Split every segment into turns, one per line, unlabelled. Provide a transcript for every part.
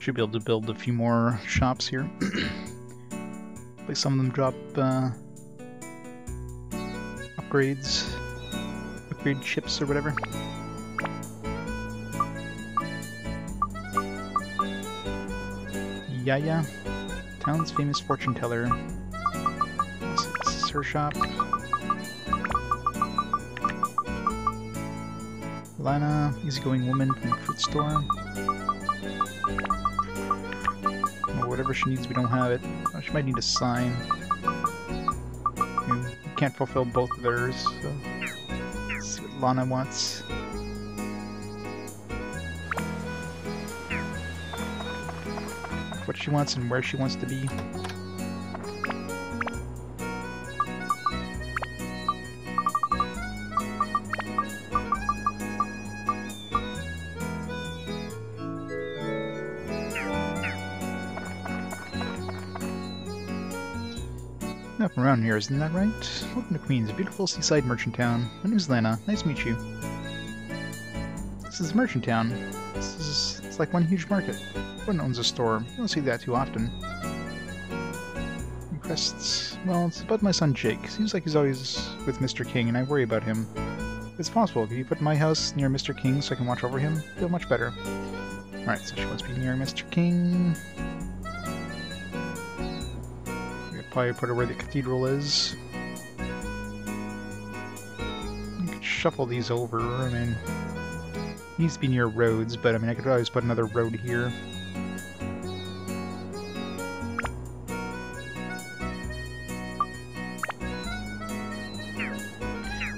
Should be able to build a few more shops here. Like some of them drop upgrades, upgrade chips or whatever. Yeah. Town's famous fortune teller. This is her shop. Lana, easygoing woman from the fruit store. Well, whatever she needs, we don't have it. Oh, she might need a sign. You can't fulfill both of theirs, so let's see what Lana wants. What she wants and where she wants to be. Up around here, isn't that right? Welcome to Queens, a beautiful seaside merchant town. My name is Lana. Nice to meet you. This is merchant town. It's like one huge market. Everyone owns a store. You don't see that too often. Requests. Well, it's about my son Jake. Seems like he's always with Mr. King, and I worry about him. It's possible. Could you put my house near Mr. King so I can watch over him? Feel much better. Alright, so she wants to be near Mr. King. Probably put her where the cathedral is. You could shuffle these over. I mean, it needs to be near roads, but I mean, I could always put another road here.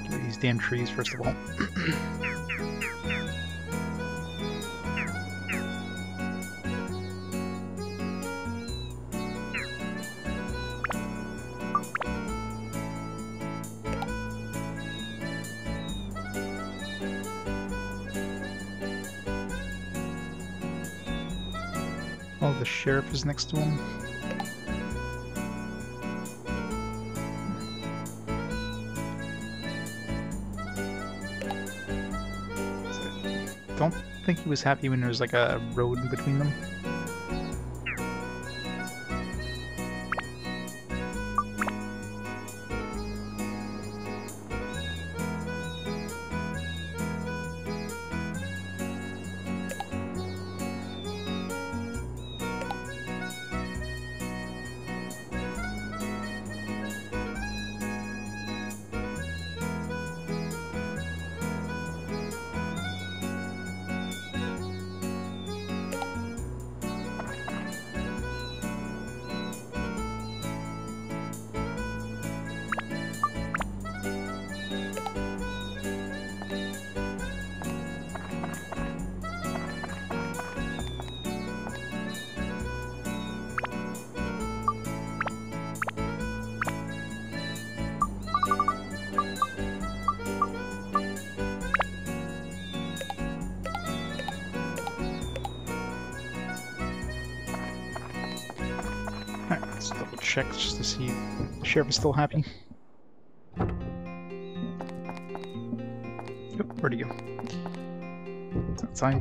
Get rid of these damn trees, first of all. Oh, the sheriff is next to him. Don't think he was happy when there was like a road in between them. Alright, let's double check just to see if the sheriff is still happy. Oh, where'd he go? It's outside.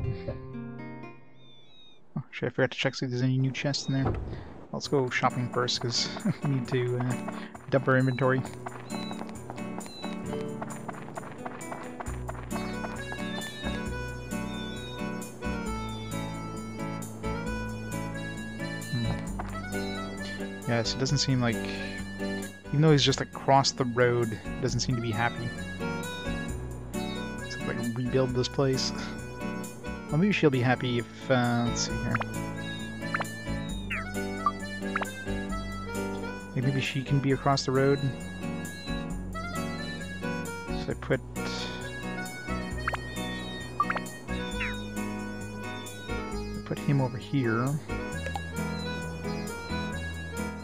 Oh, actually, I forgot to check see if there's any new chests in there. Let's go shopping first, because we need to dump our inventory. Yeah, so it doesn't seem like... Even though he's just across the road, he doesn't seem to be happy. So, like, rebuild this place. Well, maybe she'll be happy if... let's see here. Maybe she can be across the road. So I put... him over here.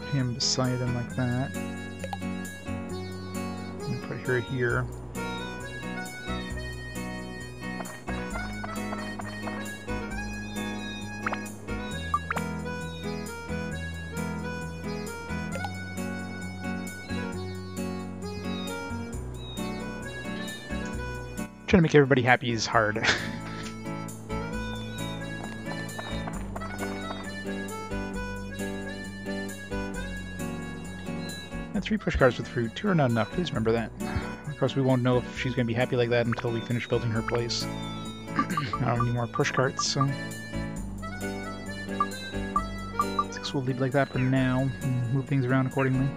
Put him beside him like that. And put her here. Trying to make everybody happy is hard. And 3 pushcarts with fruit. 2 are not enough. Please remember that. Of course, we won't know if she's going to be happy like that until we finish building her place. I don't have any more pushcarts, so... 6 will leave like that for now, and move things around accordingly.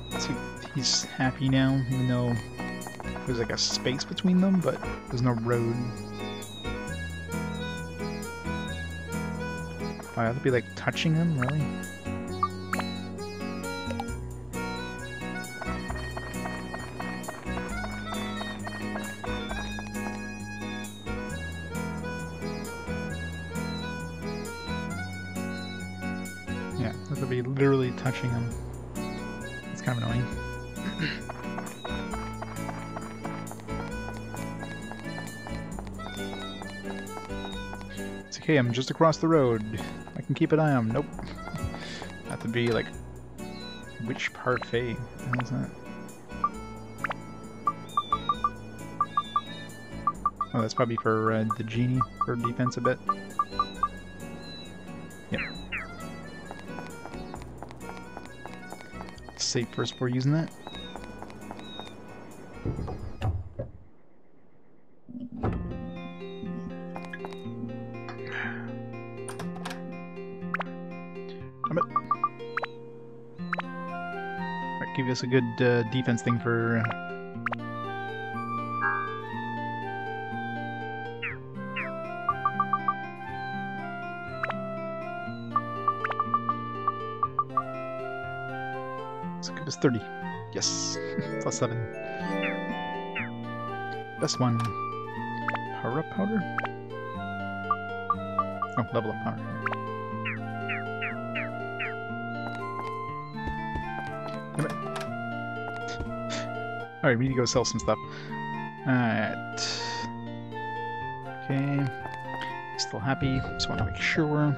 Let's see if he's happy now, even though there's like a space between them, but there's no road. Wow, that'd be like touching him, really? Yeah, that would be literally touching him. It's kind of annoying. It's okay, I'm just across the road. I can keep an eye on him. Nope. Have to be like... Which parfait? What is that? Oh, that's probably for the genie, for defense a bit. Yep. Save first before using that. Alright, give us a good defense thing for... Let's give us 30. Yes. Plus 7. Best one. Power up powder? Oh, level up powder. Alright, we need to go sell some stuff. Alright. Okay. Still happy. Just want to make sure.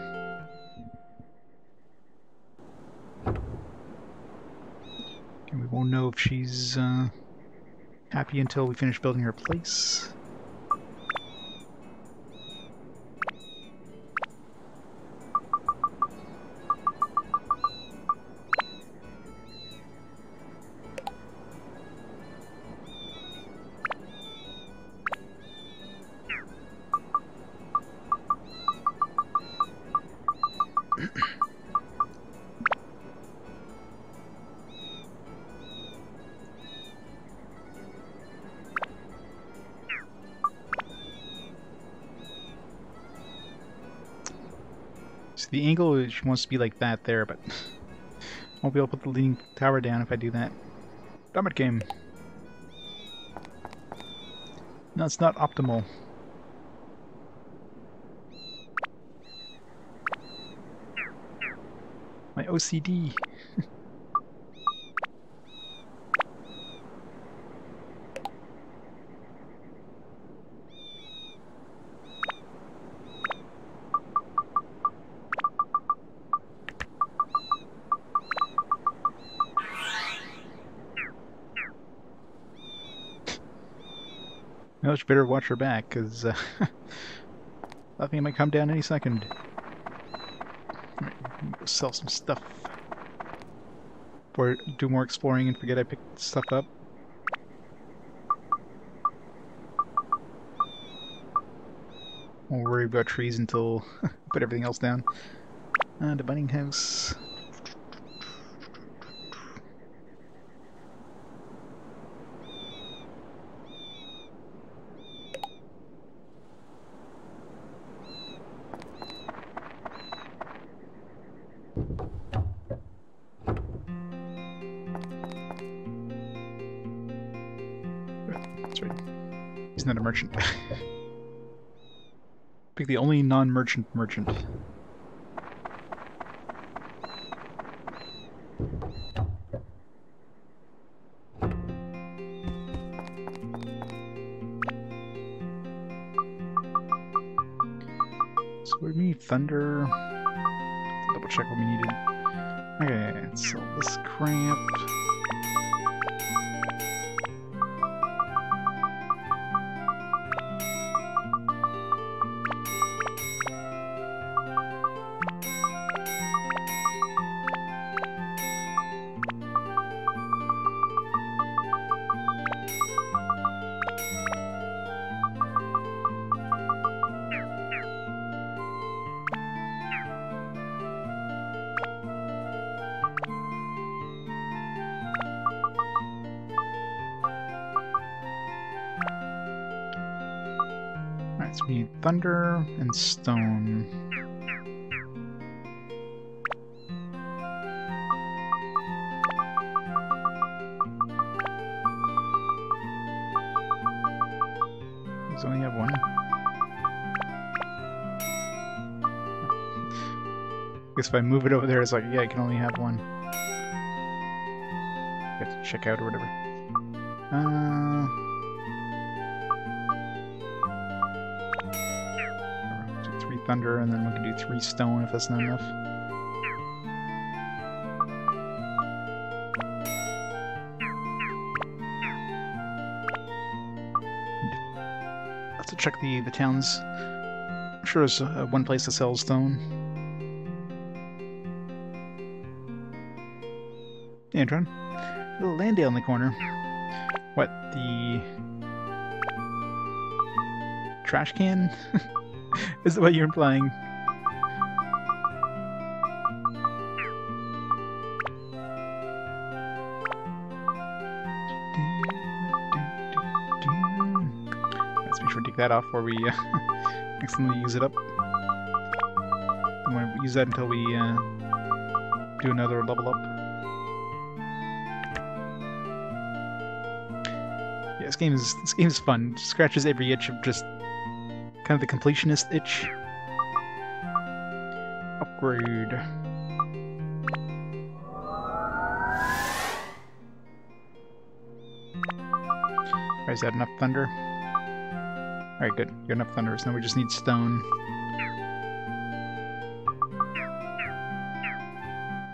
And we won't know if she's happy until we finish building her place. So the angle she wants to be like that there, but I won't be able to put the leaning tower down if I do that. Damn it, game. No, it's not optimal. My OCD. Well, she better watch her back, because I think it might come down any second. Right, go sell some stuff. Or do more exploring and forget I picked stuff up. Won't worry about trees until I put everything else down. The bunning house. That's right. He's not a merchant. Pick the only non-merchant merchant. So we need thunder. Double check what we needed. Okay, so this crap. Alright, so we need thunder and stone. Does only have one? I guess if I move it over there, it's like, yeah, I can only have one. You have to check out or whatever. Do 3 thunder, and then we can do 3 stone if that's not enough. Let's check the towns. I'm sure there's one place that sells stone. Hey, Antron. A little Landale in the corner. What, the trash can? Is that what you're implying? Let's make sure to take that off before we accidentally use it up. I'm going to use that until we do another level up. This game is fun. It scratches every itch of just kind of the completionist itch. Upgrade. Alright, is that enough thunder? Alright, good. You got enough thunder, so now we just need stone.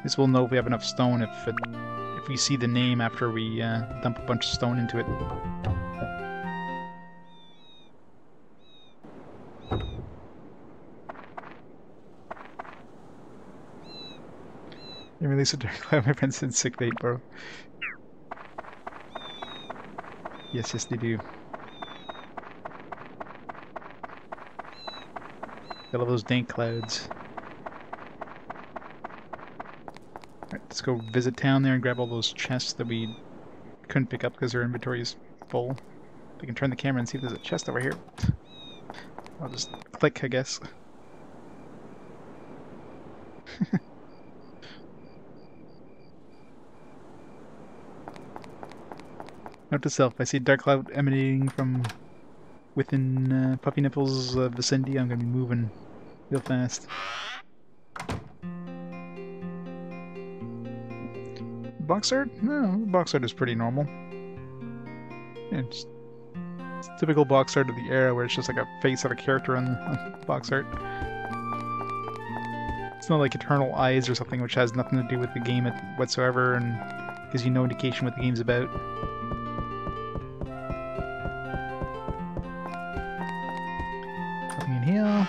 This we'll know if we have enough stone if we see the name after we dump a bunch of stone into it. They released a Dark Cloud, my friend said sick bait, bro. Yes, they do. I love those dank clouds. Alright, let's go visit town there and grab all those chests that we couldn't pick up because our inventory is full. We can turn the camera and see if there's a chest over here. I'll just click, I guess. Note to self, I see dark cloud emanating from within Puffy Nipple's vicinity. I'm going to be moving real fast. Box art? No, the box art is pretty normal. Yeah, it's typical box art of the era where it's just like a face of a character on the box art. It's not like Eternal Eyes or something, which has nothing to do with the game whatsoever and gives you no indication what the game's about. Coming in here.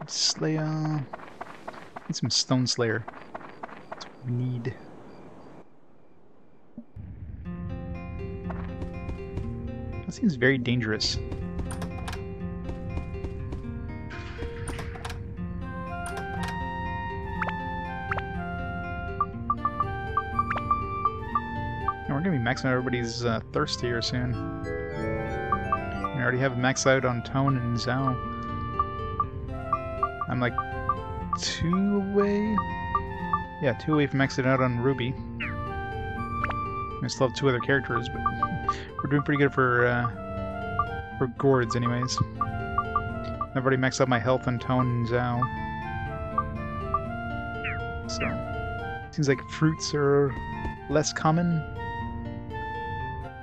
Slayer. Need some Stone Slayer. That's what we need. That seems very dangerous. And we're gonna be maxing out everybody's thirst here soon. We already have maxed out on Toan and Zhao. I'm like 2 away? Yeah, 2 away from maxing out on Ruby. I still have 2 other characters, but we're doing pretty good for Gourds anyways. I've already maxed out my health on Toan and Zhao. So, seems like fruits are less common.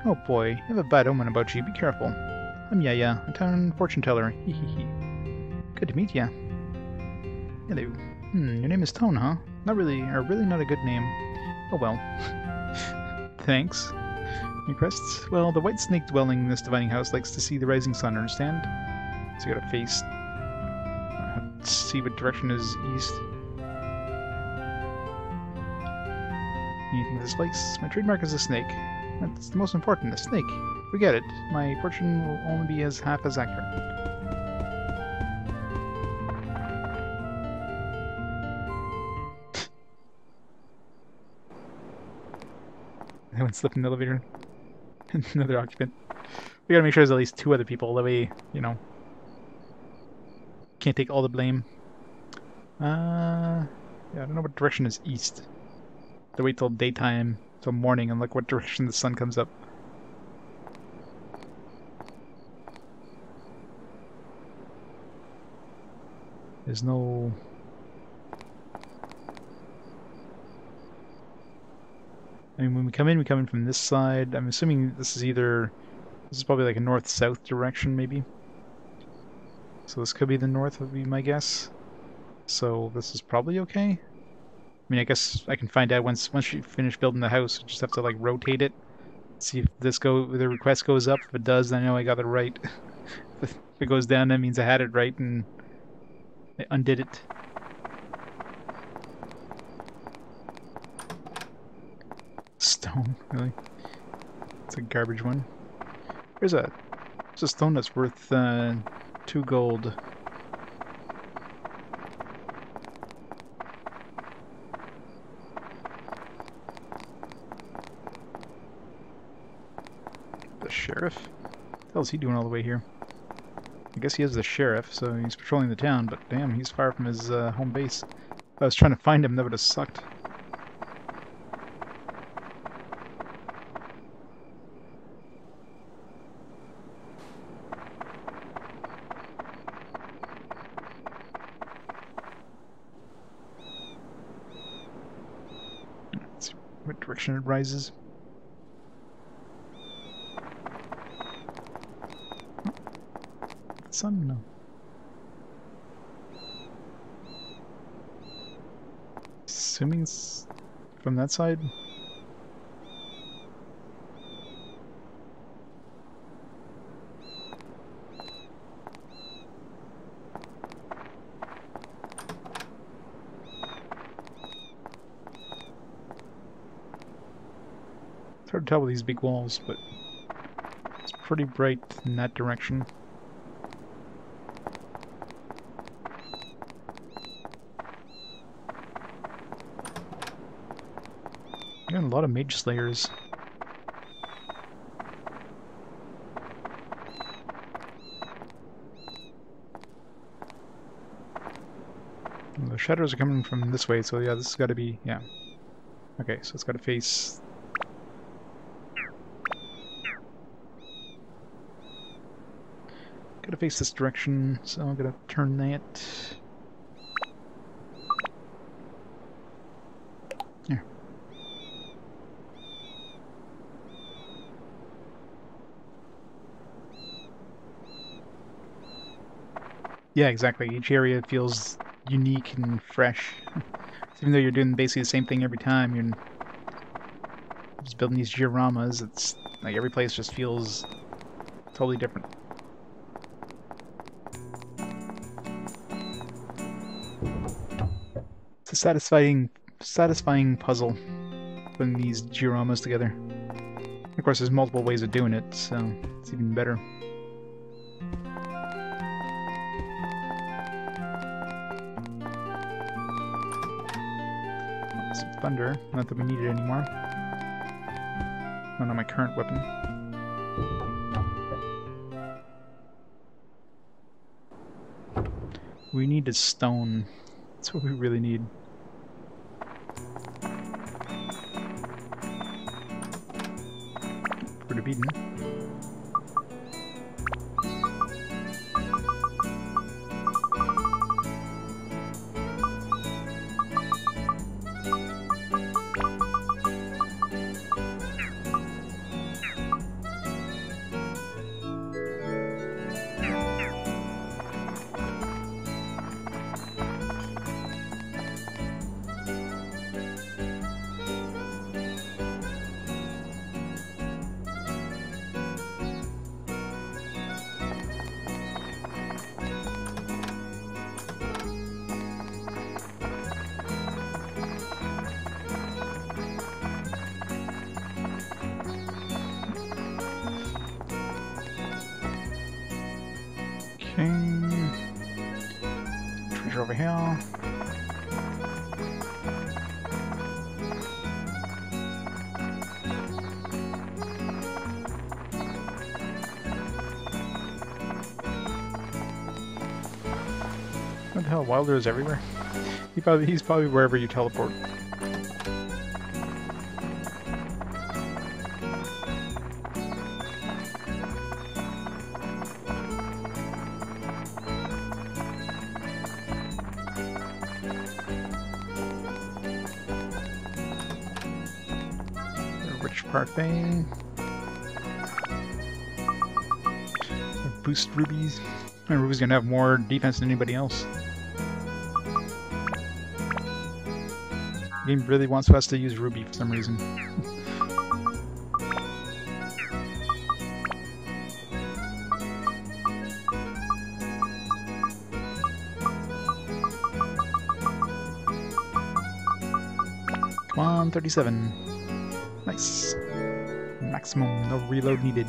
Oh boy, you have a bad omen about you, be careful. I'm Yaya, a town fortune teller. Hehehe. Good to meet ya. Hello. Your name is Toan, huh? Not really, or really not a good name. Oh well. Thanks. Requests? Well, the white snake dwelling in this dividing house likes to see the rising sun, understand? So you gotta face... see what direction is east. Anything this place? My trademark is a snake. That's the most important, a snake. Forget it. My fortune will only be as half as accurate. I went slipped in the elevator. Another occupant. We gotta make sure there's at least 2 other people. That way, you know, can't take all the blame. Yeah, I don't know what direction is east. To wait till daytime, till morning, and look what direction the sun comes up. There's no... I mean, when we come in from this side. I'm assuming this is either... This is probably like a north-south direction, maybe. So this could be the north, would be my guess. So this is probably okay. I mean, I guess I can find out once you finish building the house. I just have to like rotate it, see if the request goes up. If it does, then I know I got it right. If it goes down, that means I had it right and I undid it. Stone, really? It's a garbage one. There's a stone that's worth 2 gold. The sheriff? What the hell is he doing all the way here? I guess he is the sheriff, so he's patrolling the town, but damn, he's far from his home base. If I was trying to find him, that would have sucked. Let's see what direction it rises. Sun? No. Assuming it's from that side? It's hard to tell with these big walls, but it's pretty bright in that direction. A lot of mage slayers. The shadows are coming from this way, so yeah, this has got to be, yeah. Okay, so it's got to face... Got to face this direction, so I'm gonna turn that. Here. Yeah, exactly. Each area feels unique and fresh. Even though you're doing basically the same thing every time, you're just building these dioramas. It's like every place just feels totally different. It's a satisfying puzzle putting these dioramas together. Of course, there's multiple ways of doing it, so it's even better. Thunder, not that we need it anymore. Not on my current weapon. We need a stone. That's what we really need. For the beaten. Treasure over here. the hell? Wilder is everywhere. He's probably wherever you teleport. Rich parfait. Boost rubies. And Ruby's gonna have more defense than anybody else. The game really wants us to use Ruby for some reason. Come on, 37. Nice. Maximum, no reload needed.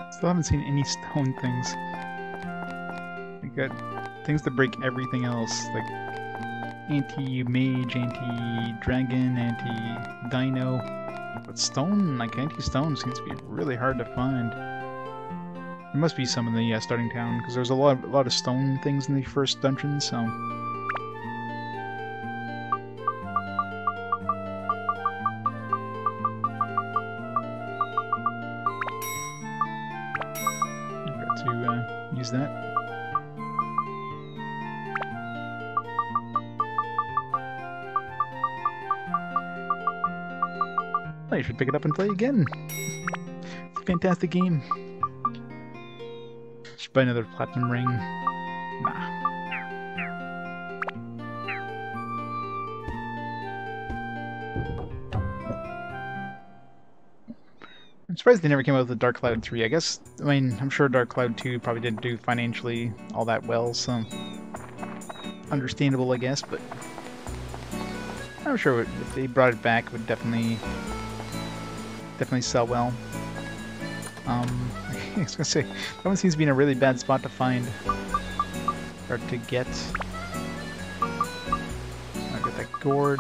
Still haven't seen any stone things. We got things that break everything else, like anti-mage, anti-dragon, anti-dino. But stone, like anti-stone, seems to be really hard to find. There must be some in the starting town, because there's a lot of stone things in the first dungeon, so... use that. I should pick it up and play again. It's a fantastic game. Should buy another platinum ring. Nah. I'm surprised they never came out with the Dark Cloud 3. I guess, I mean, I'm sure Dark Cloud 2 probably didn't do financially all that well, so... understandable, I guess, but... I'm sure if they brought it back, it would definitely sell well. I was gonna say, that one seems to be in a really bad spot to find. Or to get. I got that gourd.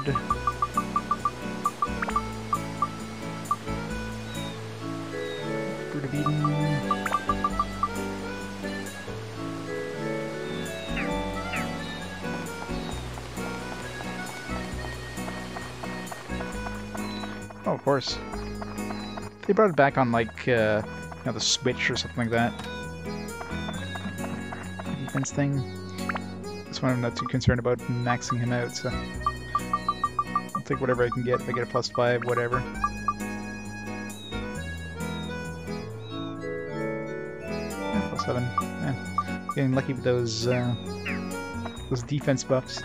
Fruit of Eden. Oh, of course. They brought it back on, like, you know, the Switch or something like that. Defense thing. This one I'm not too concerned about maxing him out, so... I'll take whatever I can get. If I get a +5, whatever. Yeah, +7. Yeah. Getting lucky with those defense buffs.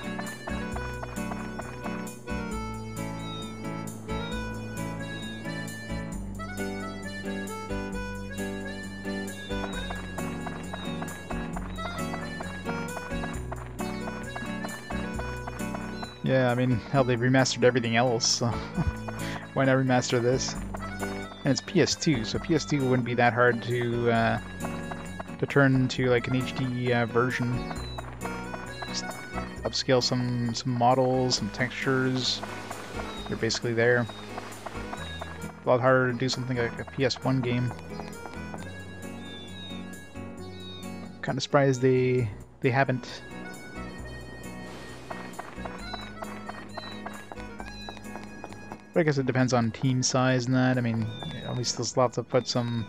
Yeah, I mean, hell, they've remastered everything else, so why not remaster this? And it's PS2, so PS2 wouldn't be that hard to turn into like an HD version. Just upscale some models, some textures. They're basically there. A lot harder to do something like a PS1 game. Kind of surprised they haven't. But I guess it depends on team size and that. I mean, at least they'll still have to put some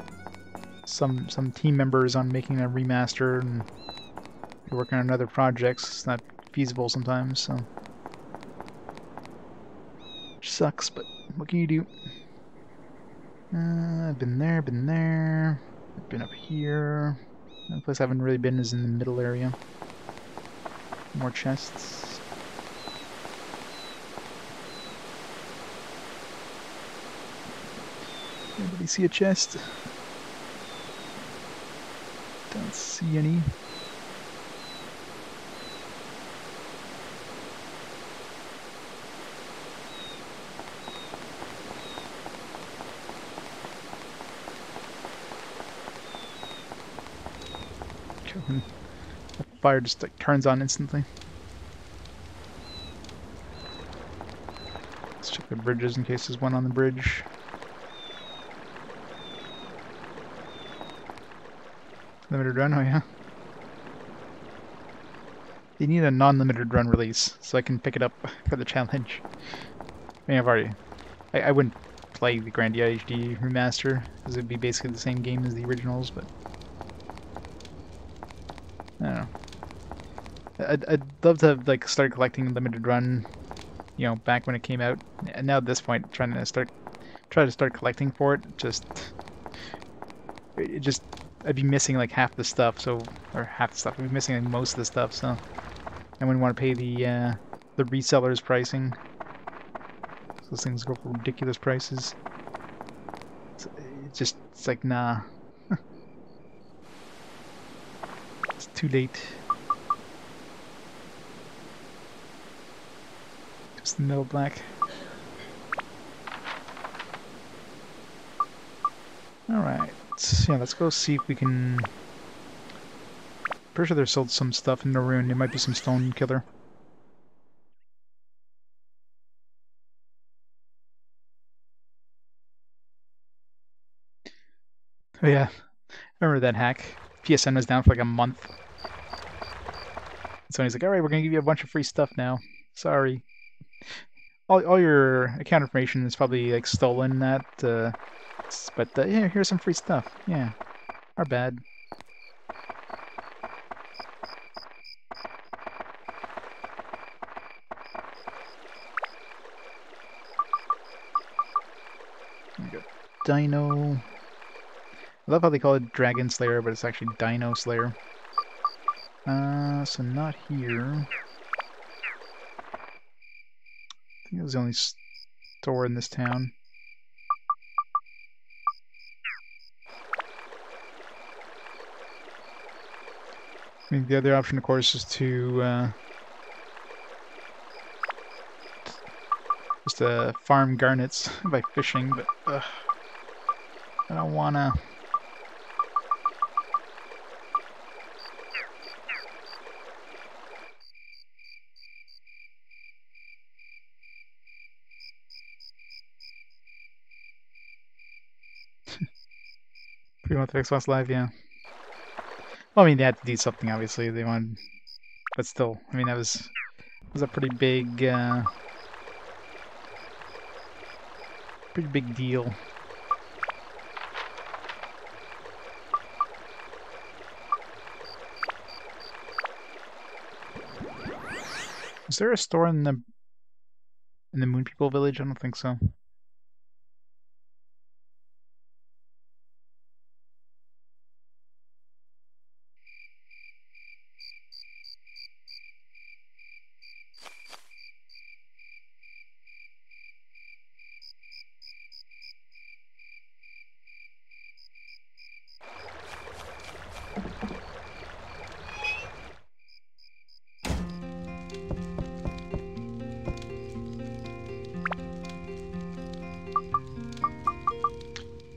team members on making a remaster, and you're working on other projects. It's not feasible sometimes, so which sucks. But what can you do? I've been there, I've been up here. The place I haven't really been is in the middle area. More chests. Anybody see a chest? Don't see any. and the fire just like turns on instantly. Let's check the bridges in case there's one on the bridge. Limited run, oh yeah. They need a non-limited run release so I can pick it up for the challenge. I mean, I've already... I wouldn't play the Grandia HD remaster because it'd be basically the same game as the originals, but... I don't know. I'd love to have, like, start collecting limited run, you know, back when it came out. And now at this point, try to start collecting for it, I'd be missing like half the stuff, I'd be missing like most of the stuff, so I wouldn't want to pay the resellers pricing. Those things go for ridiculous prices. It's like, nah. It's too late. Just the middle black. Alright. Yeah, let's go see if we can... Pretty sure there's still some stuff in the ruin. There might be some stone killer. Oh yeah, I remember that hack. PSN was down for like a month. So he's like, alright, we're gonna give you a bunch of free stuff now. Sorry. All your account information is probably like stolen but yeah, here's some free stuff. Yeah, our bad. We got Dino. I love how they call it Dragon Slayer, but it's actually Dino Slayer. So not here. I think it was the only store in this town. I mean, the other option, of course, is to just farm garnets by fishing, but I don't wanna. Pre-month Xbox Live, yeah. Well, I mean, they had to do something, obviously. They wanted, but still, I mean, that was a pretty big deal. Is there a store in the Moon People village? I don't think so.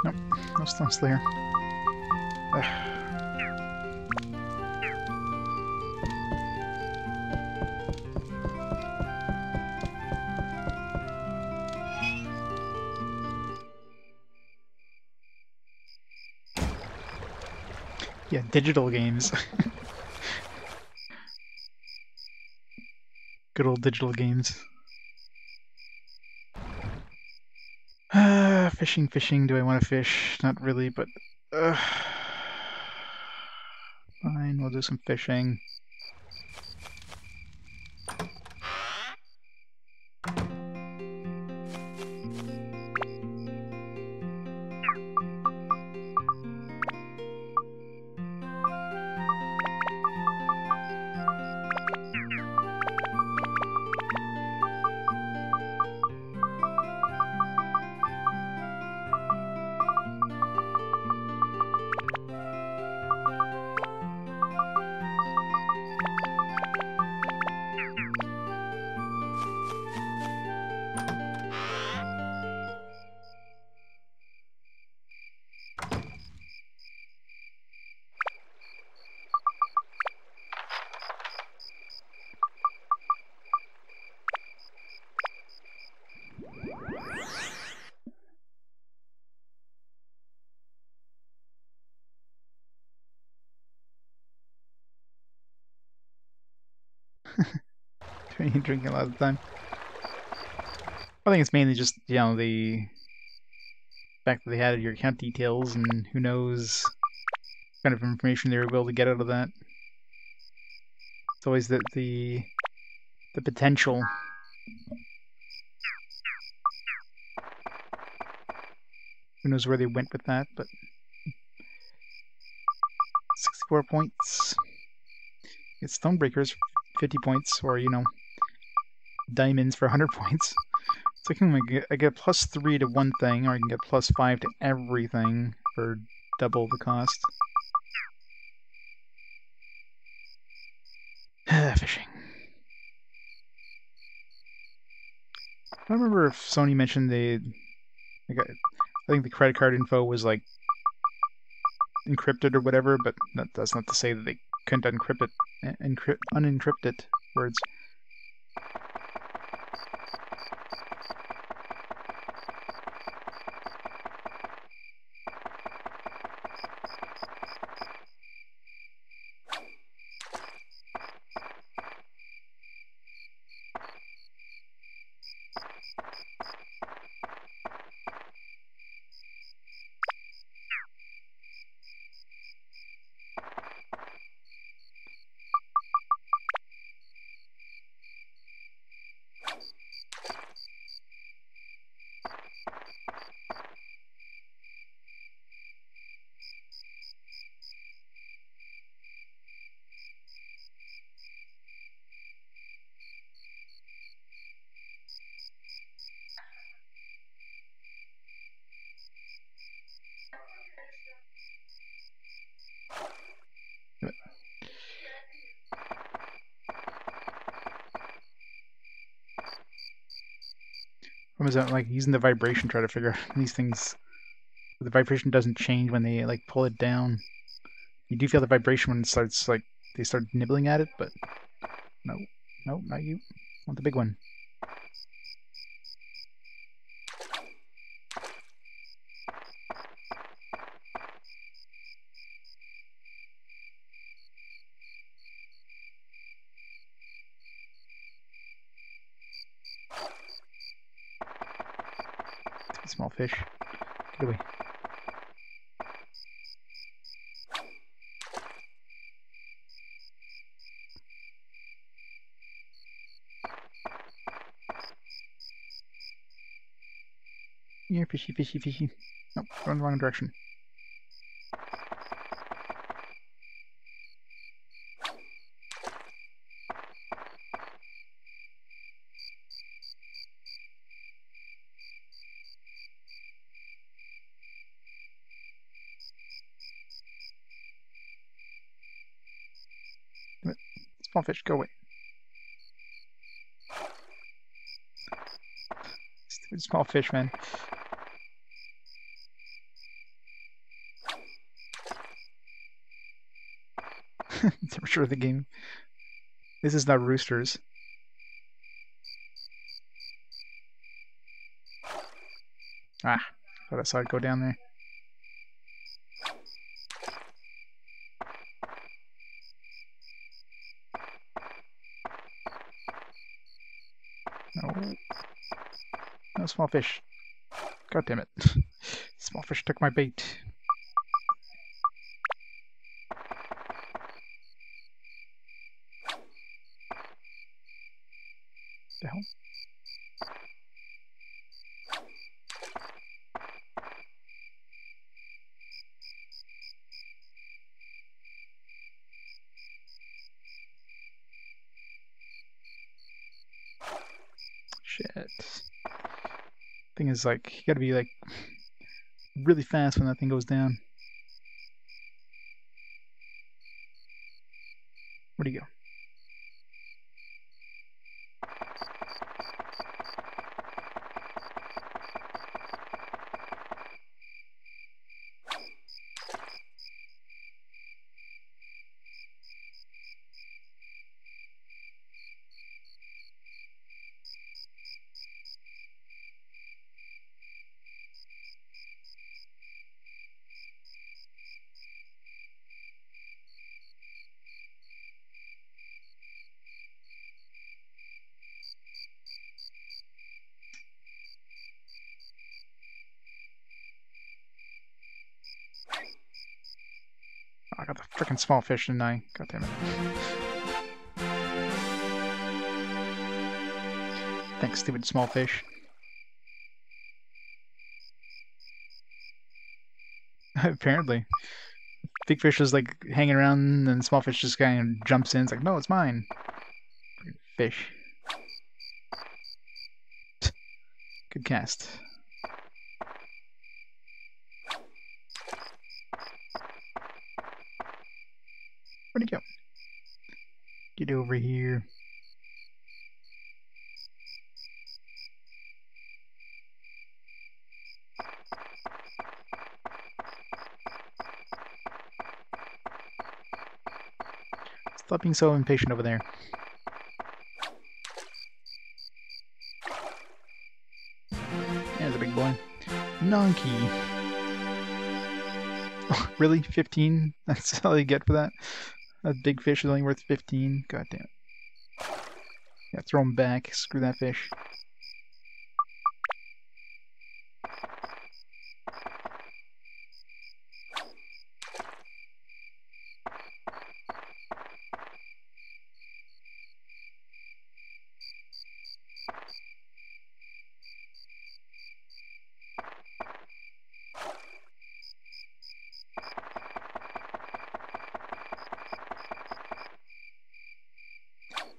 Nope, no Stone Slayer. Ugh. Yeah, digital games. Good old digital games. Fishing. Do I want to fish? Not really, but fine, we'll do some fishing. Drinking a lot of the time. I think it's mainly just, you know, the fact that they had your account details and who knows what kind of information they were able to get out of that. It's always the potential. Who knows where they went with that, but 64 points. It's Stonebreakers, 50 points, or, you know, diamonds for 100 points. So I get +3 to one thing, or I can get +5 to everything for double the cost. Fishing. I don't remember if Sony mentioned like, I think the credit card info was like encrypted or whatever, but that's not to say that they couldn't unencrypt it. Words. What was that, like using the vibration, try to figure out these things. The vibration doesn't change when they like pull it down. You do feel the vibration when it starts, like they start nibbling at it, but no, no, not you. I want the big one. Small fish. Get away. Here, fishy, fishy, fishy. Nope, going the wrong direction. Small fish, go away. Stupid small fish, man. Temperature of the game. This is not roosters. Ah, thought I saw it go down there. No. No small fish. God damn it. Small fish took my bait. The hell? Shit. Thing is, like, you gotta be, like, really fast when that thing goes down. Where'd he go? I got the freaking small fish, didn't I? God damn it. Thanks, stupid small fish. Apparently. Big fish is like hanging around, and small fish just kind of jumps in. It's like, no, it's mine. Fish. Good cast. Where'd he go? Get over here. Stop being so impatient over there. There's a big boy. Donkey. Oh, really? 15? That's all you get for that? A big fish is only worth 15? God damn it. Yeah, throw him back. Screw that fish.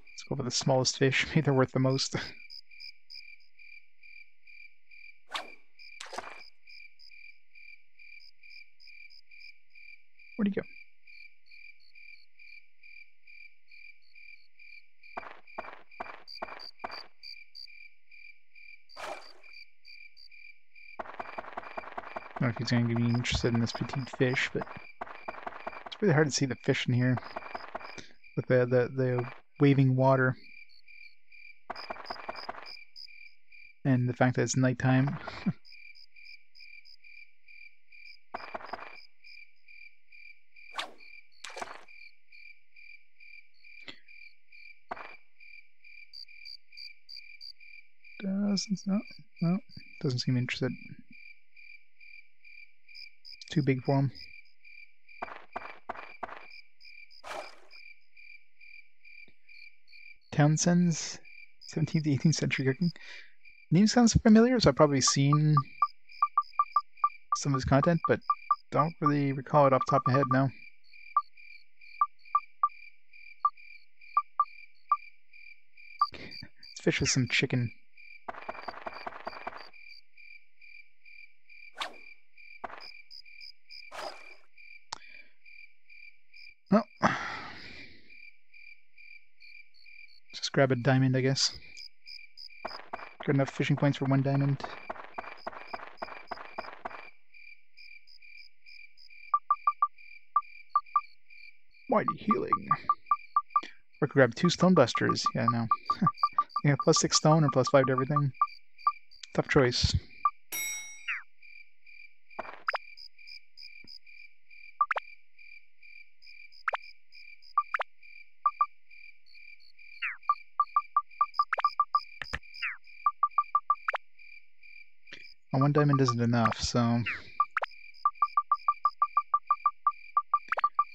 Let's go for the smallest fish. Maybe they're worth the most. Where'd he go? I don't know if he's going to be interested in this petite fish, but it's really hard to see the fish in here with the waving water and the fact that it's nighttime. Doesn't seem interested. It's too big for him. Townsend's 17th to 18th century cooking. Name sounds familiar, so I've probably seen some of his content, but don't really recall it off the top of my head now. Let's fish with some chicken. Oh. Just grab a diamond, I guess. Got enough fishing points for one diamond. Mighty healing. Or could grab 2 stone busters. Yeah, no. Yeah, plus 6 stone or plus 5 to everything. Tough choice. Well, 1 diamond isn't enough, so...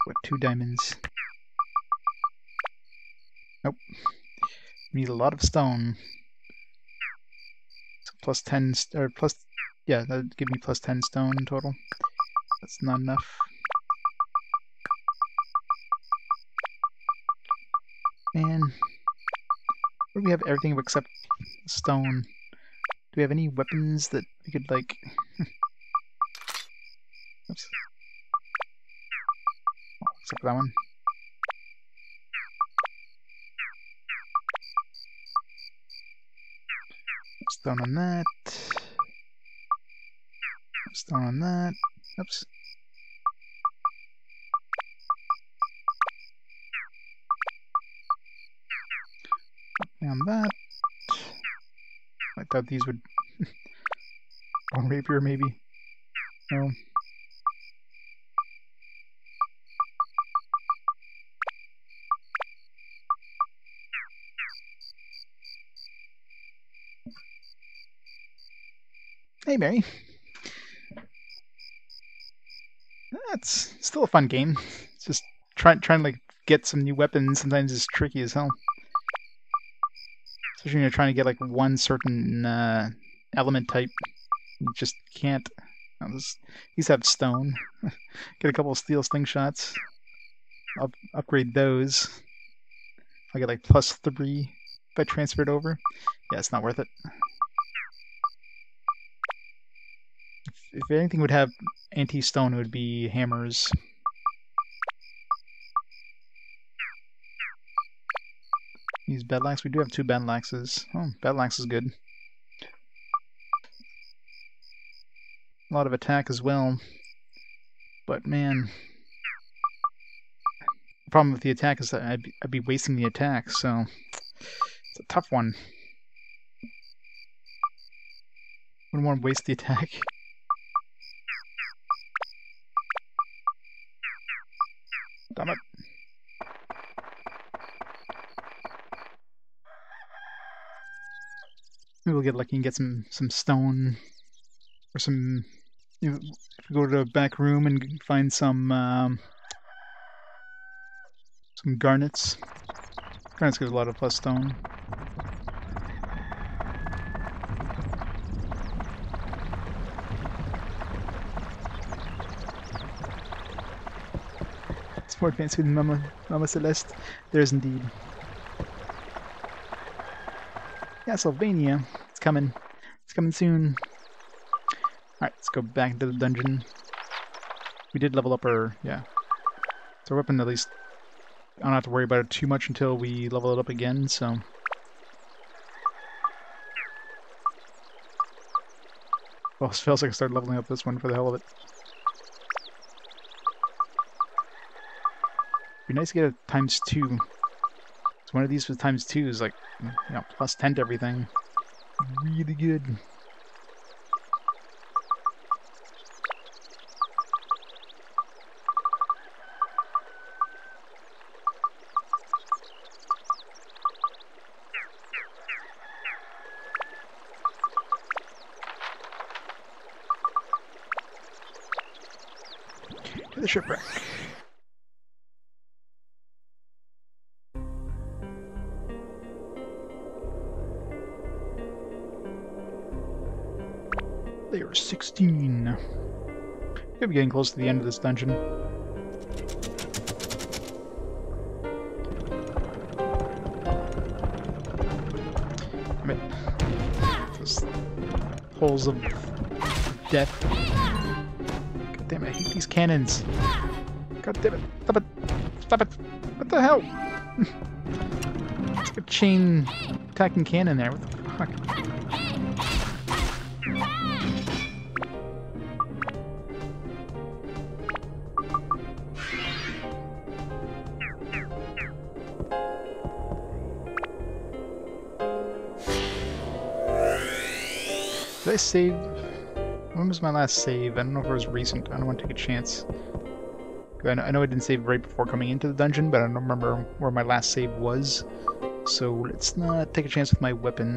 What, 2 diamonds? Nope. We need a lot of stone. So plus 10, or plus... Yeah, that would give me plus 10 stone total. That's not enough. And... Where do we have everything except stone? Do we have any weapons that we could, like... Oops. Oh, except for that one. Stone on that. Stone on that. Oops. On that. I thought these would... Bone rapier, maybe? No. Hey, Mary. That's still a fun game. It's just trying to like get some new weapons sometimes is tricky as hell. Especially when you're trying to get like one certain element type. You just can't. These have stone. Get a couple of steel slingshots. I'll upgrade those. I get like +3 if I transfer it over. Yeah, it's not worth it. If anything would have anti-stone, it would be hammers. Use battle axe. We do have 2 battle axes. Oh, battle axe is good. A lot of attack as well. But man, the problem with the attack is that I'd be wasting the attack, so it's a tough one. Wouldn't want to waste the attack. Damn it. Maybe we'll get lucky and get some stone or some. If we go to the back room and find some garnets. Garnets give a lot of plus stone. It's more fancy than Mama Celeste. There is indeed. Yeah, Sylvania. It's coming. It's coming soon. Alright, let's go back into the dungeon. We did level up our... yeah. So our weapon, at least, I don't have to worry about it too much until we level it up again, so... Well, it feels like I started leveling up this one for the hell of it. It'd be nice to get a ×2. So one of these with ×2 is like, you know, +10 to everything. Really good. To the shipwreck. Layer 16. Could be getting close to the end of this dungeon. Damn it. Those holes of death. God damn it, I hate these cannons. God damn it. Stop it. Stop it. What the hell? It's like a chain attacking cannon there. What the fuck? Did I save? When was my last save? I don't know if it was recent. I don't want to take a chance. I know I didn't save right before coming into the dungeon, but I don't remember where my last save was. So let's not take a chance with my weapon.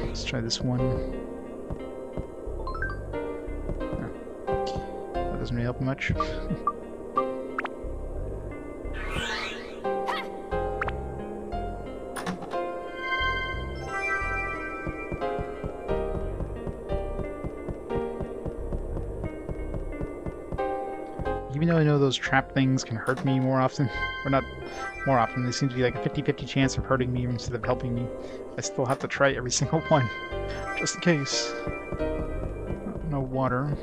Let's try this one. That doesn't really help much. Even though I know those trap things can hurt me more often, or not more often, they seem to be like a 50-50 chance of hurting me instead of helping me. I still have to try every single one, just in case. No water.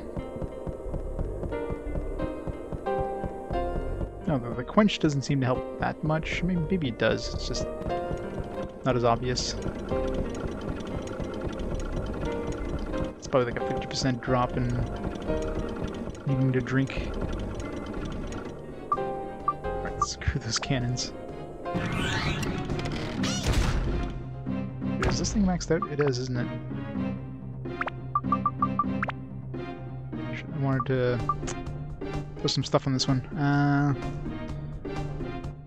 No, the quench doesn't seem to help that much. Maybe it does, it's just not as obvious. It's probably like a 50% drop in needing to drink. Screw those cannons. Is this thing maxed out? It is, isn't it? I wanted to put some stuff on this one.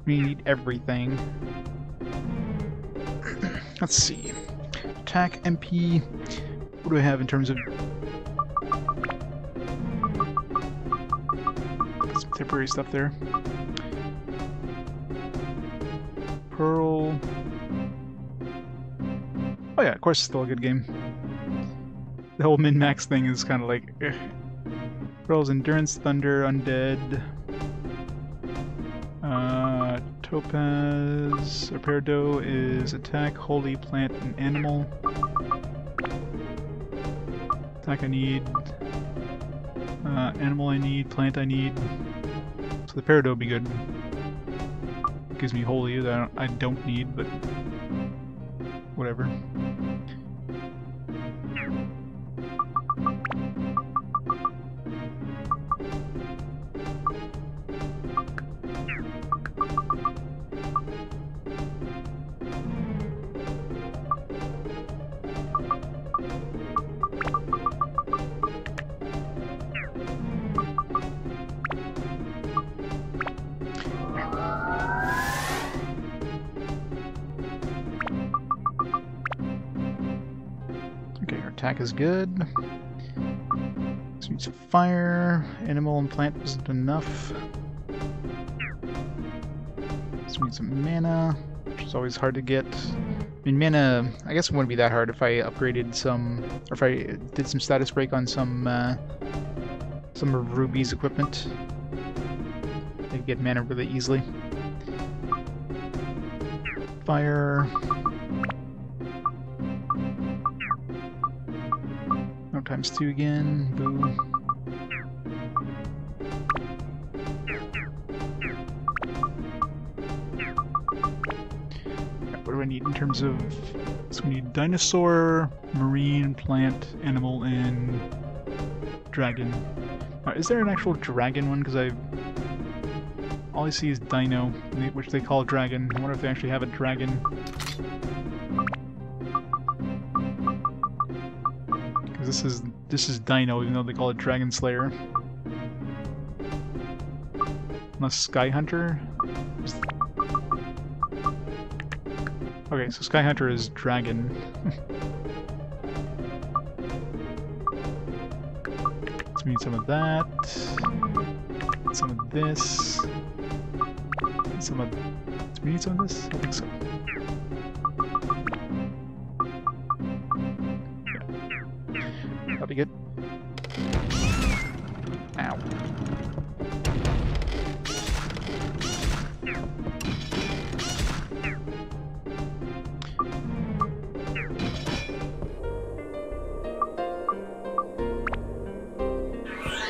We need everything. Let's see. Attack, MP. What do I have in terms of temporary stuff there. Pearl. Oh yeah, of course it's still a good game. The whole min-max thing is kind of like... Pearl's Endurance, Thunder, Undead... Topaz... or Peridot is Attack, Holy, Plant, and Animal. Attack I need... Animal I need, Plant I need... So the Peridot would be good. It gives me Holy that I don't need, but... whatever. Attack is good. This needs fire. Animal and plant isn't enough. This needs some mana, which is always hard to get. I mean, mana, I guess it wouldn't be that hard if I upgraded some, or if I did some status break on some of Ruby's equipment. I could get mana really easily. Fire. Times 2 again. Boo. What do I need in terms of... So we need dinosaur, marine, plant, animal, and dragon. Is there an actual dragon one? Because all I see is dino, which they call dragon. I wonder if they actually have a dragon. This is Dino, even though they call it Dragon Slayer. Unless Sky Hunter. Okay, so Sky Hunter is Dragon. Let's need some of that. Some of this. Some of. Do we need some of this? I think so. That'll be good. Ow.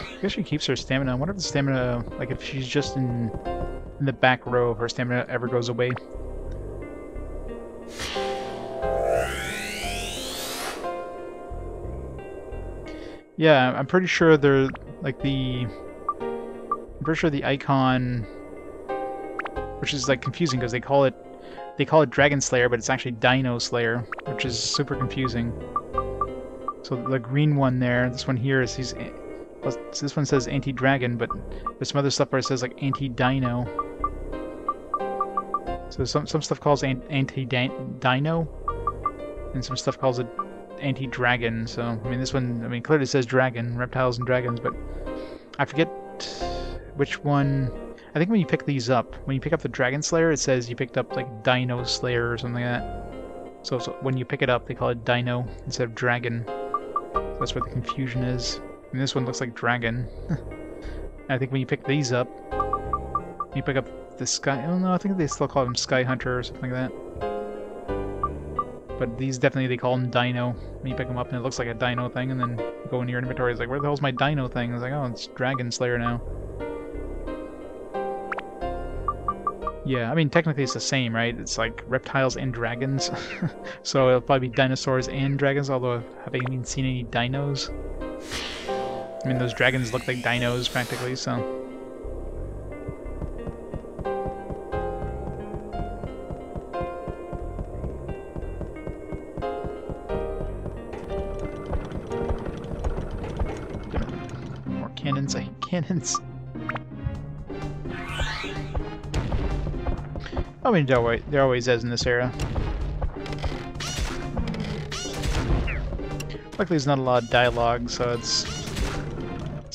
I guess she keeps her stamina. I wonder if the stamina, like if she's just in the back row, if her stamina ever goes away. Yeah, I'm pretty sure they're like I'm pretty sure the icon, which is like confusing because they call it Dragon Slayer, but it's actually Dino Slayer, which is super confusing. So the green one there, this one here is this one says anti-dragon, but there's some other stuff where it says like anti-dino. So some stuff calls anti-dino, and some stuff calls it anti-dragon. So I mean, this one, I mean, clearly says dragon, reptiles and dragons, but I forget which one. I think when you pick these up, when you pick up the Dragon Slayer, it says you picked up like Dino Slayer or something like that. So when you pick it up, they call it Dino instead of Dragon. So that's where the confusion is. And this one looks like Dragon. I think when you pick these up, you pick up the Sky... I don't know, I think they still call them Sky Hunter or something like that. But these definitely, they call them Dino. When you pick them up and it looks like a Dino thing, and then you go into your inventory, it's like, where the hell's my Dino thing? It's like, oh, it's Dragon Slayer now. Yeah, I mean, technically it's the same, right? It's like reptiles and dragons. So it'll probably be dinosaurs and dragons, although I haven't even seen any dinos. I mean, those dragons look like dinos, practically, so... More cannons, I hate cannons. I mean, there always is in this era. Luckily, there's not a lot of dialogue, so it's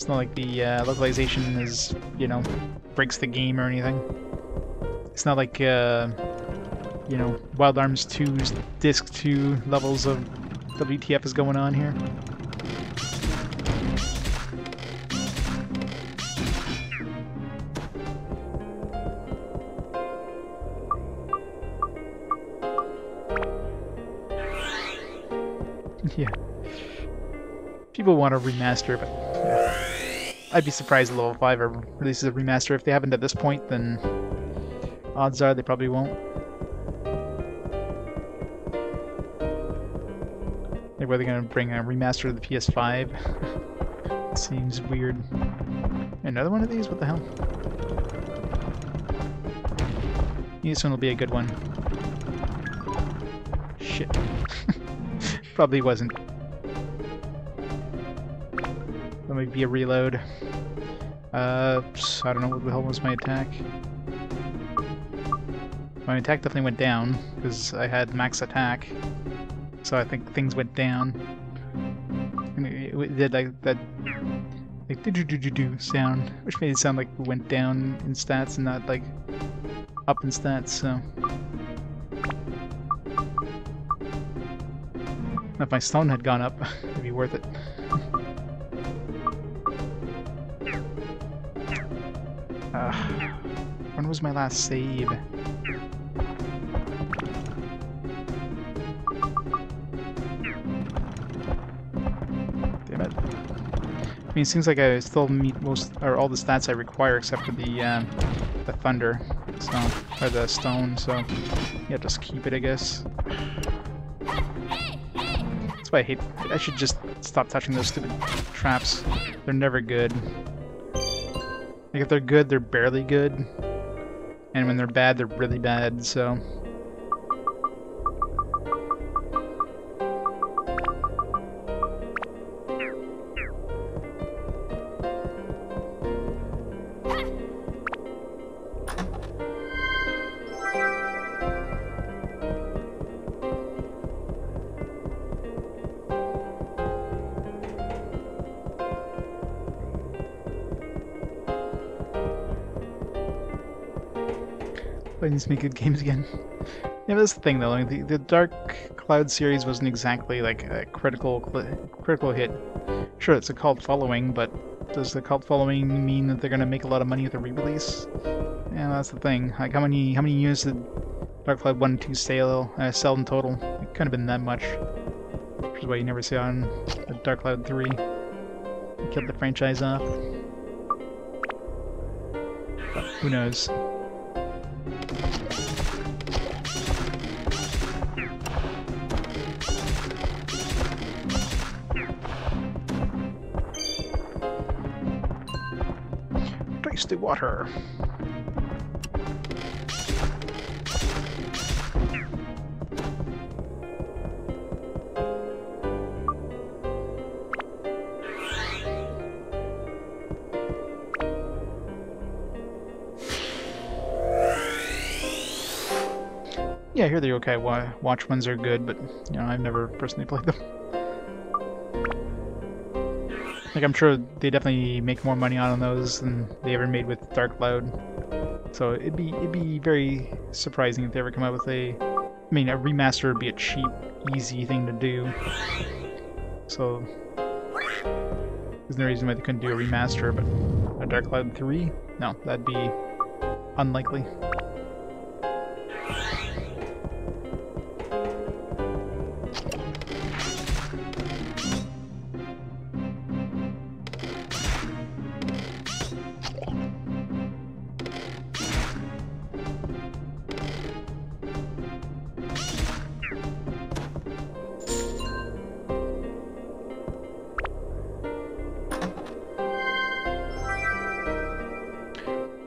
It's not like the localization is, you know, breaks the game or anything. It's not like, you know, Wild Arms 2's Disc 2 levels of WTF is going on here. Yeah. People want to remaster, but yeah. I'd be surprised if Level 5 ever releases a remaster. If they haven't at this point, then odds are they probably won't. Like, were they going to bring a remaster of the PS5? Seems weird. Another one of these? What the hell? This one will be a good one. Shit. Probably wasn't. That might be a reload. I don't know what the hell was my attack. My attack definitely went down because I had max attack, so I think things went down. And it did like that, like do sound, which made it sound like it went down in stats and not like up in stats. So if my stone had gone up, it'd be worth it. When was my last save? Damn it. I mean, it seems like I still meet most or all the stats I require except for the thunder, so, or the stone. So yeah, just keep it, I guess. That's why I hate. I should just stop touching those stupid traps. They're never good. Like, if they're good, they're barely good. And when they're bad, they're really bad, so... I need to make good games again. Yeah, but that's the thing though, like the Dark Cloud series wasn't exactly like a critical hit. Sure, it's a cult following, but does the cult following mean that they're gonna make a lot of money with the re-release? Yeah, that's the thing. Like, how many units did Dark Cloud 1 and 2 sell in total? It couldn't have been that much. Which is why you never see on Dark Cloud 3. They killed the franchise off. But who knows? Tasty water. Yeah, I hear the okay watch ones are good, but you know, I've never personally played them. Like, I'm sure they definitely make more money on those than they ever made with Dark Cloud. So it'd be very surprising if they ever come out with a remaster would be a cheap, easy thing to do. So there's no reason why they couldn't do a remaster, but a Dark Cloud 3? No, that'd be unlikely.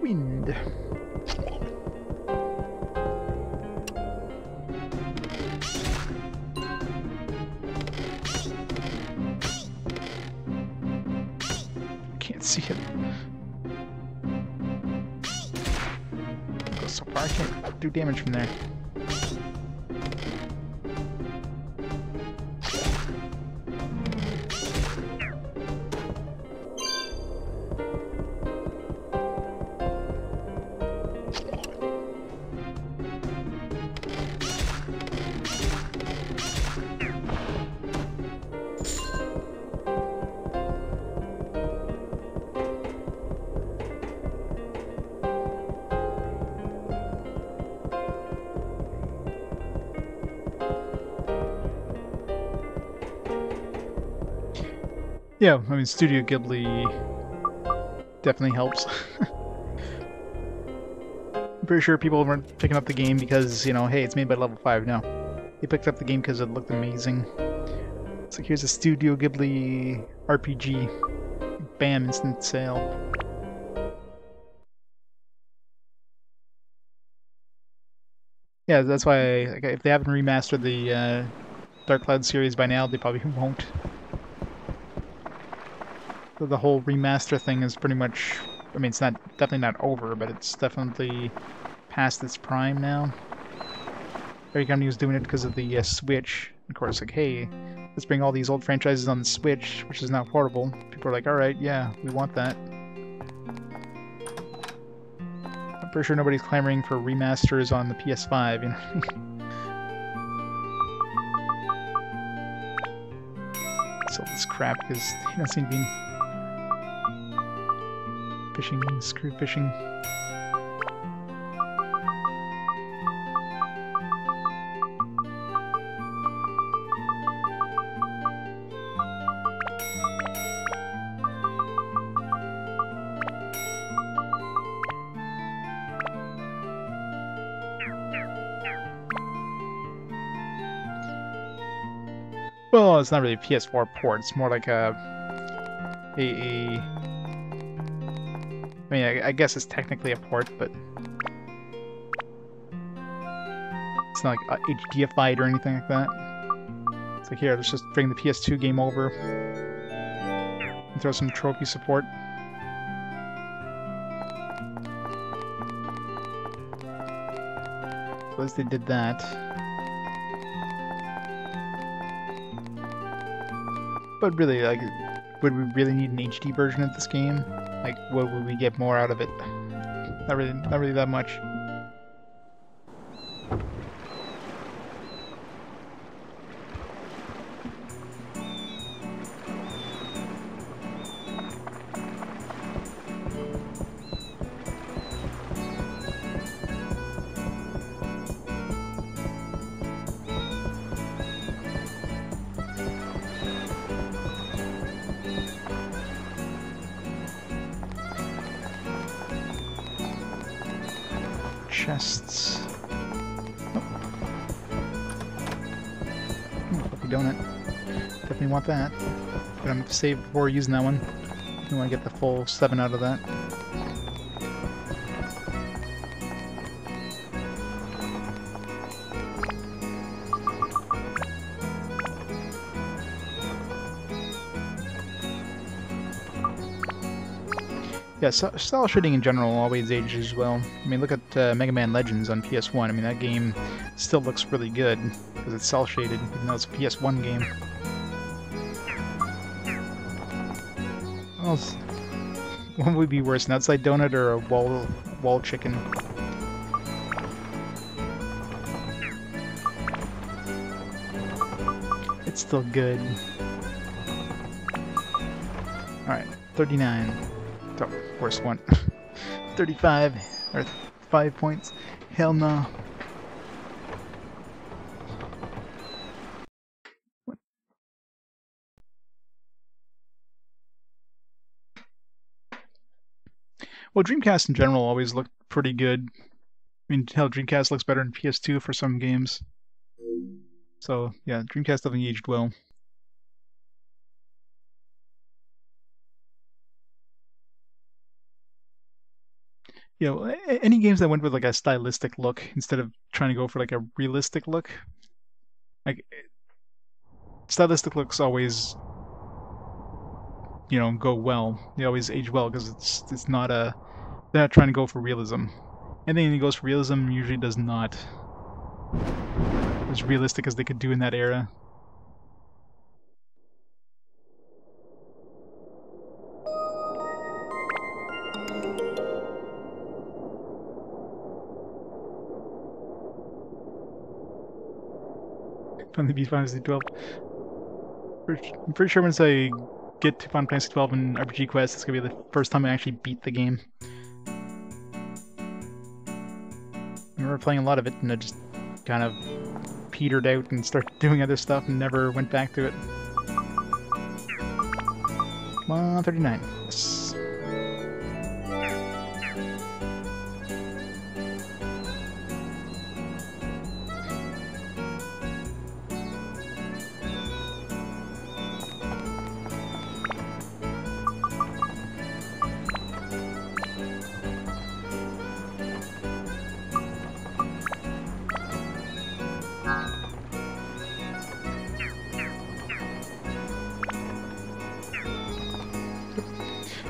Wind. Can't see it. Go so far, I can't do damage from there. Yeah, I mean, Studio Ghibli definitely helps. I'm pretty sure people weren't picking up the game because, you know, hey, it's made by Level 5. No. They picked up the game because it looked amazing. It's like, here's a Studio Ghibli RPG. Bam, instant sale. Yeah, that's why, like, if they haven't remastered the Dark Cloud series by now, they probably won't. So the whole remaster thing is pretty much, I mean, it's not definitely not over, but it's definitely past its prime now. Every company was doing it because of the Switch. Of course, like, hey, let's bring all these old franchises on the Switch, which is now portable. People are like, alright, yeah, we want that. I'm pretty sure nobody's clamoring for remasters on the PS5, you know? Sell this crap because he doesn't seem to be fishing, screw fishing. Well, it's not really a PS4 port. It's more like I mean, I guess it's technically a port, but it's not like HDified or anything like that. It's like, here, let's just bring the PS2 game over and throw some trophy support. So at least they did that. But really, like, would we really need an HD version of this game? Like, what would we get more out of it? Not really that much. Chests. Oh. Lucky donut. Definitely want that. But I'm gonna save before using that one. You want to get the full 7 out of that. Yeah, style shooting in general always ages well. I mean, look at Mega Man Legends on PS1. I mean, that game still looks really good because it's cel shaded, even though it's a PS1 game. Well, what would be worse, an outside donut or a wall chicken? It's still good. Alright, 39. Oh, worst one. 35 or 5 points. Hell no. Well, Dreamcast in general always looked pretty good. I mean, hell, Dreamcast looks better than PS2 for some games. So, yeah, Dreamcast definitely aged well. You know, any games that went with like a stylistic look instead of trying to go for like a realistic look. Like, stylistic looks always, you know, go well. They always age well because it's not a, they're not trying to go for realism. Anything that goes for realism usually does not as realistic as they could do in that era. Finally beat Final Fantasy 12. I'm pretty sure once I get to Final Fantasy 12 in RPG Quest, it's gonna be the first time I actually beat the game. I remember playing a lot of it and I just kind of petered out and started doing other stuff and never went back to it. 139. Yes.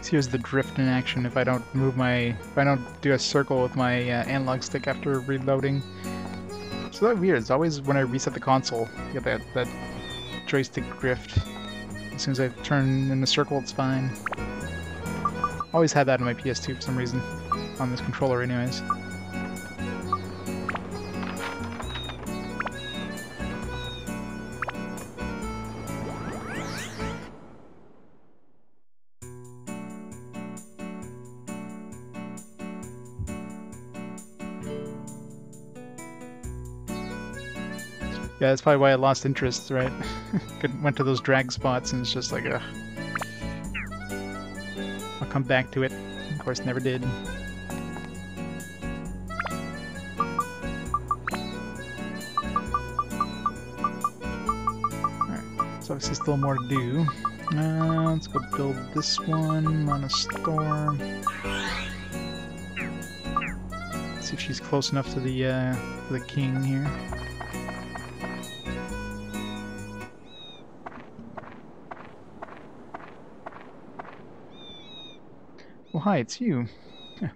Here's the drift in action if I don't do a circle with my analog stick after reloading. So that's weird. It's always when I reset the console, you get that joystick drift. As soon as I turn in a circle, it's fine. Always had that on my PS2 for some reason, on this controller anyways. Yeah, that's probably why I lost interest, right? Went to those drag spots and it's just like, ugh. I'll come back to it. Of course, never did. Alright, so obviously still more to do. Let's go build this one on a storm. See if she's close enough to the king here. Oh, hi, it's you.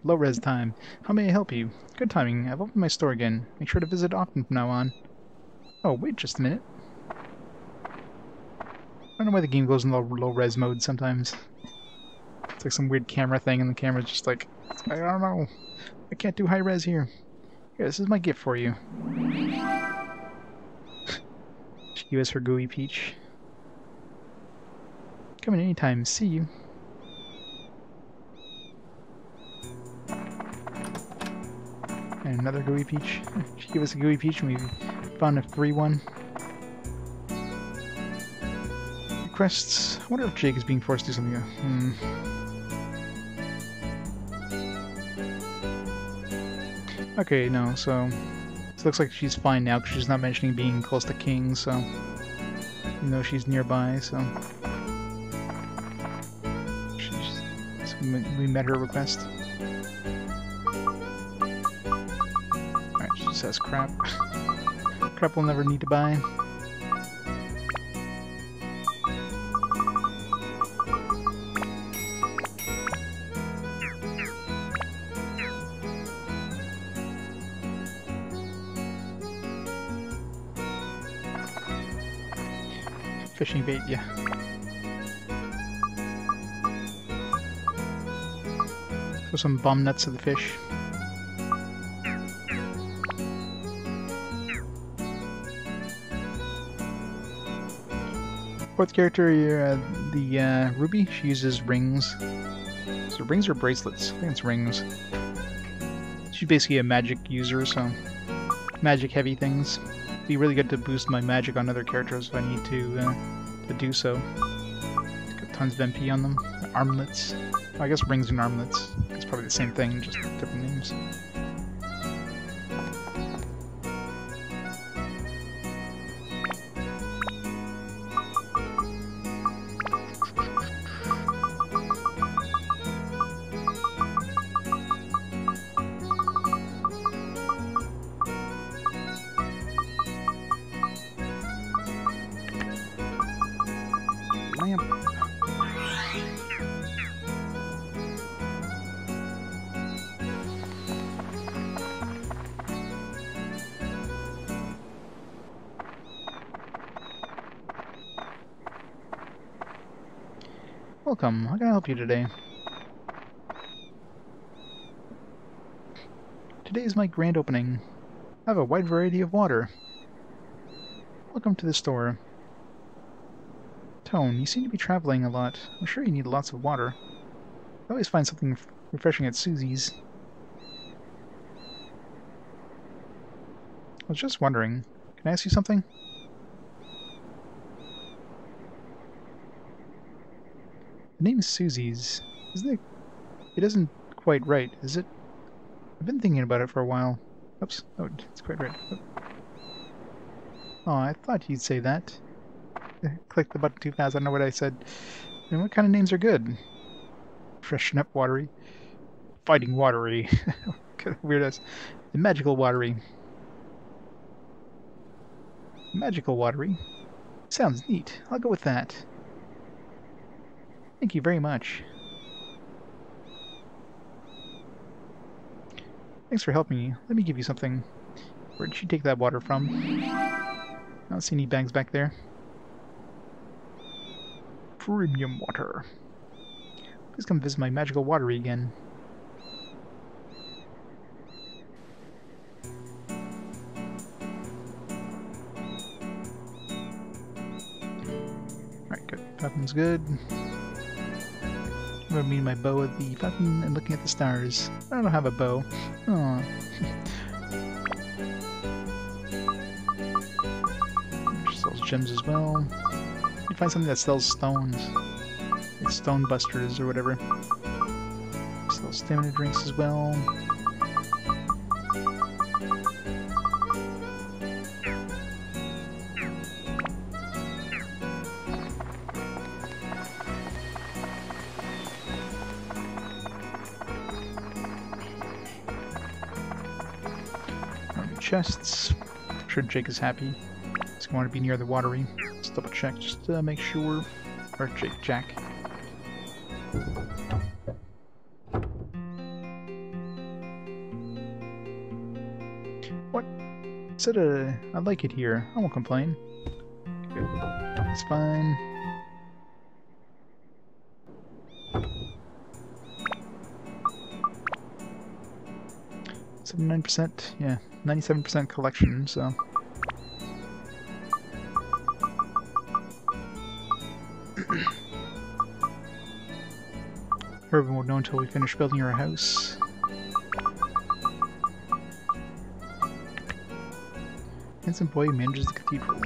Low res time. How may I help you? Good timing. I've opened my store again. Make sure to visit often from now on. Oh, wait just a minute. I don't know why the game goes in low res mode sometimes. It's like some weird camera thing and the camera's just like, I don't know. I can't do high res here. Here, this is my gift for you. She gave us her gooey peach. Come in anytime. See you. And another gooey peach. She gave us a gooey peach and we found a free one. Requests. I wonder if Jake is being forced to do something. Okay, no, so it looks like she's fine now because she's not mentioning being close to King, so you know she's nearby, so we met her request. She says crap. Crap we'll never need to buy. Fishing bait, yeah. Throw some bomb nuts to the fish. Fourth character, the Ruby, she uses rings. So rings or bracelets? I think it's rings. She's basically a magic user, so magic heavy things. Be really good to boost my magic on other characters if I need to do so. Got tons of MP on them. Armlets. Well, I guess rings and armlets. It's probably the same thing, just different names. Welcome. How can I help you today? Today is my grand opening. I have a wide variety of water. Welcome to the store. Toan, you seem to be traveling a lot. I'm sure you need lots of water. I always find something refreshing at Susie's. I was just wondering, can I ask you something? The name is Susie's. Isn't it? It isn't quite right, is it? I've been thinking about it for a while. Oops. Oh, it's quite right. Oh, I thought you'd say that. Click the button too fast. I don't know what I said. And what kind of names are good? Freshen up watery. Fighting watery. Kind of weird as. The magical watery. Magical watery. Sounds neat. I'll go with that. Thank you very much. Thanks for helping me. Let me give you something. Where did she take that water from? I don't see any bags back there. Premium water. Please come visit my magical watery again. Alright, good. Fountain's good. I'm gonna meet my bow at the fountain and looking at the stars. I don't have a bow. Aww. Which sells gems as well. You find something that sells stones. Like stone busters or whatever. Sells stamina drinks as well. Chests. I'm sure Jake is happy. He's going to be near the watery. Let's double check just to make sure. Or Jack. What? Said I like it here. I won't complain. Good. It's fine. 79%, yeah, 97% collection, so. Everyone won't know until we finish building our house. Handsome boy manages the cathedral.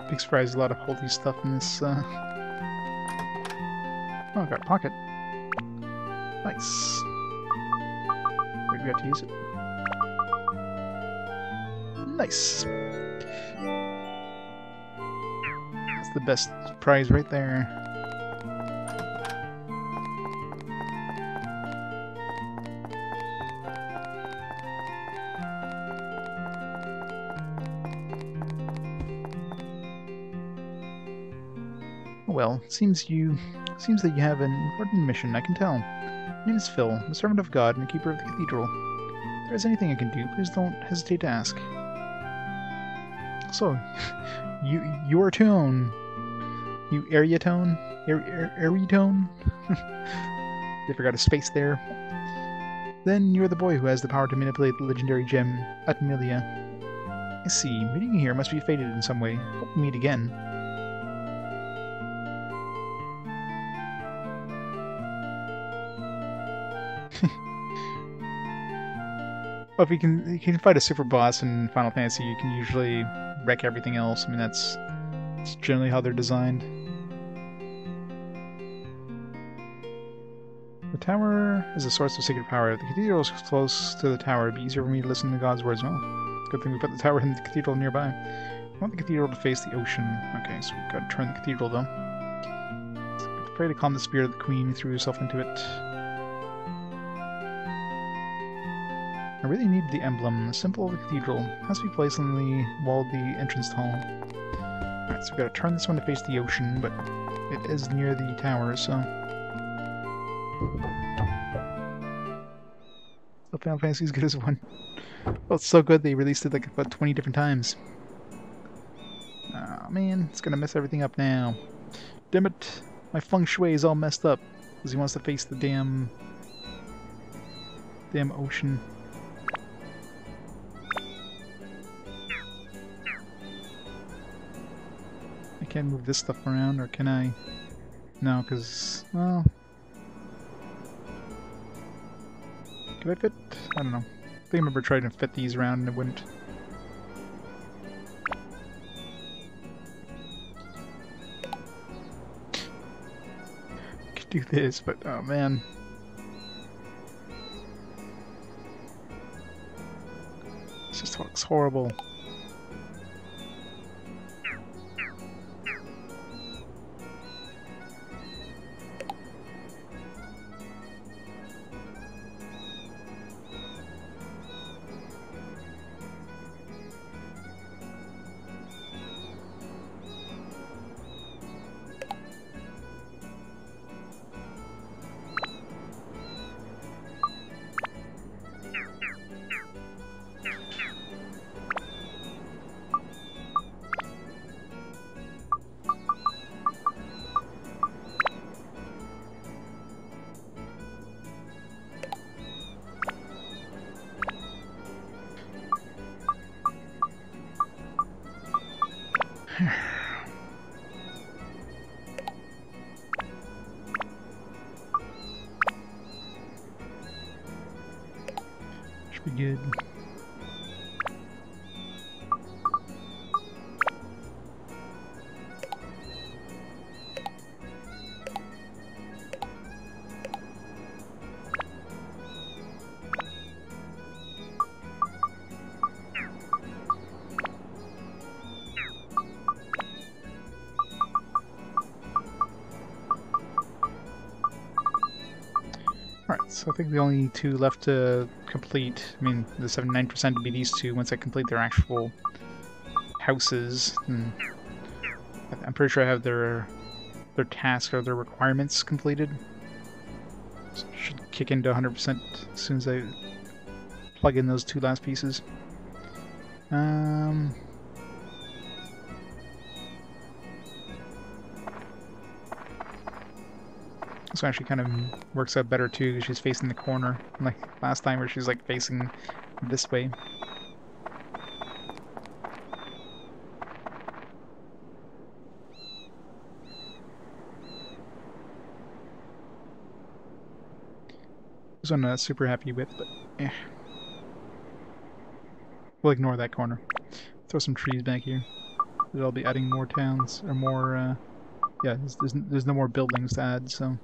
Big surprise, a lot of holy stuff in this, Oh, I got a pocket. Nice. Where do we have to use it? Nice! That's the best prize right there. Well, seems that you have an important mission, I can tell. My name is Phil, the servant of God and the keeper of the cathedral. If there is anything I can do, please don't hesitate to ask. So, you're Toan. You area Toan? Area Toan? They forgot a space there. Then you're the boy who has the power to manipulate the legendary gem, Atla. I see. Meeting you here must be fated in some way. Hope we meet again. Well, if you can fight a super boss in Final Fantasy, you can usually wreck everything else. I mean, that's generally how they're designed. The tower is a source of sacred power. The cathedral is close to the tower. It'd be easier for me to listen to God's words. Well, good thing we put the tower in the cathedral nearby. I want the cathedral to face the ocean. Okay, so we've got to turn the cathedral, though. So pray to calm the spirit of the queen who threw herself into it. I really need the emblem, the symbol of the cathedral. It has to be placed on the wall of the entrance hall. Alright, so we've got to turn this one to face the ocean, but it is near the tower, so... So Final Fantasy is good as one. Well, it's so good they released it like about 20 different times. Oh man, it's gonna mess everything up now. Damn it! My feng shui is all messed up because he wants to face the damn ocean. I can't move this stuff around, or can I? No, because, well... Could I fit? I don't know. I think I remember trying to fit these around and it wouldn't. I could do this, but oh man. It just looks horrible. Should be good. Alright, so I think the only two left to complete, I mean, the 79% to be these two once I complete their actual houses. And I'm pretty sure I have their task or their requirements completed. So it should kick into 100% as soon as I plug in those two last pieces. This one actually kind of works out better too, because she's facing the corner, like last time where she's like facing this way. This one I'm not super happy with, but eh. We'll ignore that corner. Throw some trees back here. I'll be adding more towns, or more, yeah, there's no more buildings to add, so...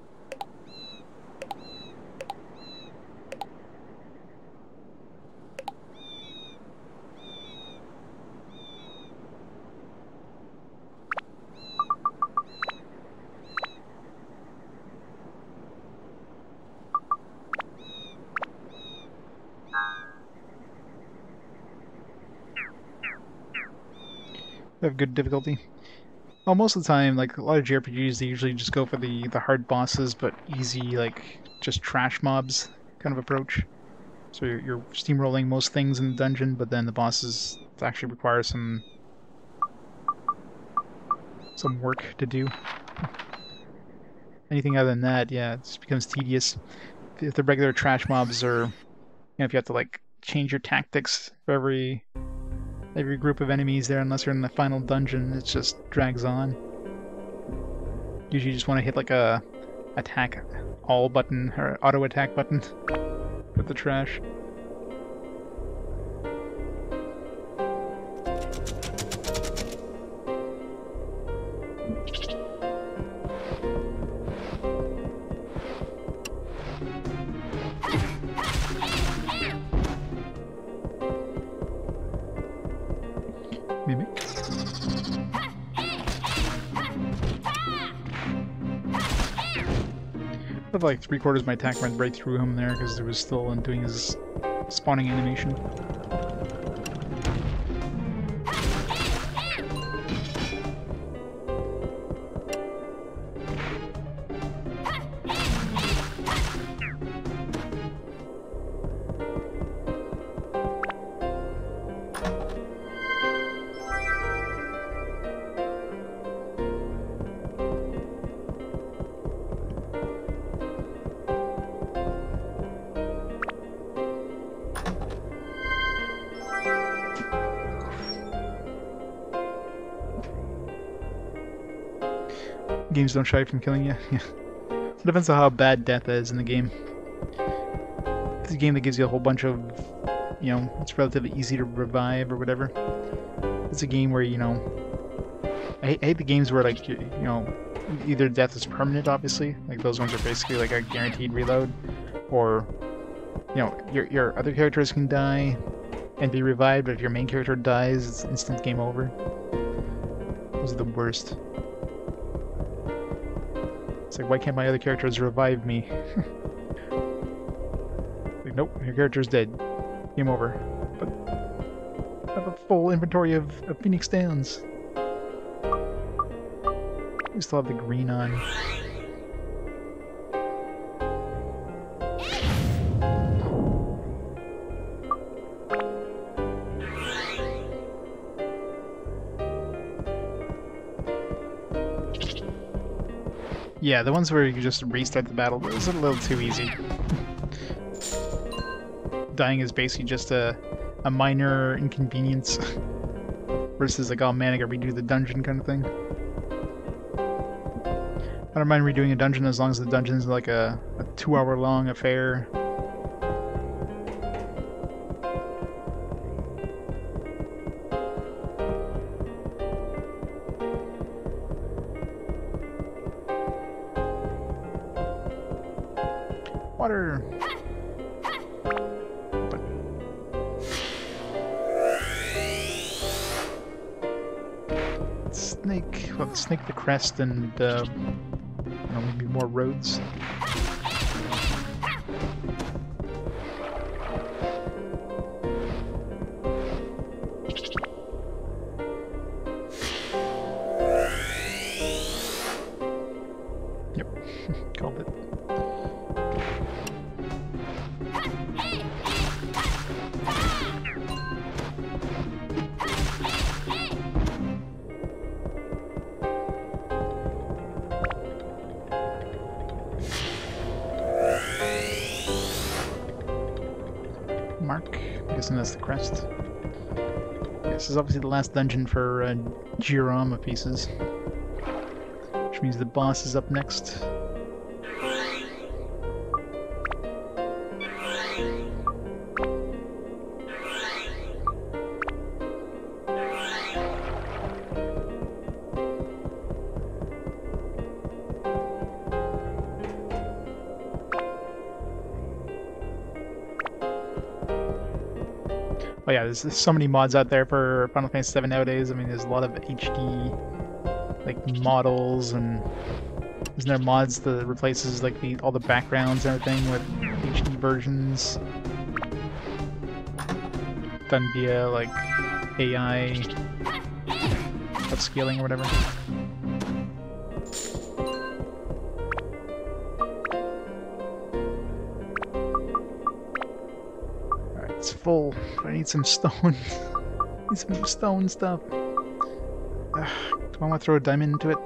They have good difficulty. Well, most of the time, like a lot of JRPGs, they usually just go for the hard bosses, but easy, like just trash mobs kind of approach. So you're steamrolling most things in the dungeon, but then the bosses actually require some work to do. Anything other than that, yeah, it just becomes tedious. If the regular trash mobs are, you know, if you have to like change your tactics for every group of enemies there, unless you're in the final dungeon, it just drags on. Usually you just want to hit like a attack all button, or auto attack button with the trash. Mimic. I have like 3/4 of my attack went right through him there because there was still doing his spawning animation. Games don't shy from killing you. Yeah. It depends on how bad death is in the game. It's a game that gives you a whole bunch of, you know, it's relatively easy to revive or whatever. It's a game where, you know, I hate the games where, like, you know, either death is permanent, obviously, like those ones are basically like a guaranteed reload, or, you know, your other characters can die and be revived, but if your main character dies, it's instant game over. Those are the worst. It's like, why can't my other characters revive me? Like, nope, your character's dead. Game over. But I have a full inventory of Phoenix Downs. We still have the green on. Yeah, the ones where you just restart the battle, those are a little too easy. Dying is basically just a minor inconvenience versus like, oh man, I gotta redo the dungeon kind of thing. I don't mind redoing a dungeon as long as the dungeon is like a 2-hour long affair. Water! Snake, well, snake the crest and, you know, maybe more roads. Yep, called it. Mark. I'm guessing that's the crest. Yeah, this is obviously the last dungeon for diorama pieces. Which means the boss is up next. Oh yeah, there's so many mods out there for Final Fantasy VII nowadays. I mean, there's a lot of HD, like, models, and isn't there mods that replaces, like, all the backgrounds and everything with HD versions? Done via, like, AI upscaling or whatever. It's full. I need some stone. Need some stone stuff. Do I want to throw a diamond into it?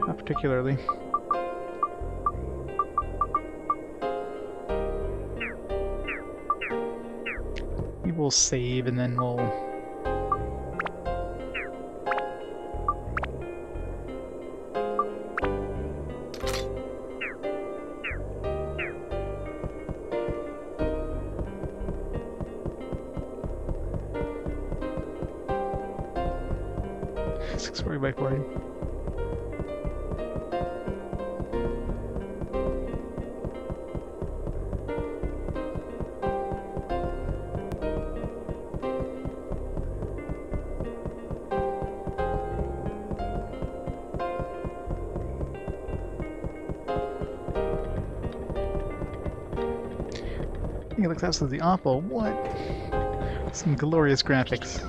Not particularly. We will save and then we'll... Sorry, by 40. I think it looks absolutely awful. What? Some glorious graphics.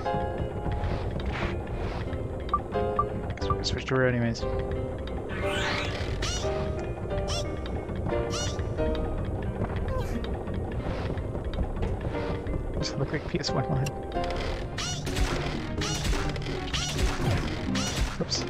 Switch to her anyways. Does it look like PS1 line? Oops.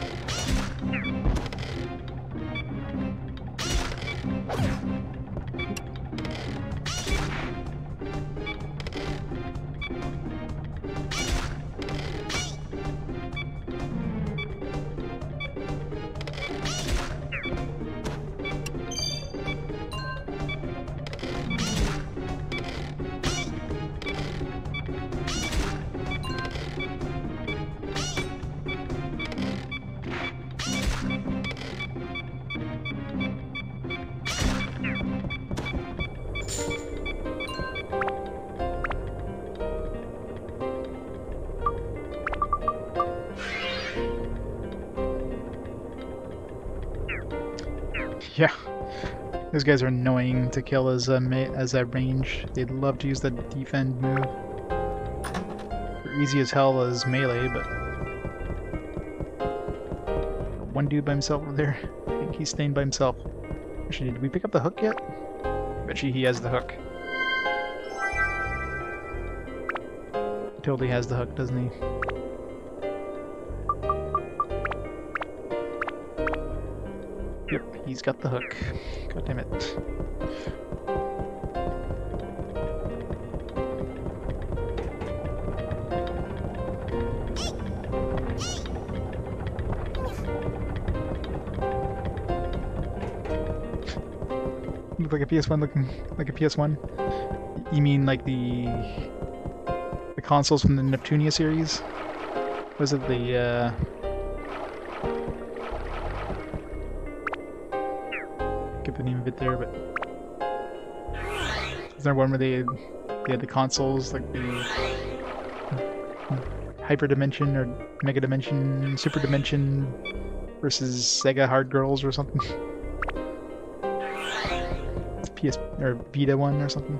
Yeah. Those guys are annoying to kill as a range. They'd love to use the defend move. They're easy as hell as melee, but one dude by himself over there. I think he's staying by himself. Actually, did we pick up the hook yet? Bet you he has the hook. He totally has the hook, doesn't he? Yep, he's got the hook. God damn it. Look like a PS1 looking like a PS1. You mean like the consoles from the Neptunia series? Was it the get the name of it there, but is there one where they had the consoles like the Hyper Dimension or Mega Dimension, Super Dimension versus Sega Hard Girls or something? PS or Vita one or something.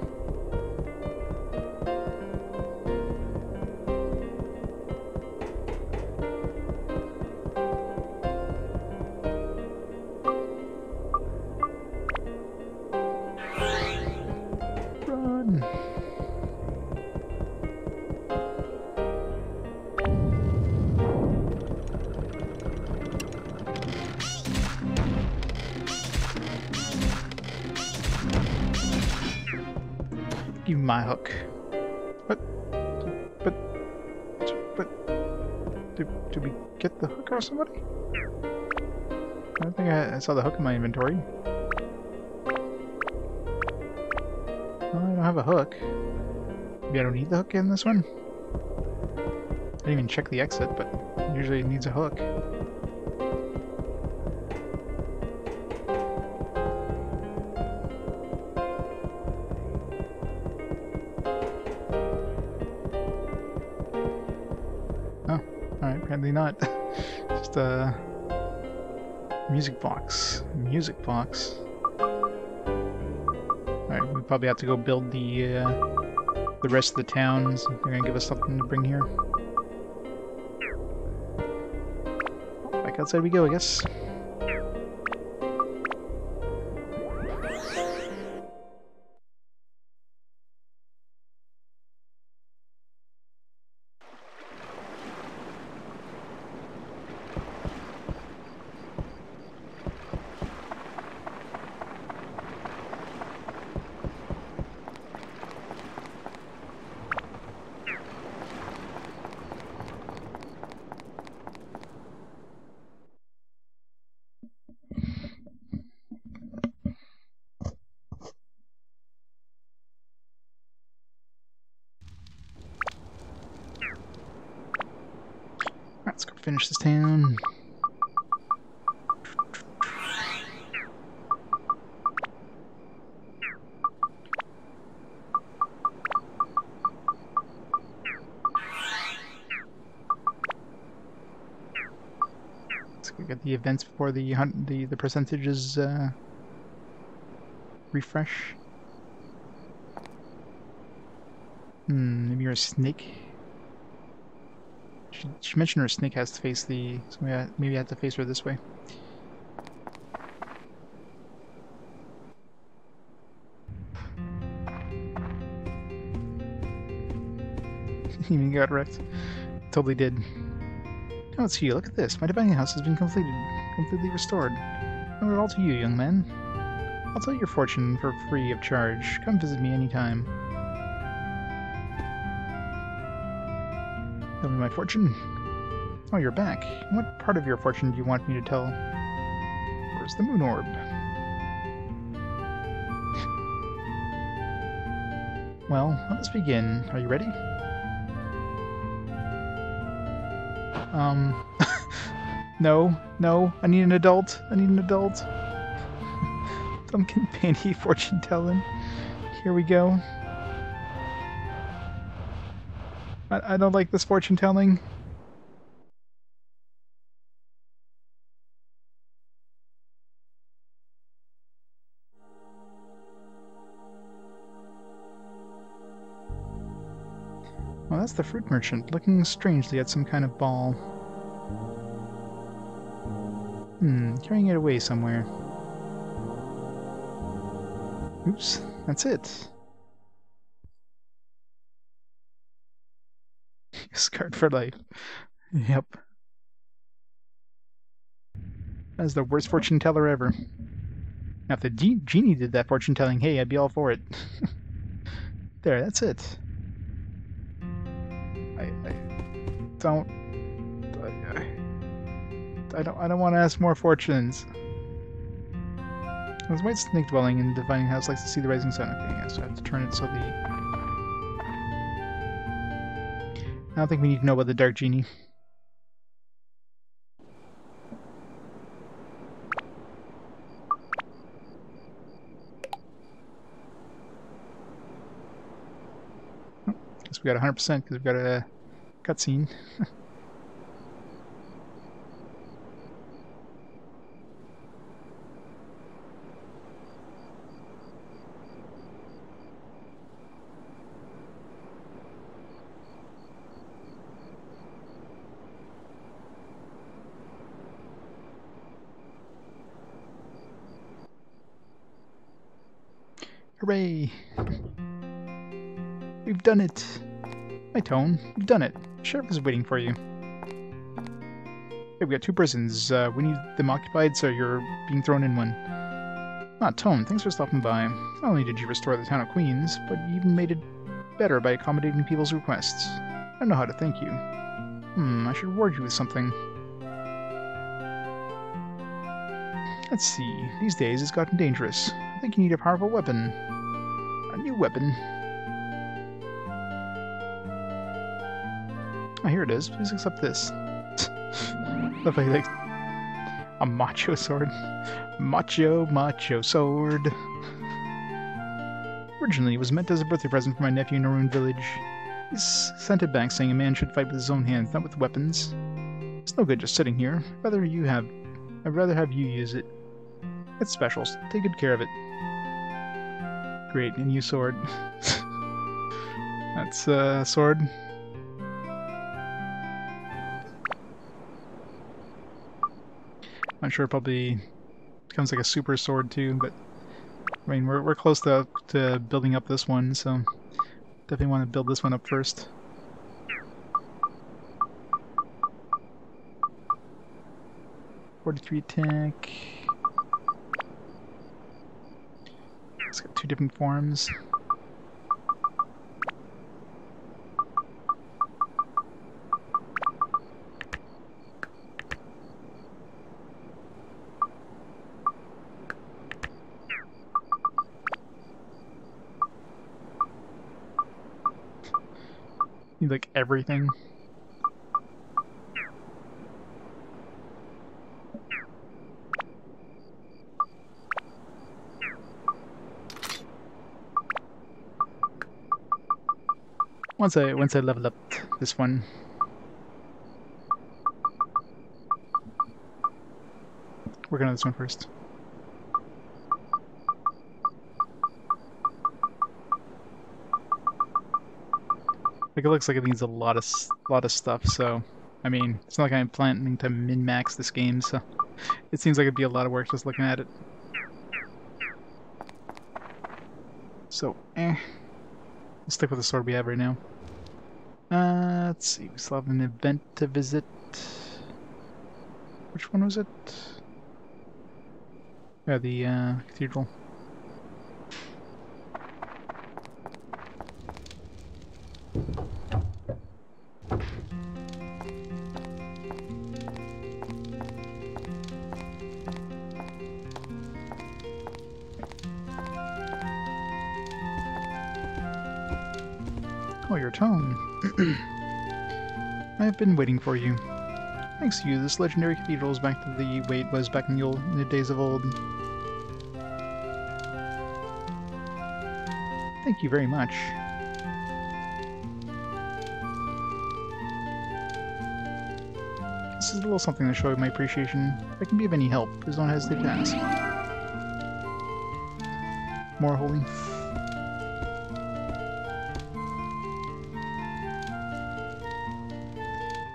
Run. Give me my hook. But did we get the hook or somebody? I don't think I saw the hook in my inventory. Well, I don't have a hook. Maybe I don't need the hook in this one? I didn't even check the exit, but usually it needs a hook. Alright, apparently not. Just a music box. Music box. Alright, we probably have to go build the rest of the towns. They're gonna give us something to bring here. Back outside we go, I guess. Let's go finish this town. So we got the events before the percentages refresh. Maybe you're a snake. She mentioned her snake has to face the... So maybe I have to face her this way. Even got wrecked. Totally did. Now let's see, look at this. My divining house has been completely restored. I owe it all to you, young man. I'll tell your fortune for free of charge. Come visit me anytime. Tell me my fortune. Oh, you're back. What part of your fortune do you want me to tell? Where's the moon orb? Well, let us begin. Are you ready? No, I need an adult. I need an adult. Pumpkin Panty fortune telling. Here we go. I don't like this fortune telling. That's the fruit merchant, looking strangely at some kind of ball. Carrying it away somewhere. Oops, that's it. Scarred for life. Yep. That's the worst fortune teller ever. Now if the genie did that fortune telling, hey, I'd be all for it. There, that's it. I don't want to ask more fortunes. This white snake dwelling in the divining house likes to see the rising sun. Okay, yeah, so I have to turn it so the... I don't think we need to know about the Dark Genie. Oh, guess we got 100% because we've got a cutscene. Hooray! We've done it! Hi, Toan. We've done it. The sheriff is waiting for you. Hey, we got 2 prisons. We need them occupied, so you're being thrown in one. Ah, Toan, thanks for stopping by. Not only did you restore the town of Queens, but you even made it better by accommodating people's requests. I don't know how to thank you. I should reward you with something. Let's see. These days it's gotten dangerous. I think you need a powerful weapon. A new weapon. Oh, here it is. Please accept this. Love like a macho sword. Macho sword. Originally, it was meant as a birthday present for my nephew in a ruined village. He's sent it back saying a man should fight with his own hands, not with weapons. It's no good just sitting here. I'd rather have you use it. It's special, so take good care of it. Great, a new sword. That's a sword. I'm sure it probably becomes like a super sword too, but I mean we're close to building up this one, so definitely want to build this one up first. .43 attack. It's got 2 different forms. Need like everything. Once I level up this one, work on this one first. Like it looks like it needs a lot of stuff. So, I mean, it's not like I'm planning to min-max this game. So, it seems like it'd be a lot of work just looking at it. So, Let's stick with the sword we have right now. Let's see, we still have an event to visit. Which one was it? Yeah, the cathedral. Oh, your Toan. I have been waiting for you. Thanks to you, this legendary cathedral is back to the way it was back in the days of old. Thank you very much. This is a little something to show my appreciation. If I can be of any help, please don't hesitate to ask. More holy.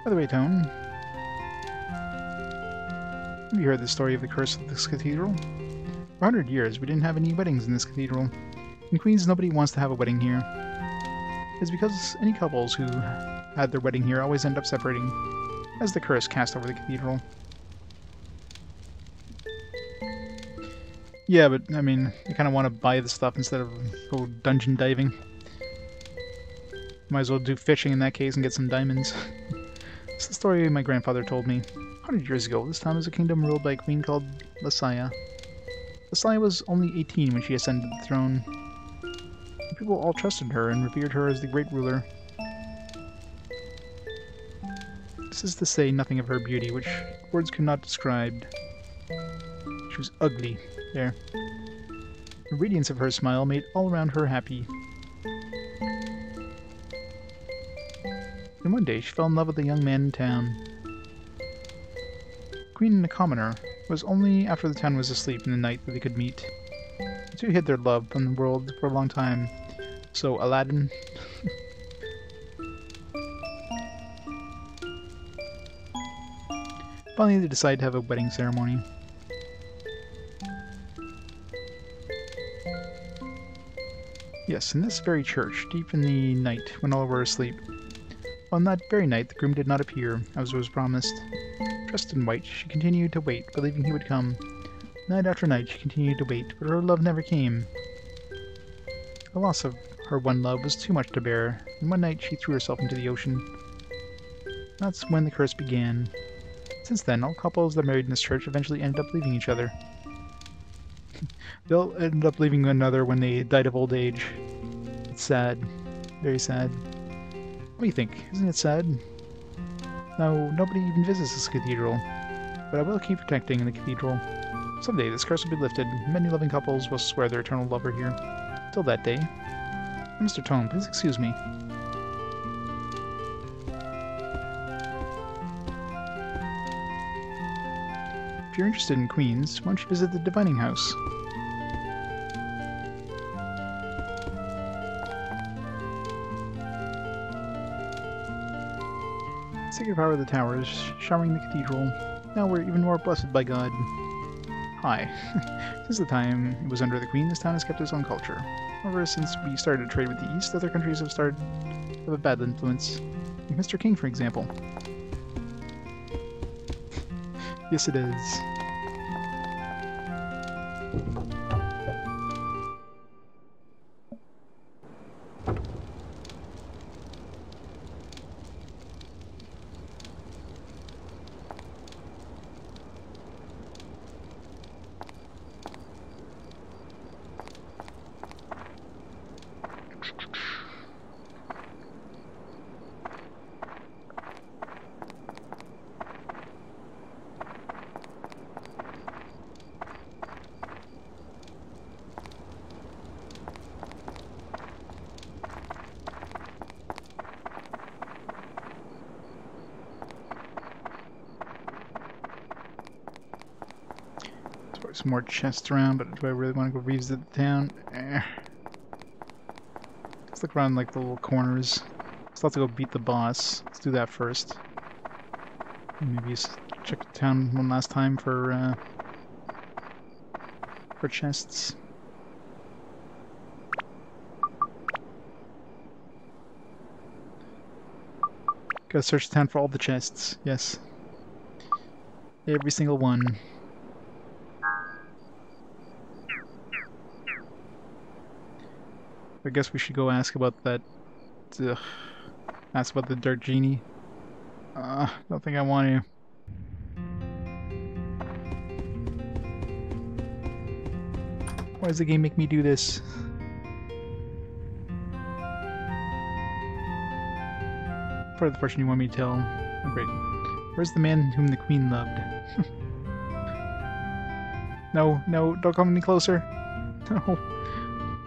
By the way, Toan, have you heard the story of the curse of this cathedral? For 100 years, we didn't have any weddings in this cathedral. In Queens, nobody wants to have a wedding here. It's because any couples who had their wedding here always end up separating, as the curse cast over the cathedral. Yeah, but, I mean, I kind of want to buy the stuff instead of go dungeon diving. Might as well do fishing in that case and get some diamonds. It's the story my grandfather told me. 100 years ago, this town was a kingdom ruled by a queen called Lasaya. Lasaya was only 18 when she ascended the throne. The people all trusted her and revered her as the great ruler. This is to say nothing of her beauty, which words could not describe. She was ugly. There. The radiance of her smile made all around her happy. And one day she fell in love with a young man in town. Queen and a commoner. It was only after the town was asleep in the night that they could meet. The two hid their love from the world for a long time. So Aladdin... Finally they decided to have a wedding ceremony. Yes, in this very church, deep in the night, when all were asleep. On that very night, the groom did not appear, as was promised. Dressed in white, she continued to wait, believing he would come. Night after night, she continued to wait, but her love never came. The loss of her one love was too much to bear, and one night she threw herself into the ocean. That's when the curse began. Since then, all couples that married in this church eventually ended up leaving each other. They'll end up leaving one another when they died of old age. It's sad. Very sad. What do you think? Isn't it sad? Now, nobody even visits this cathedral. But I will keep protecting the cathedral. Someday this curse will be lifted, and many loving couples will swear their eternal love here. Till that day. Mr. Toan, please excuse me. If you're interested in Queens, why don't you visit the Divining House? Sacred power of the towers, showering the cathedral. Now we're even more blessed by God. Hi. Since the time it was under the Queen, this town has kept its own culture. However, since we started to trade with the East, other countries have started to have a bad influence. Like Mr. King, for example. Yes, it is. Some more chests around, but do I really want to go revisit the town? Let's look around like the little corners. Still have to go beat the boss. Let's do that first. Maybe check the town one last time for chests. Gotta search the town for all the chests. Yes. Every single one. I guess we should go ask about that. Ask about the Dark Genie. Don't think I want to. Why does the game make me do this? Part of the fortune you want me to tell. Oh, great. Where's the man whom the Queen loved? No, no, don't come any closer. No.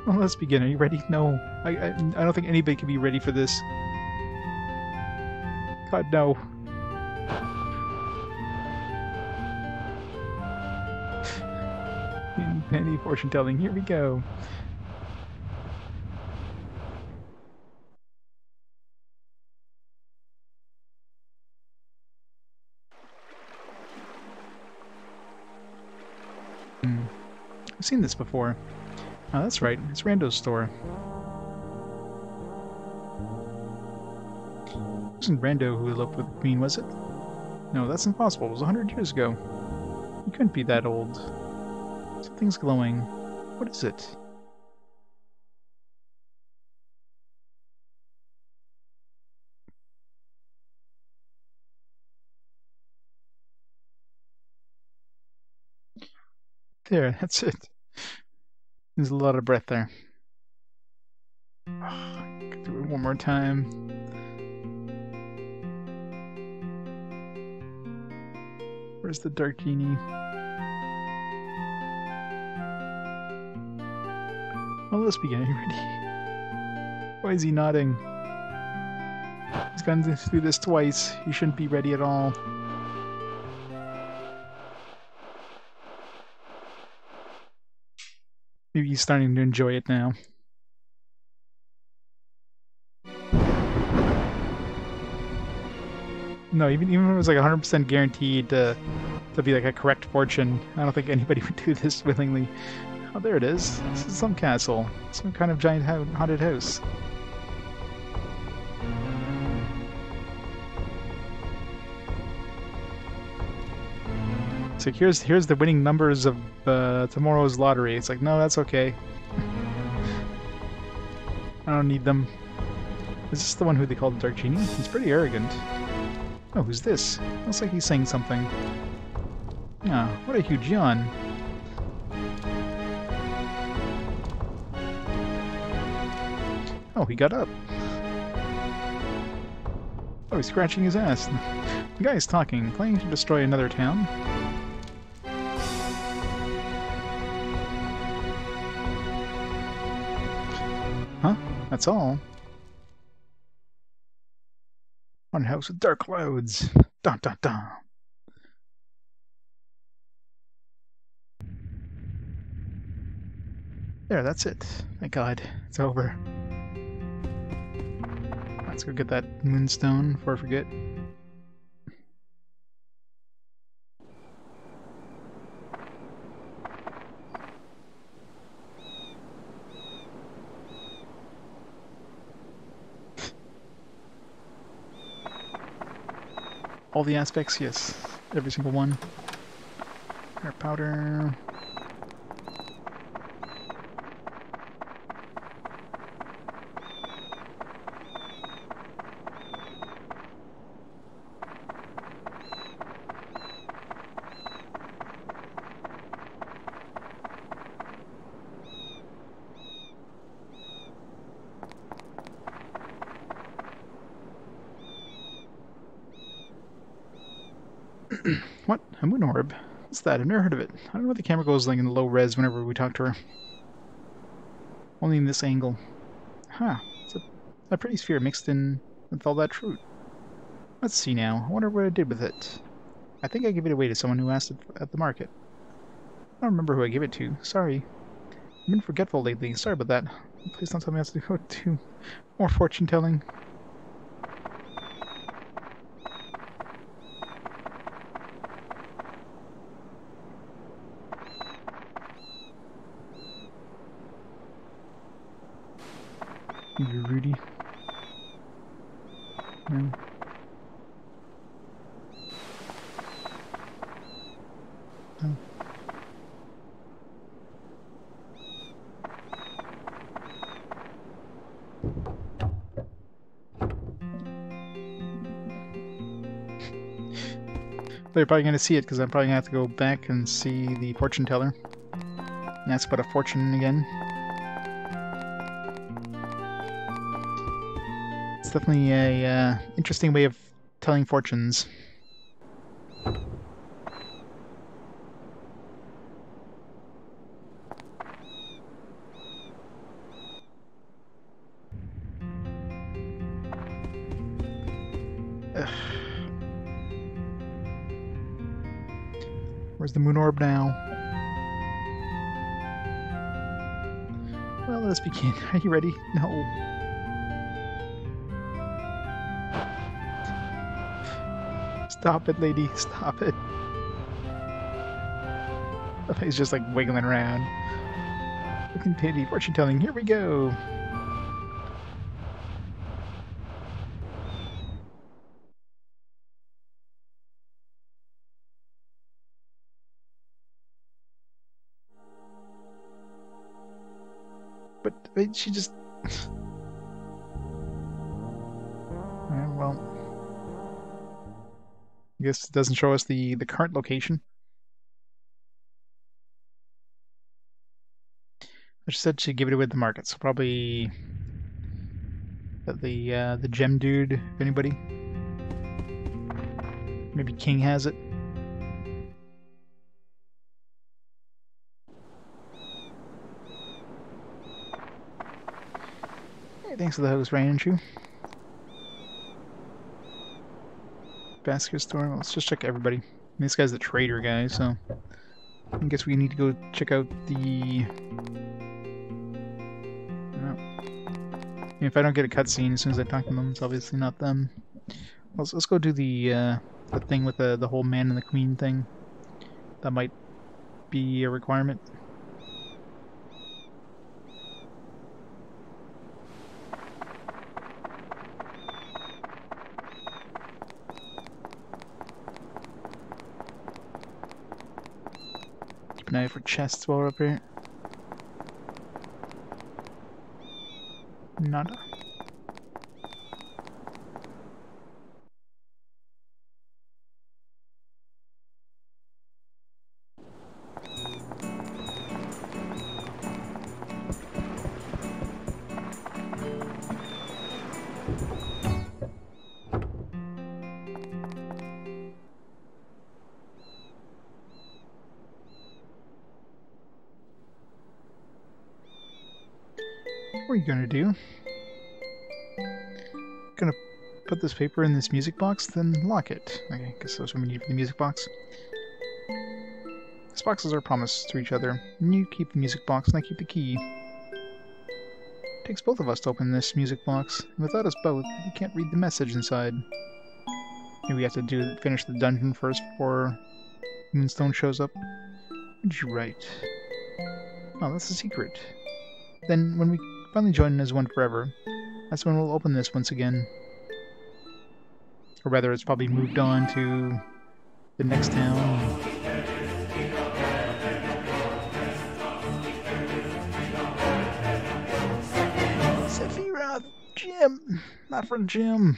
Well, let's begin. Are you ready? No. I don't think anybody can be ready for this. God, no. Penny fortune telling. Here we go. I've seen this before. Oh, that's right. It's Rando's store. It wasn't Rando who eloped with the Queen, was it? No, that's impossible. It was 100 years ago. You couldn't be that old. Something's glowing. What is it? There, that's it. There's a lot of breath there. Could do it one more time. Where's the Dark Genie? Well, let's begin. Are you ready? Why is he nodding? He's gone through this twice. He shouldn't be ready at all. Maybe he's starting to enjoy it now. No, even if it was like 100% guaranteed to be like a correct fortune, I don't think anybody would do this willingly. Oh, there it is. This is some castle. Some kind of giant haunted house. So here's the winning numbers of tomorrow's lottery. It's like, no, that's okay. I don't need them. Is this the one who they call the Dark Genie? He's pretty arrogant. Oh, who's this? Looks like he's saying something. Ah, what a huge yawn. Oh, he got up. Oh, he's scratching his ass. The guy's talking, planning to destroy another town. Huh? That's all? One house with dark clouds. Dun dun dun. There, that's it. Thank God. It's over. Let's go get that moonstone before I forget. All the aspects, yes. Every single one. Air powder. What? A moon orb? What's that? I've never heard of it. I don't know what the camera goes like in low res whenever we talk to her. Only in this angle. Huh. It's a pretty sphere mixed in with all that fruit. Let's see now. I wonder what I did with it. I think I gave it away to someone who asked it at the market. I don't remember who I gave it to. Sorry. I've been forgetful lately. Sorry about that. Please don't tell me I have to go to more fortune telling. You Rudy. No. No. They're probably going to see it because I'm probably going to have to go back and see the fortune teller and ask about a fortune again. It's definitely a interesting way of telling fortunes. Ugh. Where's the moon orb now? Well, let's begin. Are you ready? No. Stop it, lady. Stop it. He's just like wiggling around. Continue fortune telling. Here we go. But she just. Yeah, well, I guess it doesn't show us the current location. I just said she'd give it away at the market, so probably the gem dude, if anybody. Maybe King has it. Hey, thanks for the host, Ranchu. Basket store. Well, let's just check everybody. I mean, this guy's the trader guy, so I guess we need to go check out the. If I don't get a cutscene as soon as I talk to them, it's obviously not them. Let's go do the thing with the whole man and the queen thing. That might be a requirement. Keep an eye for chests while we're up here. Nada. What are you gonna do? Gonna put this paper in this music box, then lock it. Okay, guess that's what we need for the music box. These boxes are promised to each other. And you keep the music box, and I keep the key. It takes both of us to open this music box. And without us both, we can't read the message inside. Maybe we have to finish the dungeon first before Moonstone shows up. What did you write? Oh, that's a secret. Then, when we finally join as one forever, that's when we'll open this once again. Or rather, it's probably moved on to the next town. Sephiroth! Jim! Not for Jim!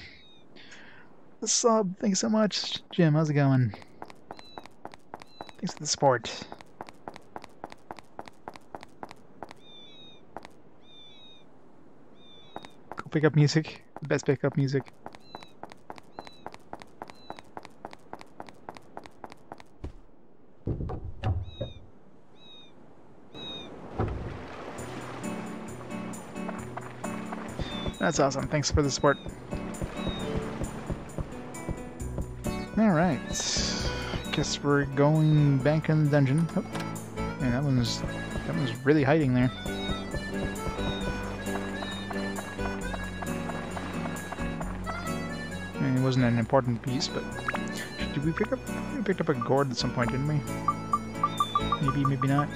The sub, thanks so much. Jim, how's it going? Thanks for the support. Pick up music. Best pickup music. That's awesome. Thanks for the support. Alright. Guess we're going back in the dungeon. Oh. Man, that one's really hiding there. It wasn't an important piece, but did we pick up a gourd at some point, didn't we? Maybe, maybe not.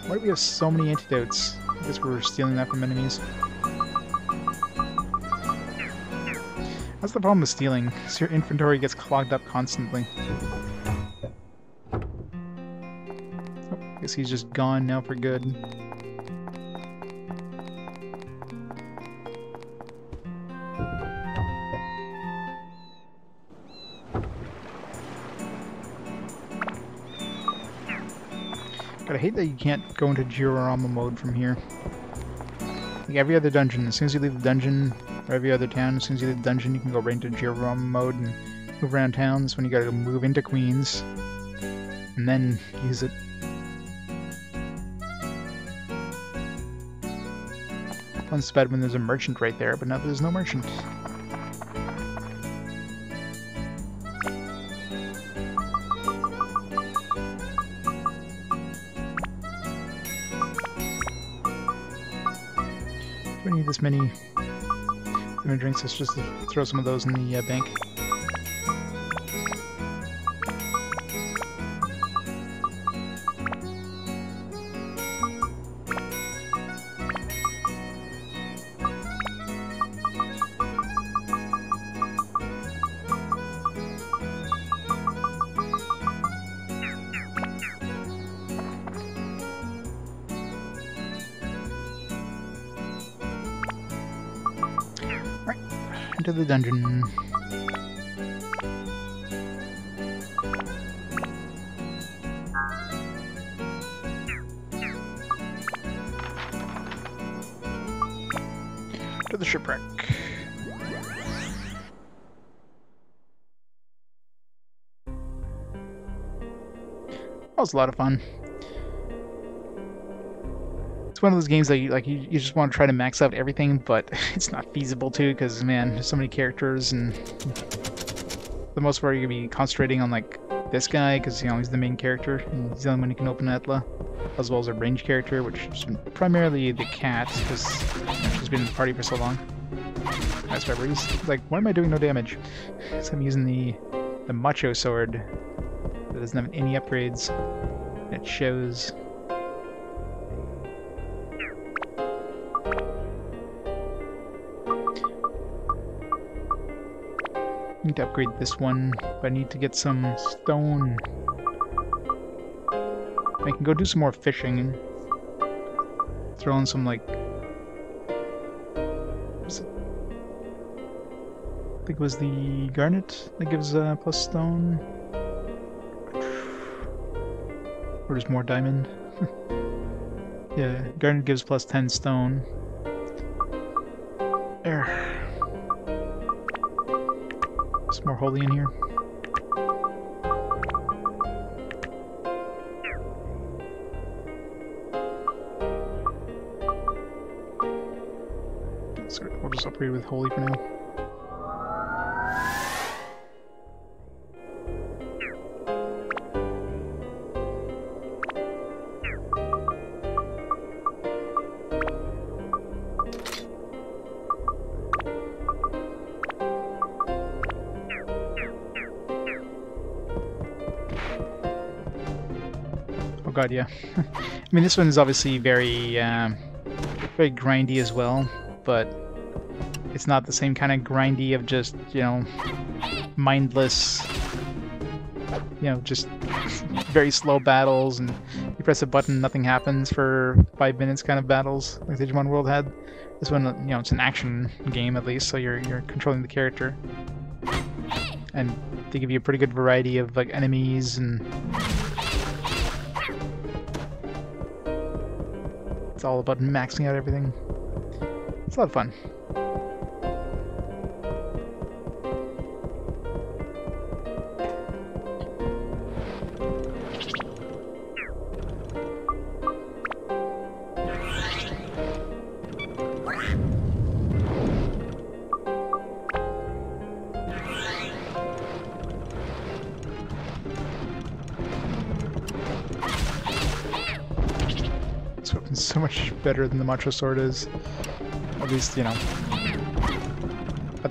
Why do we have so many antidotes? I guess we're stealing that from enemies. That's the problem with stealing, is your inventory gets clogged up constantly. Oh, I guess he's just gone now for good. I hate that you can't go into diorama mode from here. Like every other dungeon, as soon as you leave the dungeon, or every other town, as soon as you leave the dungeon, you can go right into diorama mode and move around town. That's when you gotta move into Queens, and then use it. One's bad when there's a merchant right there, but now there's no merchant. We need this many drinks. Let's just throw some of those in the bank. into the dungeon. To the shipwreck. That was a lot of fun. It's one of those games that you just want to try to max out everything, but it's not feasible to, because man, there's so many characters, and for the most part you're gonna be concentrating on like this guy because he's the main character and he's the only one who can open Atla, as well as a range character, which is primarily the cat because she's been in the party for so long. That's why he's like, why am I doing no damage? So I'm using the macho sword that doesn't have any upgrades. It shows. I need to upgrade this one, but I need to get some stone. I can go do some more fishing and throw in some, like... I think it was the garnet that gives plus stone. Or just more diamond. Yeah, garnet gives plus 10 stone. There. Some more holy in here. So we'll just upgrade with holy for now. Oh god, yeah. I mean, this one is obviously very, very grindy as well, but it's not the same kind of grindy of just, mindless, just very slow battles, and you press a button, nothing happens for 5 minutes kind of battles, like Digimon World had. This one, it's an action game at least, so you're controlling the character. And they give you a pretty good variety of, like, enemies, and it's all about maxing out everything. It's a lot of fun. So much better than the Macho Sword is. At least, at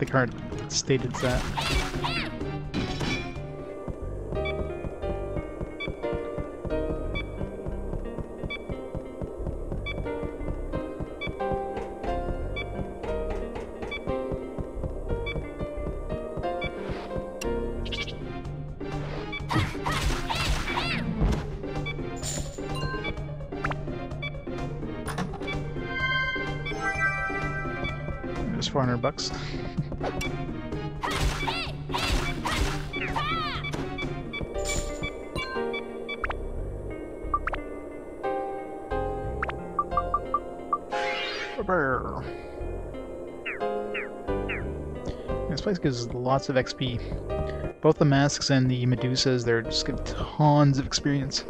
the current state it's at. Just $400. This place gives lots of XP. Both the masks and the Medusas, they're just give tons of experience.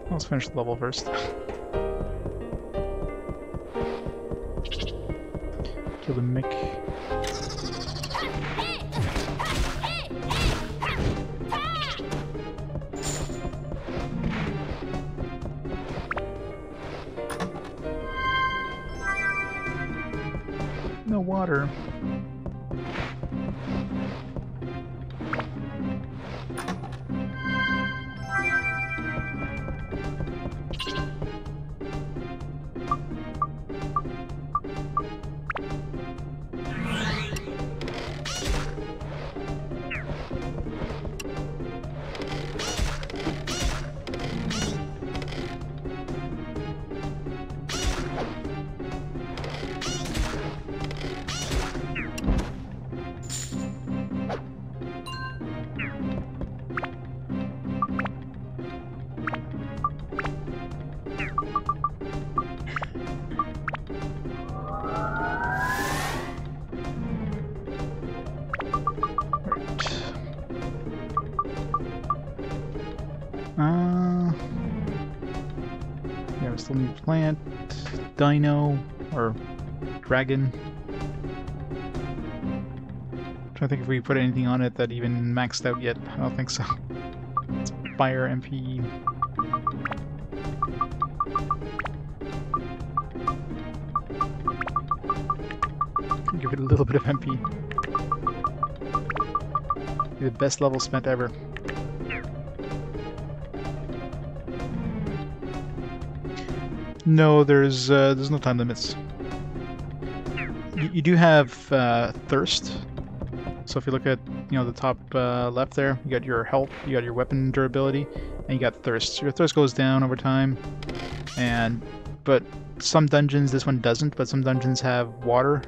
Let's finish the level first. Kill the Mick. No water. Still need plant, dino, or dragon. Trying to think if we put anything on it that even maxed out yet. I don't think so. Fire MP. Give it a little bit of MP. Be the best level spent ever. No, there's no time limits. You do have thirst. So if you look at the top left there, you got your health, you got your weapon durability, and you got thirst. Your thirst goes down over time, but some dungeons, this one doesn't, but some dungeons have water.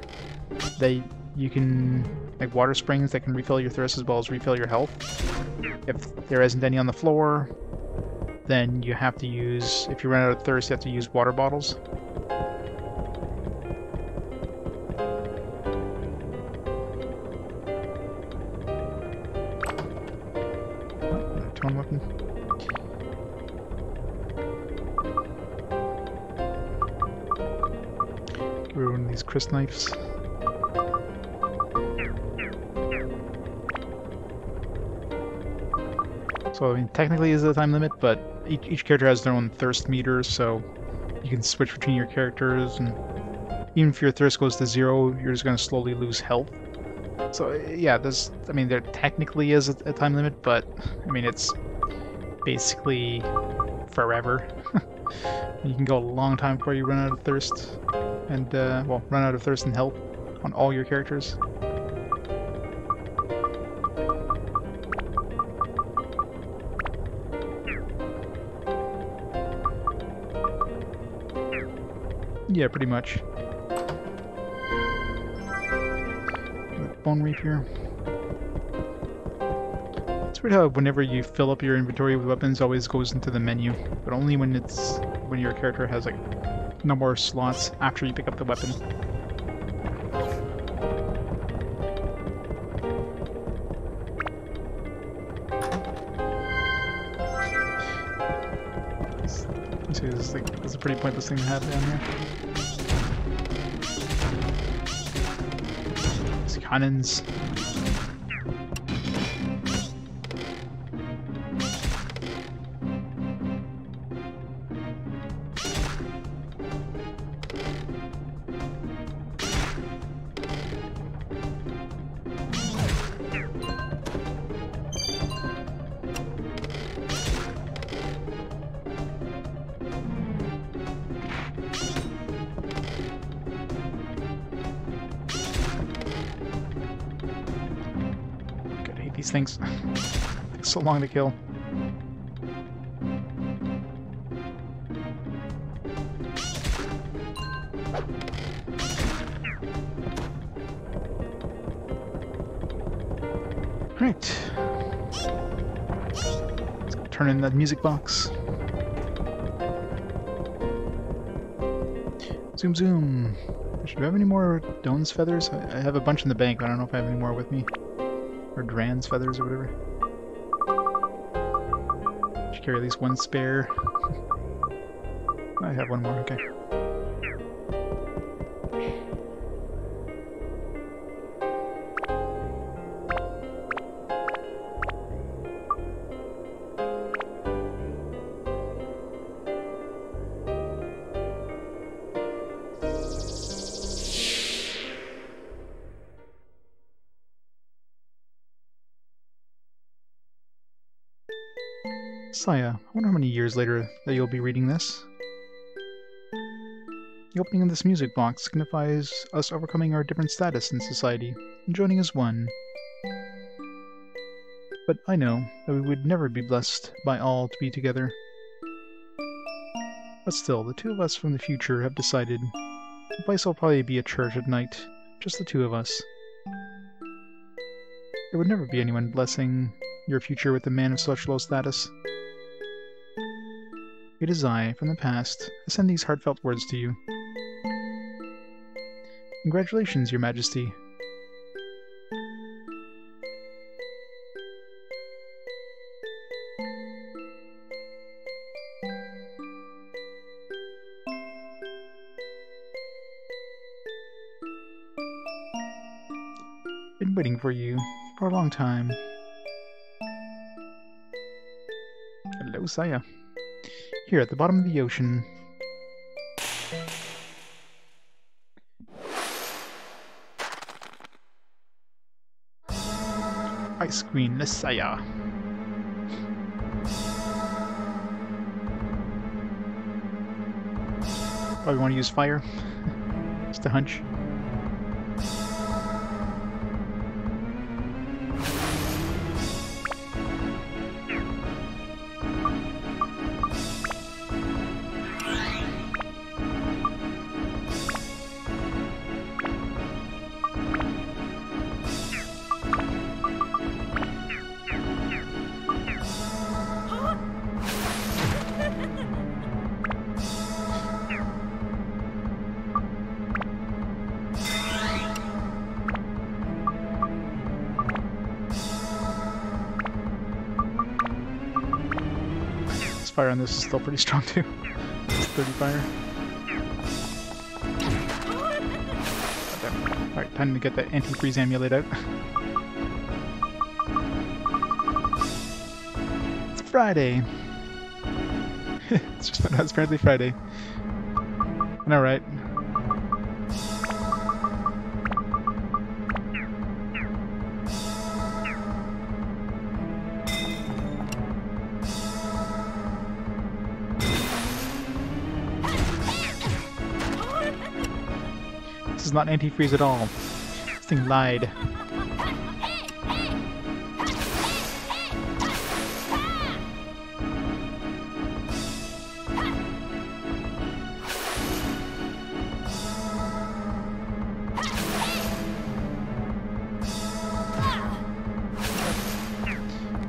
You can, like water springs that can refill your thirst as well as refill your health. If there isn't any on the floor, then you have to use, if you run out of thirst, you have to use water bottles. Toan weapon. Get rid of one of these Chris knives. So, I mean, technically is a time limit, but each character has their own thirst meter, so you can switch between your characters, and even if your thirst goes to 0, you're just going to slowly lose health. So, yeah, there technically is a time limit, but, I mean, it's basically forever. You can go a long time before you run out of thirst, and, well, run out of thirst and health on all your characters. Yeah, pretty much. Bone Rapier. It's weird how whenever you fill up your inventory with weapons, it always goes into the menu, but only when your character has like no more slots after you pick up the weapon. Let's see, this is a pretty pointless thing to have down here. Cannons. These things take so long to kill. Right. Let's go turn in that music box. Zoom zoom. Should we have any more Doan's feathers? I have a bunch in the bank, but I don't know if I have any more with me. Or Dran's feathers or whatever. Should carry at least one spare. I have one more, okay. Saya, I wonder how many years later that you'll be reading this. The opening of this music box signifies us overcoming our different status in society and joining as one. But I know that we would never be blessed by all to be together. But still, the two of us from the future have decided the place will probably be a church at night, just the two of us. There would never be anyone blessing your future with a man of such low status. It is I, from the past, I send these heartfelt words to you. Congratulations, Your Majesty. Been waiting for you for a long time. Hello, Saya. Here at the bottom of the ocean. Ice Queen Messiah. Probably want to use fire. Just a hunch. Fire on this is still pretty strong too. It's 30 fire. Alright, time to get that anti-freeze amulet out. It's Friday! It's just found out it's apparently Friday. I know, right? This is not antifreeze at all. This thing lied.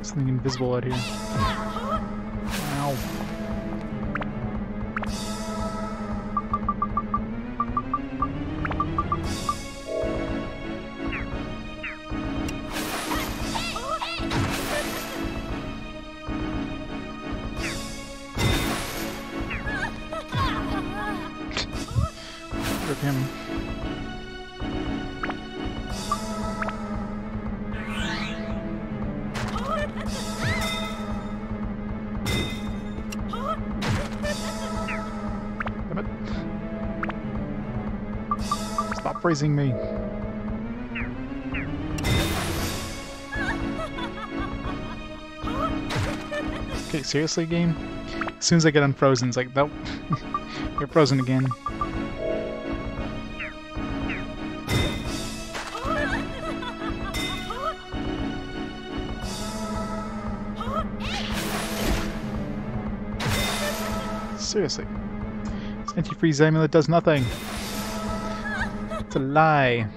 Something invisible out here. Ow. Rip him. Damn it. Stop freezing me. Okay, seriously, game? As soon as I get unfrozen, it's like, nope. You're frozen again. Seriously. This anti-freeze amulet does nothing. It's a lie.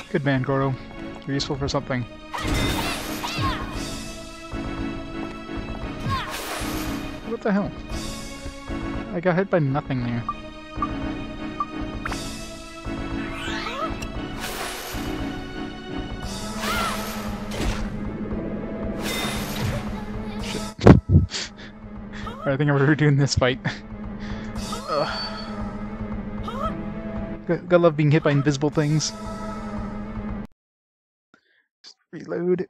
Good man, Goro. You're useful for something. What the hell? I got hit by nothing there. Shit. Alright, I think I'm redoing this fight. Gotta love being hit by invisible things. Reload.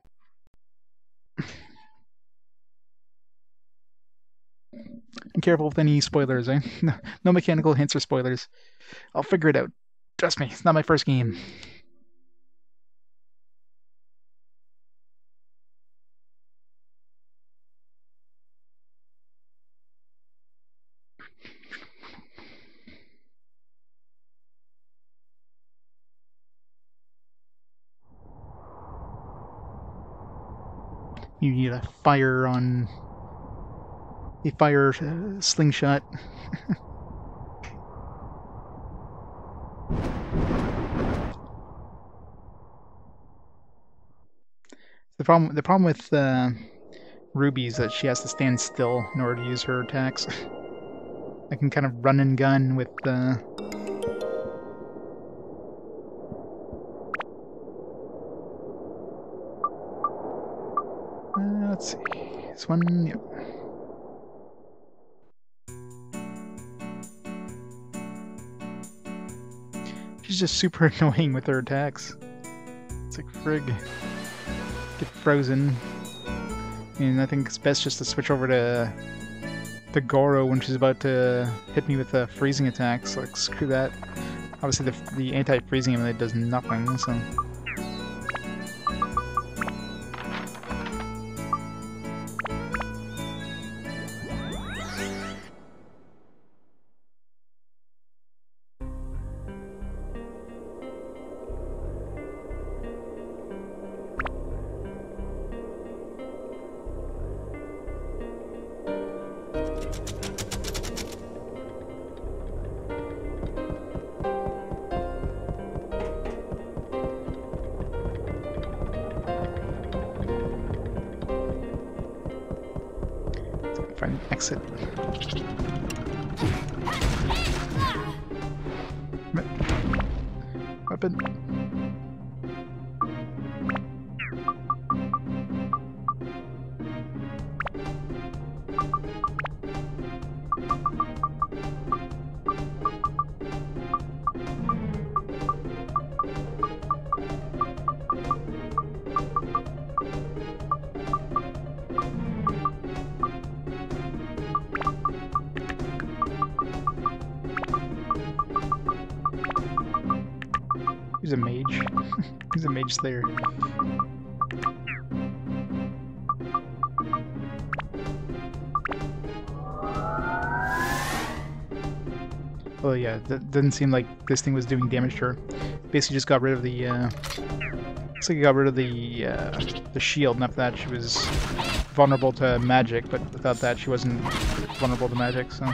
Be careful with any spoilers, eh? No mechanical hints or spoilers. I'll figure it out. Trust me, it's not my first game. You need a fire on They fire slingshot. The problem with Ruby is that she has to stand still in order to use her attacks. I can kind of run and gun with let's see. This one, yep. She's just super annoying with her attacks. It's like, frig. Get frozen. And I think it's best just to switch over to Goro when she's about to hit me with the freezing attacks. Like, screw that. Obviously, the anti-freezing ability does nothing, so... Find an exit. Weapon. He's a mage. He's a mage slayer. Oh yeah, that doesn't seem like this thing was doing damage to her. Basically just got rid of the, looks like it got rid of the shield, and after that she was vulnerable to magic, but without that she wasn't vulnerable to magic, so...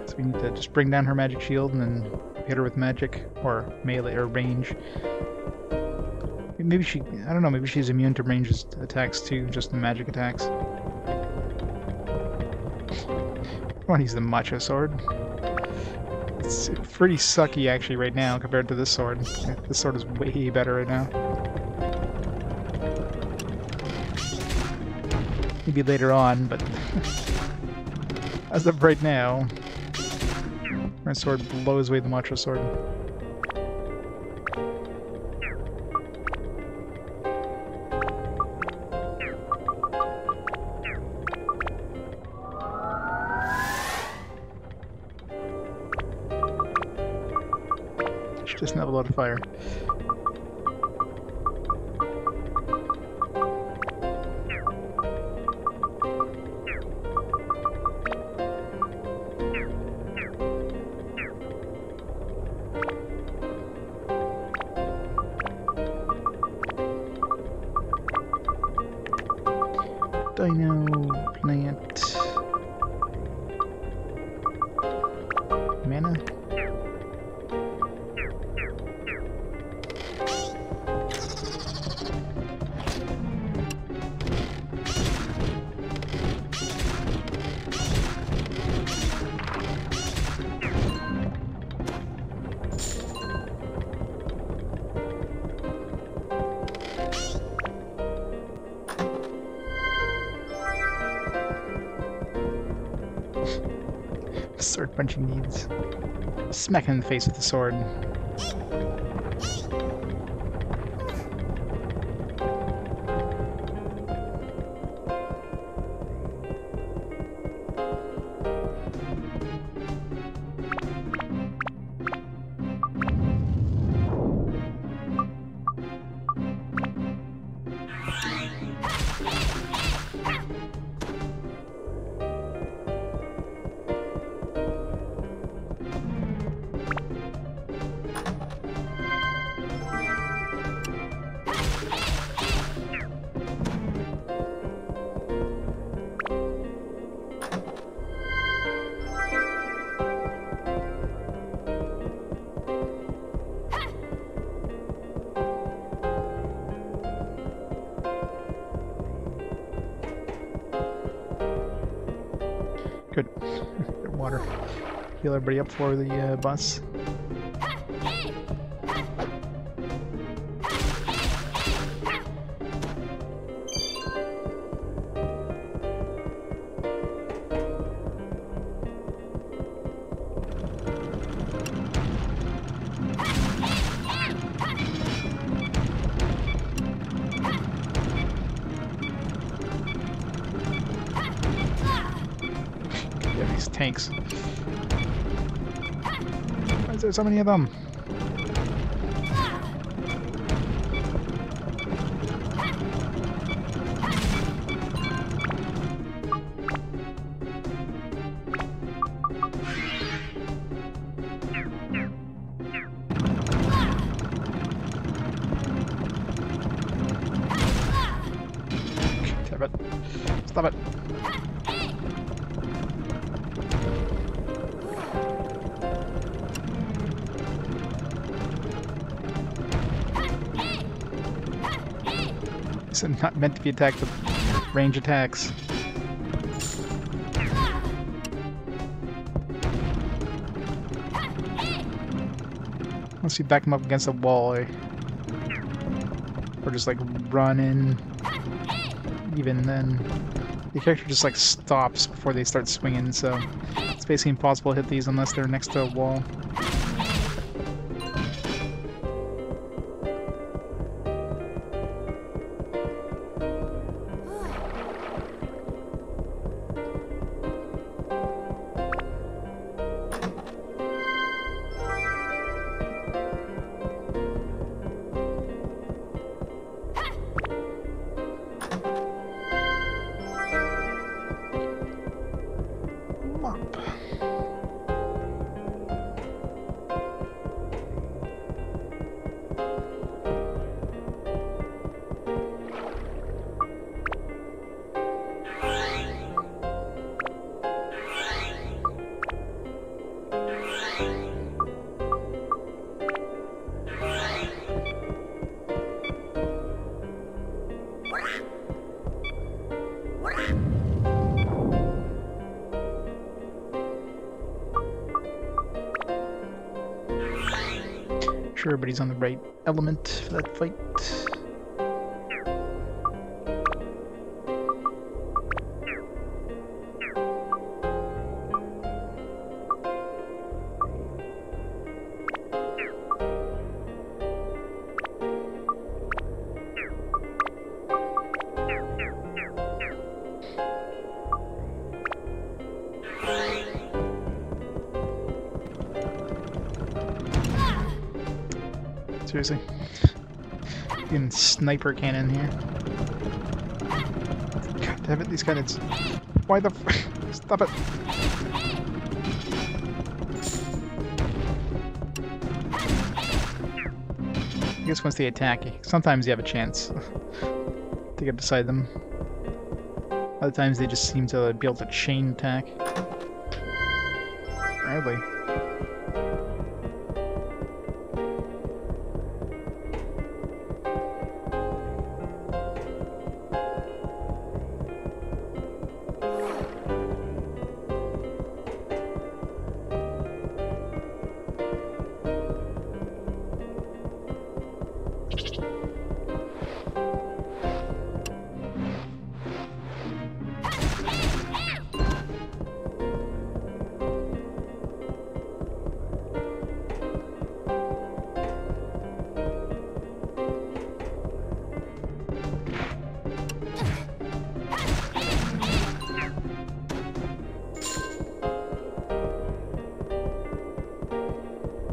So we need to just bring down her magic shield and then hit her with magic, or melee, or range. Maybe she, I don't know, maybe she's immune to ranged attacks too, just the magic attacks. I want to use the Macho Sword. It's pretty sucky actually right now compared to this sword. This sword is way better right now. Maybe later on, but as of right now, my sword blows away the Macho Sword. She doesn't have a lot of fire. Dino plant. Mana. Sword punching needs. Smack him in the face with the sword. Good. Good water. Heal everybody up for the bus. Yeah, these tanks. Why is there so many of them? Damn it. Stop it. This is not meant to be attacked with range attacks. Unless you back them up against a wall, or just like run in. Even then, the character just like stops before they start swinging, so it's basically impossible to hit these unless they're next to a wall. Sure, everybody's on the right element for that fight. Seriously. Fucking sniper cannon here. God damn it, these cannons. Why the f- Stop it! I guess once they attack, sometimes you have a chance to get beside them. Other times they just seem to be able to chain attack. Rarely.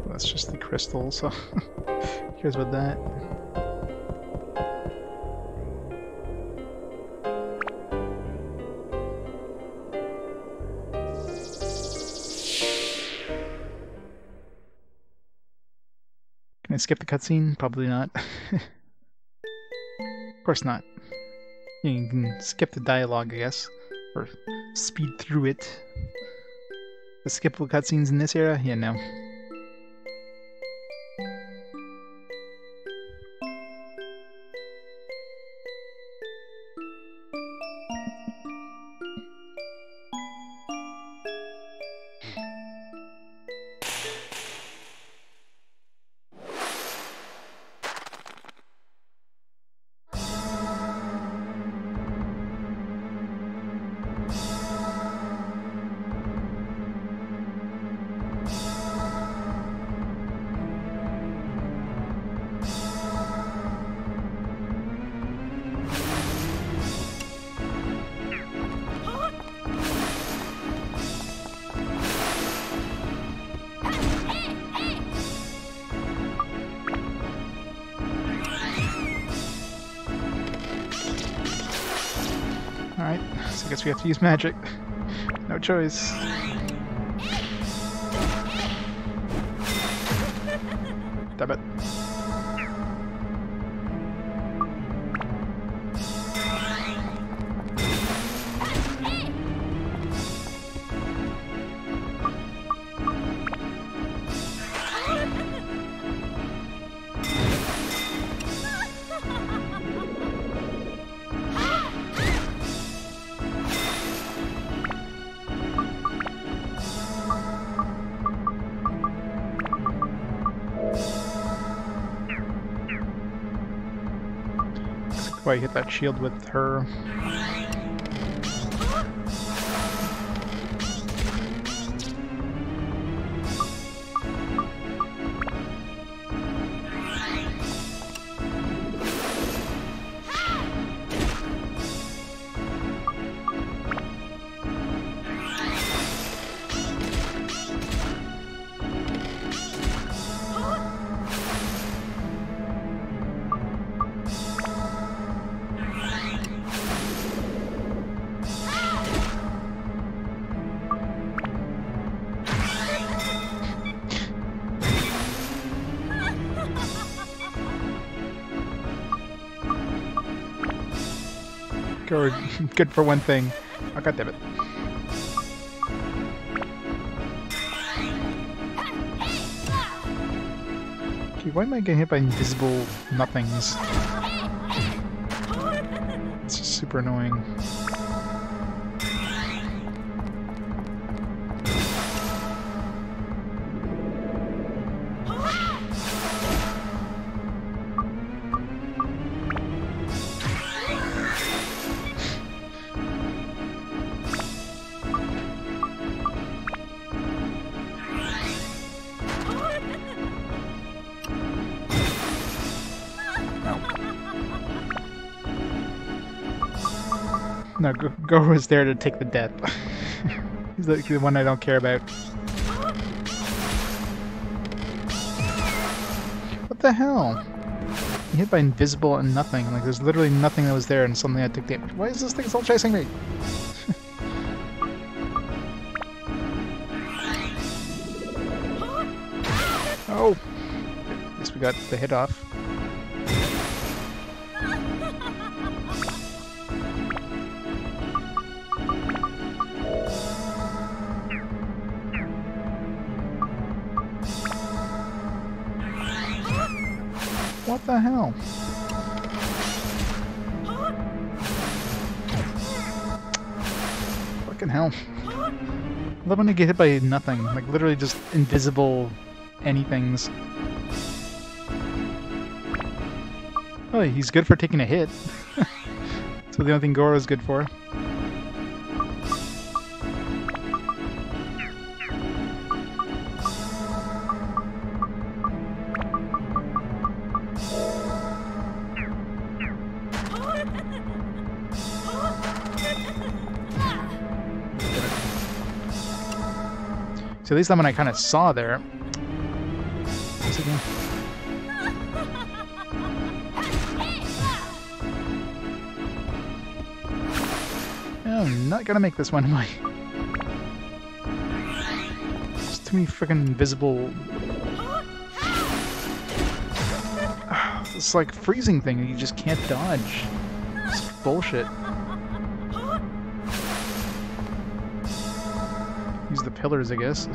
That's just the crystal, so who cares about that? Can I skip the cutscene? Probably not. Of course not. You can skip the dialogue, I guess, or speed through it. The skippable cutscenes in this era? Yeah, no. Alright, so I guess we have to use magic. No choice. Damn it. Why hit that shield with her. Good for one thing. Oh, God damn it. Okay, why am I getting hit by invisible nothings? It's just super annoying. No, Goro's there to take the death. He's like the one I don't care about. What the hell? I'm hit by invisible and nothing. Like, there's literally nothing that was there and suddenly I took damage. Why is this thing still chasing me? Oh! At least we got the hit off. What the hell? Fucking hell. I love when I get hit by nothing. Like, literally just invisible anythings. Oh, he's good for taking a hit. So the only thing Goro is good for. So at least that one I kind of saw there. Once again. I'm not gonna make this one, am I? There's too many freaking invisible... It's like freezing thing that you just can't dodge. It's bullshit. Use the pillars, I guess.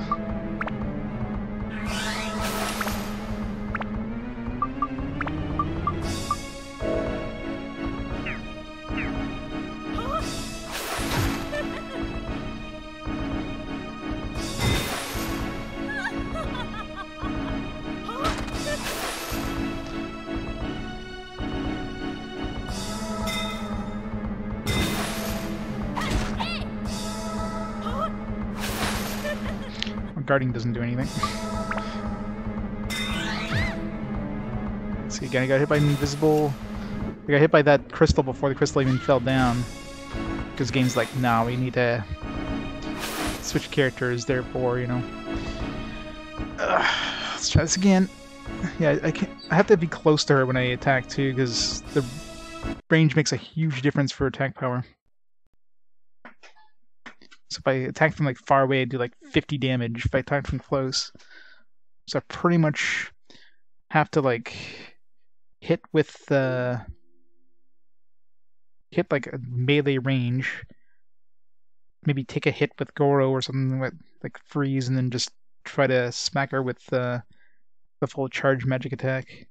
Guarding doesn't do anything. See, again, I got hit by an invisible... I got hit by that crystal before the crystal even fell down. Because game's like, nah, we need to switch characters, therefore, you know. Let's try this again. Yeah, I have to be close to her when I attack, too, because the range makes a huge difference for attack power. So if I attack from like far away, I do like 50 damage. If I attack from close, so I pretty much have to like hit with hit like a melee range. Maybe take a hit with Goro or something like freeze, and then just try to smack her with the full charge magic attack.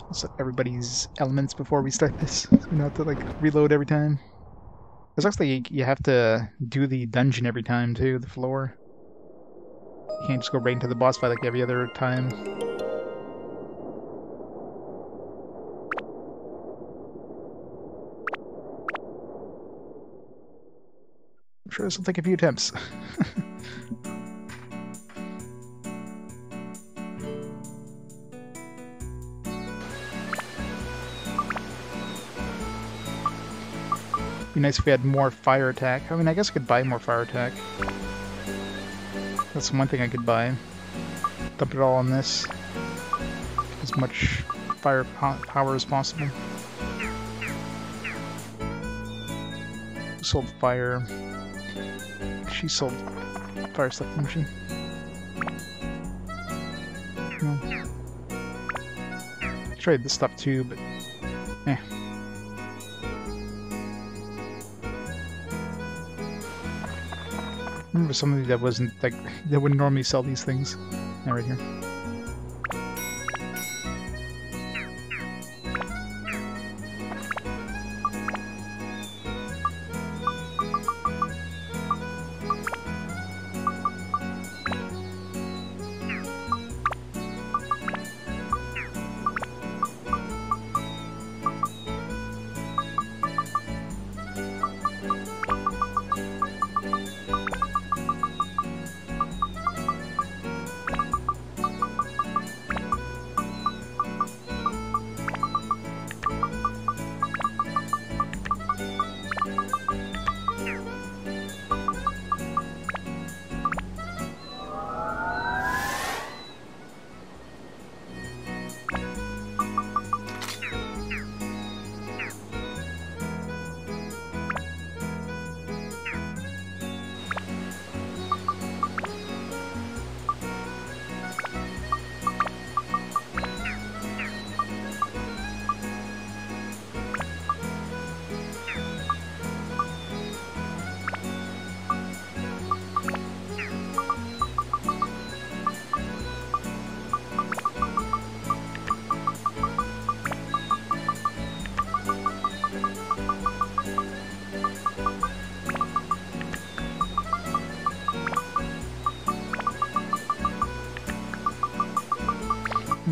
I'll set everybody's elements before we start this, so we don't have to like reload every time. There's actually you have to do the dungeon every time too, the floor. You can't just go right into the boss fight like every other time. I'm sure this will take a few attempts. Be nice if we had more fire attack. I mean, I guess I could buy more fire attack. That's one thing I could buy. Dump it all on this. As much fire power as possible. Who sold fire? She sold fire stuff, didn't she? No. Tried this stuff too, but eh. Remember somebody that wasn't like that wouldn't normally sell these things. Yeah, right here.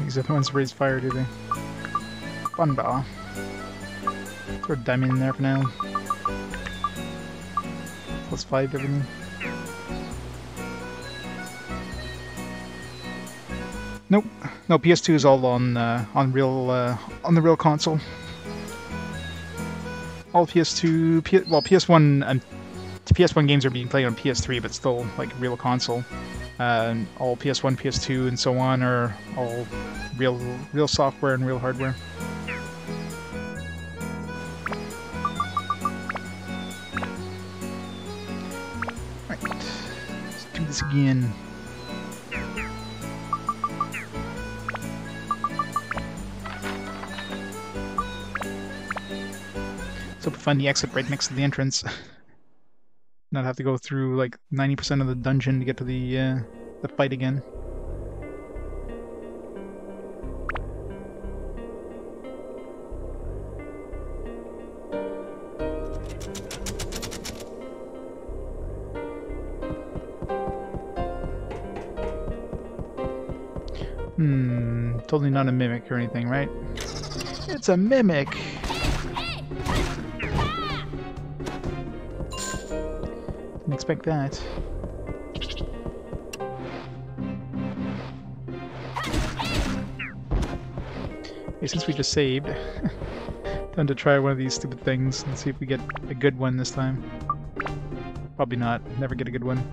These other ones raise fire, do they? Bunba. Throw a diamond in there for now. +5 everything. Nope. No, PS2 is all on the real console. All PS2, PS1, PS1 games are being played on PS3, but still like real console. All PS1, PS2, and so on are all real software and real hardware. Right, let's do this again. So we find the exit right next to the entrance. Not have to go through like 90% of the dungeon to get to the fight again. Totally not a mimic or anything, right? It's a mimic! Didn't expect that. Okay, since we just saved, time to try one of these stupid things and see if we get a good one this time. Probably not. Never get a good one.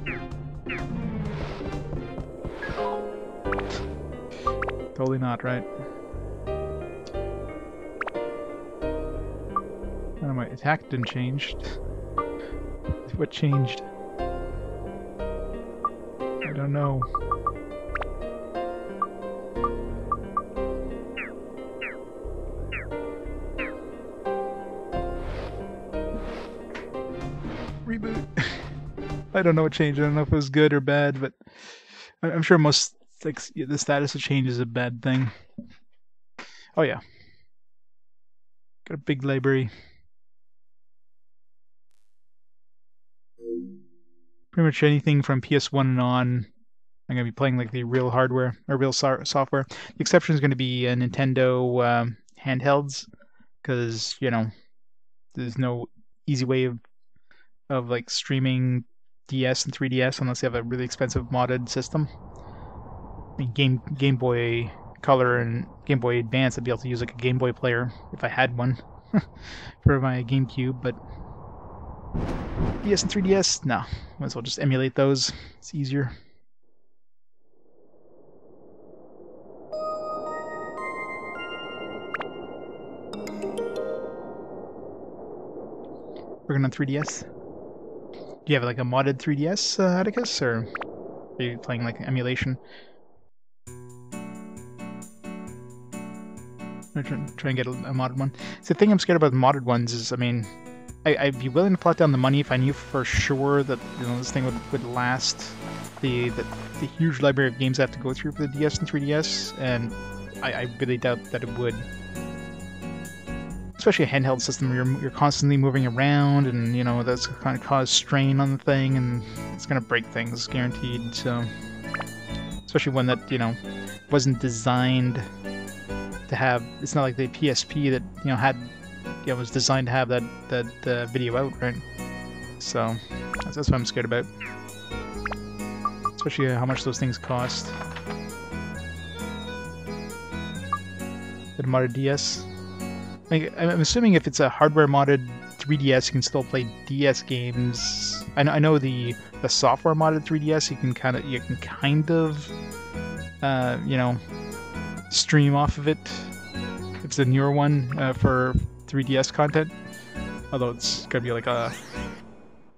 Totally not, right? I don't know, my attack didn't change. What changed? I don't know. Reboot. I don't know what changed. I don't know if it was good or bad, but I'm sure most, like, the status of change is a bad thing. Oh yeah. Got a big library. Pretty much anything from PS1 and on. I'm going to be playing like the real hardware, or real software. The exception is going to be Nintendo handhelds, because, you know, there's no easy way of like streaming DS and 3DS unless you have a really expensive modded system. I mean, Game Boy Color and Game Boy Advance, I'd be able to use like a Game Boy player if I had one for my GameCube, but DS and 3DS, no. Might as well just emulate those. It's easier. Working on 3DS. Do you have like a modded 3DS, Atticus, or are you playing like emulation? I'm try and get a modded one. So the thing I'm scared about modded ones is, I mean, I'd be willing to plot down the money if I knew for sure that, you know, this thing would last the huge library of games I have to go through for the DS and 3DS, and I really doubt that it would. Especially a handheld system where you're constantly moving around, and, you know, that's going to cause strain on the thing, and it's going to break things, guaranteed. So, especially one that, you know, wasn't designed to have. It's not like the PSP that, you know, had, you know, was designed to have that video out, right? So that's what I'm scared about. Especially how much those things cost. The modded DS. I'm assuming if it's a hardware modded 3DS, you can still play DS games. I know the software modded 3DS, you can kind of you know, stream off of it. It's a newer one for 3DS content, although it's gonna be like a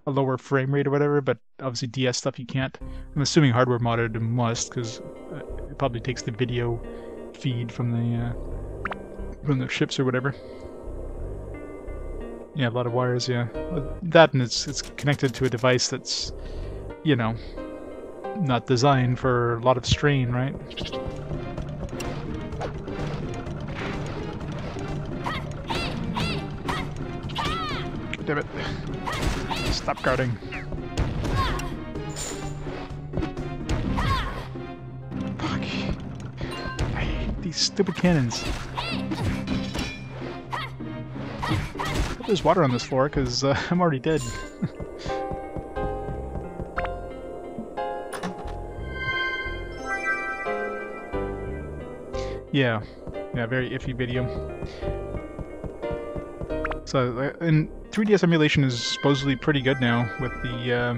lower frame rate or whatever. But obviously DS stuff you can't. I'm assuming hardware modded must, because it probably takes the video feed from the ships or whatever. Yeah, a lot of wires, yeah. That, and it's connected to a device that's, you know, not designed for a lot of strain, right? Damn it. Stop guarding. Fuck. I hate these stupid cannons. There's water on this floor, because I'm already dead. Yeah, very iffy video. So, and 3DS emulation is supposedly pretty good now with the,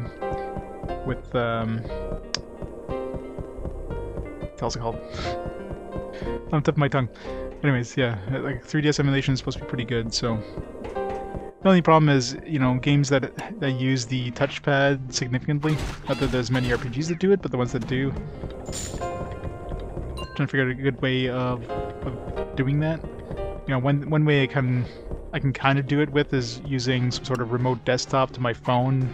what the hell's it called? On the tip of my tongue. Anyways, yeah, like 3DS emulation is supposed to be pretty good, so. The only problem is, you know, games that use the touchpad significantly. Not that there's many RPGs that do it, but the ones that do. Trying to figure out a good way of doing that. You know, one way I can kind of do it with is using some sort of remote desktop to my phone.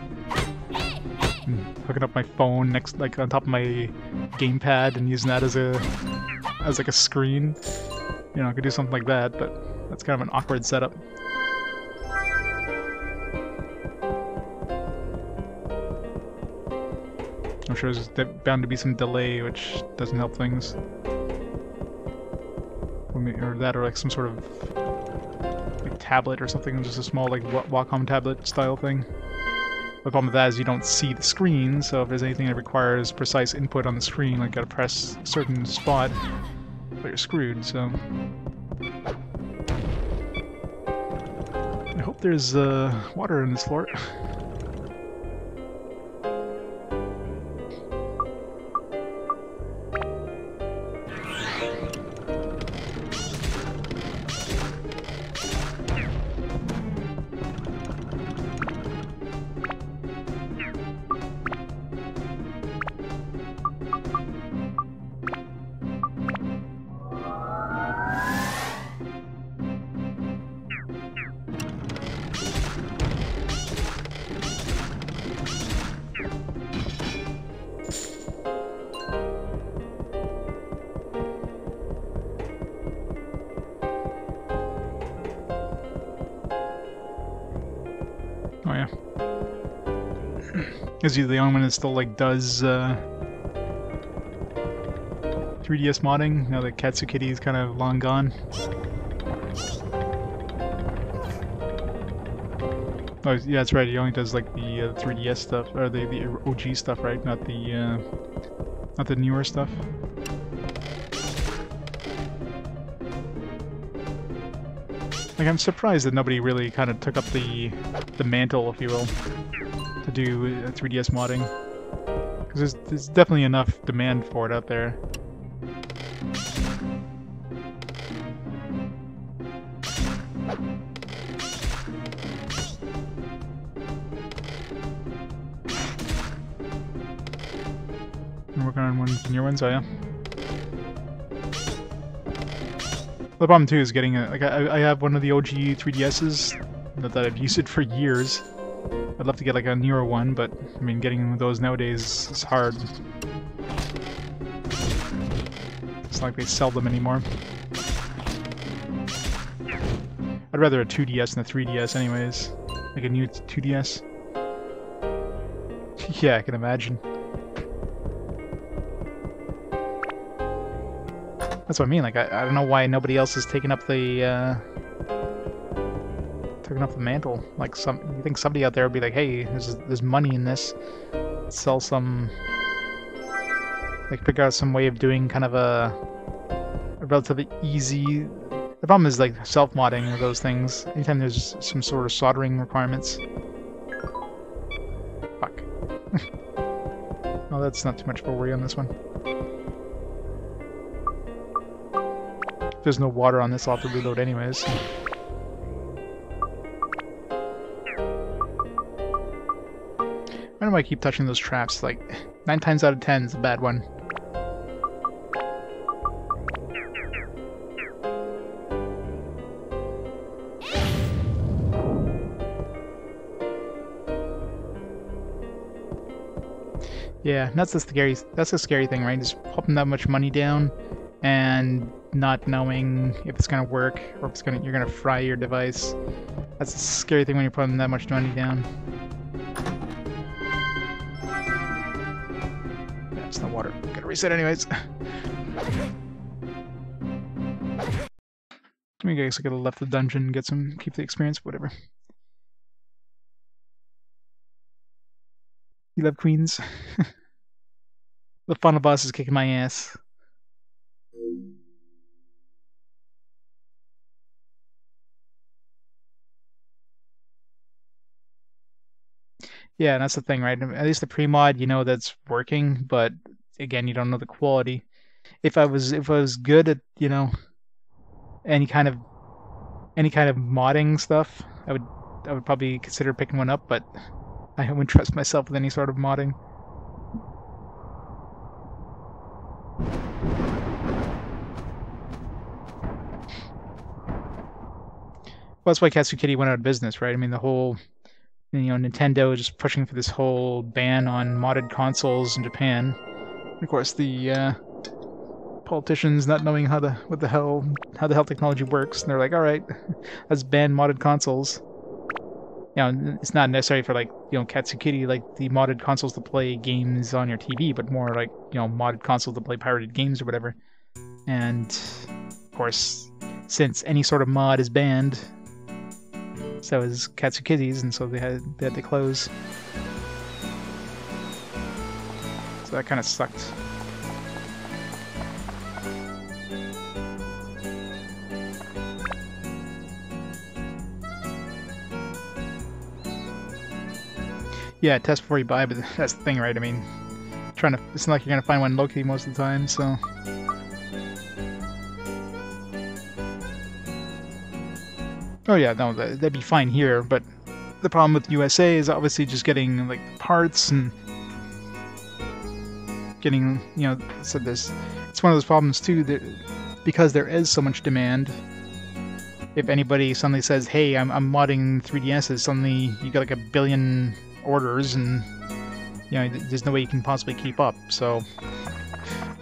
And hooking up my phone next, like, on top of my gamepad and using that as like a screen. You know, I could do something like that, but that's kind of an awkward setup. I'm sure there's bound to be some delay, which doesn't help things. Or that, or like some sort of like tablet or something, just a small like Wacom tablet style thing. The problem with that is you don't see the screen, so if there's anything that requires precise input on the screen, like gotta press a certain spot, but you're screwed, so. I hope there's water in this floor. Oh yeah. Is he the only one that still like does 3DS modding now that Katsukity is kind of long gone? Oh yeah, that's right. He only does like the 3DS stuff or the OG stuff, right? Not the newer stuff. Like, I'm surprised that nobody really kind of took up the mantle, if you will, to do 3DS modding. Because there's definitely enough demand for it out there. I'm working on one of the newer ones, oh yeah. The problem too is getting a, like I have one of the OG 3DSs that I've used it for years. I'd love to get like a newer one, but I mean getting those nowadays is hard. It's not like they sell them anymore. I'd rather a 2DS than a 3DS anyways. Like a new 2DS. Yeah, I can imagine. That's what I mean, like, I don't know why nobody else has taken up the mantle. Like, you think somebody out there would be like, hey, there's money in this. Sell some... Like, figure out some way of doing kind of a relatively easy... The problem is, like, self-modding of those things. Anytime there's some sort of soldering requirements. Fuck. Oh, that's not too much of a worry on this one. There's no water on this, I'll have to reload anyways. I don't know why I keep touching those traps, like, 9 times out of 10 is a bad one. Yeah, that's the scary thing, right? Just popping that much money down and not knowing if it's gonna work or if you're gonna fry your device. That's a scary thing when you're putting that much money down. Yeah, it's not water. Gotta reset anyways. I mean, I guess I could have left the dungeon and keep the experience, whatever. You love queens? The final boss is kicking my ass. Yeah, and that's the thing, right? At least the pre-mod, you know that's working, but again, you don't know the quality. If I was good at, you know, any kind of modding stuff, I would probably consider picking one up, but I wouldn't trust myself with any sort of modding. Well, that's why Katsukity went out of business, right? I mean, the whole, you know, Nintendo is just pushing for this whole ban on modded consoles in Japan. And of course, the politicians not knowing how the hell technology works, and they're like, all right, let's ban modded consoles. You know, it's not necessary for, like, you know, Katsukity, like the modded consoles to play games on your TV, but more like, you know, modded consoles to play pirated games or whatever. And of course, since any sort of mod is banned, so is Katsukity's, and so they had to close. So that kind of sucked. Yeah, test before you buy, but that's the thing, right? I mean, it's not like you're gonna find one locally most of the time, so. Oh yeah, no, that'd be fine here, but the problem with USA is obviously just getting, like, parts and getting, you know, so it's one of those problems too, that because there is so much demand, if anybody suddenly says, hey, I'm modding 3DSs, suddenly you got like 1 billion orders, and, you know, there's no way you can possibly keep up, so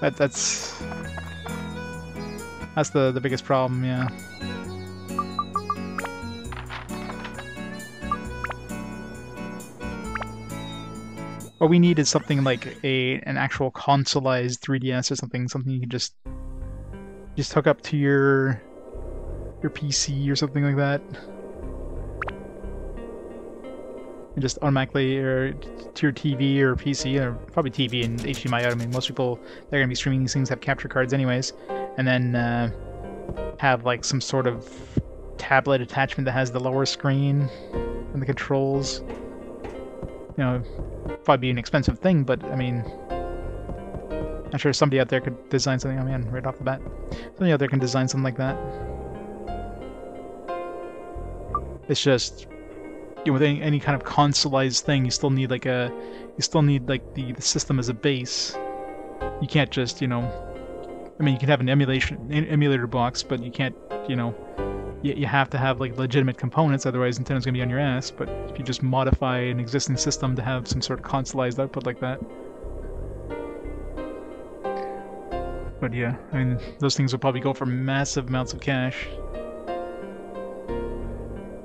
that's the biggest problem, yeah. what we need is something like an actual consoleized 3DS or something you can just hook up to your PC or something like that. And just automatically, or to your TV or PC, or probably TV and HDMI out. I mean, most people that are going to be streaming these things have capture cards anyways. And then have like some sort of tablet attachment that has the lower screen and the controls. You know, probably be an expensive thing, but I mean, I'm sure somebody out there could design something. Oh man, right off the bat, somebody out there can design something like that. It's just, you know, with any kind of consoleized thing, you still need like the system as a base. You can't just, you know, I mean, you can have an emulator box, but you can't, you know, you have to have like legitimate components, otherwise Nintendo's gonna be on your ass. But if you just modify an existing system to have some sort of consoleized output like that. But yeah, I mean, those things would probably go for massive amounts of cash.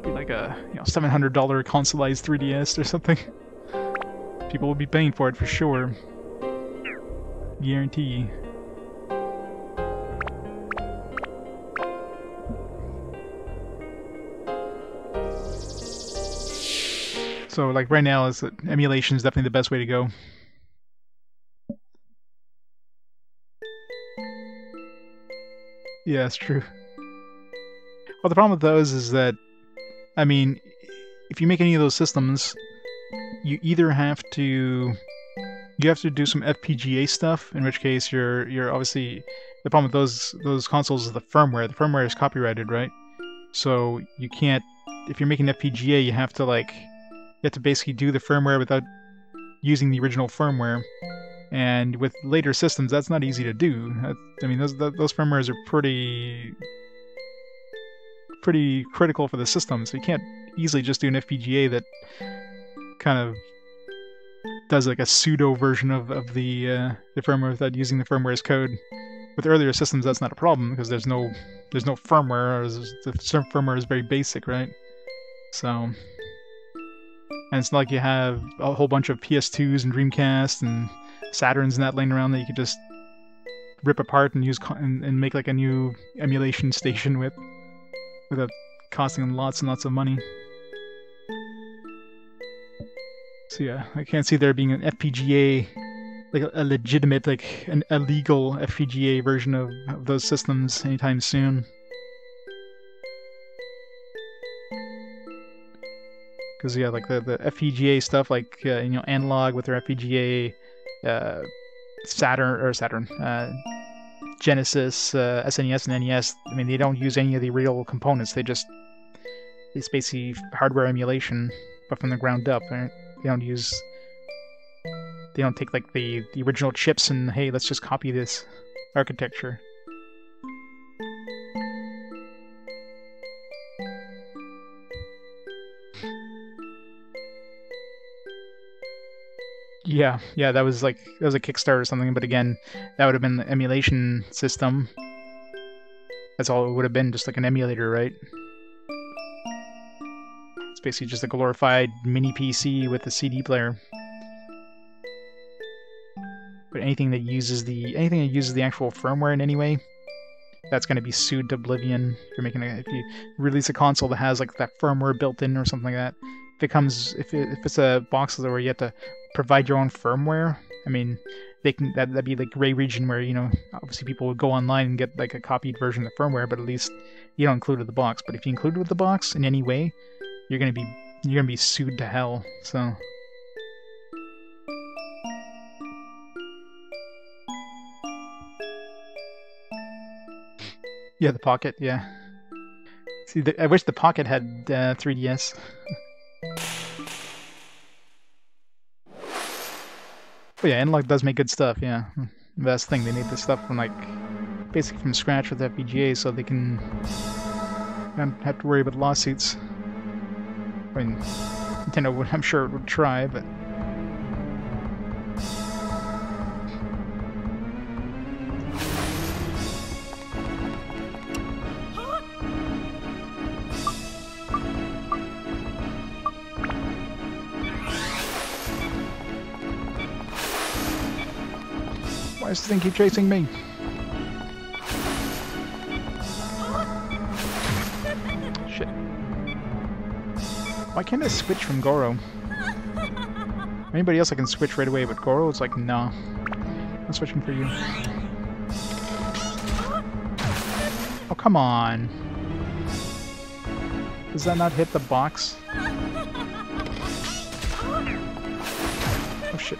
Be like a, you know, $700 consoleized 3DS or something. People will be paying for it for sure. Guarantee. So, like, right now, emulation is definitely the best way to go. Yeah, it's true. Well, the problem with those is that, I mean, if you make any of those systems, you either have to do some FPGA stuff, in which case you're obviously, the problem with those consoles is the firmware. The firmware is copyrighted, right? So you can't, if you're making FPGA, you have to basically do the firmware without using the original firmware. And with later systems, that's not easy to do. I mean, those firmwares are pretty critical for the system, so you can't easily just do an FPGA that kind of does like a pseudo version of the firmware without using the firmware's code. With earlier systems, that's not a problem because there's no firmware, or the firmware is very basic, right? So. And it's not like you have a whole bunch of PS2s and Dreamcast and Saturns and that laying around that you could just rip apart and use and make like a new emulation station without costing them lots and lots of money. So yeah, I can't see there being an FPGA, like a legitimate, like a legal FPGA version of those systems anytime soon. Because yeah, like the FPGA stuff, like you know, Analog with their FPGA, Saturn, Genesis, SNES, and NES. I mean, they don't use any of the real components. It's basically hardware emulation, but from the ground up. Right? They don't take like the original chips and hey, let's just copy this architecture. Yeah, that was a Kickstarter or something, but again, that would have been the emulation system. That's all it would have been, just like an emulator, right? It's basically just a glorified mini PC with a CD player. But anything that uses the actual firmware in any way, that's going to be sued to oblivion. If you release a console that has like that firmware built in or something like that, if it's a box where you have to provide your own firmware, I mean, that'd be like gray region where, you know, obviously people would go online and get like a copied version of the firmware, but at least you don't include it with the box. But if you include it with the box in any way, you're gonna be sued to hell. So. Yeah, the Pocket, yeah. See, I wish the Pocket had 3DS. But yeah, Analog does make good stuff, yeah. That's the thing, they made this stuff from basically from scratch with FPGA, so they don't have to worry about lawsuits. I mean, Nintendo I'm sure would try, but... Why does this thing keep chasing me? Shit. Why can't I switch from Goro? Anybody else I can switch right away, but Goro, it's like, nah. I'm switching for you. Oh, come on. Does that not hit the box? Oh shit.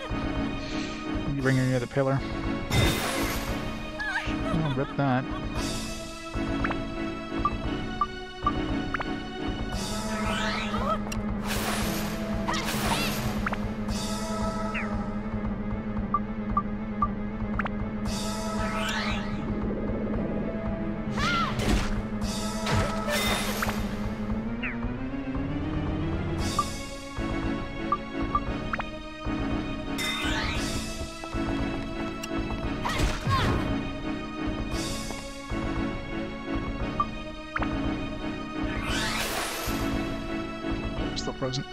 You bring her near the pillar. I'll rip that. Still frozen.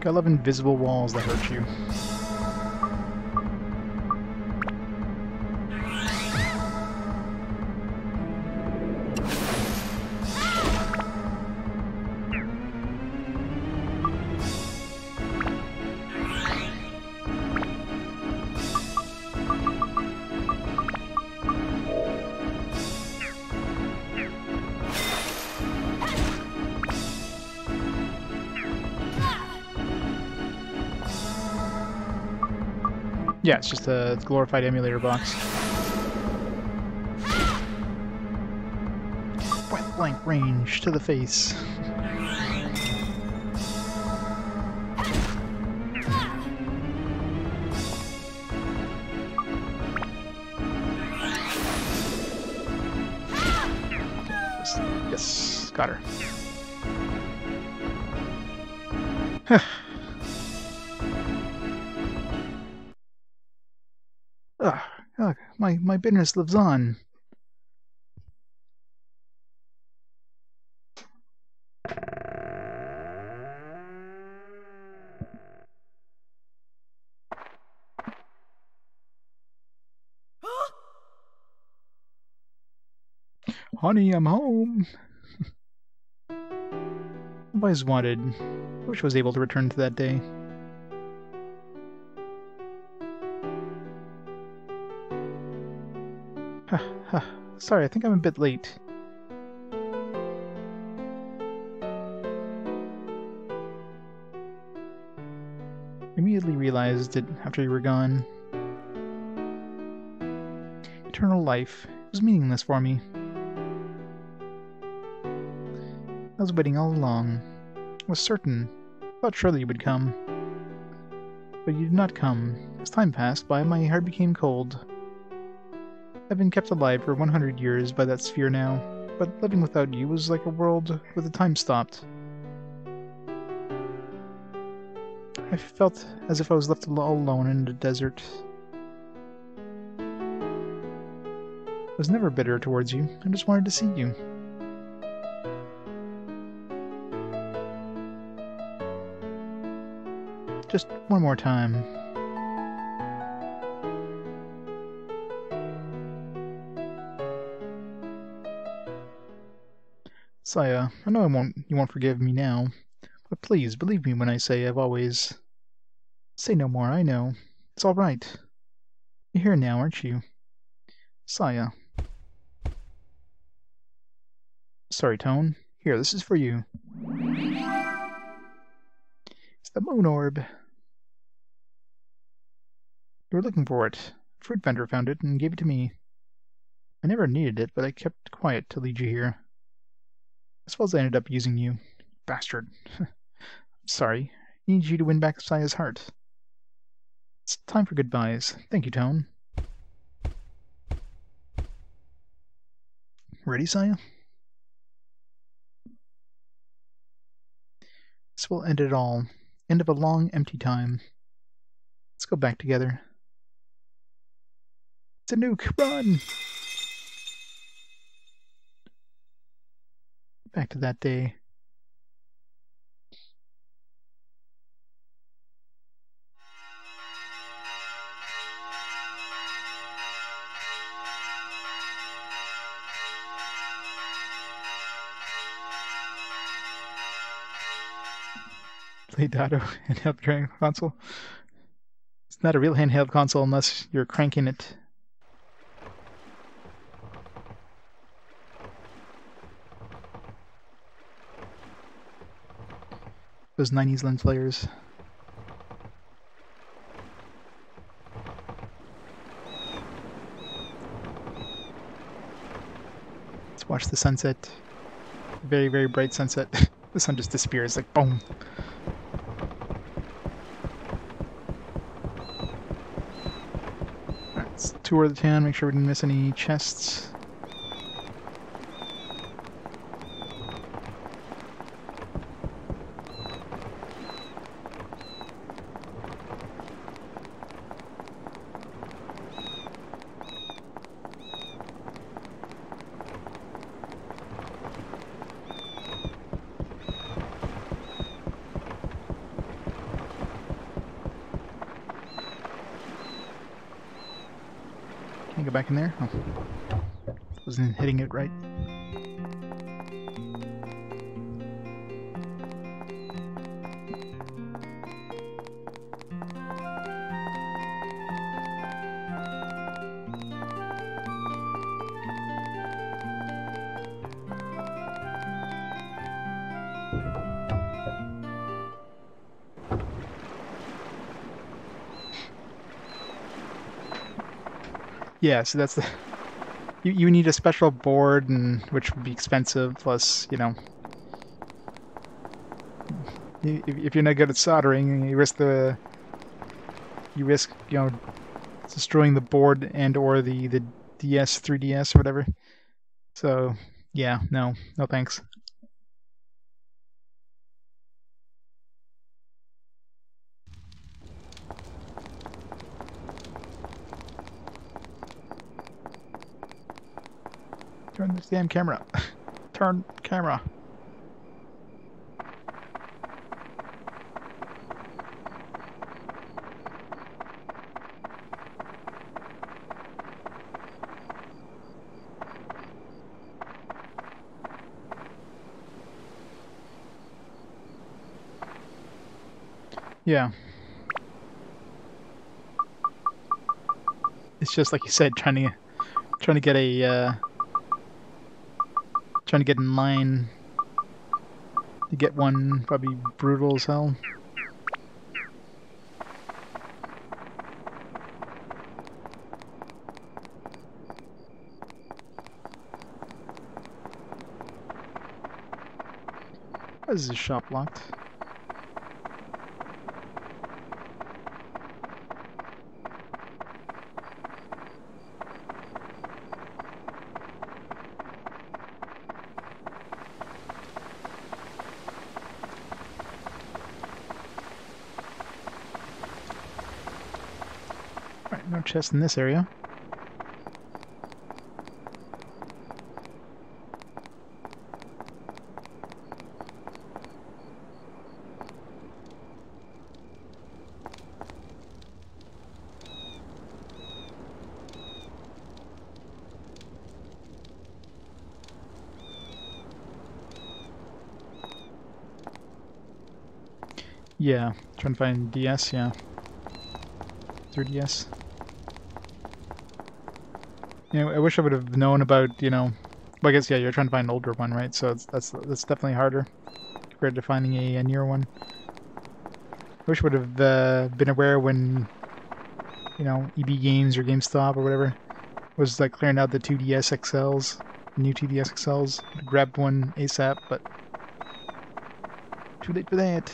I love invisible walls that hurt you. Yeah, it's just a glorified emulator box. Point blank range to the face. Yes, got her. Ugh, my bitterness lives on. Honey, I'm home. I've always wanted. I wish I was able to return to that day. Sorry, I think I'm a bit late. I immediately realized it after you were gone. Eternal life was meaningless for me. I was waiting all along. I was certain. Thought surely you would come. But you did not come. As time passed by, my heart became cold. I've been kept alive for 100 years by that sphere now, but living without you was like a world where the time stopped. I felt as if I was left all alone in the desert. I was never bitter towards you. I just wanted to see you. Just one more time. Saya, I know you won't forgive me now, but please believe me when I say I've always... Say no more, I know. It's all right. You're here now, aren't you? Saya. Sorry, Toan. Here, this is for you. It's the moon orb. You were looking for it. A fruit vendor found it and gave it to me. I never needed it, but I kept quiet to lead you here. I suppose I ended up using you. Bastard. sorry. I need you to win back Saya's heart. It's time for goodbyes. Thank you, Toan. Ready, Saya? This will end it all. End of a long, empty time. Let's go back together. It's a nuke! Run! Back to that day. Play Dado handheld gaming console. It's not a real handheld console unless you're cranking it. Those 90s lens flares. Let's watch the sunset. Very, very bright sunset. The sun just disappears, like boom. Alright, let's tour the town, make sure we didn't miss any chests. Can I go back in there? Oh. Wasn't hitting it right. Yeah, so that's the... You need a special board, and which would be expensive, plus, you know... If you're not good at soldering, you risk, you know, destroying the board and or the DS, 3DS, or whatever. So, yeah, no thanks. Turn this damn camera. Turn camera. Yeah. It's just like you said, trying to get a trying to get in line to get one, probably brutal as hell. Why is this shop locked? Alright, no chest in this area. Yeah, trying to find DS, yeah. 3DS. You know, I wish I would have known about, you know... Well, I guess, yeah, you're trying to find an older one, right? So that's definitely harder compared to finding a newer one. I wish I would have been aware when, you know, EB Games or GameStop or whatever was, like, clearing out the 2DS XLs, new 2DS XLs. Grabbed one ASAP, but too late for that.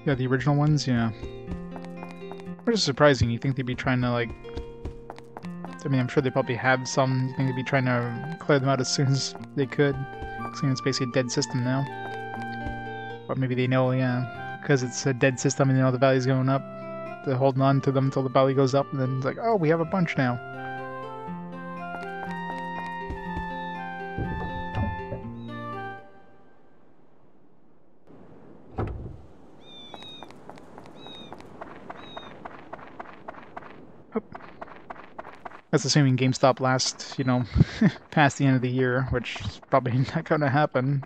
Yeah, the original ones, yeah. Which is surprising. You think they'd be trying to, like... I mean, I'm sure they probably have some. You think they'd be trying to clear them out as soon as they could. Seeing it's basically a dead system now. But maybe they know, yeah, because it's a dead system and they know the value's going up. They're holding on to them until the value goes up, and then it's like, oh, we have a bunch now. That's assuming GameStop lasts, you know, past the end of the year, which is probably not going to happen.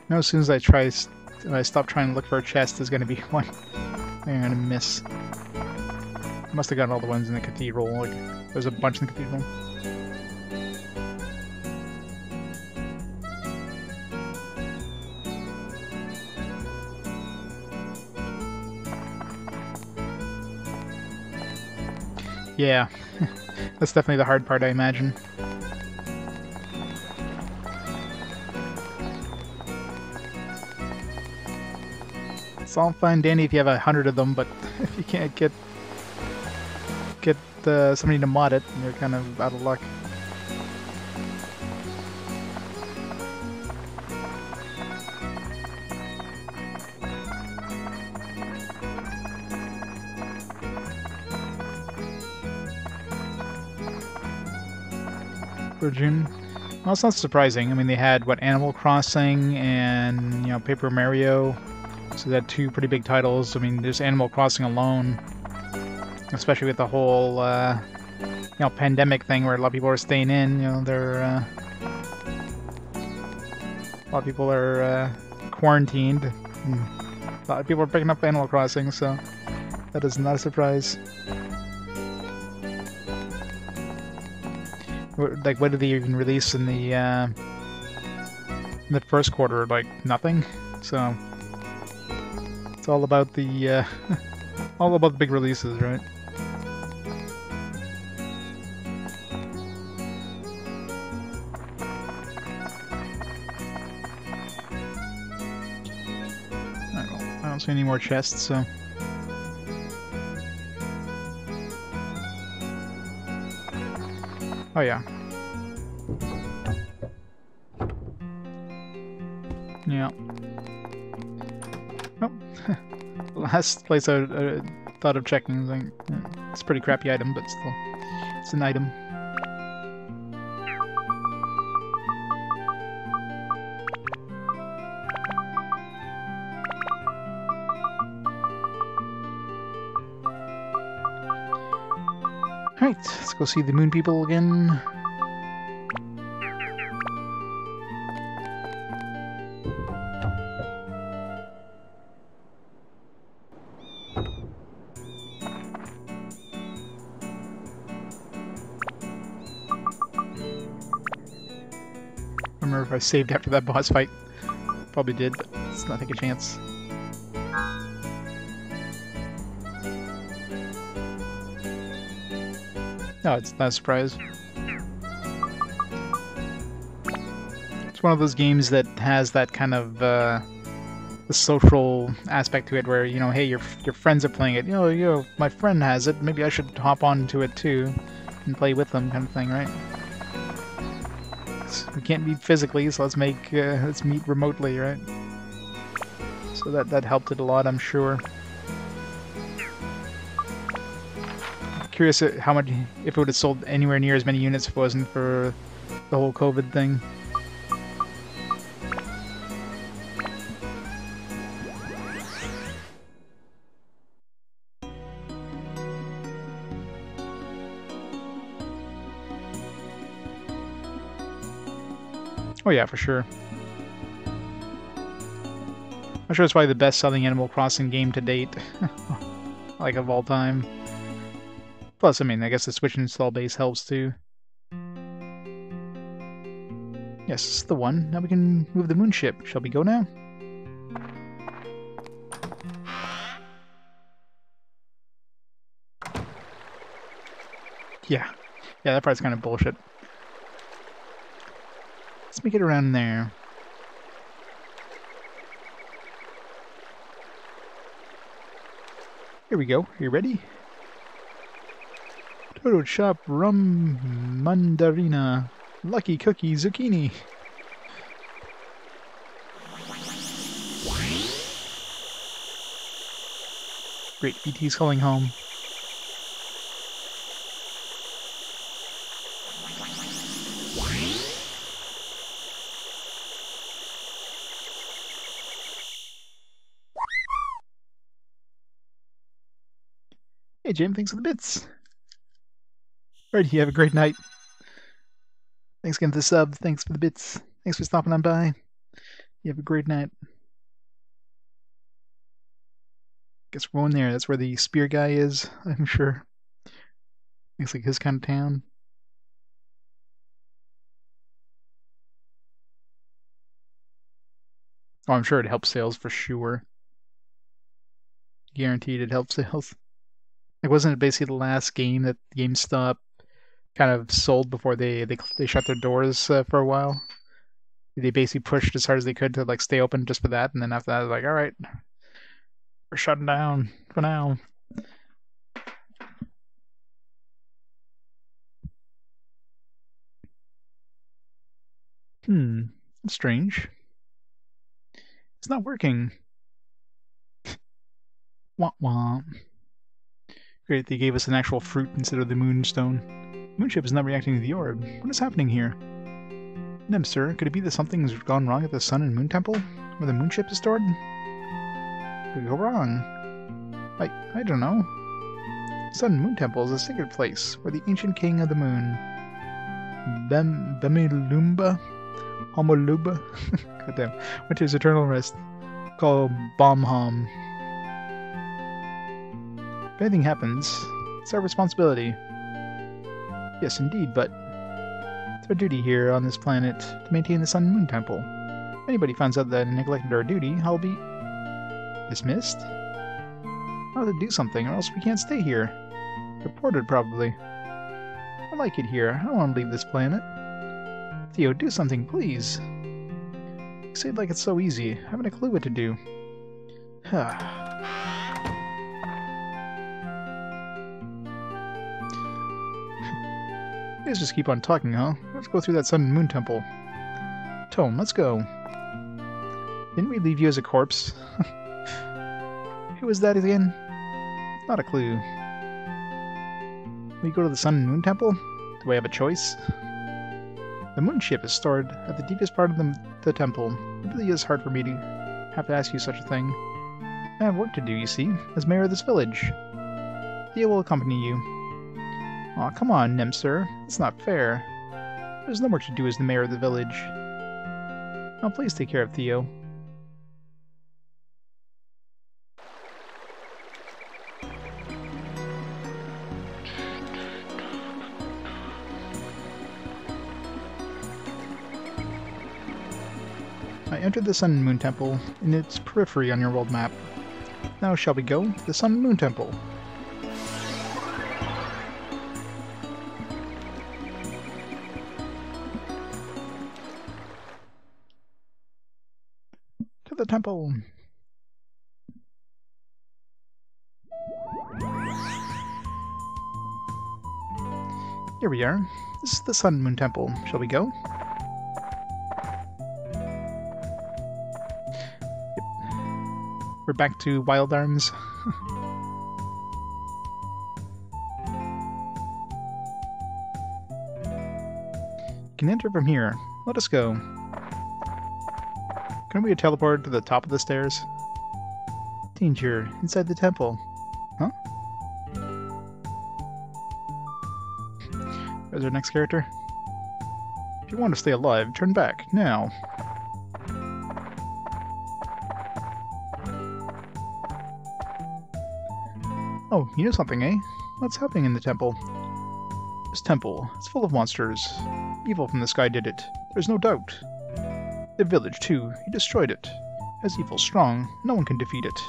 No, as soon as I stop trying to look for a chest, there's going to be one I'm going to miss. I must have gotten all the ones in the cathedral. Like, there's a bunch in the cathedral. Yeah, that's definitely the hard part, I imagine. It's all fine, dandy, if you have 100 of them, but if you can't get somebody to mod it, you're kind of out of luck. For June. Well, it's not surprising. I mean, they had, what, Animal Crossing and, you know, Paper Mario. So they had two pretty big titles. I mean, just Animal Crossing alone, especially with the whole, you know, pandemic thing where a lot of people are staying in. You know, a lot of people are quarantined. And a lot of people are picking up Animal Crossing, so that is not a surprise. Like, what did they even release in the first quarter? Like, nothing. So it's all about the all about the big releases, right? I don't see any more chests, so. Oh yeah. Yeah. Oh. Last place I thought of checking. Like, it's a pretty crappy item, but still, it's an item. Alright, let's go see the moon people again. Remember if I saved after that boss fight. Probably did, but let's not take a chance. No, it's not a surprise. It's one of those games that has that kind of the social aspect to it, where, you know, hey, your friends are playing it. You know, my friend has it. Maybe I should hop on to it too and play with them, kind of thing, right? We can't meet physically, so let's meet remotely, right? So that helped it a lot, I'm sure. Curious how much, if it would have sold anywhere near as many units if it wasn't for the whole COVID thing. Oh yeah, for sure. I'm sure it's probably the best-selling Animal Crossing game to date, like of all time. Plus, I mean, I guess the Switch install base helps too. Yes, this is the one. Now we can move the moonship. Shall we go now? Yeah. Yeah, that part's kind of bullshit. Let's make it around there. Here we go. Are you ready? Toto Chop Rum Mandarina. Lucky Cookie Zucchini. Great, BT's calling home. Hey Jim, thanks for the bits. Alright, you have a great night. Thanks again for the sub, thanks for the bits. Thanks for stopping on by. You have a great night. Guess we're going there. That's where the spear guy is, I'm sure. Looks like his kind of town. Oh, I'm sure it helps sales for sure. Guaranteed it helps sales. Like, wasn't it basically the last game that GameStop kind of sold before they shut their doors for a while? They basically pushed as hard as they could to like stay open just for that, and then after that, like, all right, we're shutting down for now. That's strange. It's not working. Wah wah. Great, they gave us an actual fruit instead of the moonstone. Moonship is not reacting to the orb. What is happening here? Nem, sir, could it be that something's gone wrong at the Sun and Moon Temple, where the moonship is stored? Could it go wrong? I don't know. Sun and Moon Temple is a sacred place where the ancient king of the moon, Bemilumba, Homoluba, goddamn, went to his eternal rest, called Bomham. If anything happens, it's our responsibility. Yes, indeed, but it's our duty here on this planet to maintain the Sun and Moon Temple. If anybody finds out that I neglected our duty, I'll be dismissed? I'll have to do something, or else we can't stay here. Reported, probably. I like it here. I don't want to leave this planet. Theo, do something, please. You say it like it's so easy. I haven't a clue what to do. You guys just keep on talking, huh? Let's go through that Sun and Moon Temple. Toan, let's go. Didn't we leave you as a corpse? Who was that again? Not a clue. We go to the Sun and Moon Temple? Do we have a choice? The moon ship is stored at the deepest part of the temple. It really is hard for me to have to ask you such a thing. I have work to do, you see, as mayor of this village. Theo will accompany you. Aw, come on, Nemsir. It's not fair. There's no work to do as the mayor of the village. Now please take care of Theo. I entered the Sun and Moon Temple in its periphery on your world map. Now shall we go? The Sun and Moon Temple. To the temple! Here we are. This is the Sun and Moon Temple. Shall we go? We're back to Wild Arms. You can enter from here. Let us go. Can we teleport to the top of the stairs? Danger, inside the temple. Huh? There's our next character. If you want to stay alive, turn back, now. Oh, you know something, eh? What's happening in the temple? This temple, it's full of monsters. Evil from the sky did it. There's no doubt. The village, too. He destroyed it. As evil's strong, no one can defeat it.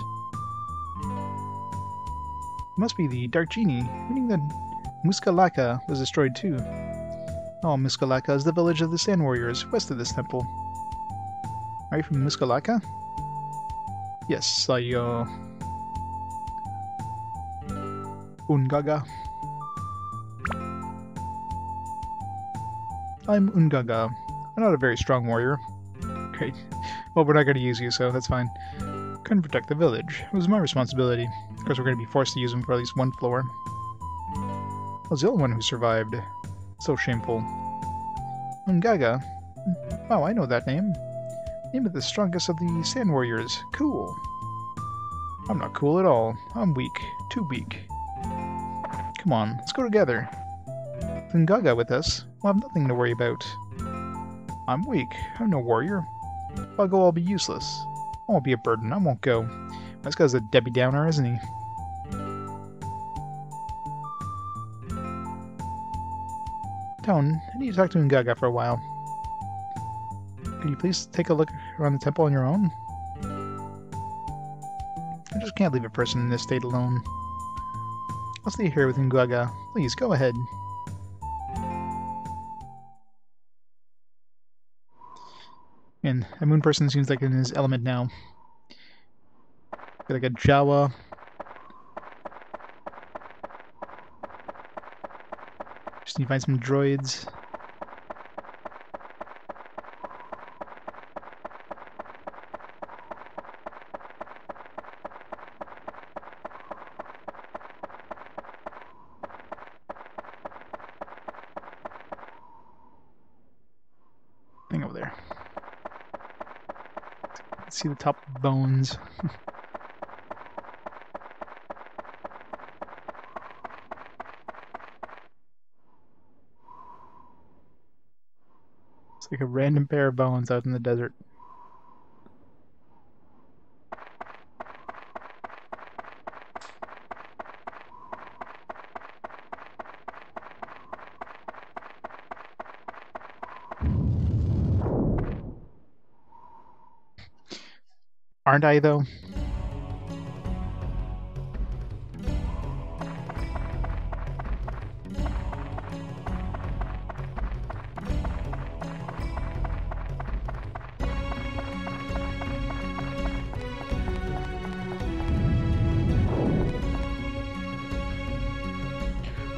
It must be the Dark Genie, meaning the Muskalaka was destroyed too. Oh, Muskalaka is the village of the Sand Warriors, west of this temple. Are you from Muskalaka? Yes, Ungaga. I'm Ungaga. I'm not a very strong warrior. Great. Well, we're not going to use you, so that's fine. Couldn't protect the village. It was my responsibility. Of course, we're going to be forced to use him for at least one floor. I was the only one who survived. So shameful. Ungaga? Wow, I know that name. Name of the strongest of the Sand Warriors. Cool. I'm not cool at all. I'm weak. Too weak. Come on, let's go together. With Ungaga with us, we'll have nothing to worry about. I'm weak. I'm no warrior. If I go, I'll be useless. I won't be a burden. I won't go. This guy's a Debbie Downer, isn't he? Toan, I need to talk to Ungaga for a while. Could you please take a look around the temple on your own? I just can't leave a person in this state alone. I'll stay here with Ungaga. Please, go ahead. And a moon person seems like in his element now. Got like a Jawa. Just need to find some droids. Thing over there. See the top bones. It's like a random pair of bones out in the desert. Aren't I, though?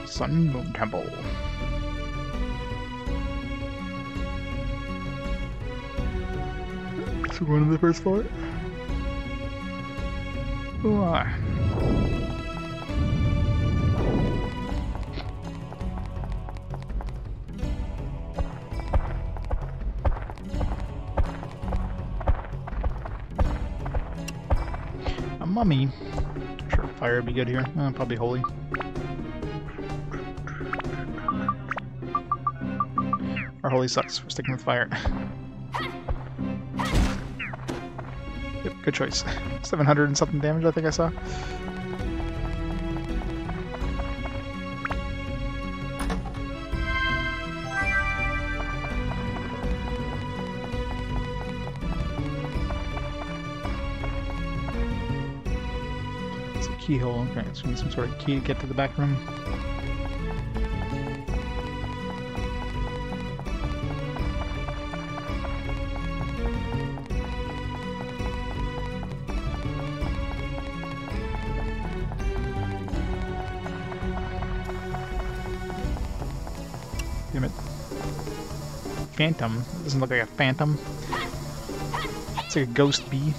Sun Moon Temple. So we're going to the first floor? Why? A mummy. Sure, fire would be good here. Probably holy. Or holy sucks. We're sticking with fire. Yep, good choice. 700 and something damage, I think I saw. It's a keyhole. Okay, so we need some sort of key to get to the back room. Damn it. Phantom. It doesn't look like a phantom. It's like a ghost bee.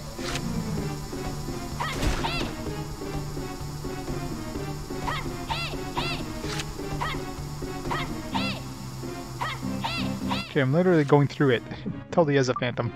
Okay, I'm literally going through it. It totally is a phantom.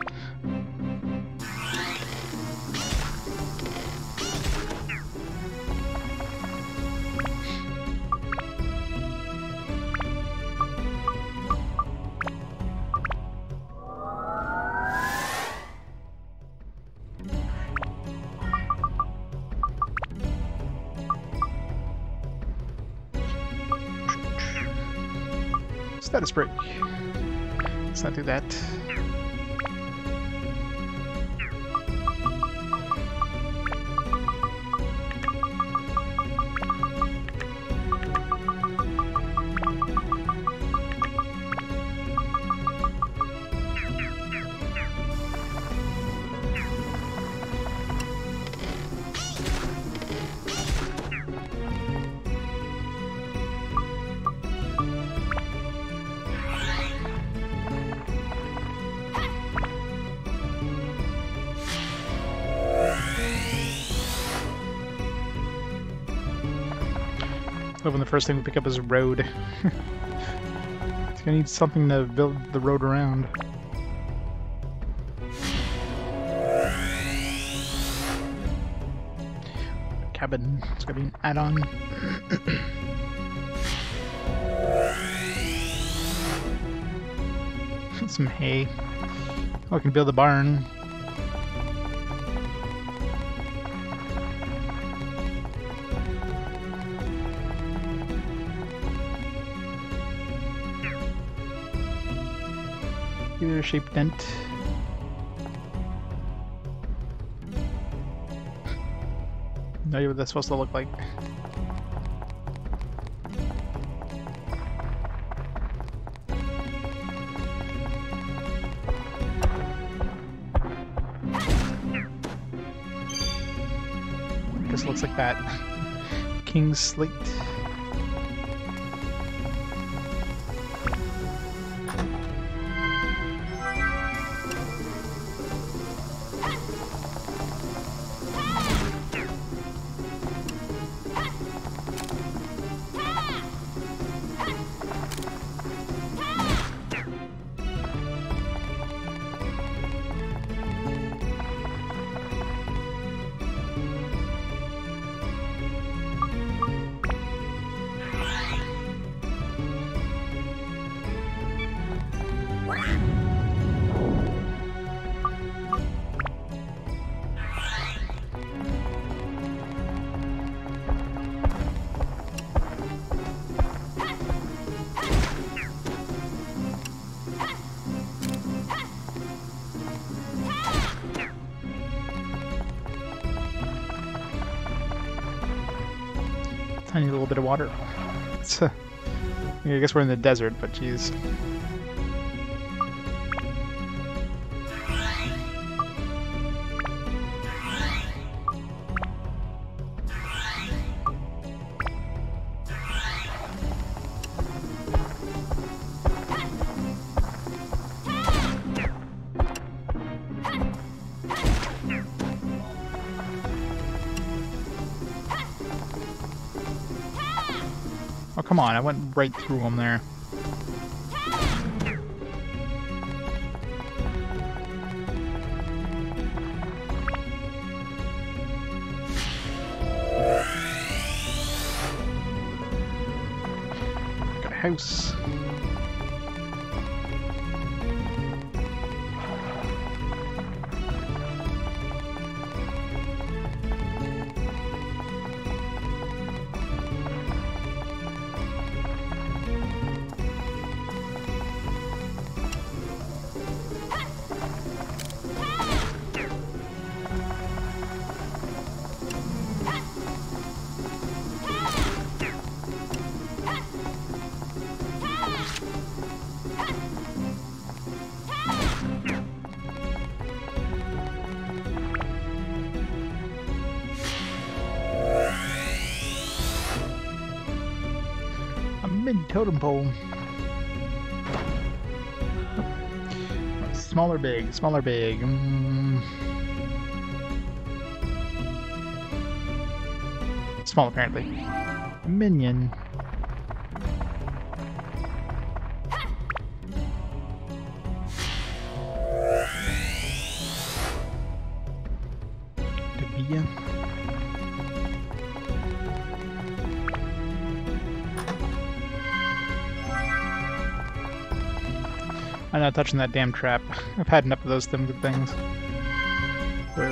Status break. Let's not do that. Hoping the first thing we pick up is a road. It's gonna need something to build the road around. Cabin. It's gonna be an add-on. Some hay. Oh, I can build a barn. Either shaped dent. No idea what that's supposed to look like. Guess it looks like that. King's Slate. Tiny little bit of water. It's, I guess we're in the desert, but geez. Oh, come on, I went right through them there. Got a house. Mid totem pole. Smaller, big, smaller, big. Small, apparently. Minion. Devia. I'm not touching that damn trap. I've had enough of those things. They're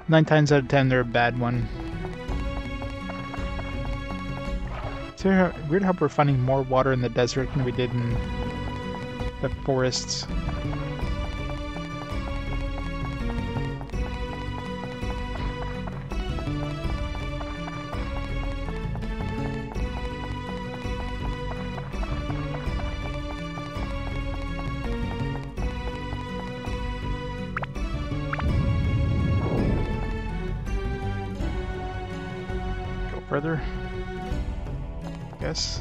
9 times out of 10, they're a bad one. It's weird how we're finding more water in the desert than we did in the forests. Further, yes.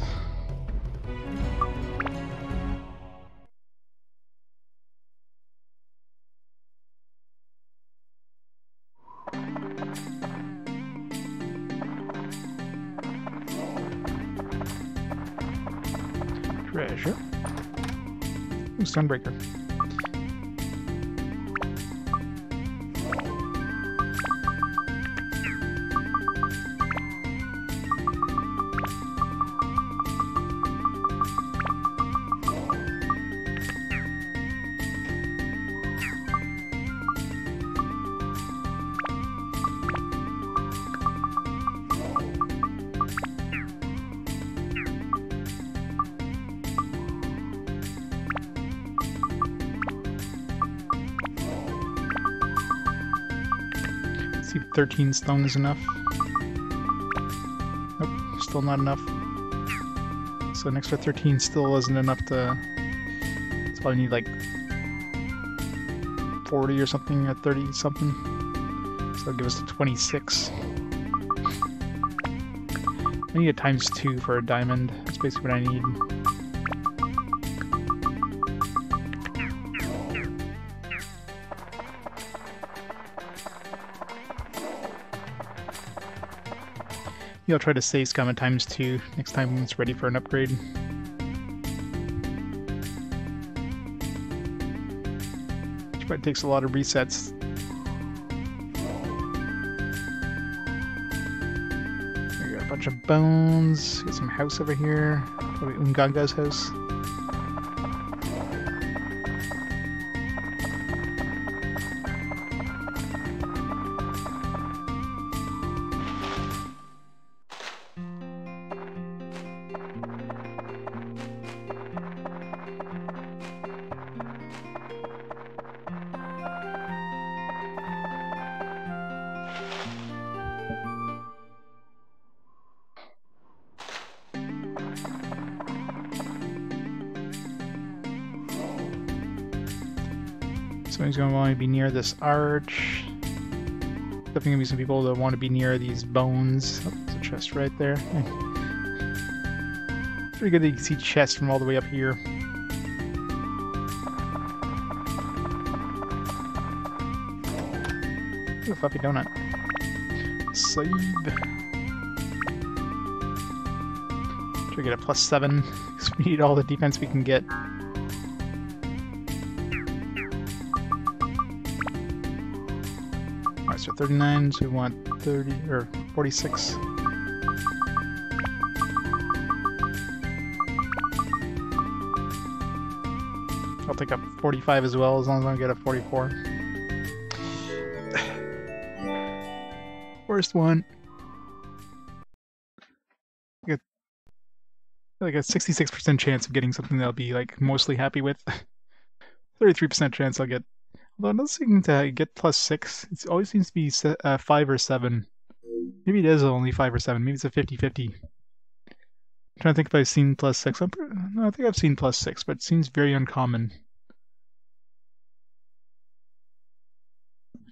Treasure. Ooh, Stonebreaker. See if 13 stone is enough. Nope, still not enough. So an extra 13 still isn't enough to... It's probably need like 40 or something, or 30 something. So that'll give us to 26. I need a ×2 for a diamond. That's basically what I need. I'll try to say scum a ×2 next time when it's ready for an upgrade. Which probably takes a lot of resets. We got a bunch of bones, got some house over here, probably Unganga's house. So he's going to want to be near this arch. Definitely going to be some people that want to be near these bones. Oh, there's a chest right there. Pretty good that you can see chests from all the way up here. Ooh, a fluffy donut. Save. Try to get a +7, because we need all the defense we can get. Alright, so 39, so we want 30, or 46. I'll take up 45 as well, as long as I get a 44. Worst one. Like a 66% chance of getting something that I'll be like mostly happy with. 33% chance I'll get. Although it doesn't seem to get +6. It always seems to be 5 or 7. Maybe it is only 5 or 7. Maybe it's a 50-50. I'm trying to think if I've seen +6. No, I think I've seen +6, but it seems very uncommon.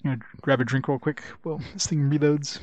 I'm gonna grab a drink real quick while this thing reloads.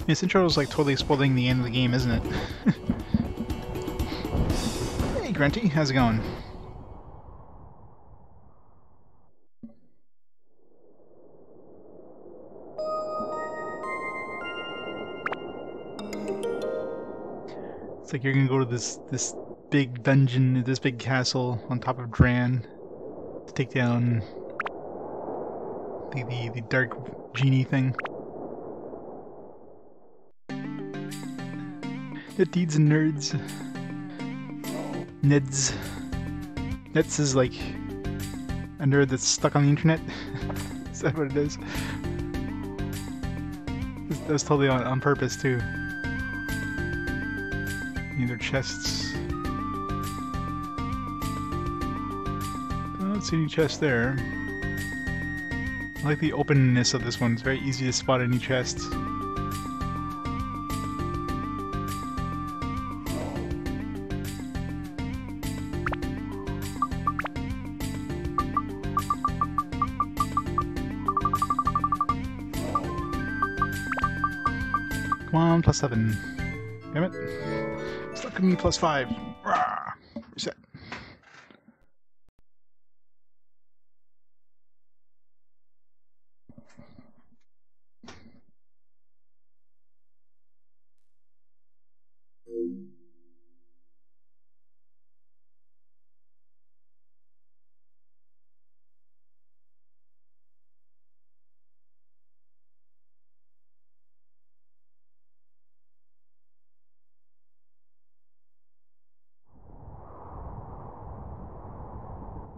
This intro is like totally spoiling the end of the game, isn't it? Hey Grunty, how's it going? It's like you're gonna go to this big dungeon, this big castle on top of Dran to take down the Dark Genie thing. The deeds and nerds. Neds. Neds is like a nerd that's stuck on the internet. Is that what it is? That was totally on purpose too. Either chests. I don't see any chests there. I like the openness of this one. It's very easy to spot any chest. Come on, +7. Damn it. Stop giving me +5. Rah! Reset.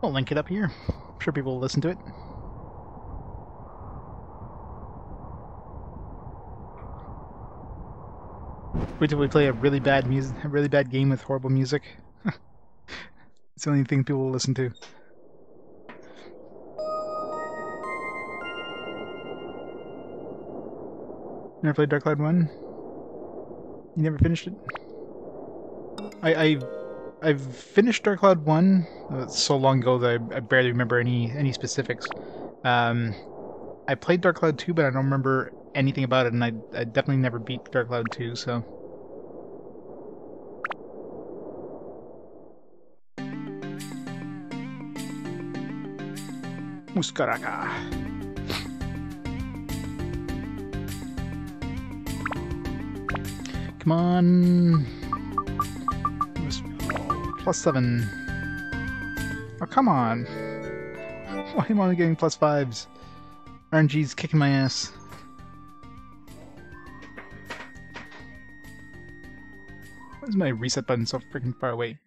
I'll link it up here. I'm sure people will listen to it. Wait till we play a really bad game with horrible music. It's the only thing people will listen to. Never played Dark Cloud 1? You never finished it? I've finished Dark Cloud 1 so long ago that I barely remember any specifics. I played Dark Cloud 2, but I don't remember anything about it, and I definitely never beat Dark Cloud 2, so... Muskaraka. Come on. +7. Oh, come on. Why am I only getting +5s? RNG's kicking my ass. Why is my reset button so freaking far away?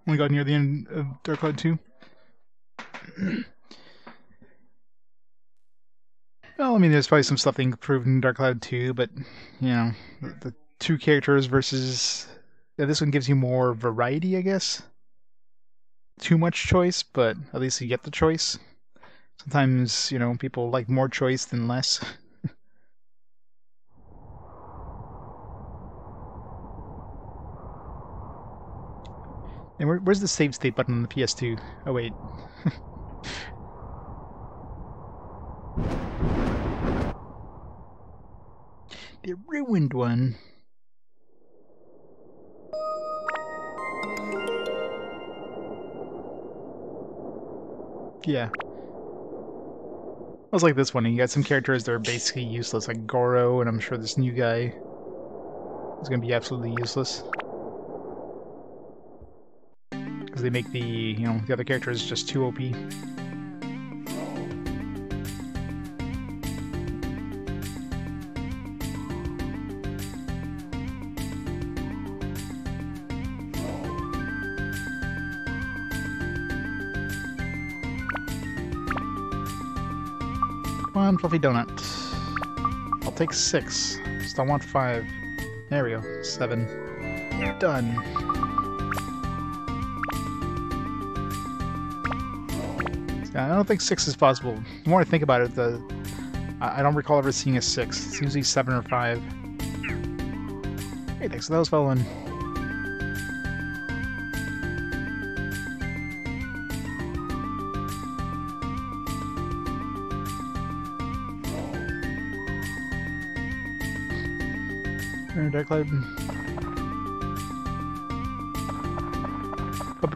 Only got near the end of Dark Cloud 2. Well, I mean, there's probably some stuff they improved in Dark Cloud 2, but, you know, the two characters versus... Yeah, this one gives you more variety, I guess. Too much choice, but at least you get the choice. Sometimes, you know, people like more choice than less. And where's the save state button on the PS2? Oh, wait. The ruined one. Yeah. I was like this one. You got some characters that are basically useless, like Goro, and I'm sure this new guy is going to be absolutely useless. Because they make the other characters just too OP. Come on, fluffy donut. I'll take 6. Still want 5. There we go. 7. Done. I don't think 6 is possible. The more I think about it, I don't recall ever seeing a 6. It's usually 7 or 5. Hey, thanks for those following. Dark Cloud.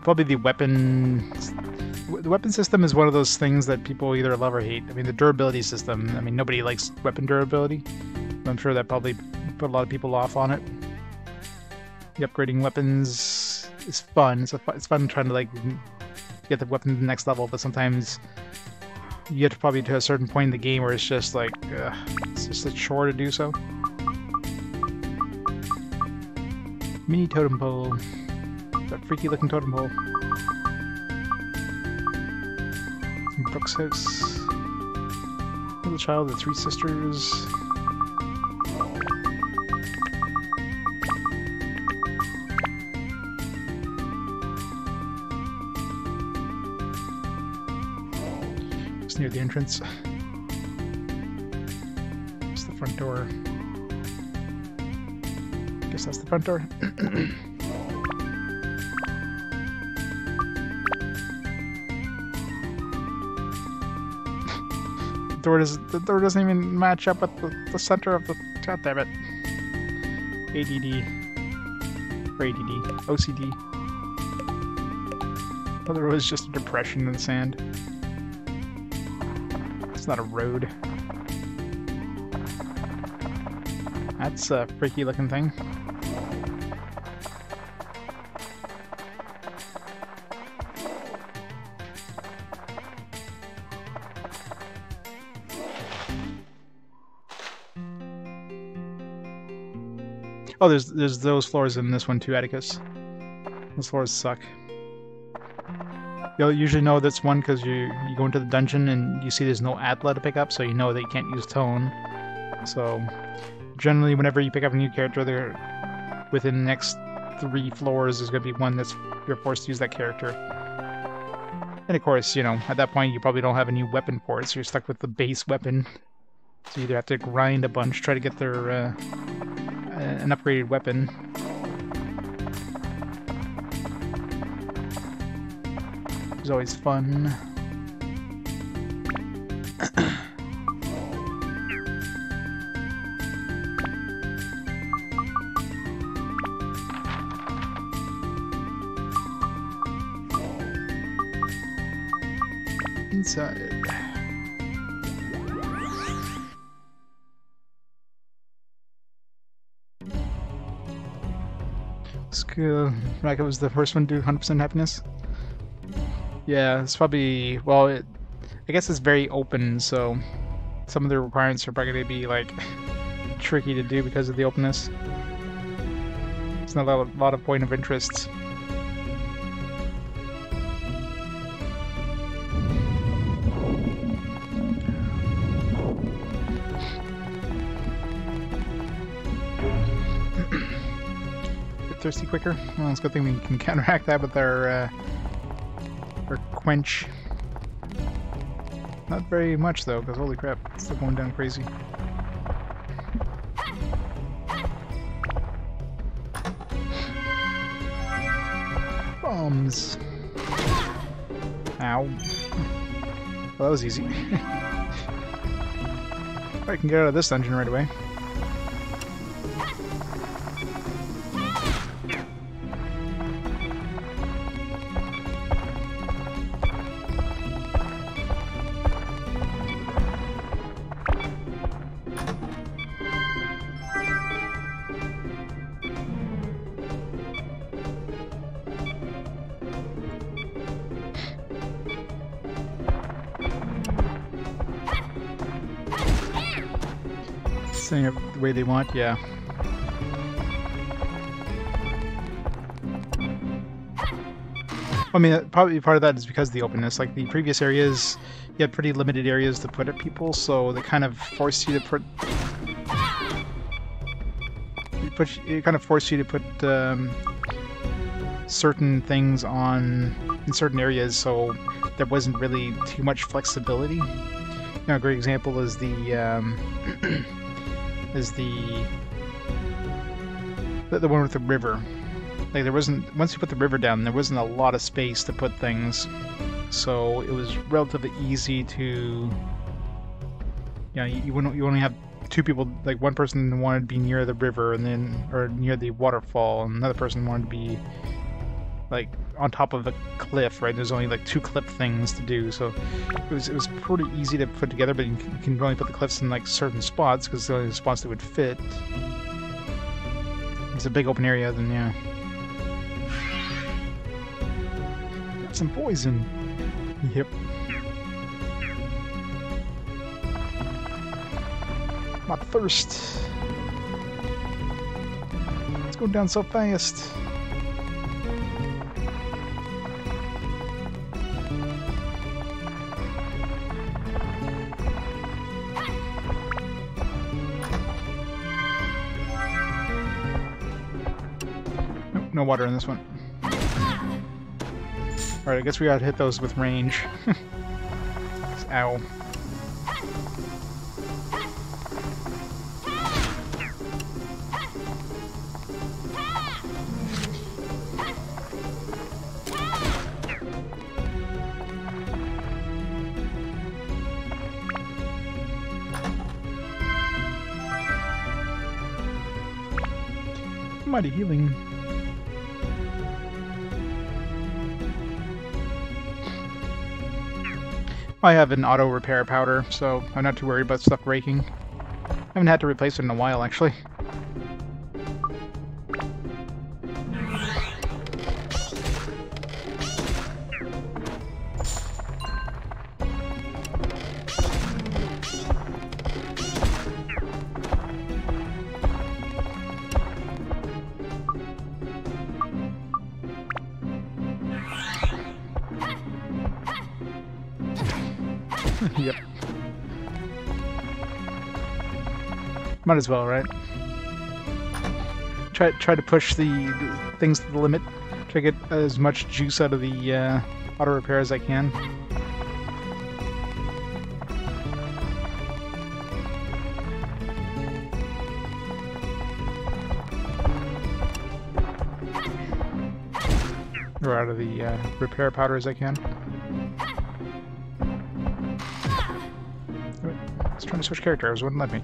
Probably the weapon. The weapon system is one of those things that people either love or hate. I mean, the durability system. I mean, nobody likes weapon durability. I'm sure that probably put a lot of people off on it. The upgrading weapons is fun. It's fun trying to like get the weapon to the next level, but sometimes you get probably to a certain point in the game where it's just like it's just a chore to do so. Mini totem pole. That freaky looking totem pole. Brooks house. Little child of 3 sisters. It's near the entrance. It's the front door. Guess that's the front door. The door doesn't even match up with the center of the... God damn it. ADD. Or ADD. OCD. Oh, there was just a depression in the sand. It's not a road. That's a freaky looking thing. Oh, there's those floors in this one too, Atticus. Those floors suck. You'll usually know that's one because you go into the dungeon and you see there's no Atla to pick up, so you know that you can't use Toan. So generally, whenever you pick up a new character, there within the next 3 floors, there's going to be one that's you're forced to use that character. And of course, you know, at that point, you probably don't have a new weapon for it, so you're stuck with the base weapon. So you either have to grind a bunch, try to get their an upgraded weapon. It's always fun. Inside. Like it was the first one to do 100% happiness. Yeah, it's probably, well, I guess it's very open, so some of the requirements are probably going to be like tricky to do because of the openness. It's not a lot of point of interest. Thirsty quicker. Well, it's a good thing we can counteract that with our quench. Not very much though, because holy crap, it's still going down crazy. Bombs. Ow. Well, that was easy. I can get out of this dungeon right away. Setting up the way they want, yeah. I mean, probably part of that is because of the openness. Like the previous areas, you had pretty limited areas to put at people, so they kind of forced you to put. It kind of forced you to put certain things on in certain areas, so there wasn't really too much flexibility. You know, a great example is the one with the river. Like there wasn't, once you put the river down, there wasn't a lot of space to put things, so it was relatively easy to, you know, you only have 2 people. Like one person wanted to be near the river, and then or near the waterfall, and another person wanted to be like on top of a cliff. Right? There's only like 2 cliff things to do, so it was pretty easy to put together. But you can only put the cliffs in like certain spots because they're the only spots that would fit. It's a big open area, then yeah. Got some poison. Yep. My thirst. It's going down so fast. No water in this one. Alright, I guess we gotta hit those with range. Ow. Mighty healing. I have an auto repair powder, so I'm not too worried about stuff breaking. I haven't had to replace it in a while, actually. Yep. Might as well, right? Try to push the things to the limit. Try to get as much juice out of the auto repair as I can. Or out of the repair powder as I can. I was trying to switch characters, wouldn't let me.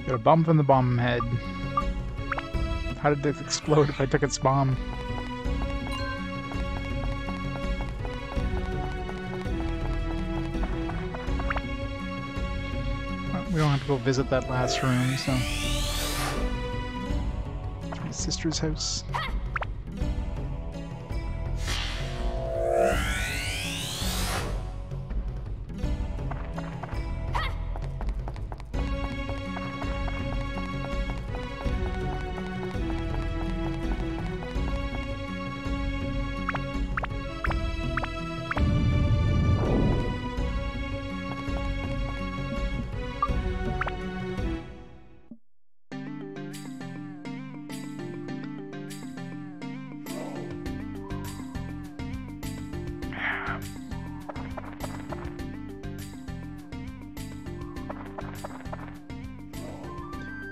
Got a bomb from the bomb head. How did it explode if I took its bomb? We don't have to go visit that last room, so... To my sister's house.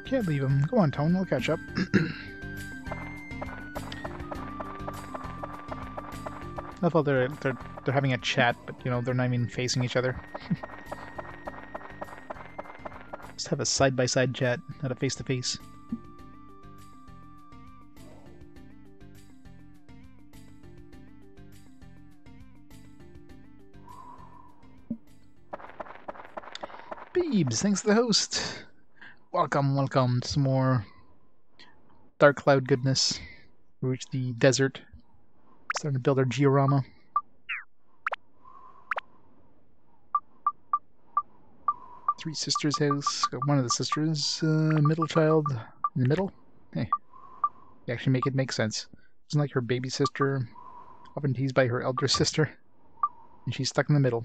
Can't leave him. Go on, Toan, we'll catch up. I thought they're having a chat, but you know they're not even facing each other. Just have a side-by-side chat, not a face-to-face. Beebs, thanks to the host. Welcome, welcome to some more Dark Cloud goodness. We reached the desert. Starting to build our georama. Three sisters' house. Got one of the sisters, middle child in the middle. Hey, you actually make it make sense. Isn't like her baby sister, often teased by her elder sister, and she's stuck in the middle.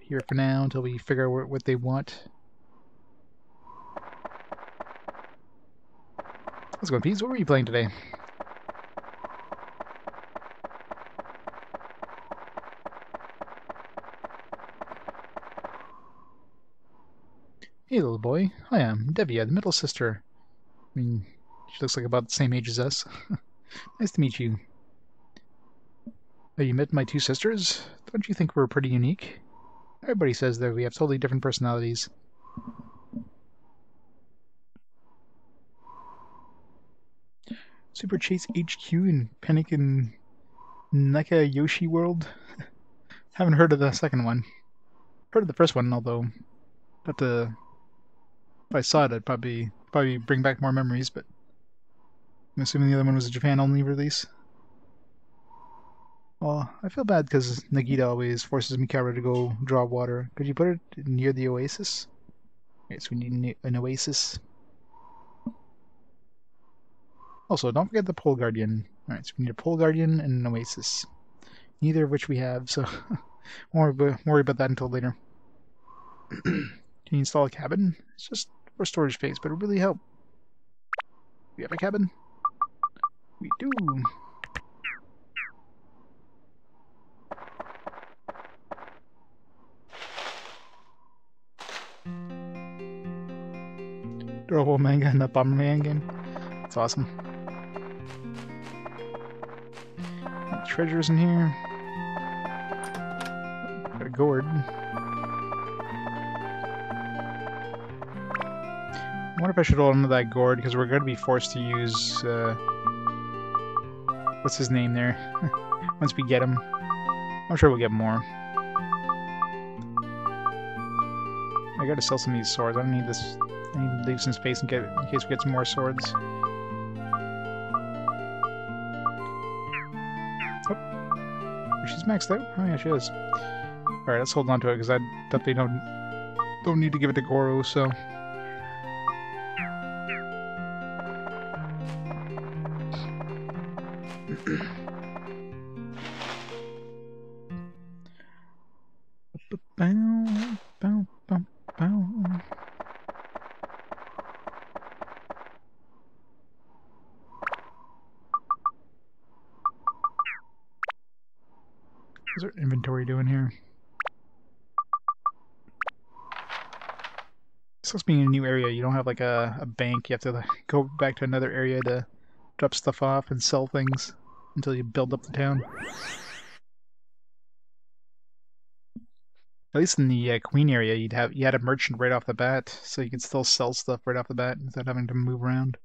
Here for now until we figure out what they want. Let's go, Peas. What were you playing today? Hey, little boy. Hi, I'm Devia, the middle sister. I mean, she looks like about the same age as us. Nice to meet you. Have you met my two sisters? Don't you think we're pretty unique? Everybody says that we have totally different personalities. Super Chase HQ in Panic in Naka Yoshi World? Haven't heard of the second one. Heard of the first one, although... But if I saw it, I'd probably bring back more memories, but... I'm assuming the other one was a Japan-only release. Well, I feel bad because Nagita always forces Mikara to go draw water. Could you put it near the oasis? Okay, so we need an oasis. Also, don't forget the Pole Guardian. Alright, so we need a Pole Guardian and an oasis. neither of which we have, so won't worry about that until later. Can you install a cabin? It's just for storage space, but it would really help. We have a cabin? We do. Durable manga in the Bomberman game. That's awesome. Treasures in here. Got a gourd. I wonder if I should hold on to that gourd because we're going to be forced to use what's his name there? Once we get him. I'm sure we'll get more. I gotta sell some of these swords. I don't need this. I need to leave some space in case we get some more swords. Oh, she's maxed out. Oh yeah, she is. All right, let's hold on to it because I definitely don't need to give it to Goro. So. What's our inventory doing here? Sucks being in a new area. You don't have like a bank. You have to go back to another area to drop stuff off and sell things until you build up the town. At least in the Queen area, you had a merchant right off the bat, so you could still sell stuff right off the bat without having to move around.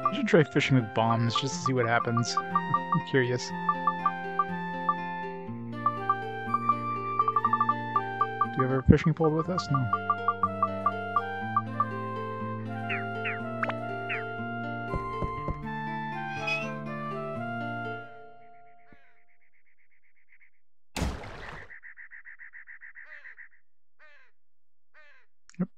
I should try fishing with bombs just to see what happens. I'm curious. Do you have a fishing pole with us? No. Yep.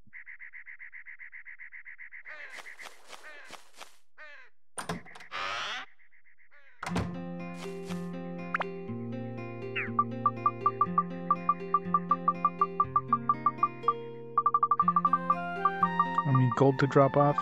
I mean, gold to drop off.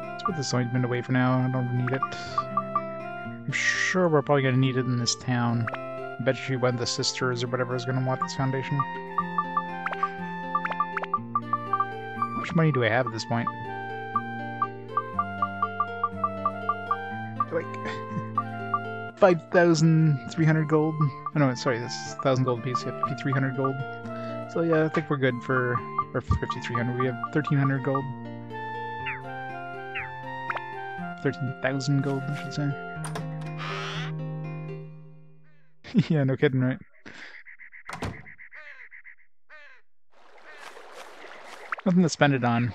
Let's put this ointment away for now. I don't need it. I'm sure we're probably going to need it in this town. I bet you one of the sisters or whatever is going to want this foundation. How much money do I have at this point? Like 5,300 gold. Oh no, sorry, that's 1,000 gold apiece. Yeah, 5,300 gold. So yeah, I think we're good for 5,300. We have 1,300 gold. 13,000 gold, I should say. Yeah, no kidding, right? Nothing to spend it on.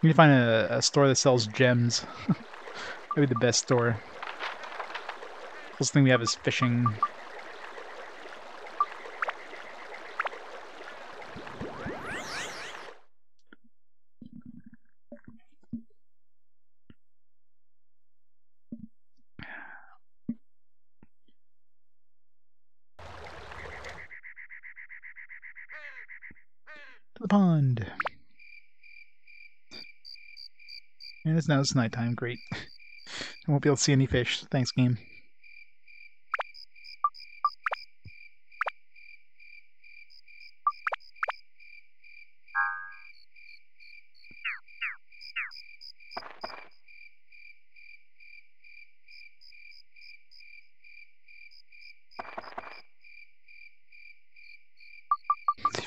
We need to find a store that sells gems. That'd be the best store. Closest thing we have is fishing. To the pond. And it's nighttime, great. I won't be able to see any fish. Thanks, game.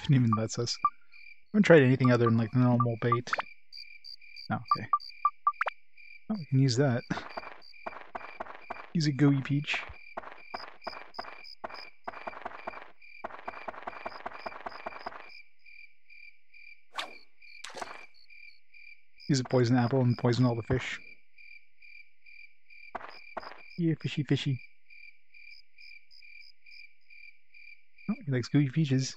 It even lets us. I haven't tried anything other than like the normal bait. Oh, okay. Oh, we can use that. Use a gooey peach. Use a poison apple and poison all the fish. Yeah, fishy, fishy. Oh, he likes gooey peaches.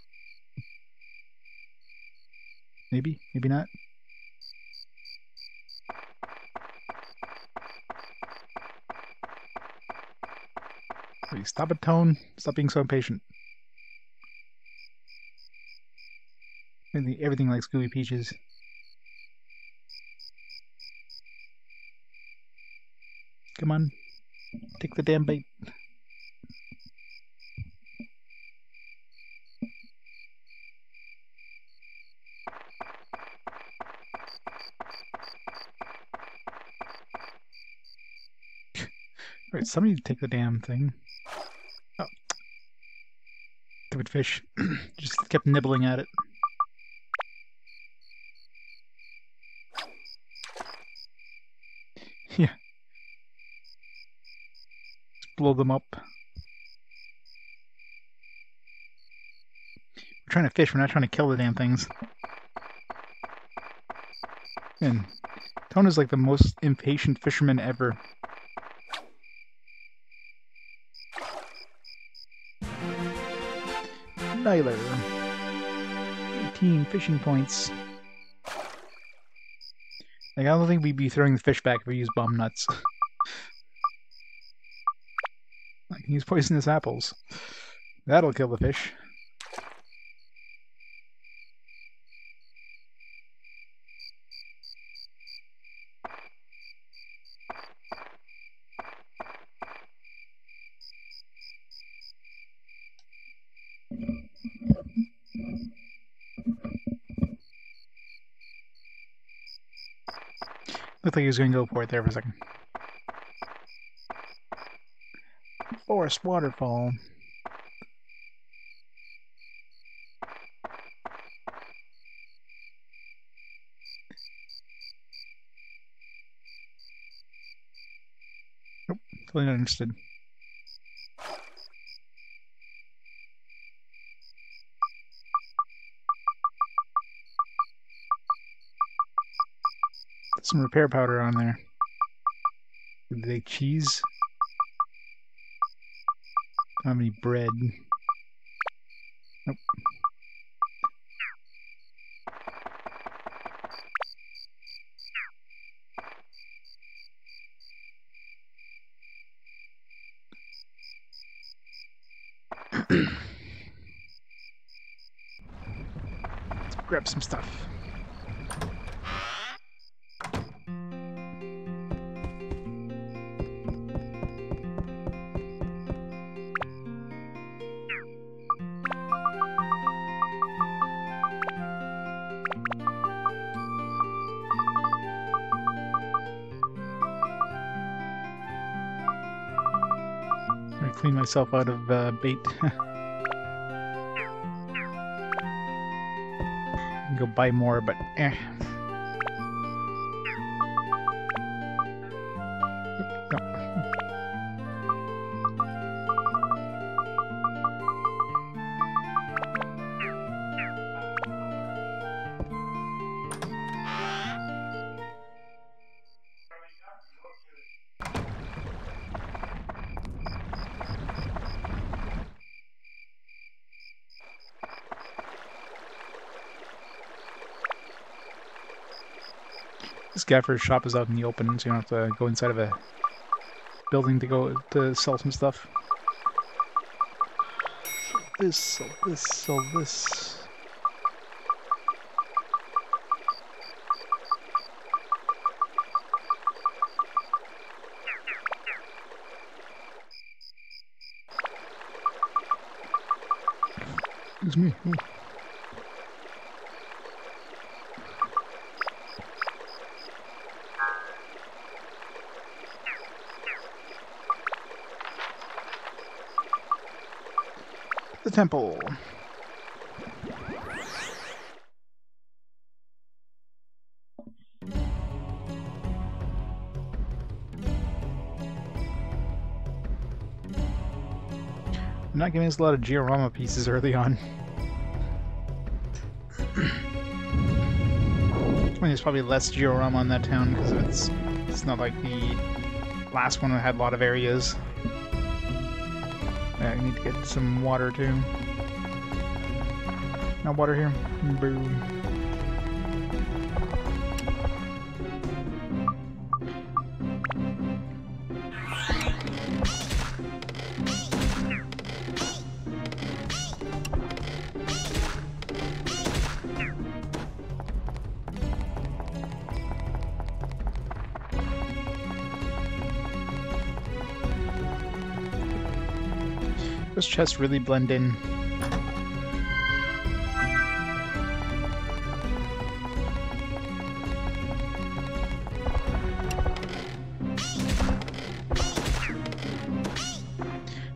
Maybe, maybe not. Wait, stop it, Toan. Stop being so impatient. Everything likes gooey peaches. Come on. Take the damn bait. Alright, somebody take the damn thing. Oh. Stupid fish. Just kept nibbling at it. Yeah. Just blow them up. We're trying to fish, we're not trying to kill the damn things. And Toan is like the most impatient fisherman ever. Nyler. 18 fishing points. Like, I don't think we'd be throwing the fish back if we use bomb nuts. I can use poisonous apples. That'll kill the fish. Looked like he was going to go for it there for a second. Forest waterfall. Nope, totally not interested. Put some repair powder on there. Did they cheese? How many bread? Nope. Let's grab some stuff. Clean myself out of bait. Go buy more, but eh. No. This gaffer's shop is out in the open, so you don't have to go inside of a building to go to sell some stuff. Sell this, sell this. Excuse me. Ooh. The temple. not giving us a lot of diorama pieces early on. I mean, there's probably less diorama on that town because it's not like the last one that had a lot of areas. Yeah, I need to get some water too. No water here. Boo. Those chests really blend in.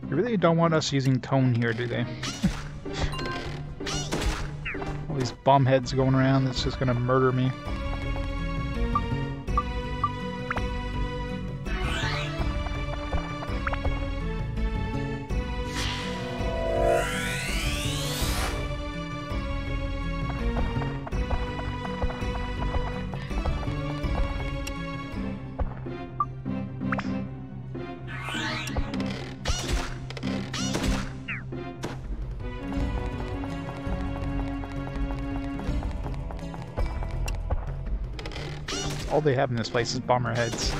They really don't want us using Toan here, do they? All these bomb heads going around that's just gonna murder me. All they have in this place is bomber heads.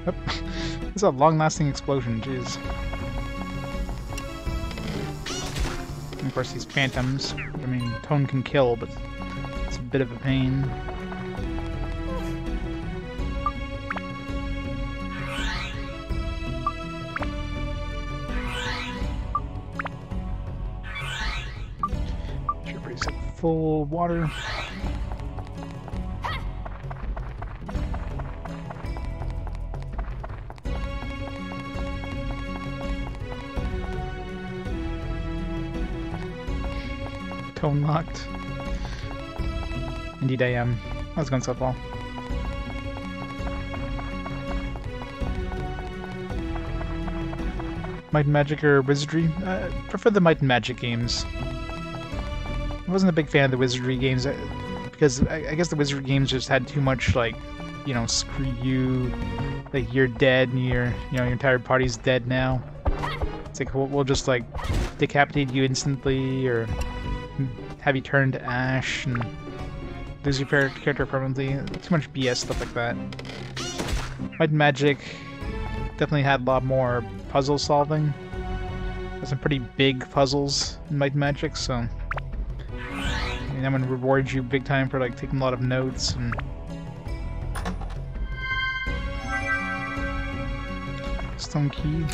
Yep. This is a long-lasting explosion, jeez. And of course these phantoms, I mean, Toan can kill, but it's a bit of a pain. Should pretty set full water. Toan locked. Indeed I am. How's it going so far? Might and Magic or Wizardry? I prefer the Might and Magic games. I wasn't a big fan of the Wizardry games because I guess the Wizardry games just had too much, like, you know, screw you, like you're dead and your entire party's dead now. It's like we'll just like decapitate you instantly or have you turn to ash and lose your character permanently. Too much BS stuff like that. Might and Magic definitely had a lot more puzzle solving. There's some pretty big puzzles in Might and Magic, so I mean, I'm gonna reward you big time for like taking a lot of notes and stone key.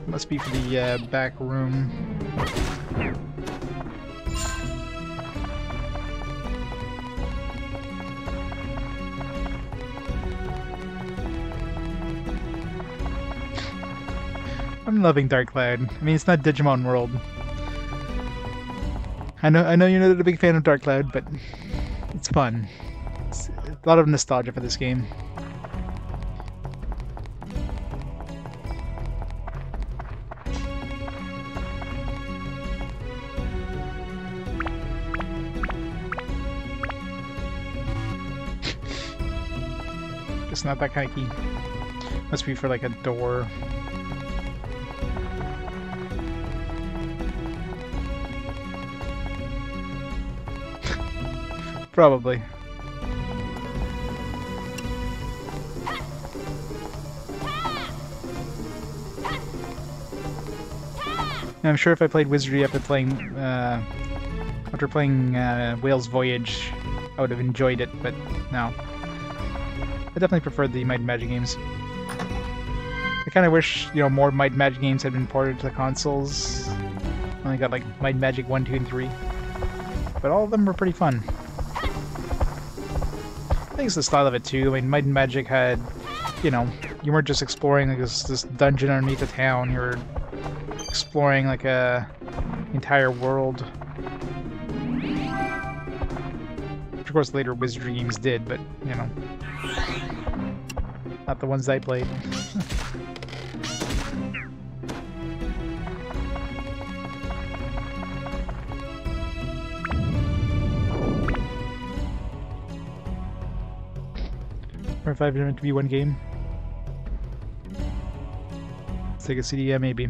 Must be for the back room. I'm loving Dark Cloud. I mean, it's not Digimon World. I know you're not a big fan of Dark Cloud, but it's fun. It's a lot of nostalgia for this game. It's not that kind of key. Must be for like a door. Probably. I'm sure if I played Wizardry after playing Whale's Voyage, I would have enjoyed it, but no. I definitely prefer the Might and Magic games. I kind of wish, you know, more Might and Magic games had been ported to the consoles. I only got like Might and Magic 1, 2, and 3. But all of them were pretty fun. I think it's the style of it too. I mean, Might and Magic had, you know, you weren't just exploring like this dungeon underneath a town. You were exploring like a entire world. Which of course later Wizardry games did, but you know, not the ones I played. Or if I've meant to be one game. Sega CD, yeah, maybe.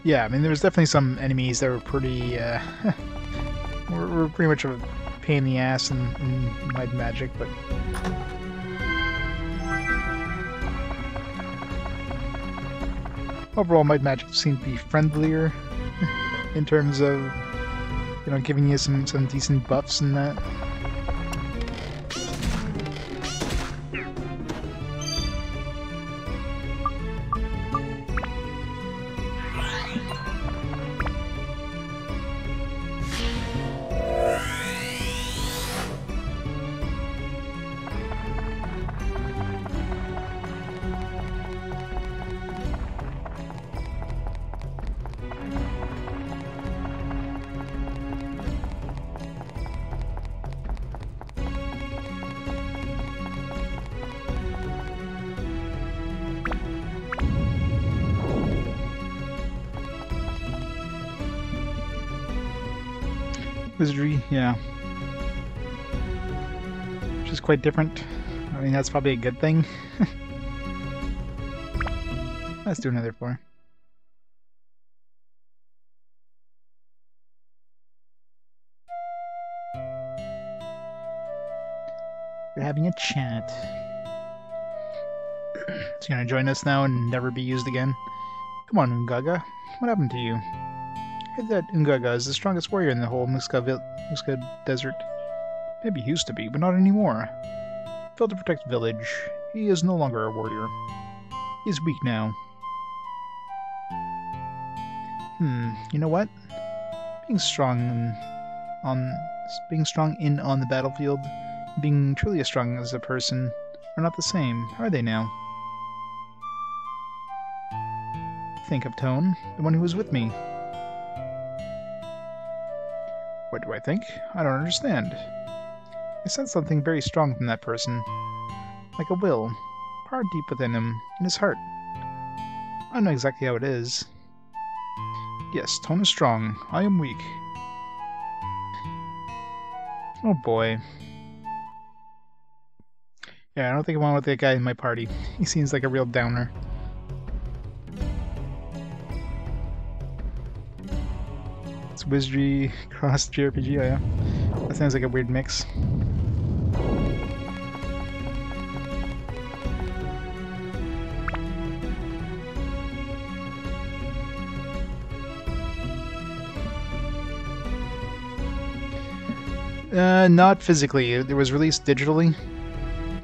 Yeah, I mean, there was definitely some enemies that were pretty, were pretty much a pain in the ass in Might and Magic, but... Overall, Might and Magic seemed to be friendlier in terms of, you know, giving you some decent buffs and that. Wizardry, yeah. Which is quite different. I mean, that's probably a good thing. Let's do another floor. We're having a chat. It's gonna join us now and never be used again. Come on, Ungaga. What happened to you? I heard that Ungaga is the strongest warrior in the whole Muska Desert. Maybe he used to be, but not anymore. He failed to protect the village. He is no longer a warrior. He is weak now. You know what? Being strong on the battlefield, being truly as strong as a person, are not the same, are they now? Think of Toan, the one who was with me. What do I think? I don't understand. I sense something very strong from that person. Like a will. Far deep within him, in his heart. I don't know exactly how it is. Yes, Toan is strong. I am weak. Oh boy. Yeah, I don't think I want with that guy in my party. He seems like a real downer. It's Wizardry cross JRPG, oh yeah. That sounds like a weird mix. Not physically. It was released digitally,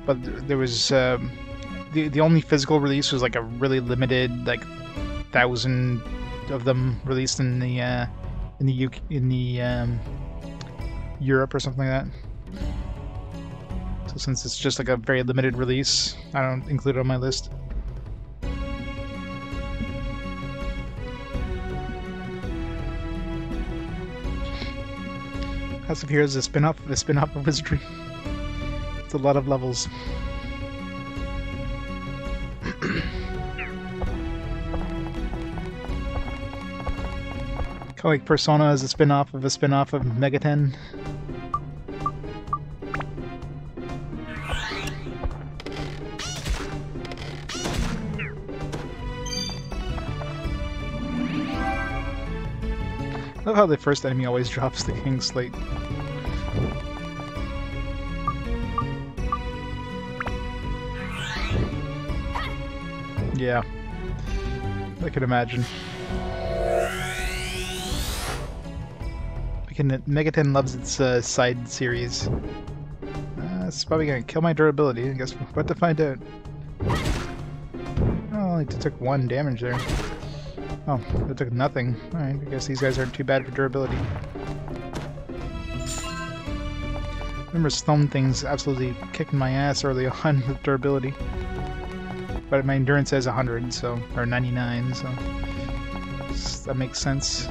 but there was the only physical release was like a really limited, like 1,000 of them released in the Europe or something like that. So since it's just like a very limited release, I don't include it on my list. House of Heroes is a spin-off of Wizardry. It's a lot of levels. Kind of like Persona is a spin-off of Megaten. I love how the first enemy always drops the King's Slate. Yeah, I could imagine. Megaten loves its side series. It's probably gonna kill my durability. I guess we're about to find out. Oh, only took 1 damage there. Oh, it took nothing. Alright, I guess these guys aren't too bad for durability. I remember Stone Thing's absolutely kicking my ass early on with durability. But my endurance is 100, so, or 99, so that makes sense.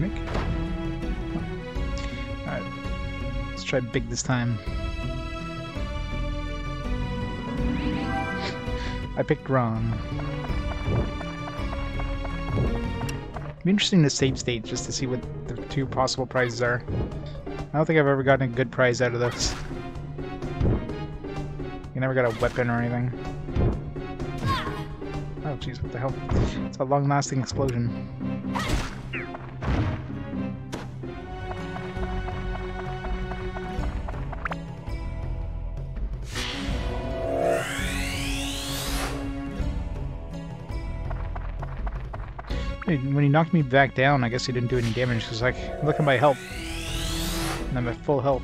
mimic. Alright. Let's try big this time. I picked wrong. It'd be interesting to save state just to see what the two possible prizes are. I don't think I've ever gotten a good prize out of this. You never got a weapon or anything. Oh jeez, what the hell? It's a long-lasting explosion. When he knocked me back down, I guess he didn't do any damage, because like, look at my health. And I'm at full health.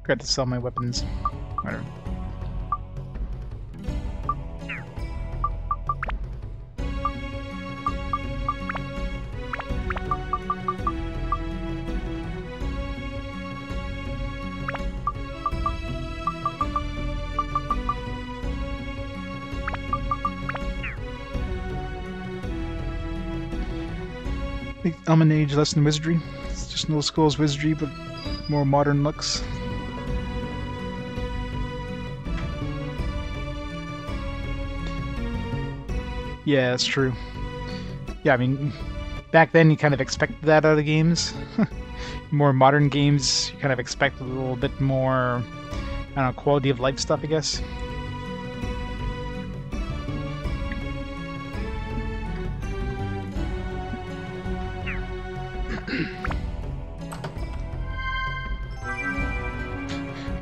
Forgot to sell my weapons. Whatever. Element Age less than Wizardry. It's just an old school's Wizardry, but more modern looks. Yeah, that's true. Yeah, I mean, back then you kind of expected that out of the games. More modern games, you kind of expect a little bit more, I don't know, quality of life stuff, I guess.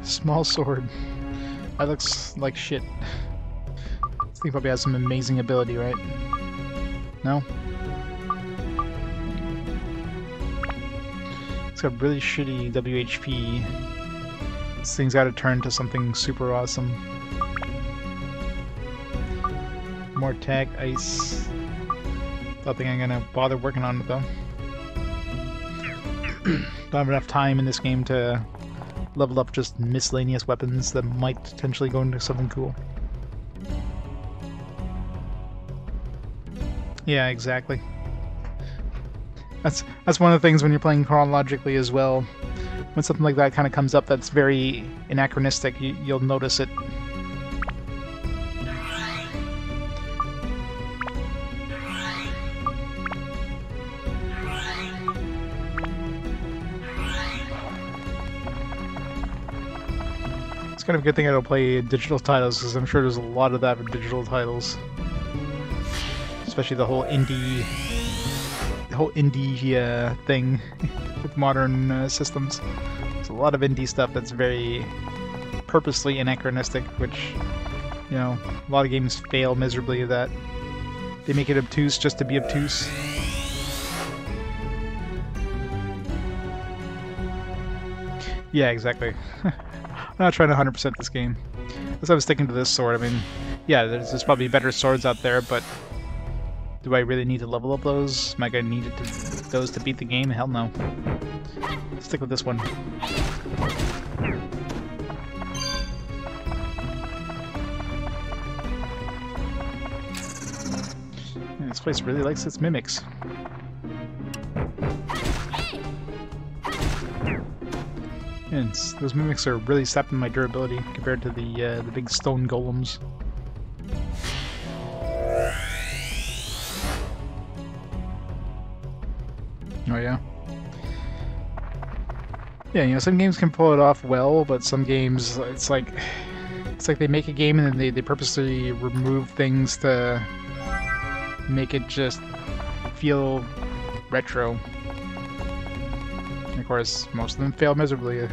Small sword. That looks like shit. This thing probably has some amazing ability, right? No? It's got really shitty WHP. This thing's gotta turn to something super awesome. More attack, ice. Don't think I'm gonna bother working on it though. Don't have enough time in this game to level up just miscellaneous weapons that might potentially go into something cool. Yeah, exactly. That's one of the things when you're playing chronologically as well. When something like that kind of comes up that's very anachronistic, you'll notice it. It's kind of a good thing I don't play digital titles, because I'm sure there's a lot of that with digital titles. Especially the whole indie thing with modern systems. There's a lot of indie stuff that's very purposely anachronistic, which, you know, a lot of games fail miserably at that. They make it obtuse just to be obtuse. Yeah, exactly. I'm not trying to 100% this game. That's why I was sticking to this sword. I mean, yeah, there's probably better swords out there, but do I really need to level up those? Am I going to need those to beat the game? Hell no. Stick with this one. Yeah, this place really likes its mimics. And those mimics are really sapping my durability compared to the big stone golems. Oh yeah. Yeah, you know, some games can pull it off well, but some games it's like they make a game and then they purposely remove things to make it just feel retro. And of course, most of them fail miserably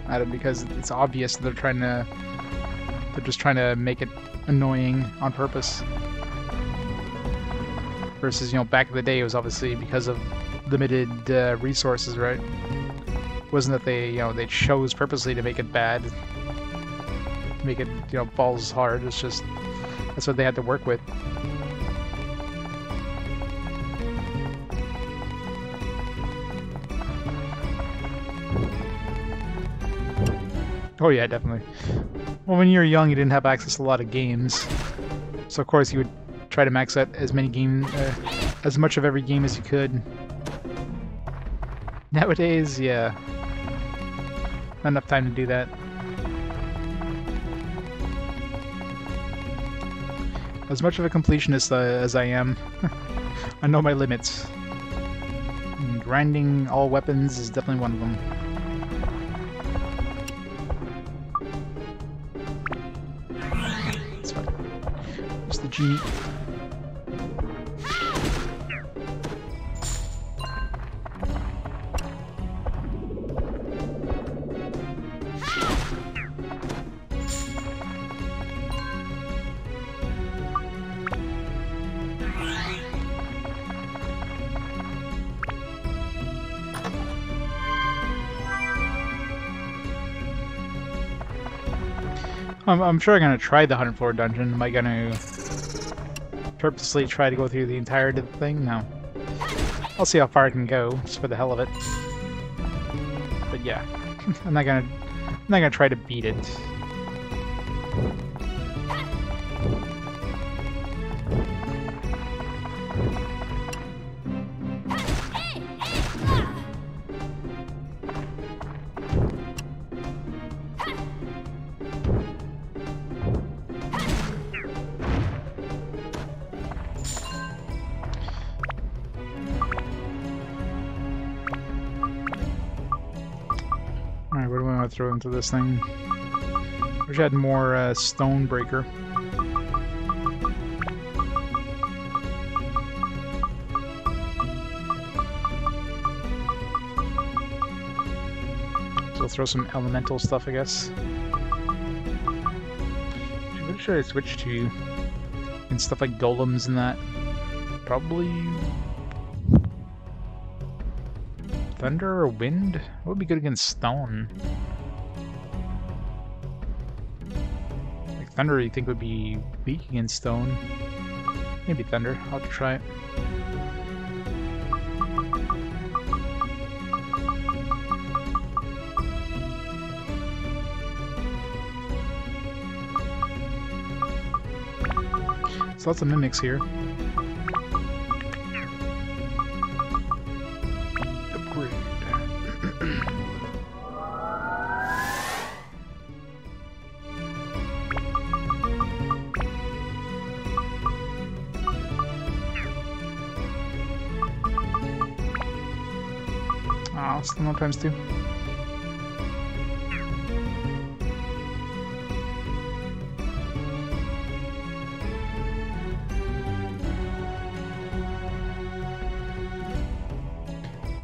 at it because it's obvious that they're just trying to make it annoying on purpose. Versus, you know, back in the day, it was obviously because of limited resources, right? It wasn't that they chose purposely to make it bad, make it, balls hard. It's just That's what they had to work with. Oh yeah, definitely. Well, when you were young, you didn't have access to a lot of games, so of course you would try to max out as many as much of every game as you could. Nowadays, yeah, not enough time to do that. As much of a completionist as I am, I know my limits. And grinding all weapons is definitely one of them. That's fine. Where's the genie? I'm sure I'm gonna try the 100th floor dungeon. Am I gonna purposely try to go through the entirety of the thing? No. I'll see how far I can go, just for the hell of it. But yeah, I'm not gonna try to beat it. Alright, what do I want to throw into this thing? Wish I had more stone breaker. So I'll throw some elemental stuff, I guess. What should I switch to? And stuff like golems and that. Probably thunder or wind? What would be good against stone? Like thunder, you think would be weak against stone? Maybe thunder. I'll have to try it. There's lots of mimics here. Oh, still no times two.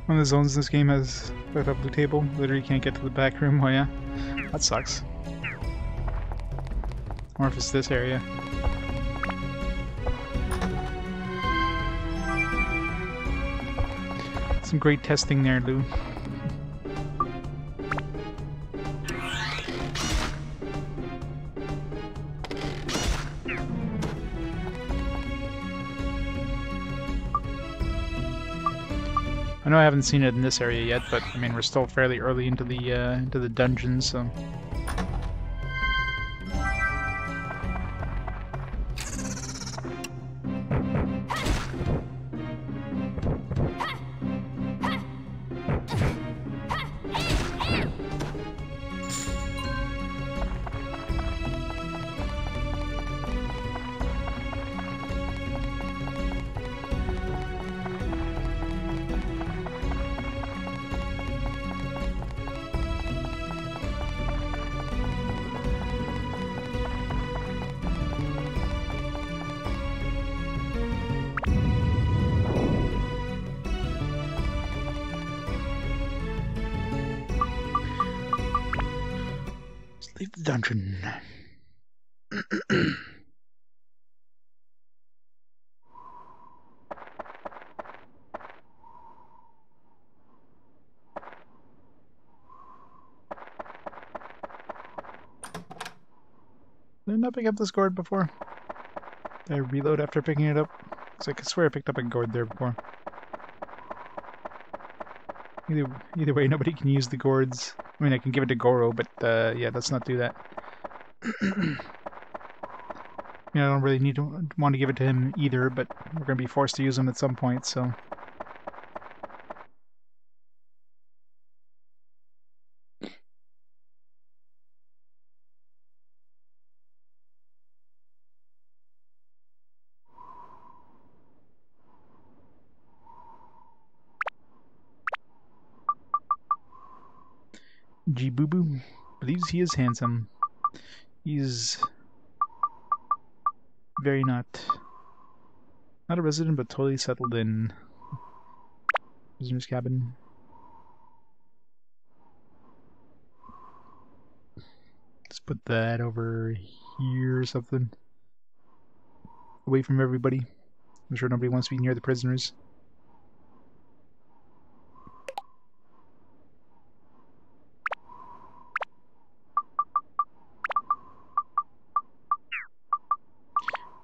One of the zones in this game has a blue table. Literally can't get to the back room. Oh yeah, that sucks. Or if it's this area. Some great testing there, Lou. I know I haven't seen it in this area yet, but I mean we're still fairly early into the dungeon, so. Leave the dungeon. Didn't I pick up this gourd before? Did I reload after picking it up? Because I swear I picked up a gourd there before. Either way, nobody can use the gourds. I mean, I can give it to Goro, but yeah, let's not do that. I don't really want to give it to him either, but we're going to be forced to use them at some point, so... G-Boo-Boo believes he is handsome. He's very not a resident, but totally settled in. Prisoner's cabin. Let's put that over here or something. Away from everybody. I'm sure nobody wants to be near the prisoners.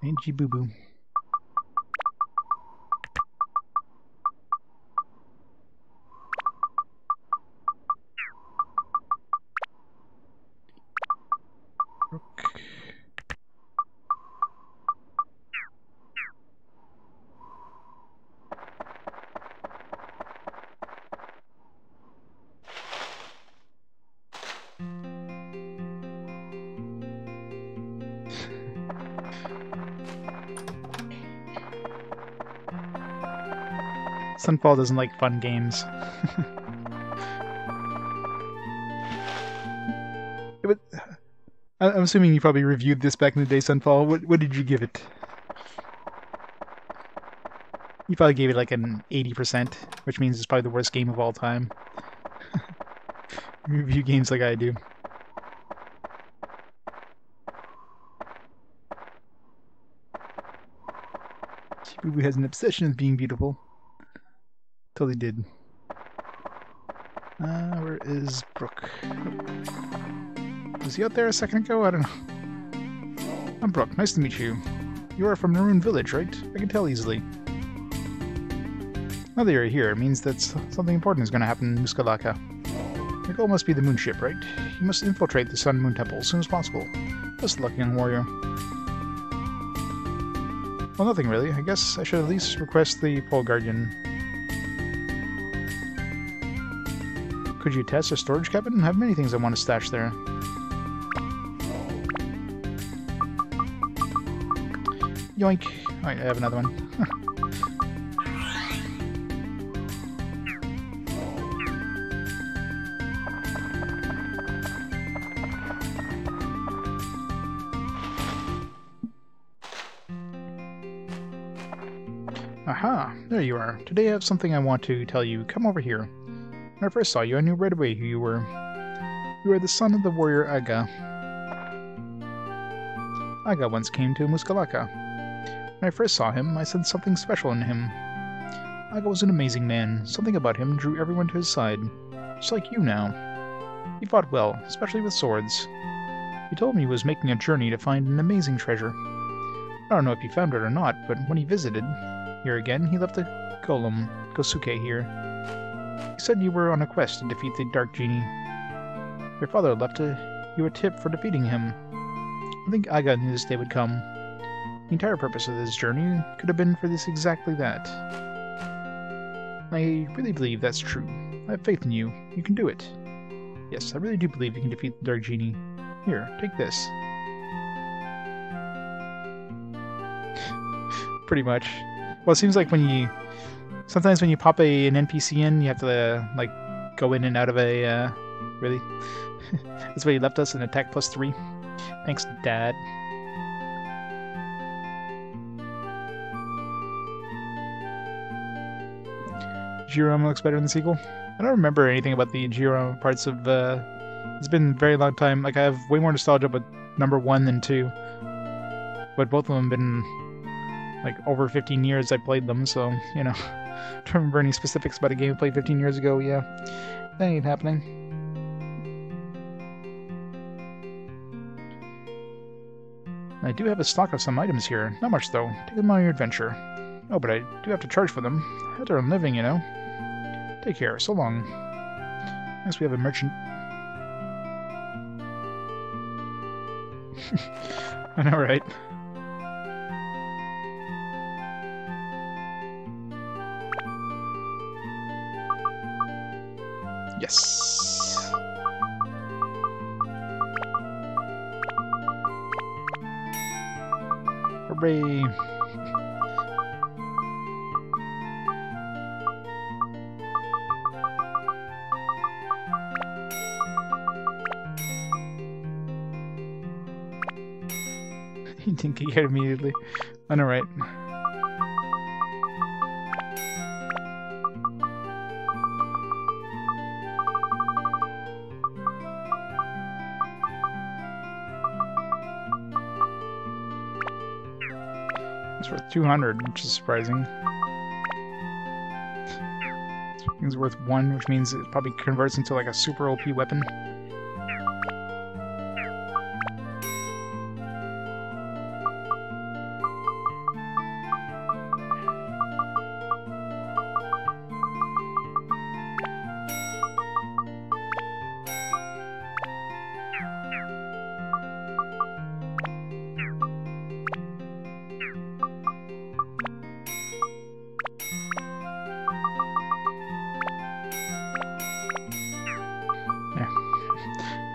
Ain't G-Boo-Boo. Sunfall doesn't like fun games. I'm assuming you probably reviewed this back in the day, Sunfall. What did you give it? You probably gave it like an 80%, which means it's probably the worst game of all time. Review games like I do. Boo-Boo has an obsession with being beautiful. Totally did. Where is Brooke? Was he out there a second ago? I don't know. I'm Brooke. Nice to meet you. You are from Maroon Village, right? I can tell easily. Now that you're here, it means that something important is going to happen in Muskalaka. The goal must be the moonship, right? You must infiltrate the Sun Moon Temple as soon as possible. Best of luck, young warrior. Well, nothing really. I guess I should at least request the Pole Guardian. Could you test a storage cabin? I have many things I want to stash there. Yoink! Alright, I have another one. Aha! There you are. Today I have something I want to tell you. Come over here. When I first saw you, I knew right away who you were. You are the son of the warrior Aga. Aga once came to Muskalaka. When I first saw him, I sensed something special in him. Aga was an amazing man. Something about him drew everyone to his side. Just like you now. He fought well, especially with swords. He told me he was making a journey to find an amazing treasure. I don't know if he found it or not, but when he visited here again, he left a golem, Kosuke, here. He said you were on a quest to defeat the Dark Genie. Your father left you a tip for defeating him. I think Aga knew this day would come. The entire purpose of this journey could have been for this exactly that. I really believe that's true. I have faith in you. You can do it. Yes, I really do believe you can defeat the Dark Genie. Here, take this. Pretty much. Well, it seems like sometimes when you pop an NPC in, you have to, like, go in and out of a, really? That's why he left us, an attack +3. Thanks, Dad. Georama looks better in the sequel. I don't remember anything about the Georama parts of, it's been a very long time. Like, I have way more nostalgia about number 1 than 2. But both of them have been, like, over 15 years I played them, so, you know. Don't remember any specifics about a game I played 15 years ago, yeah. That ain't happening. I do have a stock of some items here. Not much, though. Take them on your adventure. Oh, but I do have to charge for them. I have to earn a living, you know. Take care. So long. Next, we have a merchant. I know, right? Yes. Hooray. He didn't get hit immediately. I know, right? It's worth 200, which is surprising. It's worth 1, which means it probably converts into like a super OP weapon.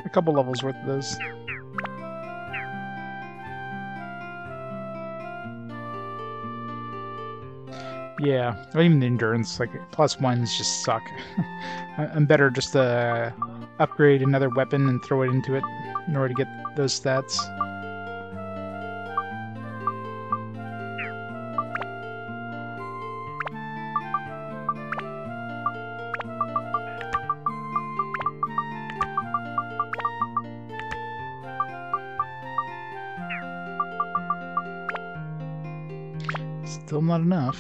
A couple levels worth of those. Yeah, or even the endurance, like +1s just suck. I'm better just to upgrade another weapon and throw it into it in order to get those stats. Still not enough.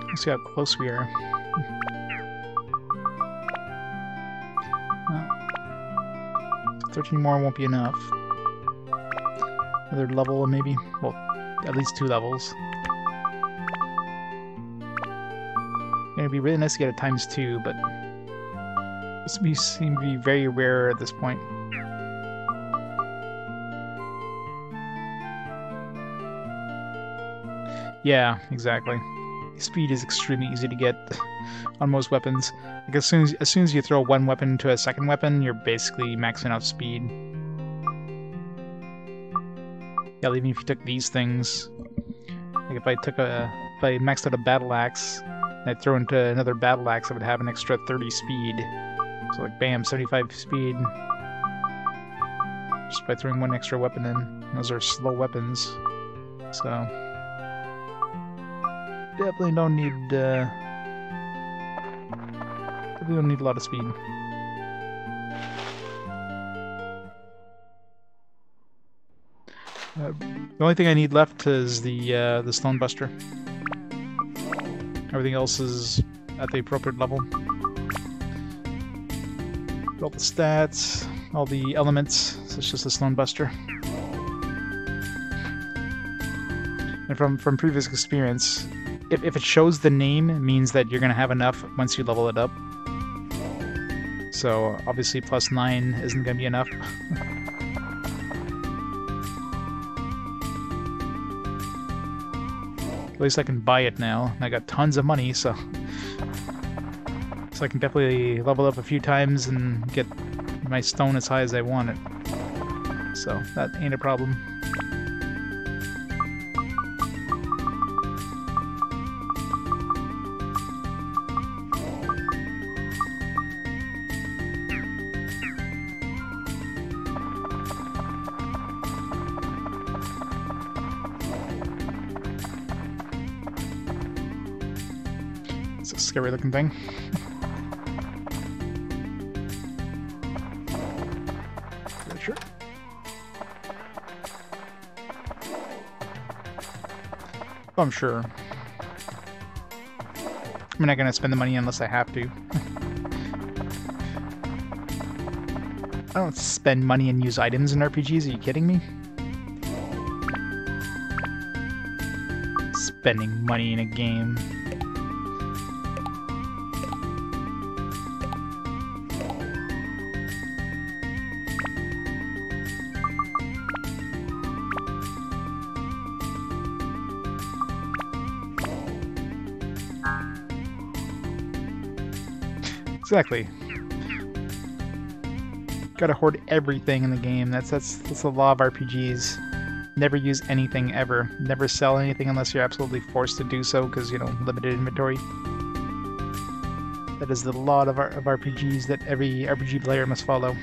Let's see how close we are. Well, 13 more won't be enough. Another level, maybe? Well, at least 2 levels. It'd be really nice to get a ×2, but this seem to be very rare at this point. Yeah, exactly. Speed is extremely easy to get on most weapons. Like as soon as you throw one weapon into a second weapon, you're basically maxing out speed. Yeah, even if you took these things, like if I maxed out a battle axe and I throw into another battle axe, I would have an extra 30 speed. So like bam, 75 speed. Just by throwing one extra weapon in. Those are slow weapons. So definitely don't need a lot of speed. The only thing I need left is the Stone Buster. Everything else is at the appropriate level. All the stats, all the elements, so it's just a Stone Buster. And from previous experience, if it shows the name, it means that you're going to have enough once you level it up. So obviously +9 isn't going to be enough. At least I can buy it now. I got tons of money, so I can definitely level up a few times and get my stone as high as I want it. So that ain't a problem. It's a scary looking thing. Sure. I'm sure. I'm not gonna spend the money unless I have to. I don't spend money and use items in RPGs, are you kidding me? Spending money in a game. Exactly. Gotta hoard everything in the game. That's the law of RPGs. Never use anything ever. Never sell anything unless you're absolutely forced to do so because, you know, limited inventory. That is the law of RPGs that every RPG player must follow.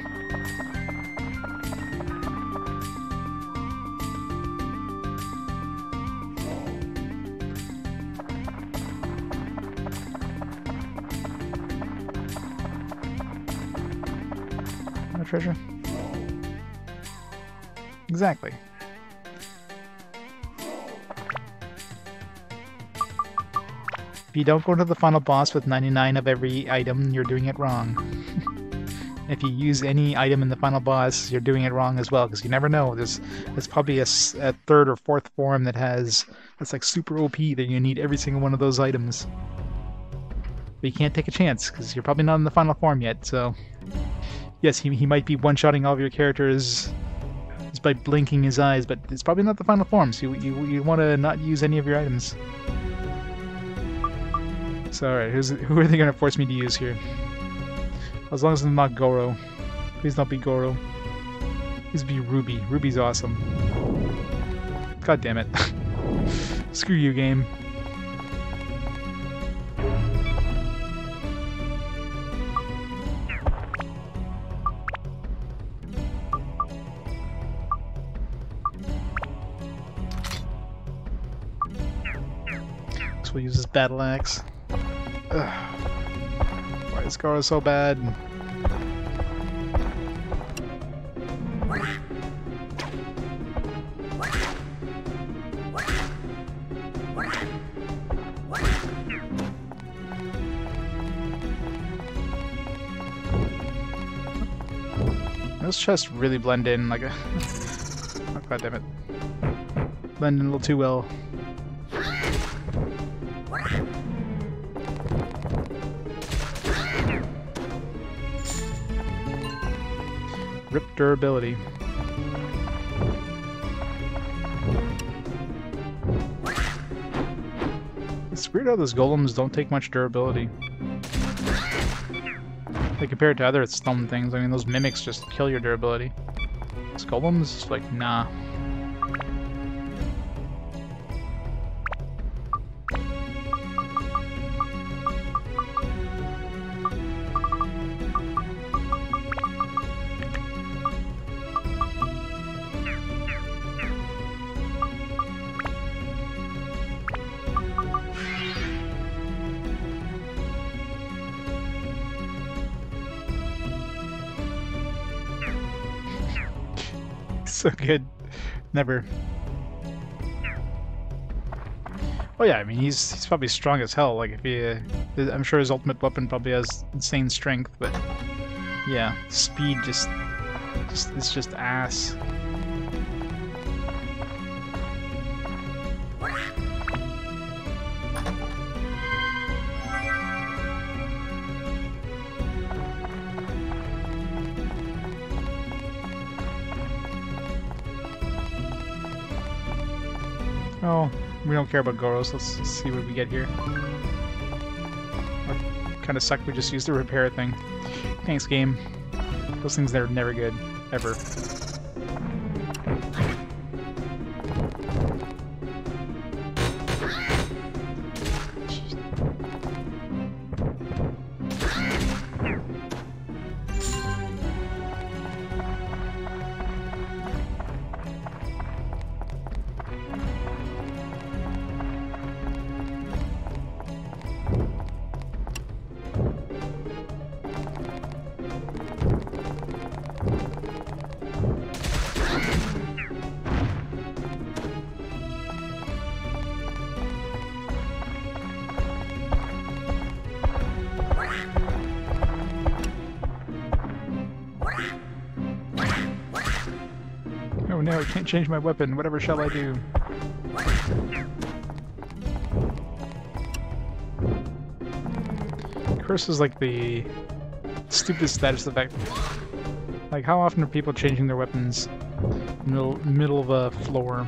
No treasure. Exactly. If you don't go to the final boss with 99 of every item, you're doing it wrong. If you use any item in the final boss, you're doing it wrong as well, because you never know. There's probably a third or fourth form that's like super OP that you need every single one of those items. But you can't take a chance, because you're probably not in the final form yet, so... Yes, he might be one-shotting all of your characters just by blinking his eyes, but it's probably not the final form, so you want to not use any of your items. So, alright, who are they going to force me to use here? As long as it's not Goro. Please don't be Goro. Please be Ruby. Ruby's awesome. God damn it. Screw you, game. So we'll use this battle axe. Ugh. Why is Goro so bad? Those chests really blend in like a... Oh, God damn it. Blend in a little too well. Rip durability. It's weird how those golems don't take much durability. Like compared to other stone things, I mean those mimics just kill your durability. Those golems, like, nah. So good. Never. Oh yeah, I mean he's probably strong as hell. Like if he, I'm sure his ultimate weapon probably has insane strength, but yeah, speed it's just ass. Oh, we don't care about Goros. Let's see what we get here. Kind of sucked we just used the repair thing. Thanks, game. Those things, they're never good. Ever. no, I can't change my weapon. Whatever shall I do? Curse is like the stupidest status effect. Like, how often are people changing their weapons middle of a floor?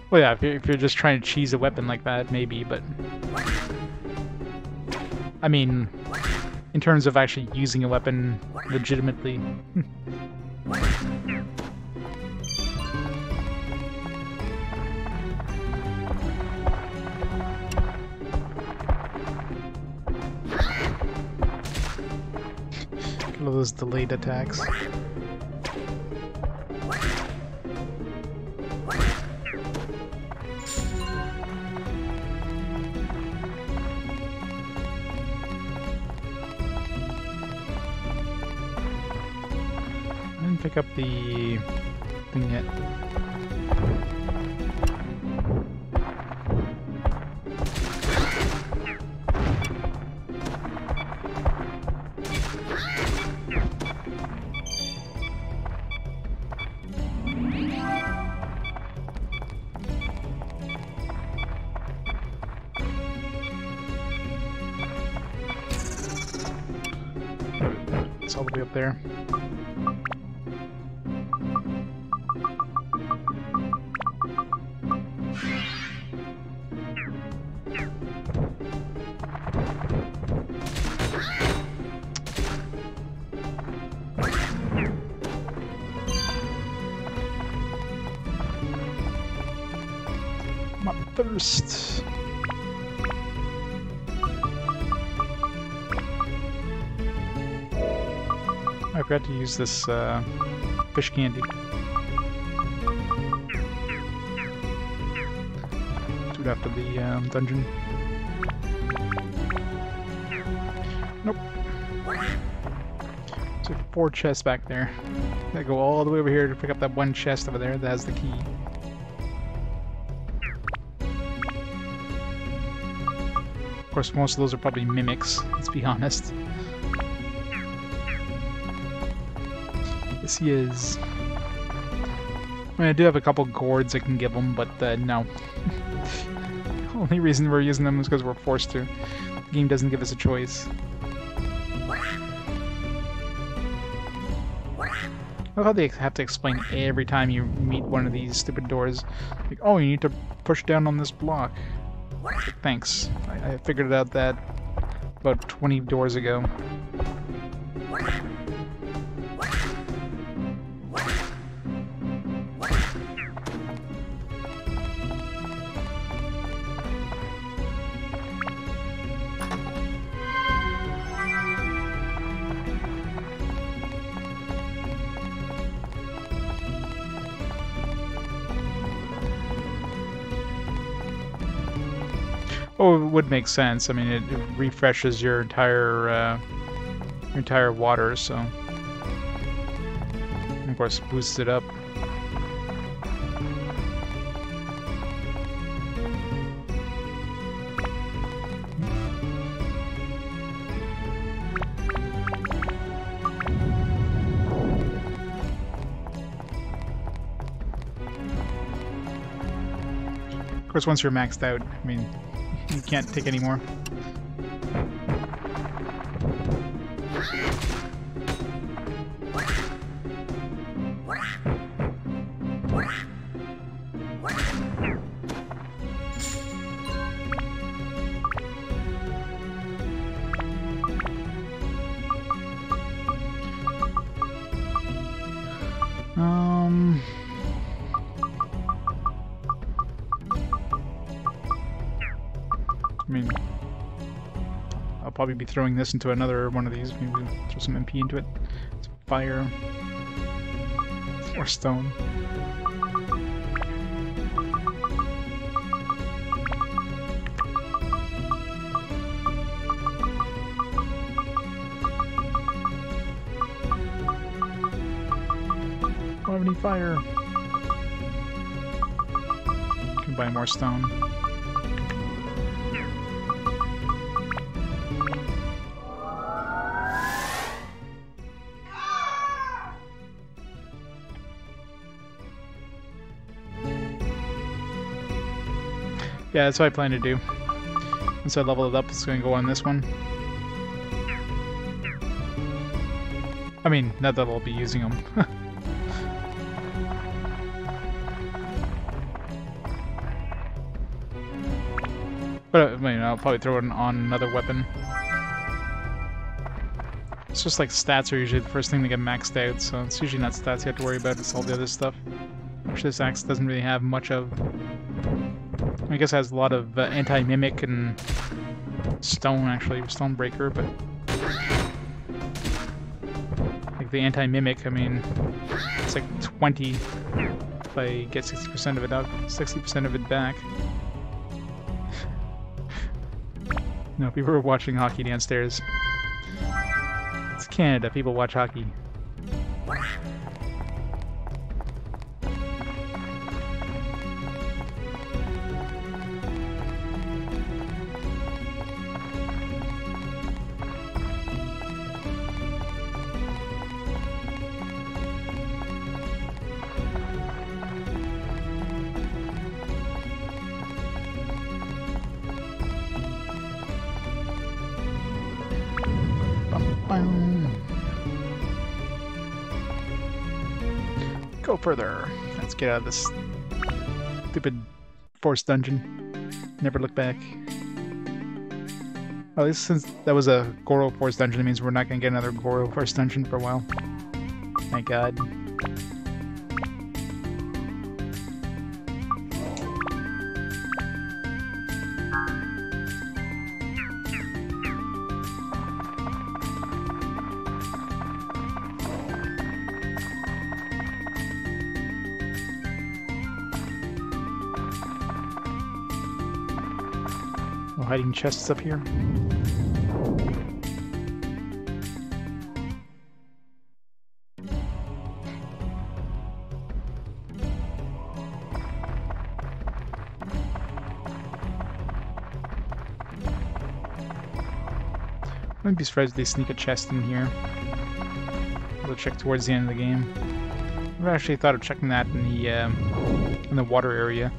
Well, yeah, if you're just trying to cheese a weapon like that, maybe, but... I mean, in terms of actually using a weapon legitimately... All those delayed attacks. Pick up the thing yet. It's all the way up there. My thirst. I forgot to use this fish candy. Do it after the dungeon. Nope. So 4 chests back there. Gotta go all the way over here to pick up that one chest over there that has the key. Of course, most of those are probably mimics, let's be honest. Yes, he is. I mean, I do have a couple gourds I can give him, but no. The only reason we're using them is because we're forced to. The game doesn't give us a choice. I love how they have to explain every time you meet one of these stupid doors. Like, oh, you need to push down on this block. Thanks. I figured it out that about 20 doors ago. Oh, it would make sense. I mean, it refreshes your entire water, so and of course boosts it up. Of course, once you're maxed out, I mean, you can't take any more. I mean, I'll probably be throwing this into another one of these. Maybe throw some MP into it. It's fire. Or stone. have any fire. Can buy more stone. Yeah, that's what I plan to do. Once I level it up, it's going to go on this one. I mean, not that I'll be using them. But I mean, I'll probably throw it on another weapon. It's just like stats are usually the first thing to get maxed out, so it's usually not stats you have to worry about, it's all the other stuff. Which this axe doesn't really have much of. I guess it has a lot of anti-mimic and stone, actually, Stonebreaker, but like the anti-mimic, I mean, it's like 20 if I get 60% of it out, 60% of it back. No, people are watching hockey downstairs. It's Canada, people watch hockey. Go further. Let's get out of this stupid forced dungeon. Never look back. At least since that was a Goro forced dungeon, it means we're not going to get another Goro forced dungeon for a while. Thank God. Hiding chests up here. Wouldn't be surprised if they sneak a chest in here. I'll check towards the end of the game. I've actually thought of checking that in the water area.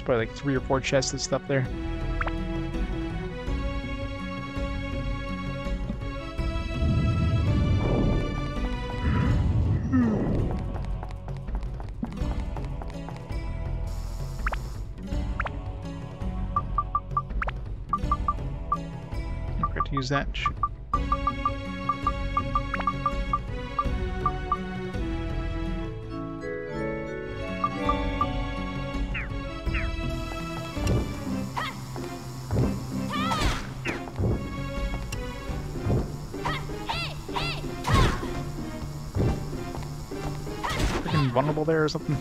Probably like 3 or 4 chests of stuff there. I forgot to use that. Vulnerable there or something.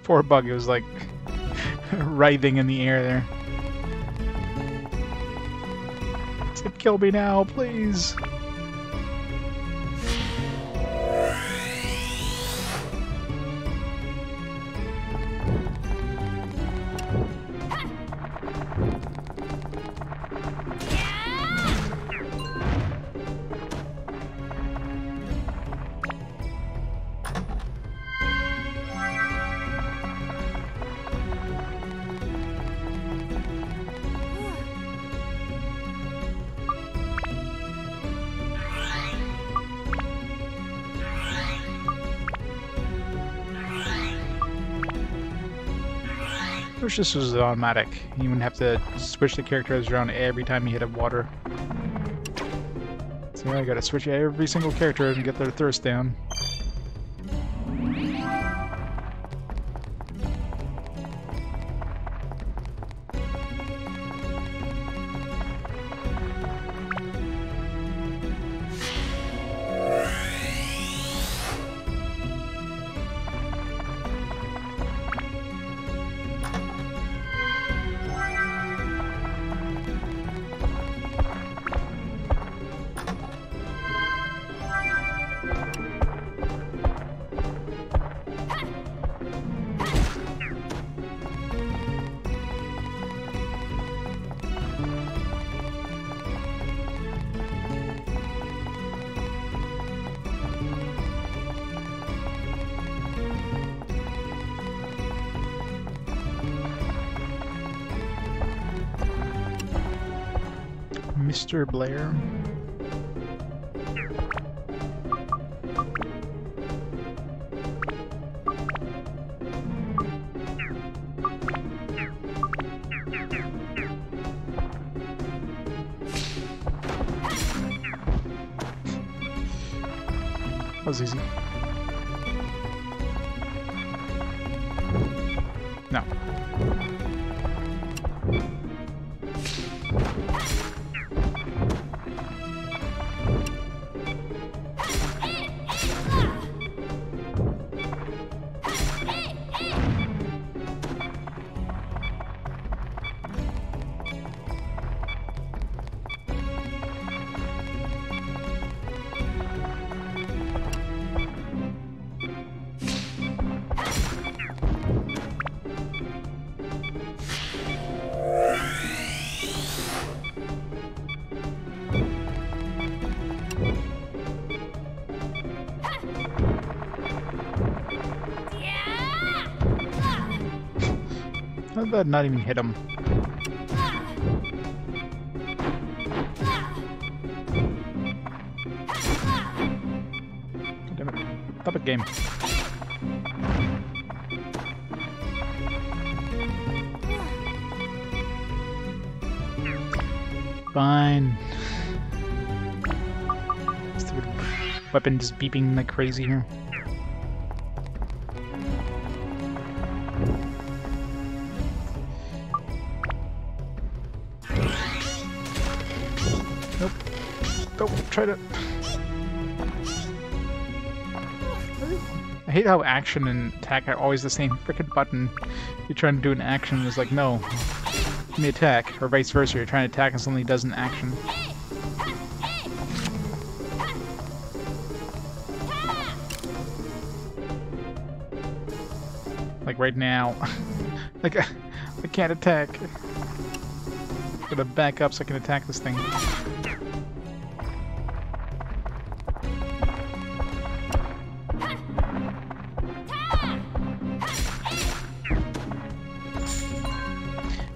Poor bug, it was like writhing in the air there. It said, kill me now, please. I wish this was automatic. You wouldn't have to switch the characters around every time you hit a water. So I gotta switch every single character and get their thirst down. Mr. Blair. That was easy. No. How did that not even hit him? God damn it. Stop it, game. Fine. Stupid weapon just beeping like crazy here. Nope. Don't try to... I hate how action and attack are always the same frickin' button. You're trying to do an action and it's like, no. Give me attack. Or vice versa, you're trying to attack and suddenly does an action. Like right now. Like, I can't attack. Gotta back up so I can attack this thing.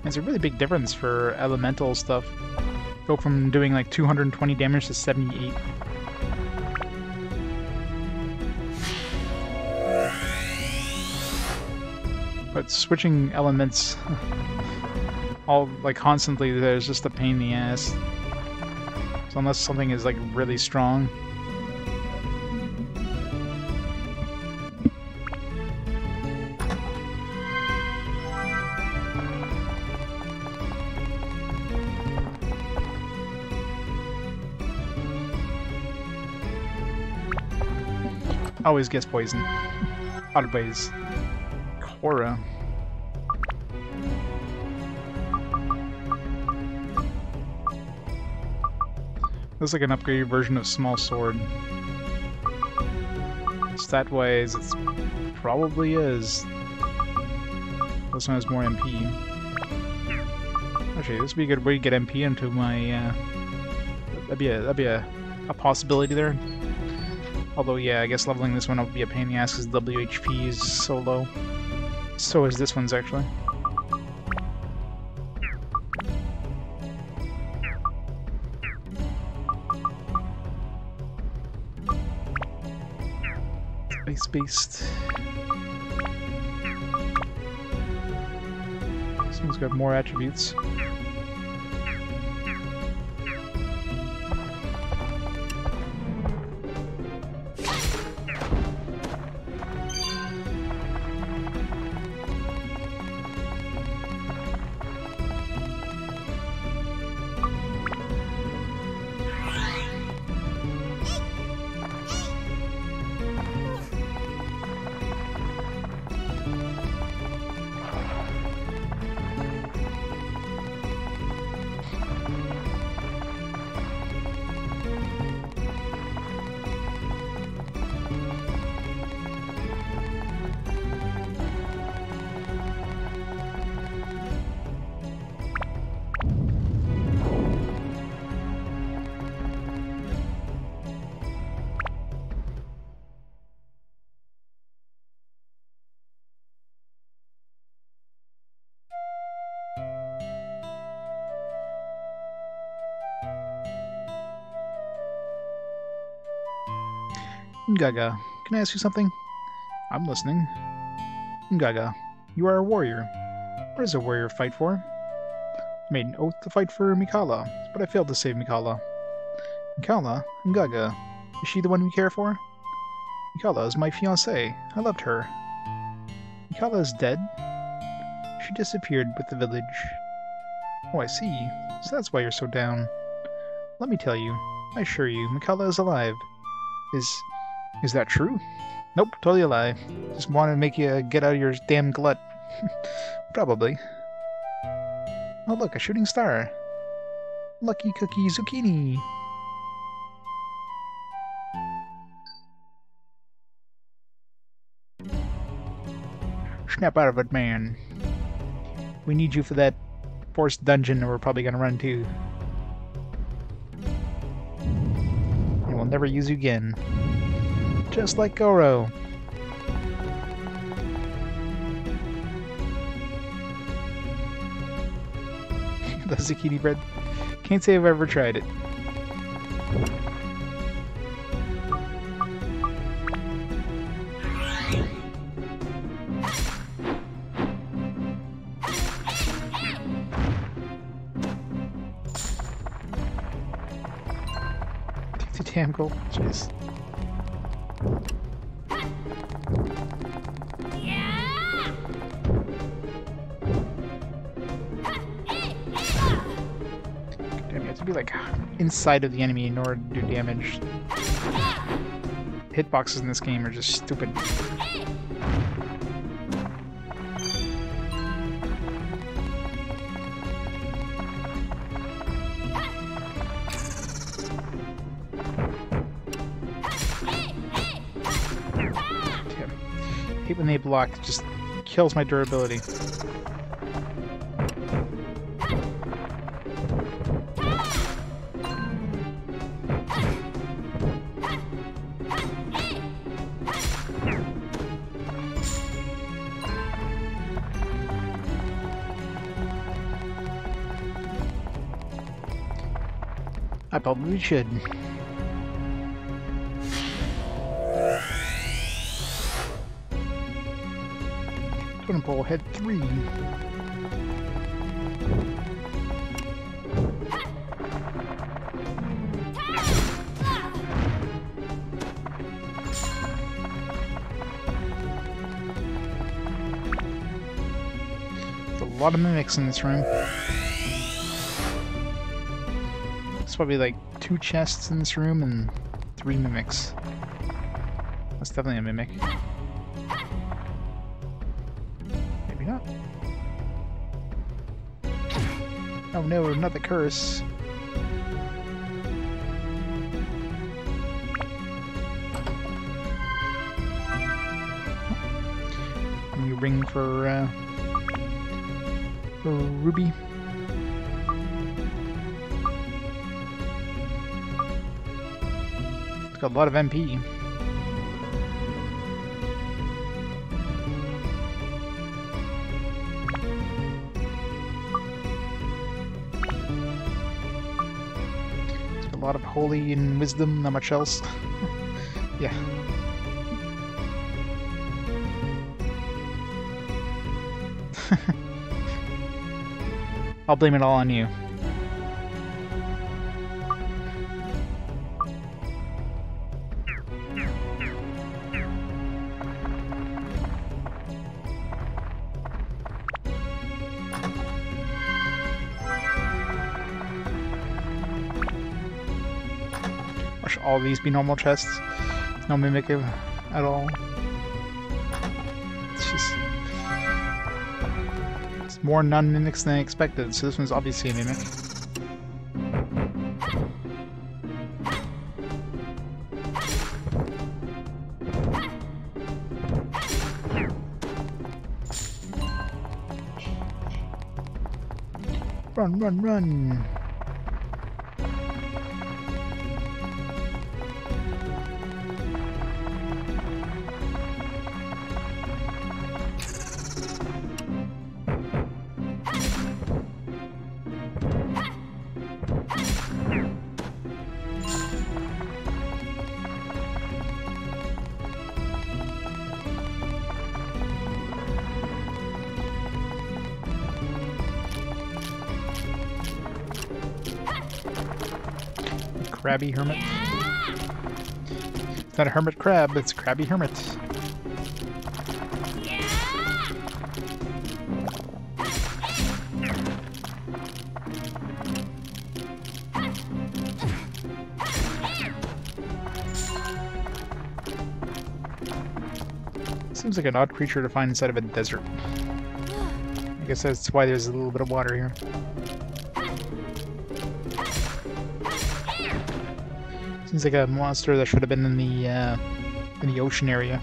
It's a really big difference for elemental stuff. Go from doing like 220 damage to 78. But switching elements all like constantly, there's just a pain in the ass. So unless something is like really strong. Always gets poison. Always. Cora. Looks like an upgraded version of Small Sword. Stat-wise, it probably is. This one has more MP. Actually, this would be a good way to get MP into my. That'd be a possibility there. Although, yeah, I guess leveling this one up would be a pain in the ass because WHP is so low. So is this one's actually. Ice-based. This one's got more attributes. Gaga, can I ask you something? I'm listening. Gaga, you are a warrior. What does a warrior fight for? I made an oath to fight for Mikala, but I failed to save Mikala. Mikala? Gaga, is she the one we care for? Mikala is my fiancée. I loved her. Mikala is dead? She disappeared with the village. Oh, I see. So that's why you're so down. Let me tell you, I assure you, Mikala is alive. Is that true? Nope, totally a lie. Just want to make you get out of your damn glut. Probably. Oh look, a shooting star. Lucky Cookie Zucchini. Snap out of it, man. We need you for that forced dungeon that we're probably gonna run to. And we'll never use you again. Just like Goro. The zucchini bread. Can't say I've ever tried it. Damn goal. Jeez. Damn, you have to be like inside of the enemy in order to do damage. Hitboxes in this game are just stupid. I hate when they block, it just kills my durability. I probably should. Totem pole head 3. There's a lot of mimics in this room. There's probably like 2 chests in this room and 3 mimics. That's definitely a mimic. Oh no, not the curse. New ring for Ruby. It's got a lot of MP. A lot of holy and wisdom, not much else. Yeah. I'll blame it all on you. Should all these be normal chests? No mimic at all. It's more non-mimics than I expected, so this one's obviously a mimic. Run, run, run! crabby hermit. It's not a hermit crab, it's a crabby hermit. Seems like an odd creature to find inside of a desert. I guess that's why there's a little bit of water here. Seems like a monster that should have been in the ocean area.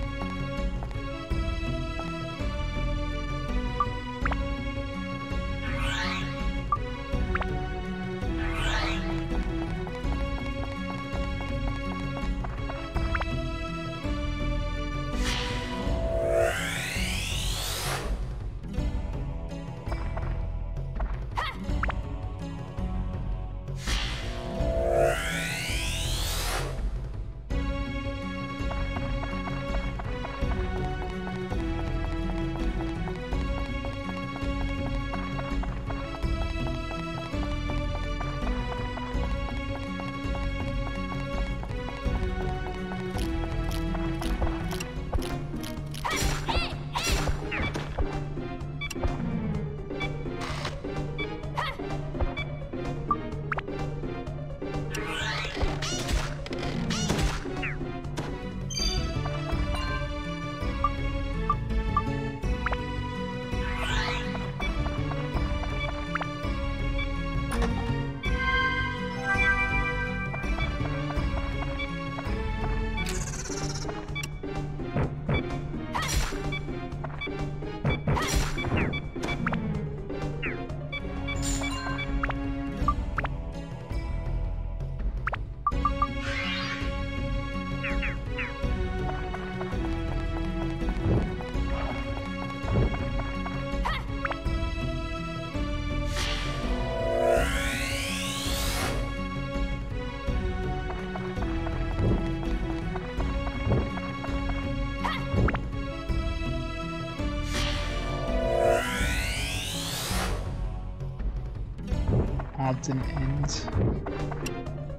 Odds and ends.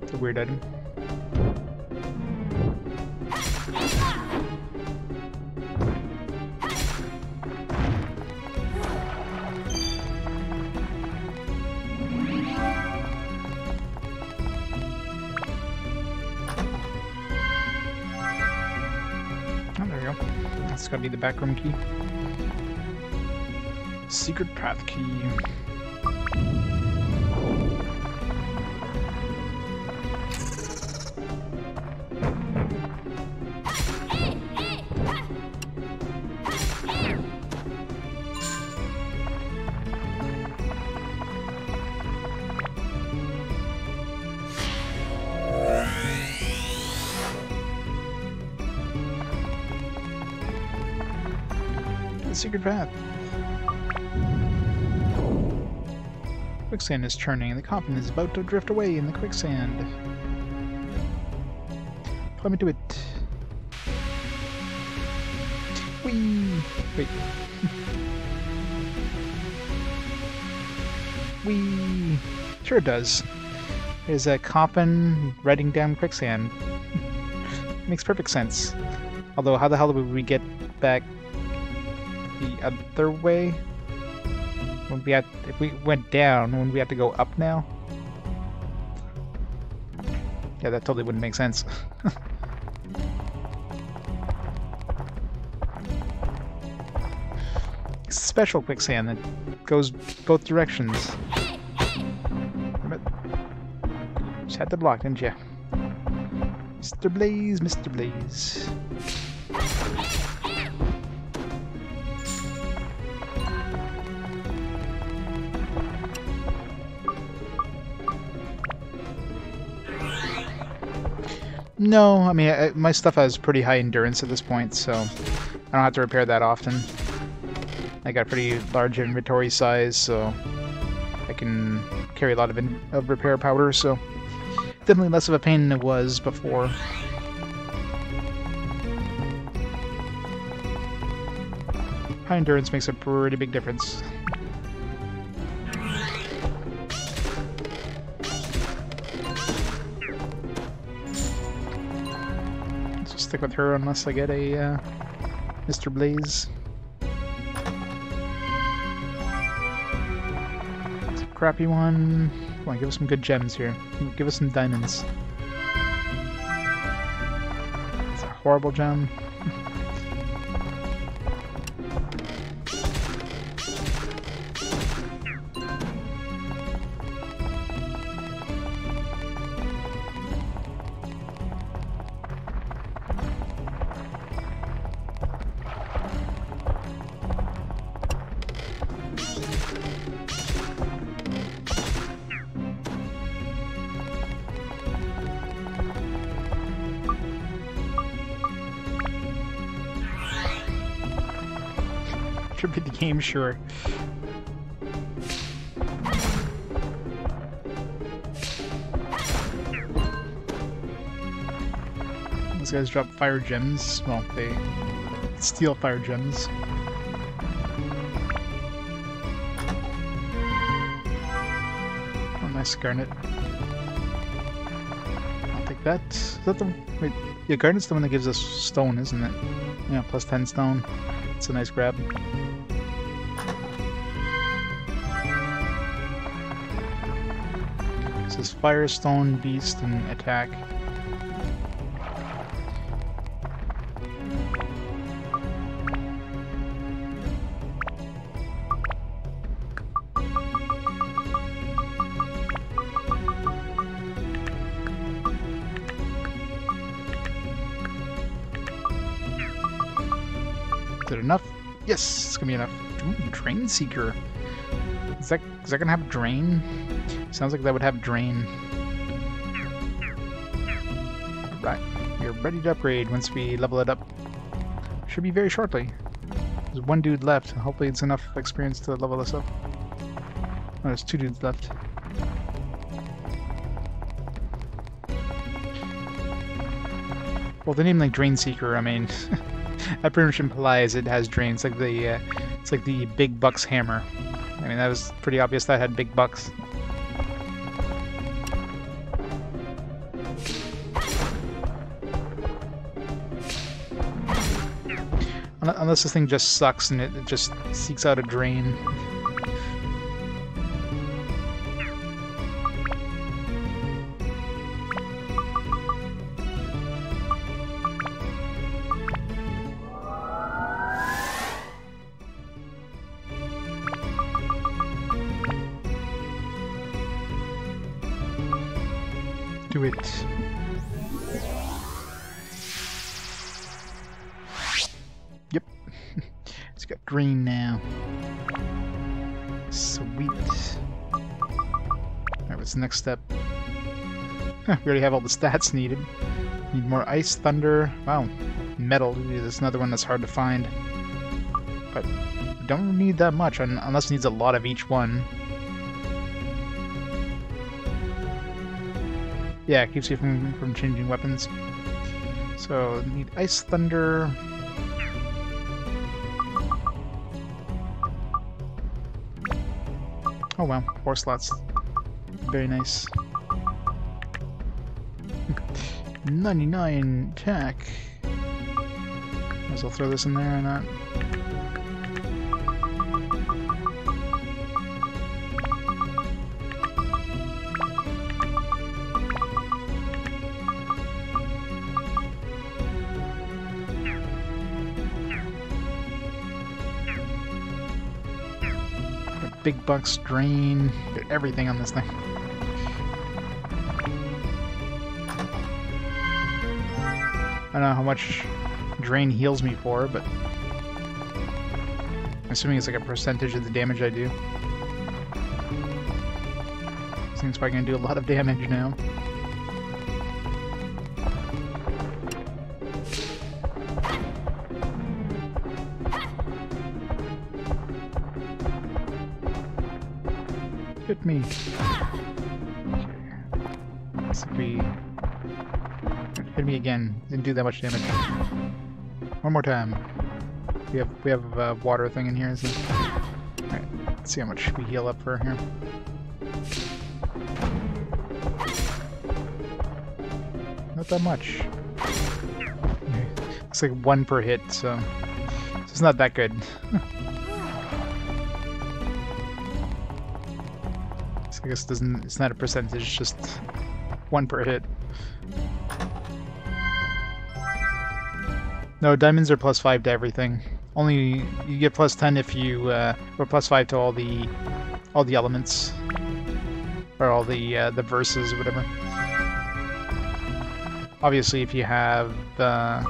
It's a weird item. Oh, there we go. That's gotta be the backroom key. Secret path key. Secret path. Quicksand is churning, and the coffin is about to drift away in the quicksand. Climb into it. Whee! Wait. Whee! Sure it does. There's a coffin riding down quicksand. Makes perfect sense. Although, how the hell would we get back the other way? When we had, if we went down, wouldn't we have to go up now? Yeah, that totally wouldn't make sense. Special quicksand that goes both directions. Just had to block, didn't you? Mr. Blaze, Mr. Blaze. No, I mean, my stuff has pretty high endurance at this point, so I don't have to repair that often. I got a pretty large inventory size, so I can carry a lot of repair powder, so definitely less of a pain than it was before. High endurance makes a pretty big difference. stick with her unless I get a Mr. Blaze. It's a crappy one. Come on, give us some good gems here. Give us some diamonds. It's a horrible gem. Should be the game, sure. These guys drop fire gems. Well, they steal fire gems. Oh, nice garnet. I'll take that. Is that the... Wait, yeah, garnet's the one that gives us stone, isn't it? Yeah, plus 10 stone. It's a nice grab. This is Fire, Stone, Beast, and Attack. Is it enough? Yes, it's gonna be enough. Ooh, Drain Seeker. Is that gonna have Drain? Sounds like that would have Drain. Right, you're ready to upgrade once we level it up. Should be very shortly. There's one dude left. Hopefully it's enough experience to level this up. Oh, there's two dudes left. Well, the name like Drain Seeker, I mean, that pretty much implies it has drain. It's like the big bucks hammer. I mean, that was pretty obvious that had big bucks. Unless this thing just sucks and it just seeks out a drain. Do it. Yep. It's got green now. Sweet. Alright, what's the next step? We already have all the stats needed. Need more ice, thunder. Wow. Metal. That's another one that's hard to find. But we don't need that much unless it needs a lot of each one. Yeah, it keeps you from changing weapons. So, need ice, thunder. Oh wow, 4 slots. Very nice. 99 attack. Might as well throw this in there or not. Big bucks, drain, everything on this thing. I don't know how much drain heals me for, but I'm assuming it's like a percentage of the damage I do. This thing's probably gonna do a lot of damage now. Hit me. Okay. Let's see if we... Hit me again. Didn't do that much damage. One more time. We have a water thing in here, isn't it? Alright, let's see how much we heal up for here. Not that much. Okay. It's like 1 per hit, so it's not that good. So I guess it's not a percentage, it's just 1 per hit. No, diamonds are +5 to everything. Only you get +10 if you or +5 to all the elements or all the verses or whatever. Obviously, if you have a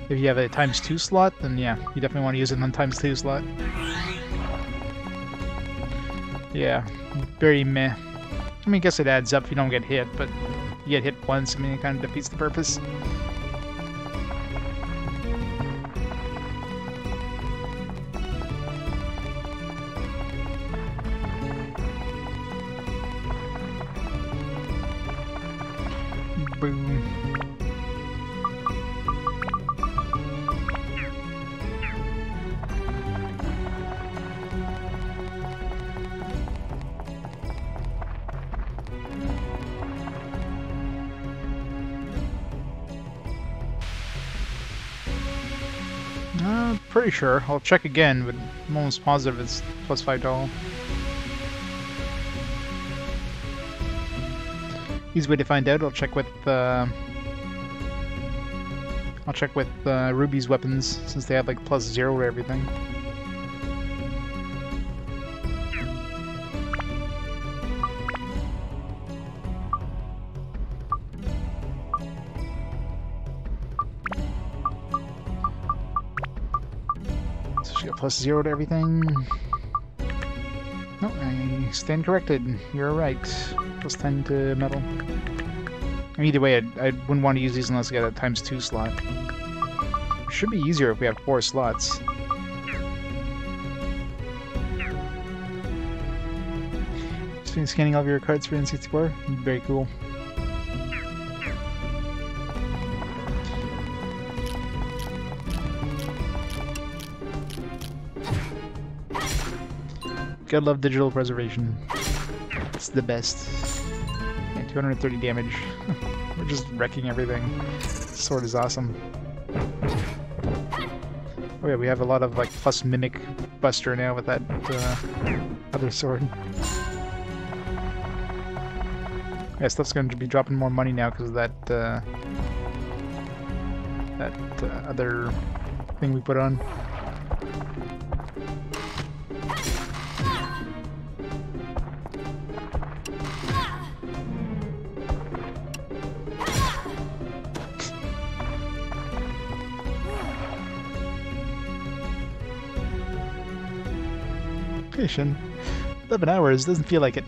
×2 slot, then yeah, you definitely want to use it on ×2 slot. Yeah, very meh. I mean, I guess it adds up if you don't get hit, but you get hit once, I mean, it kind of defeats the purpose. Boom. Pretty sure. I'll check again, but I'm almost positive it's +5 $. Easy way to find out. I'll check with Ruby's weapons since they have like +0 to everything. So she got +0 to everything. No, I stand corrected. You're right. +10 to metal. Either way, I wouldn't want to use these unless I get a ×2 slot. Should be easier if we have 4 slots. Just been scanning all of your cards for N64. Very cool. Gotta love digital preservation. It's the best. Yeah, 230 damage. We're just wrecking everything. This sword is awesome. Oh yeah, we have a lot of like plus mimic buster now with that other sword. Yeah, stuff's going to be dropping more money now because of that other thing we put on. Patient. 11 hours doesn't feel like it.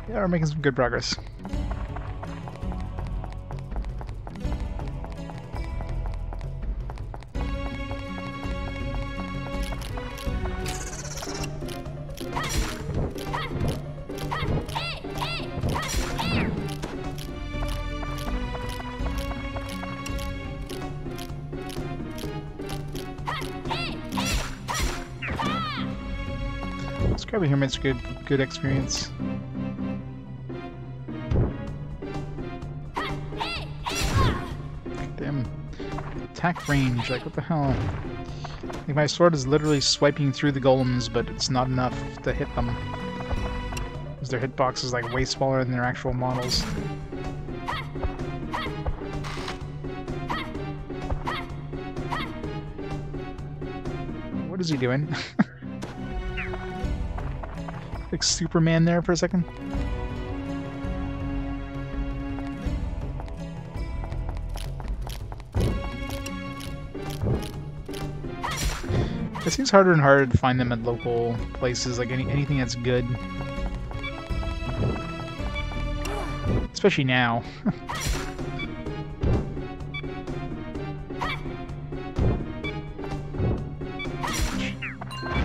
Yeah, we're making some good progress. Scrubbing here makes good experience. Damn. Attack range, like what the hell? Like my sword is literally swiping through the golems, but it's not enough to hit them. Because their hitbox is like way smaller than their actual models. What is he doing? Like Superman there for a second. It seems harder and harder to find them at local places, like anything that's good. Especially now.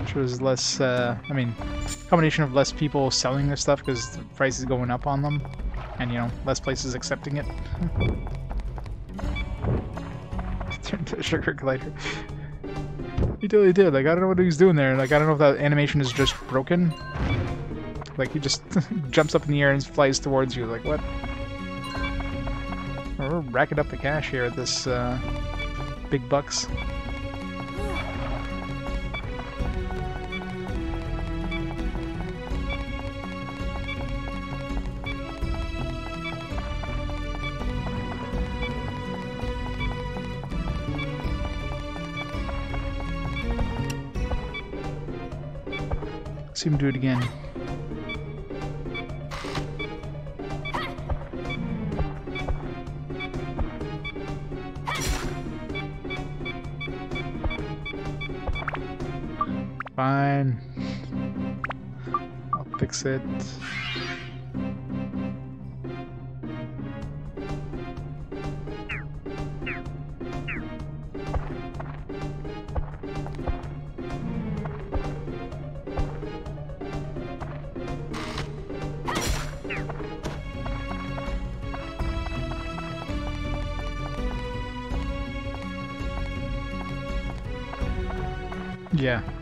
Sure there's less, I mean, combination of less people selling their stuff because the price is going up on them, and you know, less places accepting it. Turned to a sugar glider. He totally did. Like, I don't know what he's doing there. Like, I don't know if that animation is just broken Like, he just jumps up in the air and flies towards you. Like, what? We're racking up the cash here at this, big bucks. See him do it again. Fine. I'll fix it.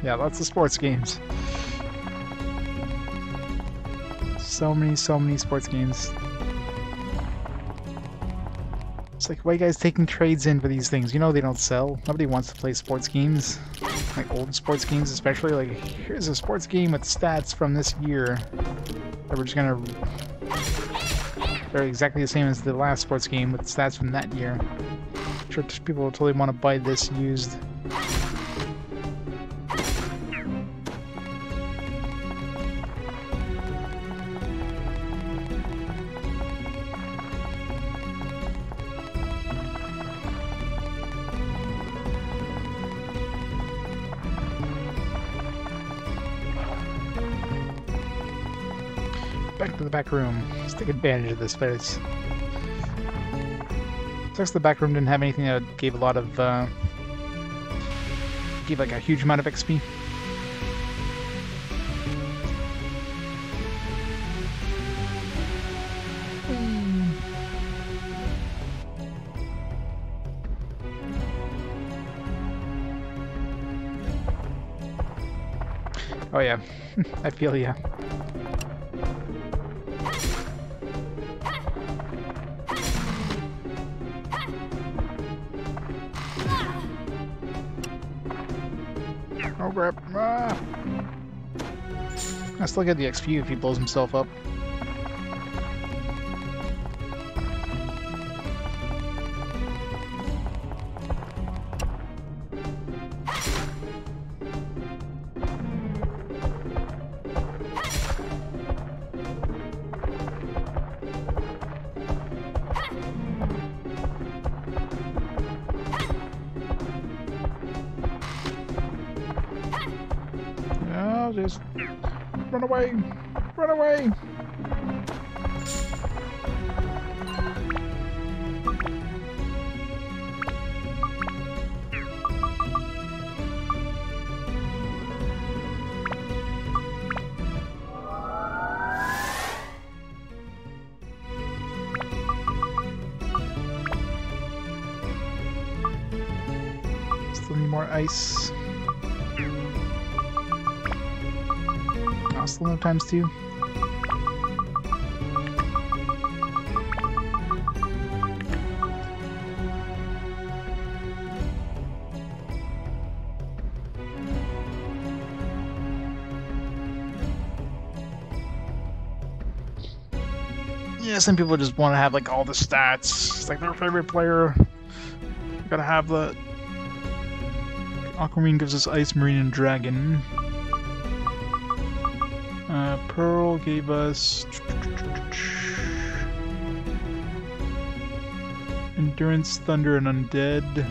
Yeah, lots of sports games. So many sports games. It's like, why are you guys taking trades in for these things? You know they don't sell. Nobody wants to play sports games. Like old sports games especially. Like, here's a sports game with stats from this year that we're just gonna... They're exactly the same as the last sports game with stats from that year. I'm sure people will totally want to buy this used. Back to the back room. Let's take advantage of this space. Sucks the back room didn't have anything that gave a lot of, gave like a huge amount of XP. Oh yeah, I feel ya. Oh crap. Ah. I still get the XP if he blows himself up. Just run away! Run away! Still need more ice. Still no times 2. Yeah, some people just want to have like all the stats. It's like their favorite player. Gotta have the Aquamarine gives us Ice, Marine, and Dragon. Pearl gave us Endurance, Thunder, and Undead.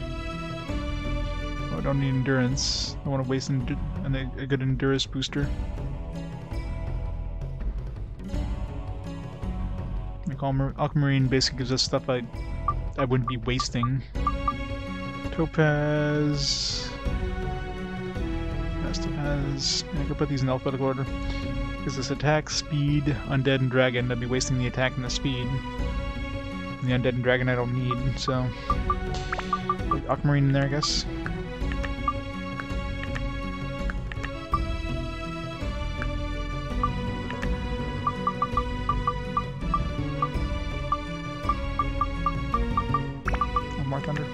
Oh, I don't need Endurance. I want to waste a good Endurance booster. Like Aquamarine basically gives us stuff I wouldn't be wasting. Topaz. Topaz. I could put these in alphabetical order. Because this attack, speed, undead, and dragon, I'd be wasting the attack and the speed. And the undead and dragon I don't need, so... Put Aquamarine in there, I guess. more thunder.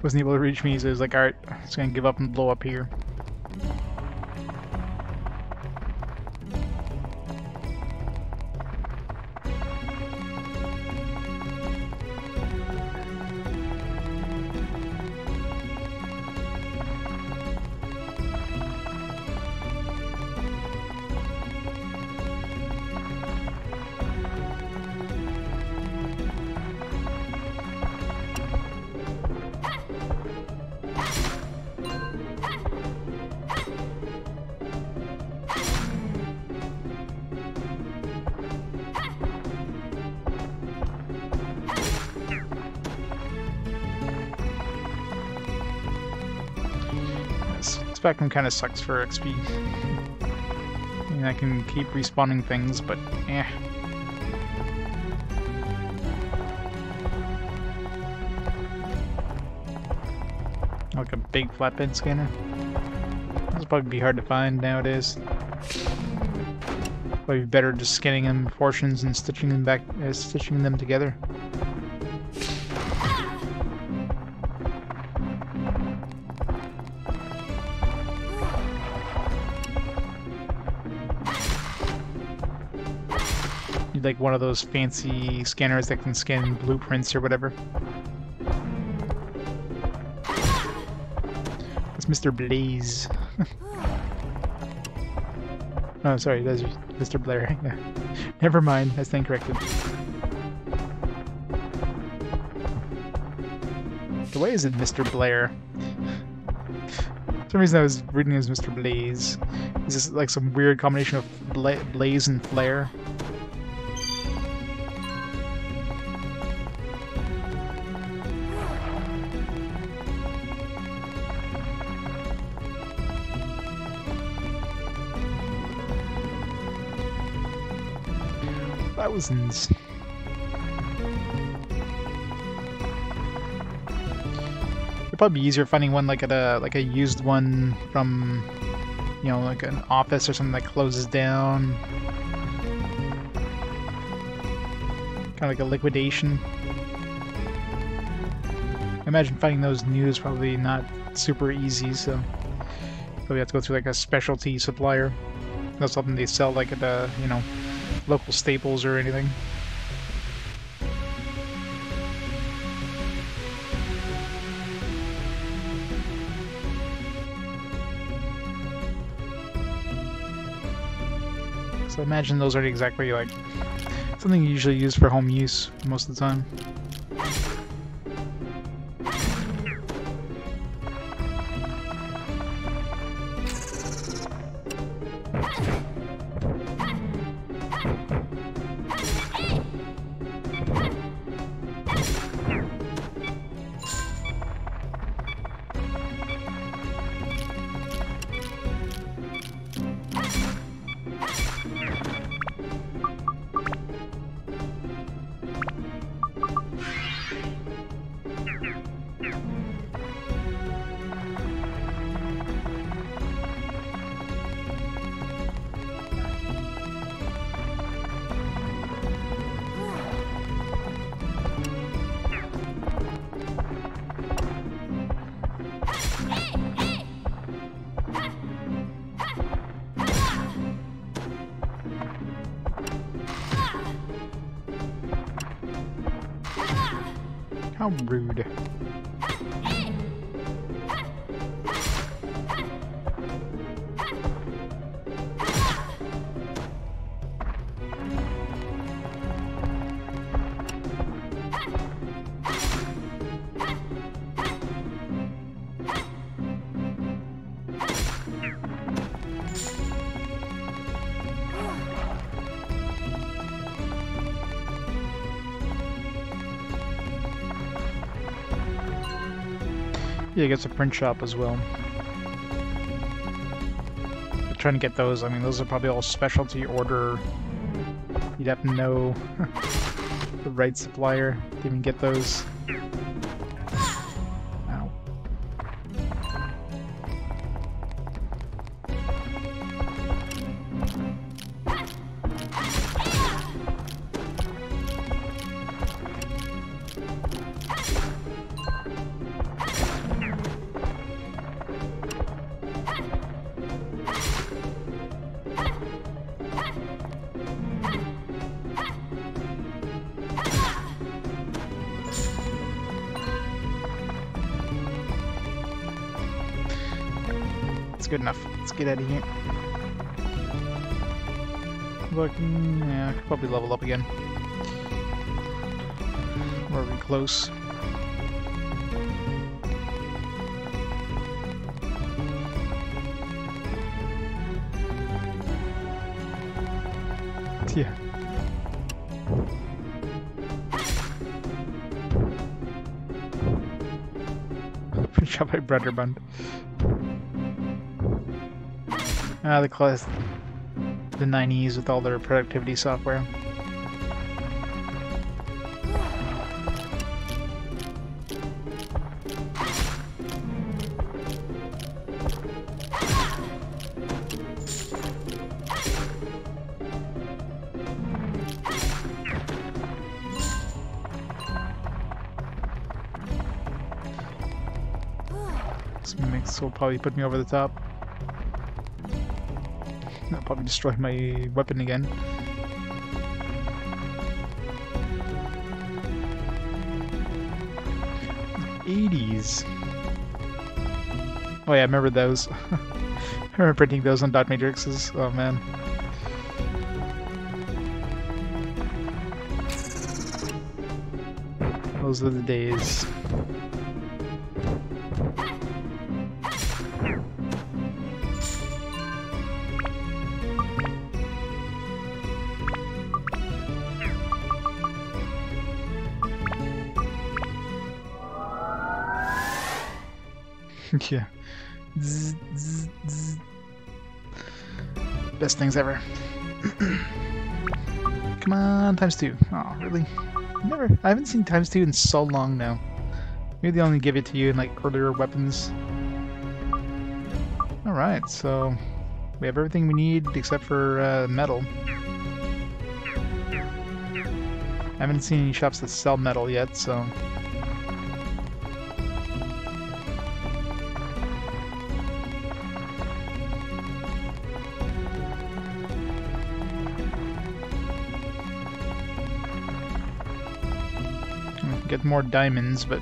Wasn't able to reach me, so I was like, alright, it's gonna give up and blow up here. Spectrum kind of sucks for XP. I mean, I can keep respawning things, but eh. Like a big flatbed scanner. This will probably be hard to find nowadays. Probably better just scanning them in portions and stitching them back, stitching them together. Like one of those fancy scanners that can scan blueprints or whatever. It's Mr. Blaze. Oh, sorry, that's Mr. Blair. Yeah. Never mind, I stand corrected. Why is it Mr. Blair? For some reason I was reading it as Mr. Blaze. Is this like some weird combination of blaze and flare? Thousands. It'd probably be easier finding one like at a used one from, you know, like an office or something that closes down. Kind of like a liquidation. I imagine finding those new is probably not super easy, so probably have to go through like a specialty supplier. Not something they sell like at a, you know, local Staples or anything. So I imagine those aren't exactly like something you usually use for home use most of the time. How rude. Yeah, I guess a print shop as well. But trying to get those, I mean, those are probably all specialty order. You'd have to know the right supplier to even get those. Ow. Good enough. Let's get out of here. Look, yeah, I could probably level up again. We're really close. Yeah. Pretty sure my brother bun. The class, the 90s with all their productivity software. This mix will probably put me over the top. I'll probably destroy my weapon again. '80s. Oh yeah, I remember those. I remember printing those on dot matrices. Oh man. Those are the days. Yeah. Zzz, zzz, zzz. Best things ever. Come on, ×2. Oh, really? I haven't seen ×2 in so long now. Maybe they only give it to you in like earlier weapons. Alright, so we have everything we need except for metal. I haven't seen any shops that sell metal yet, so... get more diamonds, but...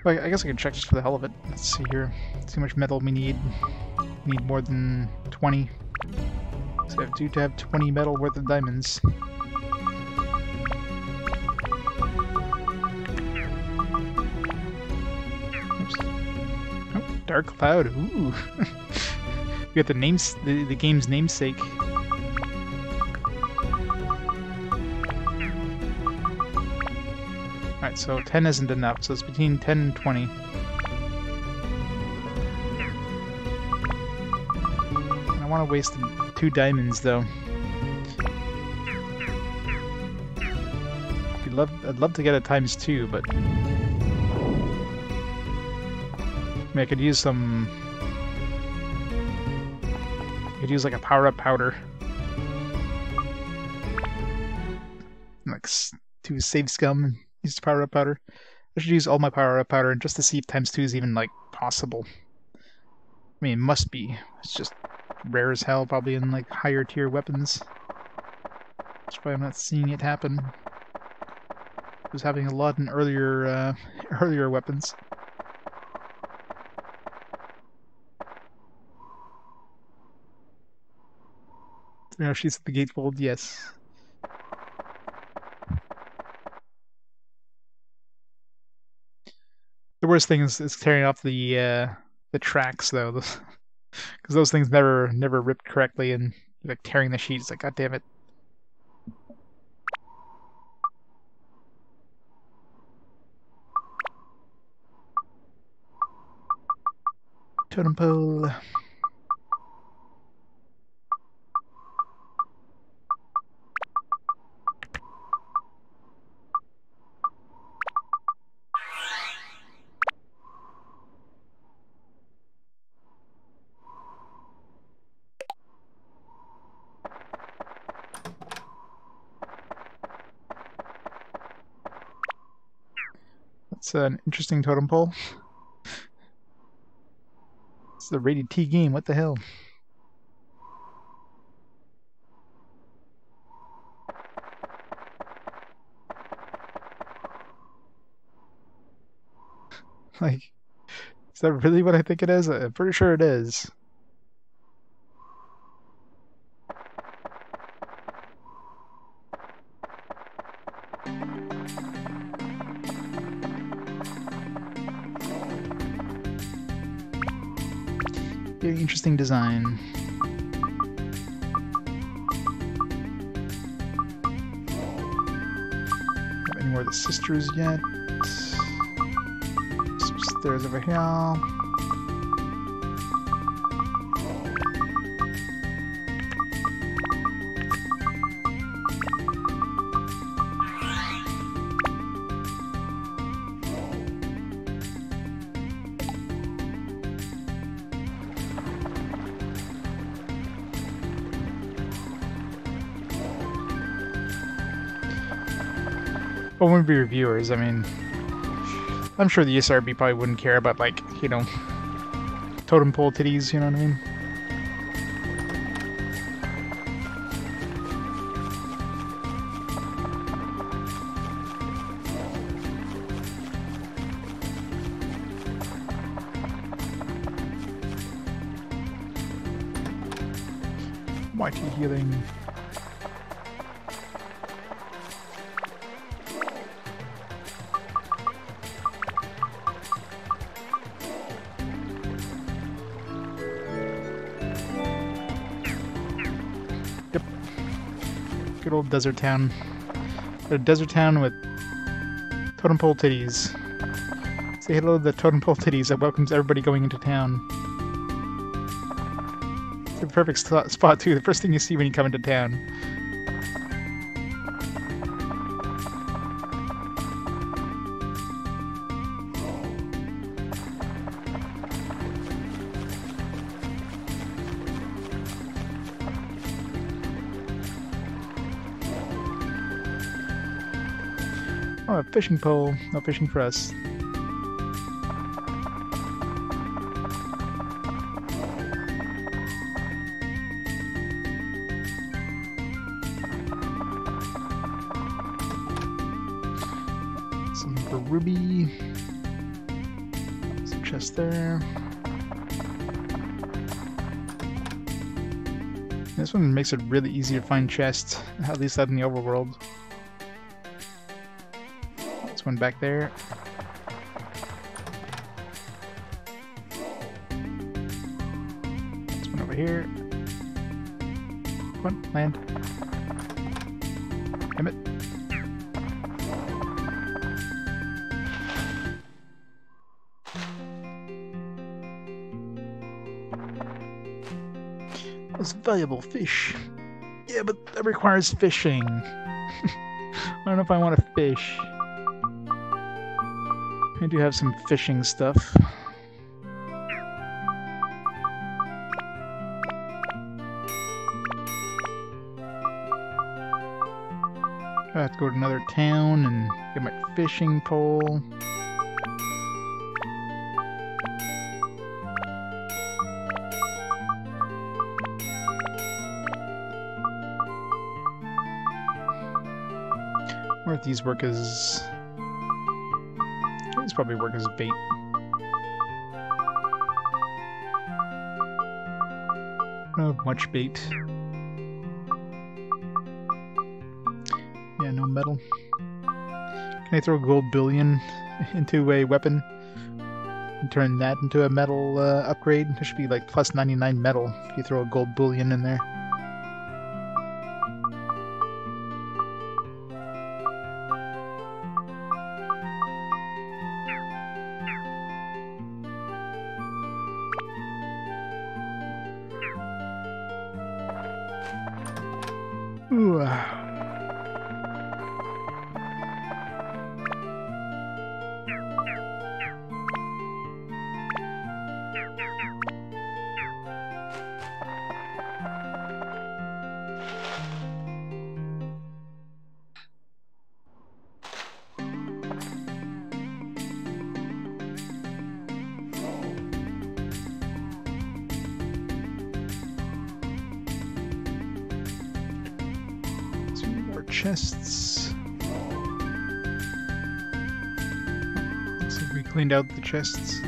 Well, I guess I can check just for the hell of it. Let's see here. Let's see how much metal we need. We need more than 20. So I have to have 20 metal worth of diamonds. Oops. Oh, Dark Cloud. Ooh. We got the game's namesake. Alright, so 10 isn't enough, so it's between 10 and 20. I want to waste 2 diamonds, though. I'd love to get a ×2, but... I mean, I could use some... I could use like a power-up powder. Like, to save scum. Use the power-up powder. I should use all my power-up powder just to see if ×2 is even, like, possible. I mean, it must be. It's just rare as hell, probably in, like, higher tier weapons. That's why I'm not seeing it happen. It was happening a lot in earlier, earlier weapons. You know, she's at the gatefold, yes. The worst thing is tearing off the tracks, though, because those things never ripped correctly, and like tearing the sheet. It's like, god damn it. Totem pole. That's an interesting totem pole. It's a rated T game, what the hell? Like, is that really what I think it is? I'm pretty sure it is. Very interesting design. Have any more of the sisters yet? Some stairs over here. Well, when we reviewers, I mean, I'm sure the ESRB probably wouldn't care about, like, you know, totem pole titties, you know what I mean? YT healing. Good old desert town. A desert town with totem pole titties. Say hello to the totem pole titties that welcomes everybody going into town. It's the perfect spot too. The first thing you see when you come into town. Oh, a fishing pole. No fishing for us. Some for Ruby. Some chest there. This one makes it really easy to find chests, at least out in the overworld. This one back there. This one over here. Come on, land. Damn it. Those valuable fish. Yeah, but that requires fishing. I don't know if I want to fish. I do have some fishing stuff. I have to go to another town and get my fishing pole. Or if these work as... These probably work as bait. I don't have much bait. Yeah, no metal. Can I throw a gold bullion into a weapon and turn that into a metal upgrade? There should be like plus 99 metal if you throw a gold bullion in there. Ooh. Chests. Looks like we cleaned out the chests.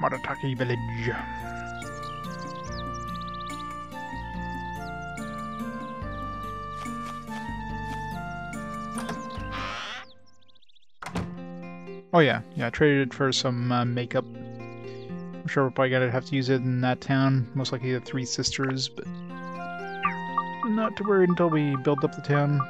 Marataki village. Oh yeah, I traded it for some makeup. I'm sure we're probably gonna have to use it in that town. Most likely the Three Sisters, but not to worry until we build up the town.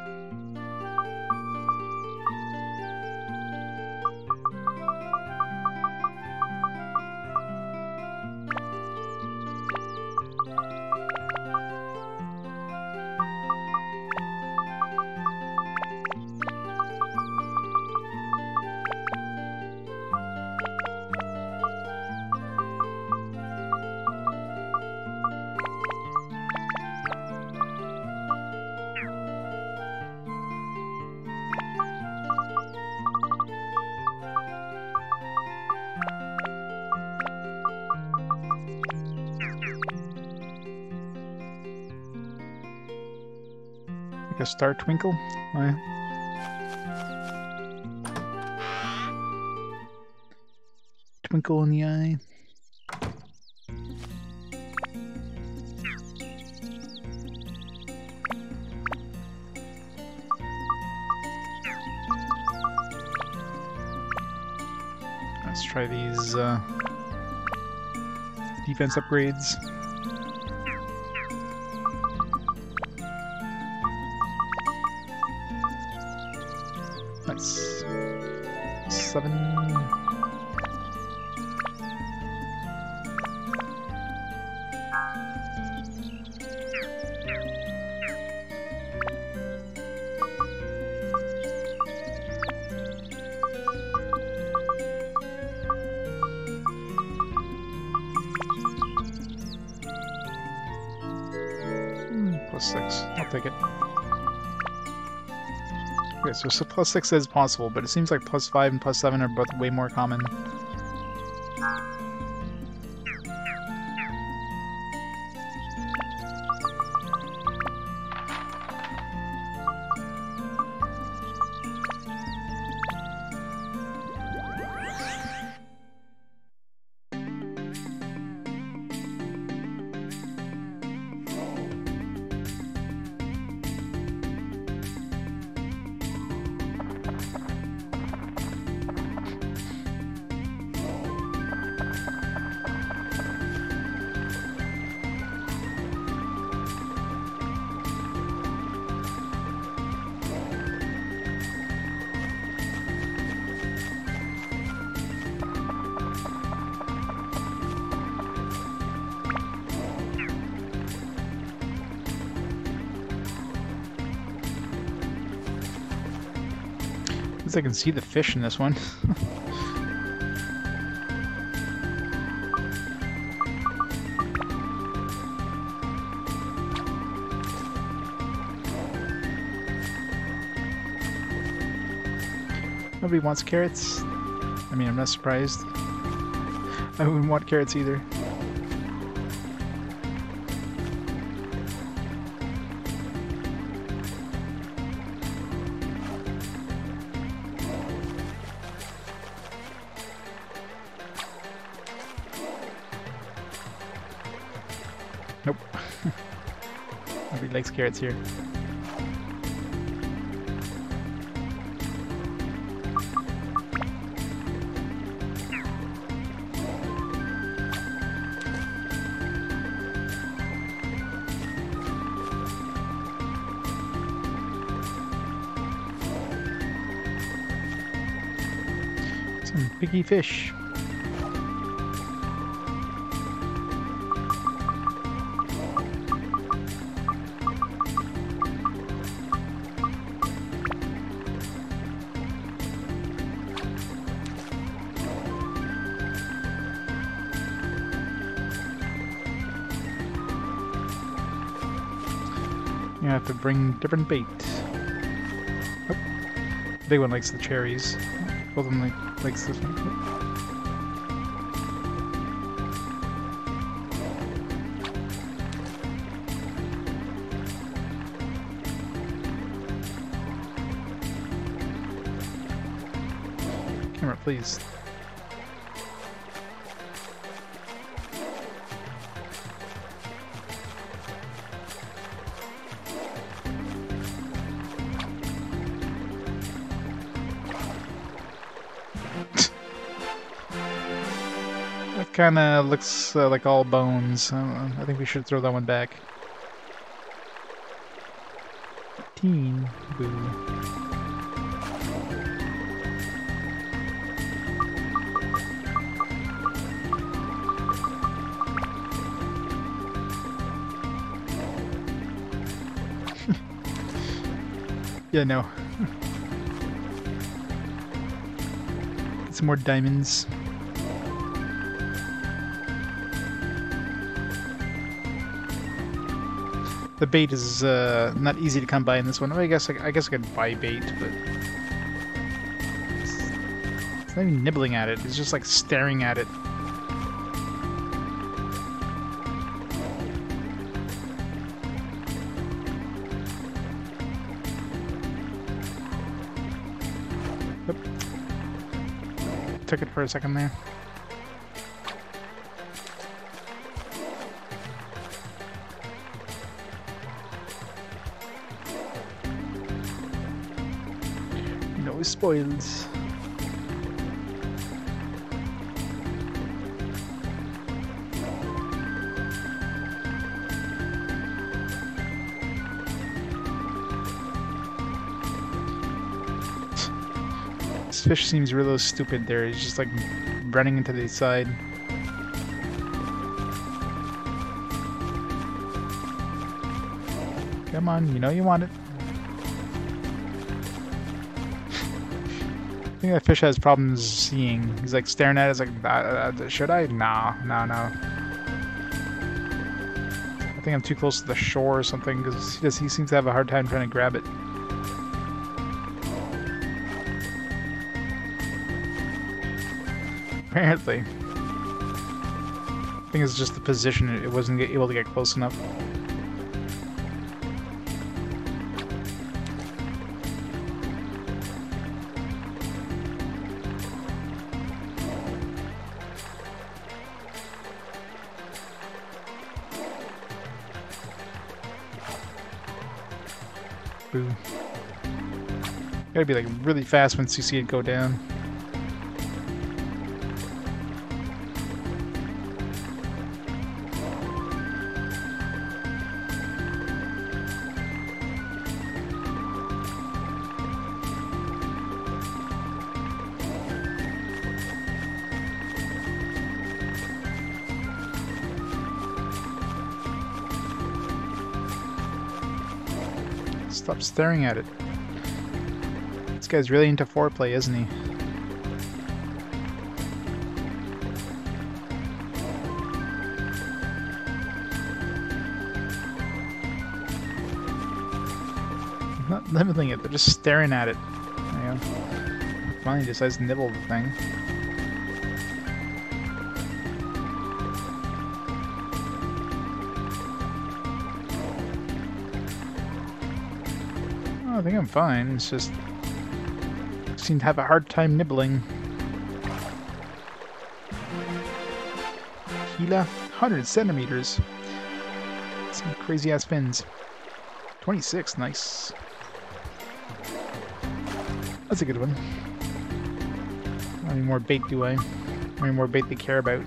A star twinkle? Oh, yeah. Twinkle in the eye. Let's try these defense upgrades. Nice. 7. +6. I'll take it. Okay, so +6 is possible, but it seems like +5 and +7 are both way more common. At least I can see the fish in this one. Nobody wants carrots. I mean, I'm not surprised. I wouldn't want carrots either. Nope. Nobody likes carrots here. Some piggy fish. You have to bring different bait. Oh. Big one likes the cherries. Both of them likes this one. Camera, please. That kind of looks like all bones. I think we should throw that one back. 15. Boo. Yeah, no. Get some more diamonds. The bait is not easy to come by in this one. Well, I guess I could buy bait, but it's not even nibbling at it. It's just like staring at it. Oop. Took it for a second there. No spoils. This fish seems really stupid there. He's just like running into the side. Come on, you know you want it. I think that fish has problems seeing. He's like staring at it. It's like, should I? No. I think I'm too close to the shore or something because he seems to have a hard time trying to grab it. Apparently. I think it's just the position. It wasn't able to get close enough. Boo. Gotta be like really fast once you see it go down. Stop staring at it. This guy's really into foreplay, isn't he? Not nibbling it, they're just staring at it. There you go. Finally decides to nibble the thing. I think I'm fine. It's just I seem to have a hard time nibbling. Gila, 100 centimeters. Some crazy ass fins. 26, nice. That's a good one. How many more bait do I? How many more bait they care about?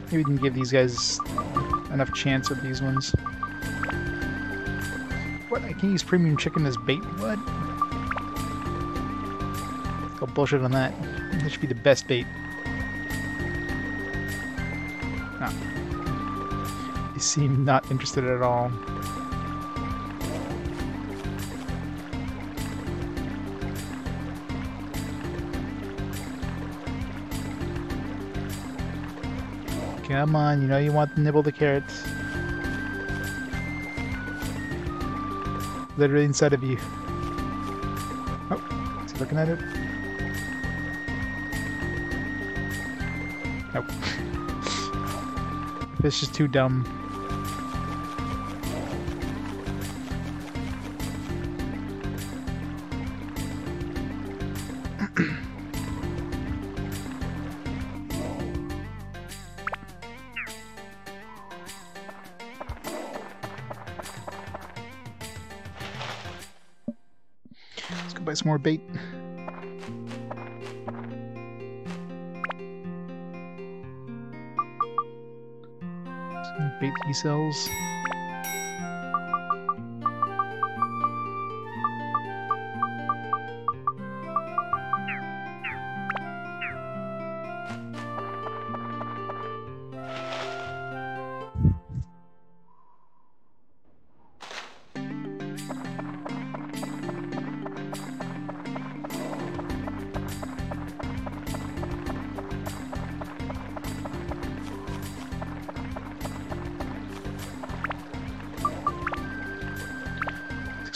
Maybe we can give these guys enough chance with these ones. What? I can use premium chicken as bait? What? Call bullshit on that. That should be the best bait. No. They seem not interested at all. Come on, you know you want to nibble the carrots. Literally inside of you. Oh, is he looking at it? Nope. Fish is too dumb. Let's go buy some more bait. Some bait he sells.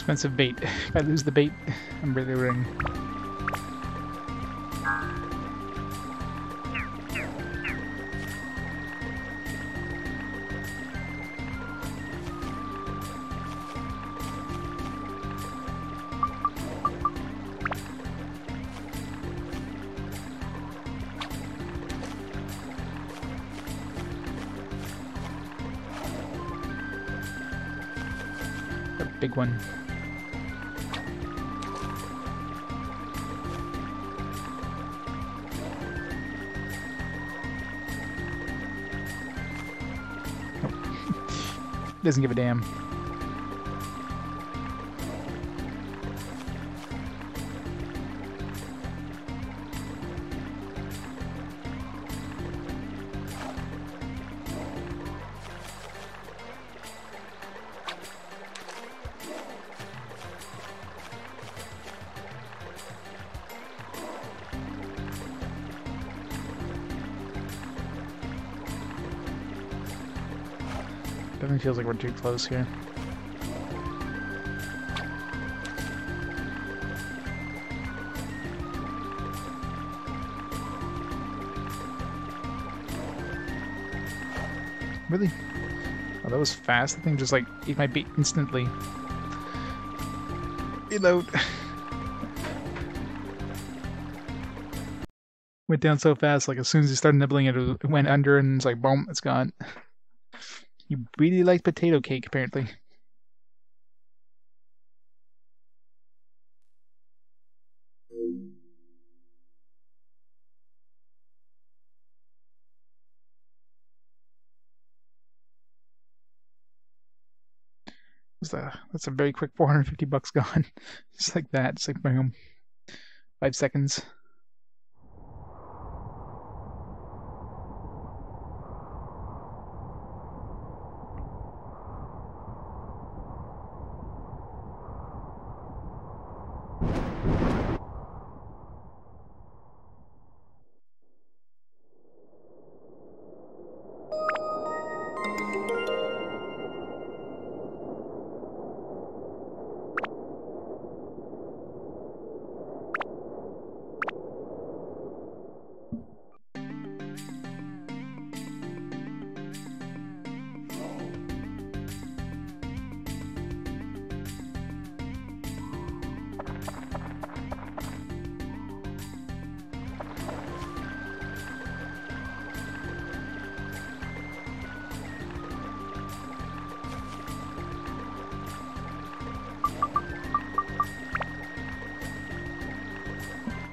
Expensive bait. If I lose the bait, I'm really ring. A big one. Doesn't give a damn. Definitely feels like we're too close here. Really? Oh, that was fast. The thing just like ate my bait instantly. Reload. Went down so fast, like as soon as you started nibbling it, it went under and it's like boom, it's gone. You really like potato cake, apparently. That's a very quick 450 bucks gone. Just like that. Just like boom. 5 seconds.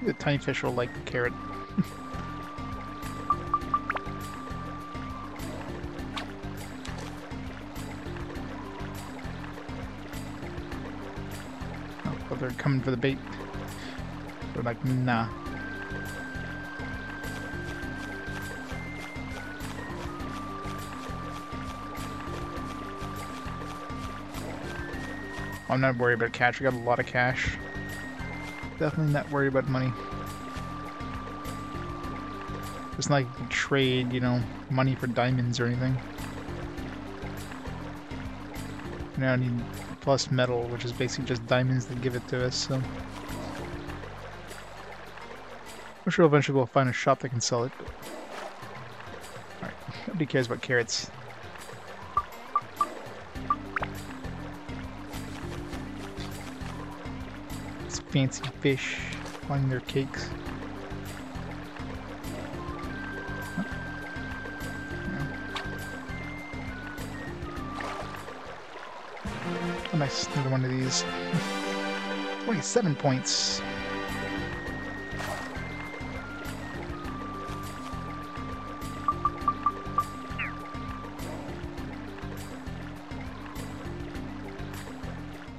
The tiny fish will like the carrot. Oh, but they're coming for the bait. They're like, nah. I'm not worried about cash. I got a lot of cash. Definitely not worried about money. It's not like you can trade, you know, money for diamonds or anything. Now I need plus metal, which is basically just diamonds that give it to us, so... I'm sure eventually we'll find a shop that can sell it, but... Alright, nobody cares about carrots. It's fancy fish flying their cakes. Oh, nice, another one of these. 27 points.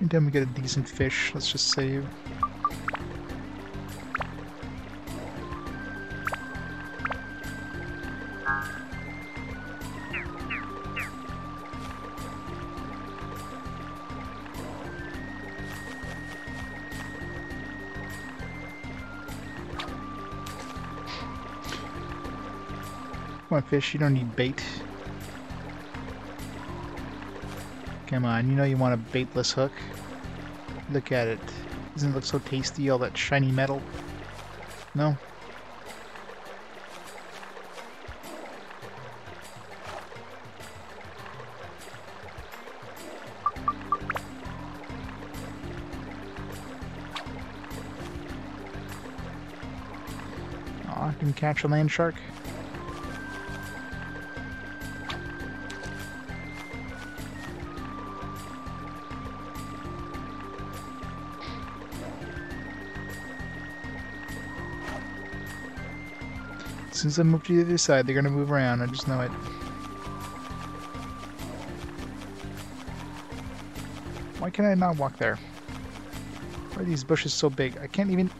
Anytime we get a decent fish, let's just save. Come on, fish, you don't need bait. Come on, you know you want a baitless hook. Look at it. Doesn't it look so tasty, all that shiny metal? No? Aw, I can catch a land shark. As soon as I move to the other side, they're gonna move around, I just know it. Why can I not walk there? Why are these bushes so big? I can't even...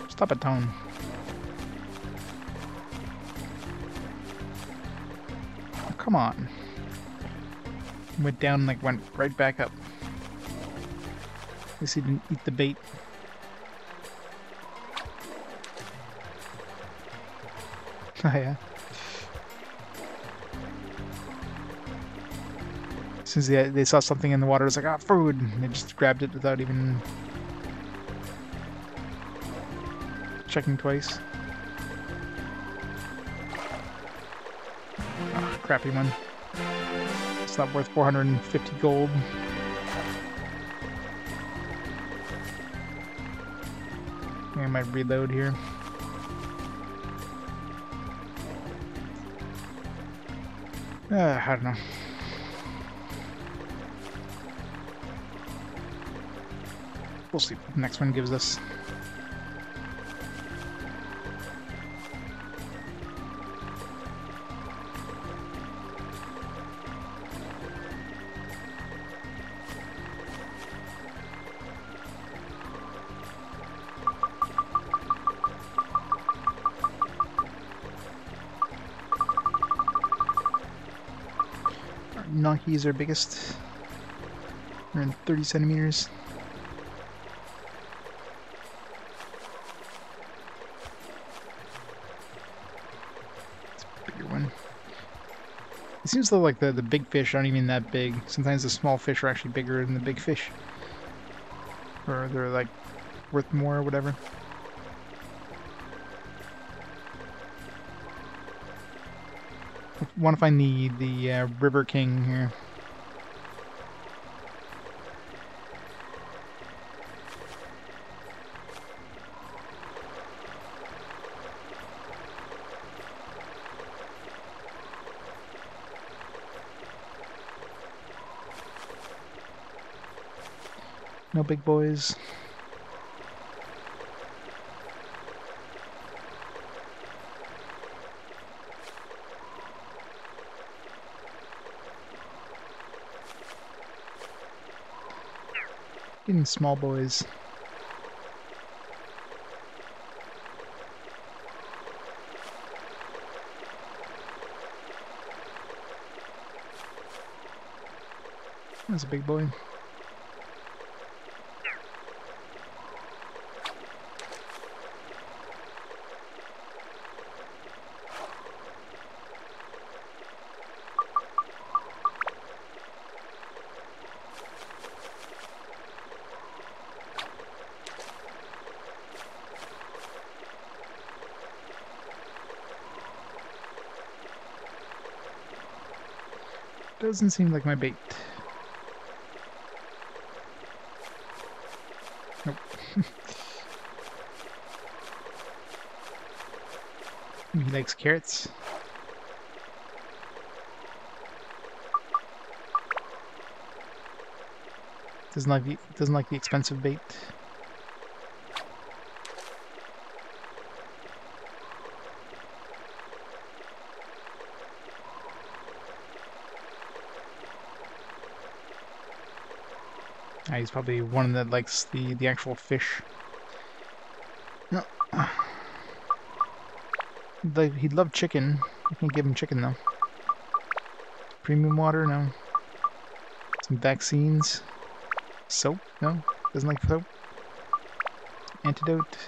Stop it, Toan. Oh, come on. Went down, like, went right back up. At least he didn't eat the bait. Oh, yeah. As soon as they saw something in the water, it was like, ah, food! And they just grabbed it without even... checking twice. Oh, crappy one. It's not worth 450 gold. I might reload here. I don't know. We'll see what the next one gives us. Gnocchis are biggest. Around 30 centimeters. It's a bigger one. It seems though like the big fish aren't even that big. Sometimes the small fish are actually bigger than the big fish. Or they're like worth more or whatever. Want to find the River King here. No big boys. Getting small boys. That's a big boy. Doesn't seem like my bait. Nope. He likes carrots. Doesn't like the expensive bait. He's probably one that likes the actual fish. No. He'd love chicken. You can't give him chicken though. Premium water, no. Some vaccines. Soap, no. Doesn't like soap. Antidote.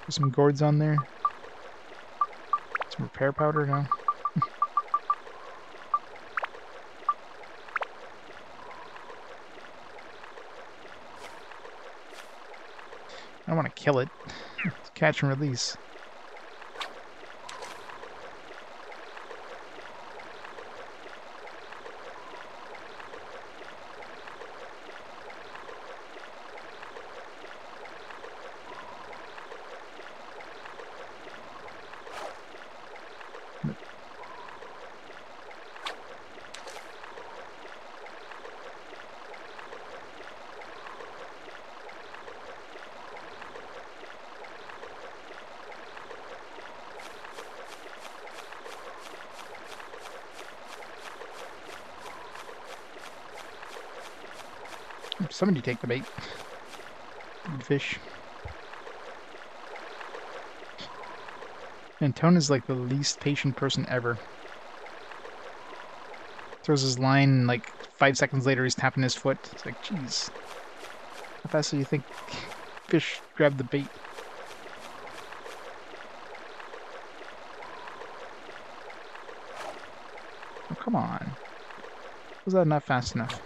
There's some gourds on there. Some repair powder, no. I don't want to kill it. It's catch and release. Somebody take the bait. Good fish. And Toan is like the least patient person ever. Throws his line and like 5 seconds later he's tapping his foot. It's like, jeez. How fast do you think fish grab the bait? Oh, come on. Was that not fast enough?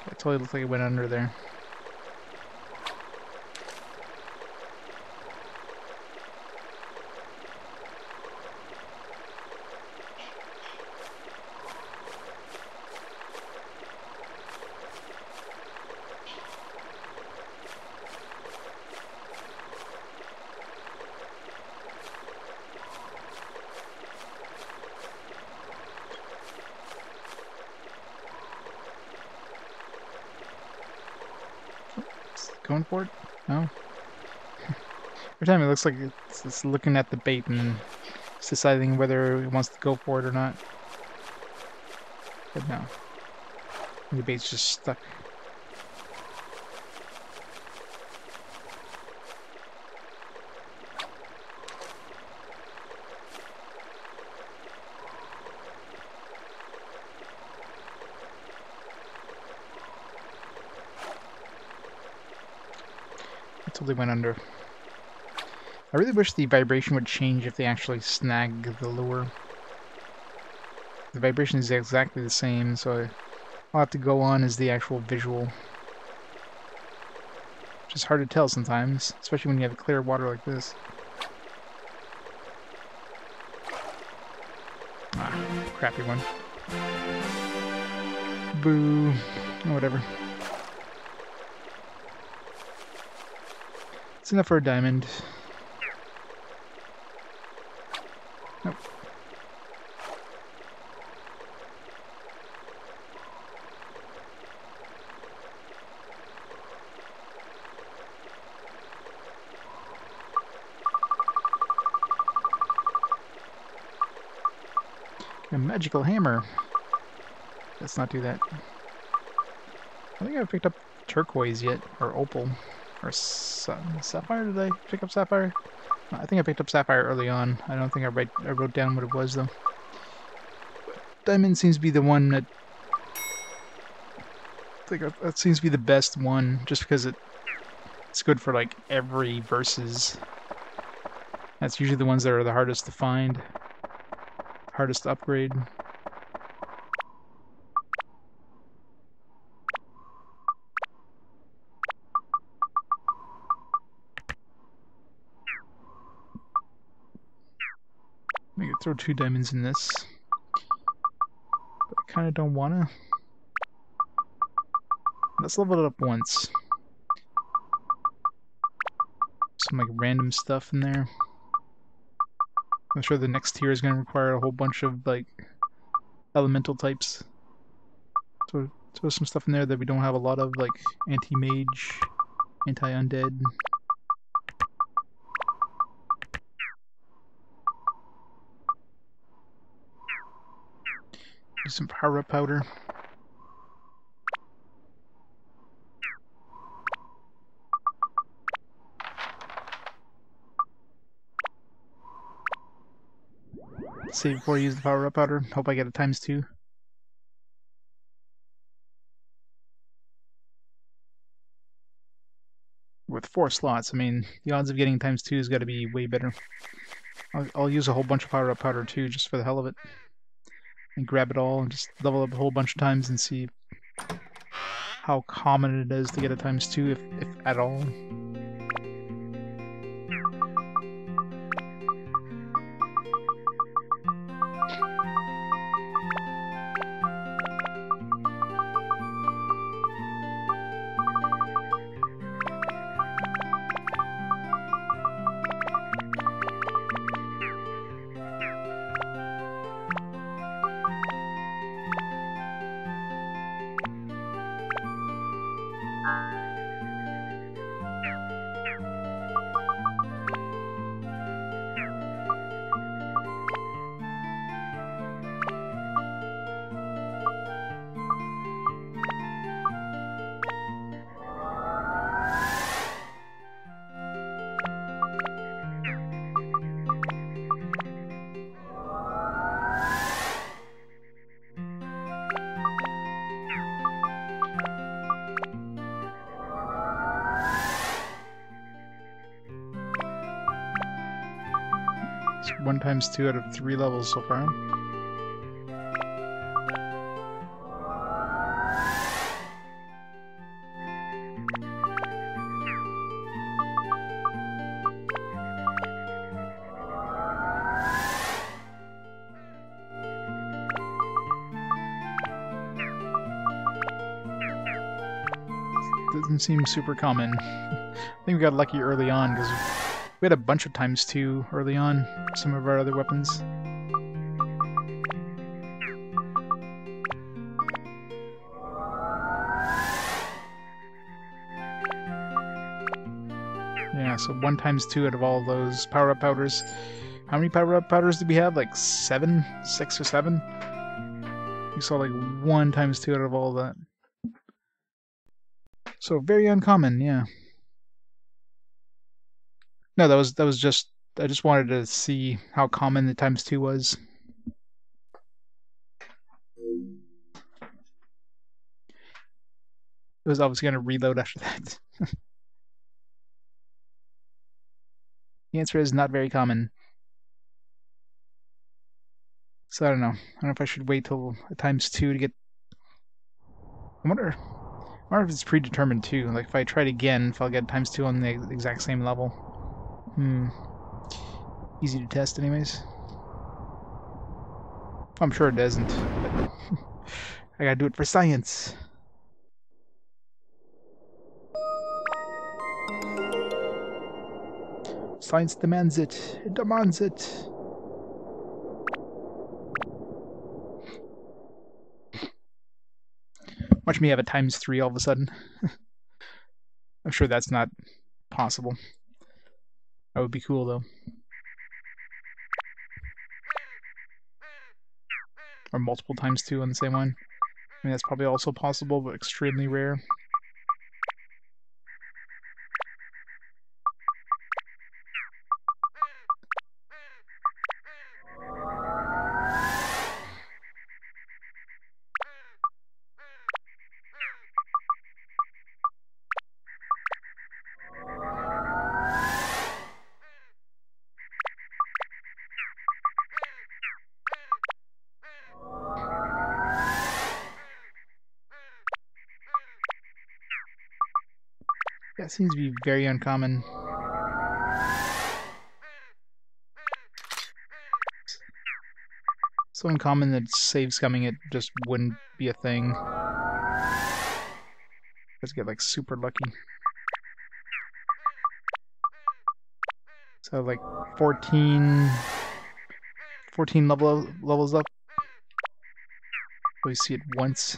It totally looked like it went under there. Going for it? No? Every time it looks like it's looking at the bait and it's deciding whether it wants to go for it or not. But no. The bait's just stuck. Totally went under. I really wish the vibration would change if they actually snag the lure. The vibration is exactly the same, so all I have to go on is the actual visual. Which is hard to tell sometimes, especially when you have clear water like this. Ah, crappy one. Boo. Oh, whatever. It's enough for a diamond. A magical hammer. Let's not do that. I don't think I picked up turquoise yet, or opal, or sapphire. Did I pick up sapphire? I think I picked up sapphire early on. I don't think I wrote down what it was though. Diamond seems to be the one that I think that seems to be the best one, just because it's good for like every versus. That's usually the ones that are the hardest to find, hardest to upgrade. I could throw 2 diamonds in this, but I kind of don't wanna. Let's level it up once. Some like random stuff in there. I'm sure the next tier is going to require a whole bunch of like elemental types. So throw some stuff in there that we don't have a lot of, like anti-mage, anti-undead. Do some power-up powder. Save before I use the power-up powder. Hope I get it ×2. With 4 slots, I mean, the odds of getting ×2 has got to be way better. I'll use a whole bunch of power-up powder too, just for the hell of it. And grab it all and just level up a whole bunch of times and see how common it is to get a ×2, if at all. It's 1 ×2 out of 3 levels so far. Doesn't seem super common. I think we got lucky early on because we had a bunch of ×2 early on, some of our other weapons. Yeah, so 1 ×2 out of all those power-up powders. How many power-up powders did we have? Like 7? 6 or 7? We saw like 1 ×2 out of all that. So very uncommon, yeah. No, that was just, I just wanted to see how common the ×2 was. It was obviously going to reload after that. The answer is not very common. So I don't know. I don't know if I should wait till a ×2 to get... I wonder if it's predetermined too. Like if I try it again, if I'll get ×2 on the exact same level. Easy to test anyways. I'm sure it doesn't, but I gotta do it for science. Science demands it. It demands it. Watch me have a ×3 all of a sudden. I'm sure that's not possible. That would be cool though. or multiple times 2 on the same one. I mean, that's probably also possible, but extremely rare. That seems to be very uncommon. So uncommon that save scumming it just wouldn't be a thing. Let's get like super lucky. So like 14 levels up. We see it once.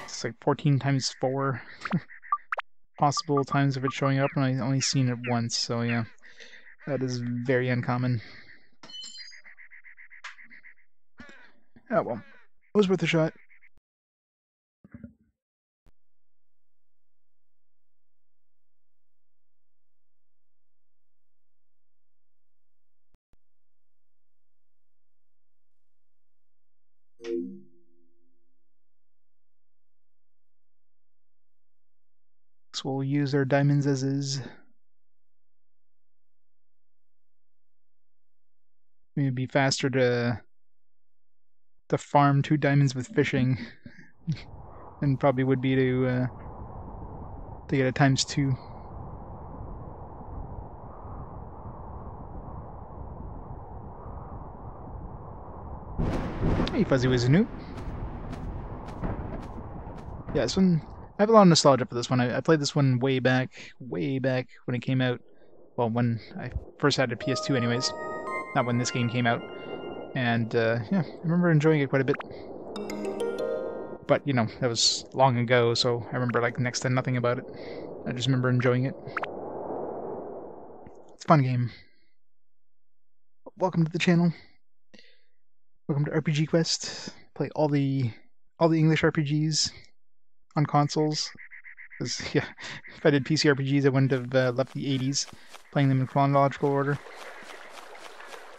It's like 14 times 4 possible times of it showing up, and I've only seen it once, so yeah. That is very uncommon. Oh well. It was worth a shot. So we'll use our diamonds as is. It'd be faster to farm 2 diamonds with fishing than probably would be to get a times 2. Hey, Fuzzy Wizanoop. Yeah, this one, I have a lot of nostalgia for this one. I played this one way back when it came out. Well, when I first had a PS2 anyways. Not when this game came out. And, yeah, I remember enjoying it quite a bit. But, you know, that was long ago, so I remember, like, next to nothing about it. I just remember enjoying it. It's a fun game. Welcome to the channel. Welcome to RPG Quest. Play all the English RPGs on consoles. Because, yeah, if I did PC RPGs, I wouldn't have left the 80s, playing them in chronological order.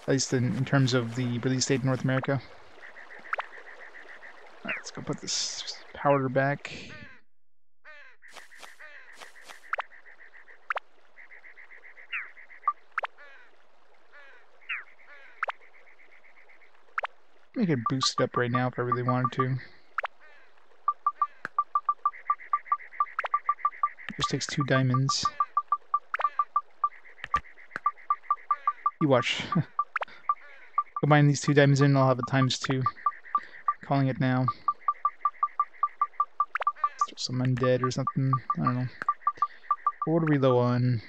At least in terms of the release date in North America. Alright, let's go put this powder back. I could boost it up right now if I really wanted to. Just takes 2 diamonds. You watch. Combine these 2 diamonds in, I'll have a times 2. Calling it now. Throw some undead or something. I don't know. What are we low on?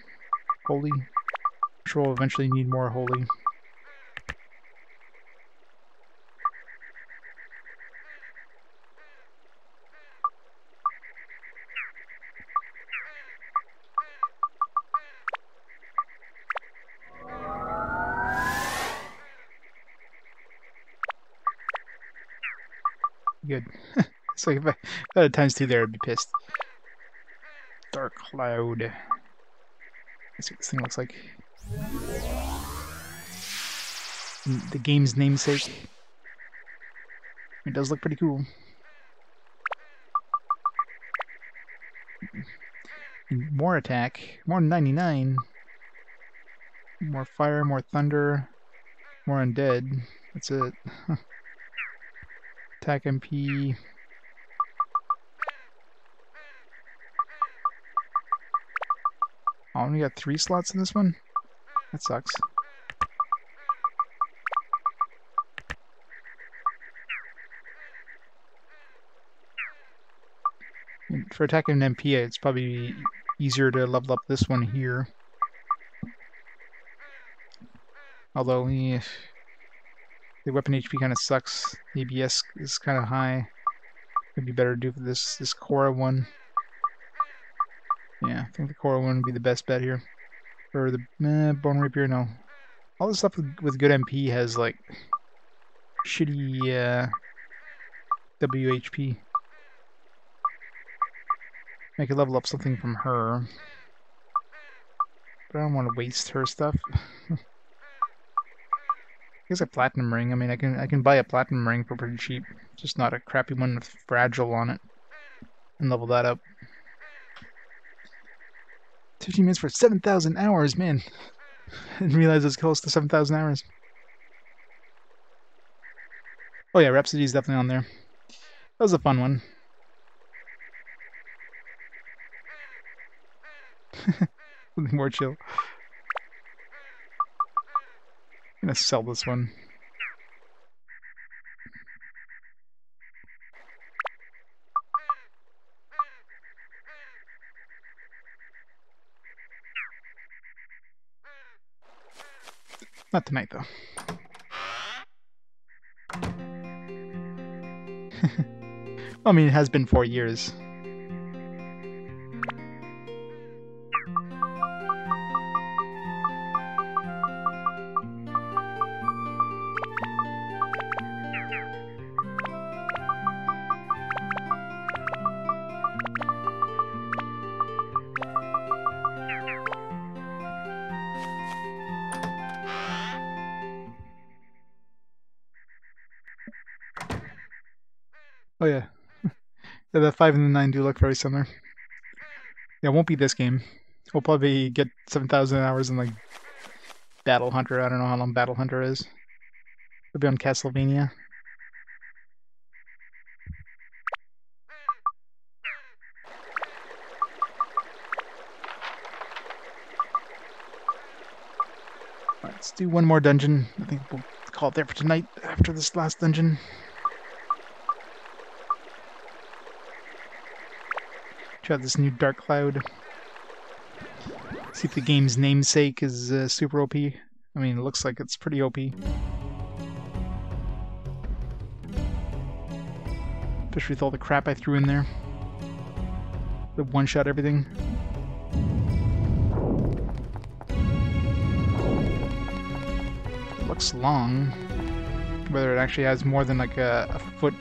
Holy? I'm sure we'll eventually need more holy. Good. It's like if I had a times 2 there, I'd be pissed. Dark Cloud. Let's see what this thing looks like. The game's namesake. It does look pretty cool. More attack. More 99. More fire, more thunder. More undead. That's it. Attack MP. I only got 3 slots in this one? That sucks. For attacking an MP, it's probably easier to level up this one here. Although, the weapon HP kind of sucks. The ABS is kind of high. It'd be better to do for this Cora one. Yeah, I think the Cora one would be the best bet here. Or the Bone Rapier, no. All this stuff with good MP has, like, shitty WHP. I could level up something from her, but I don't want to waste her stuff. I guess a platinum ring. I mean, I can buy a platinum ring for pretty cheap, just not a crappy one with fragile on it, and level that up. 15 minutes for 7,000 hours, man. I didn't realize it's close to 7,000 hours. Oh yeah, Rhapsody's definitely on there. That was a fun one. Something more chill. I'm gonna sell this one. Not tonight, though. I mean, it has been 4 years. Oh yeah. Yeah, the 5 and the 9 do look very similar. Yeah, it won't be this game. We'll probably get 7,000 hours in like Battle Hunter. I don't know how long Battle Hunter is. It'll be on Castlevania. Alright, let's do one more dungeon. I think we'll call it there for tonight after this last dungeon. Try this new Dark Cloud. See if the game's namesake is super OP. I mean, it looks like it's pretty OP. Especially with all the crap I threw in there. The one-shot everything. It looks long. Whether it actually has more than like a foot.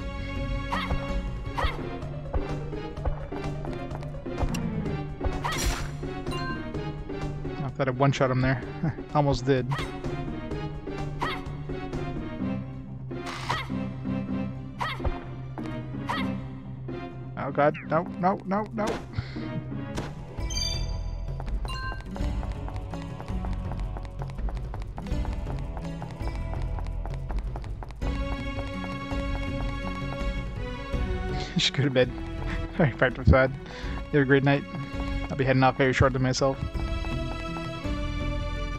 That I one-shot him there. Almost did. Oh god, no, no, no, no. You should go to bed. Very practical side. You have a great night. I'll be heading off very shortly myself.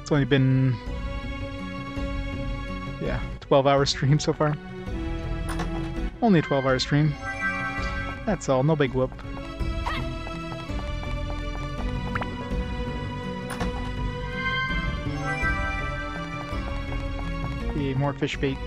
It's only been, yeah, 12-hour stream so far. Only a 12-hour stream. That's all, no big whoop. Yeah, more fish bait.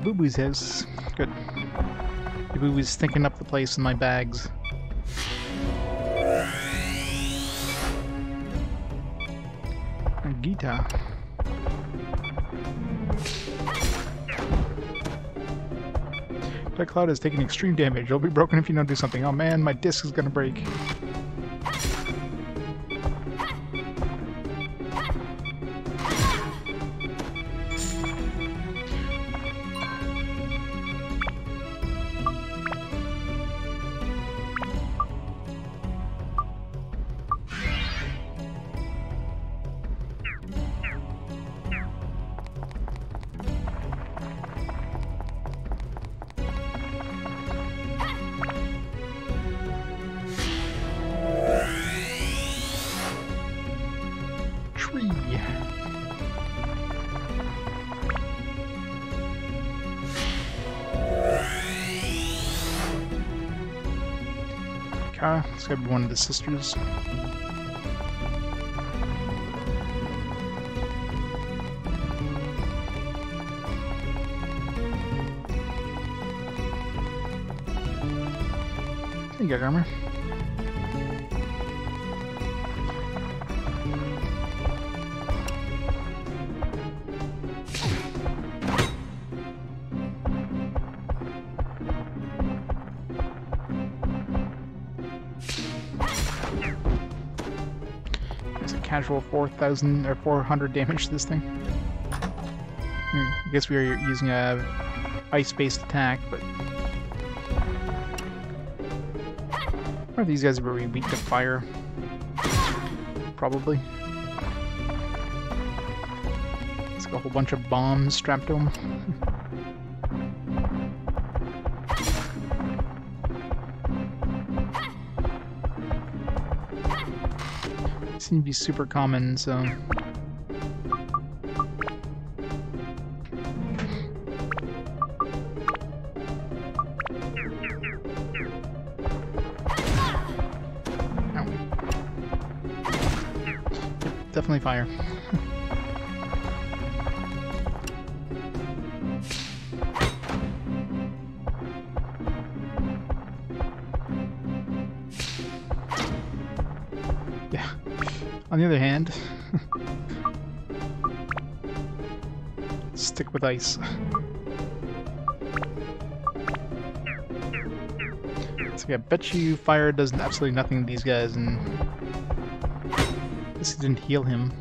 Boo-Boo's house. Good. Boo-Boo's stinking up the place in my bags. And Gita. Dark Cloud has taken extreme damage. It'll be broken if you don't do something. Oh man, my disc is gonna break. Let's grab one of the sisters. You got armor. It's a casual 4,000 or 400 damage to this thing. I guess we are using a ice-based attack, but are these guys very weak to fire? Probably. It's got a whole bunch of bombs strapped to them. Seem to be super common, so. Definitely fire. Yeah. On the other hand, stick with ice. It's like I bet you fire does absolutely nothing to these guys, and this didn't heal him.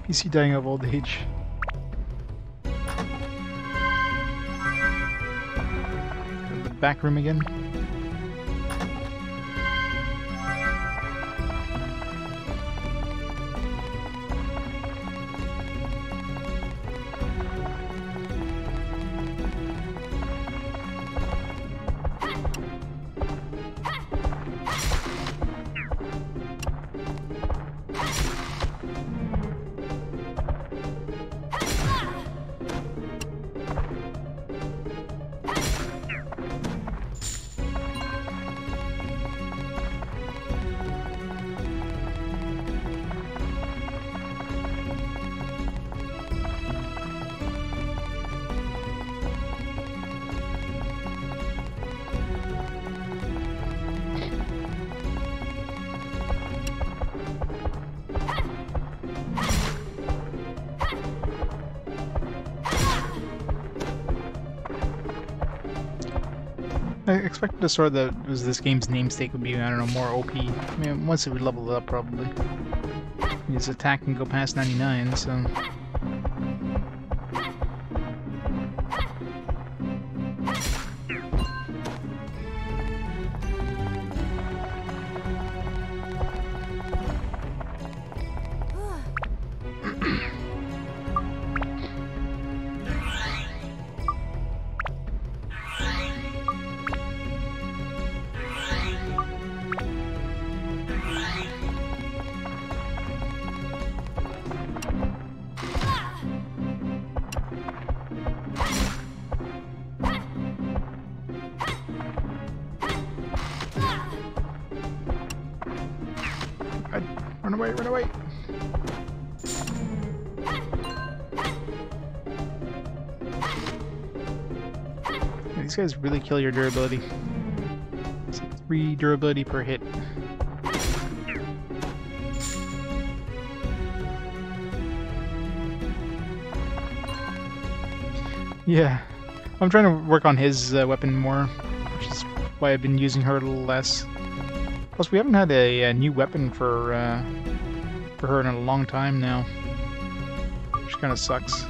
PC dying of old age. The back room again. I expected a sword that was this game's namesake would be, I don't know, more OP. I mean, once it would level it up, probably. His attack can go past 99, so. Run away, run away! Yeah, these guys really kill your durability. It's like 3 durability per hit. Yeah, I'm trying to work on his weapon more, which is why I've been using her a little less. Plus, we haven't had a new weapon for her in a long time now, which kind of sucks.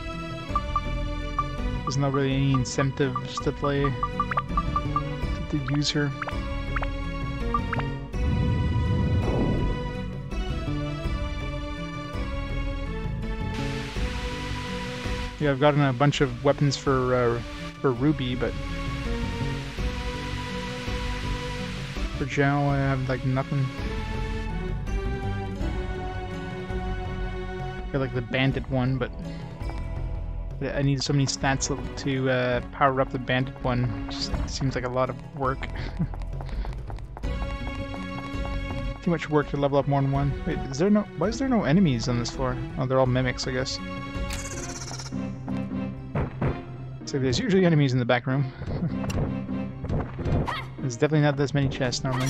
There's not really any incentives to play to use her. Yeah, I've gotten a bunch of weapons for Ruby, but for Zhao I have like nothing. I got like the bandit one, but But I need so many stats to power up the bandit one. Just seems like a lot of work. Too much work to level up more than one. Wait, is there no? Why is there no enemies on this floor? Oh, they're all mimics, I guess. So there's usually enemies in the back room. There's definitely not this many chests normally.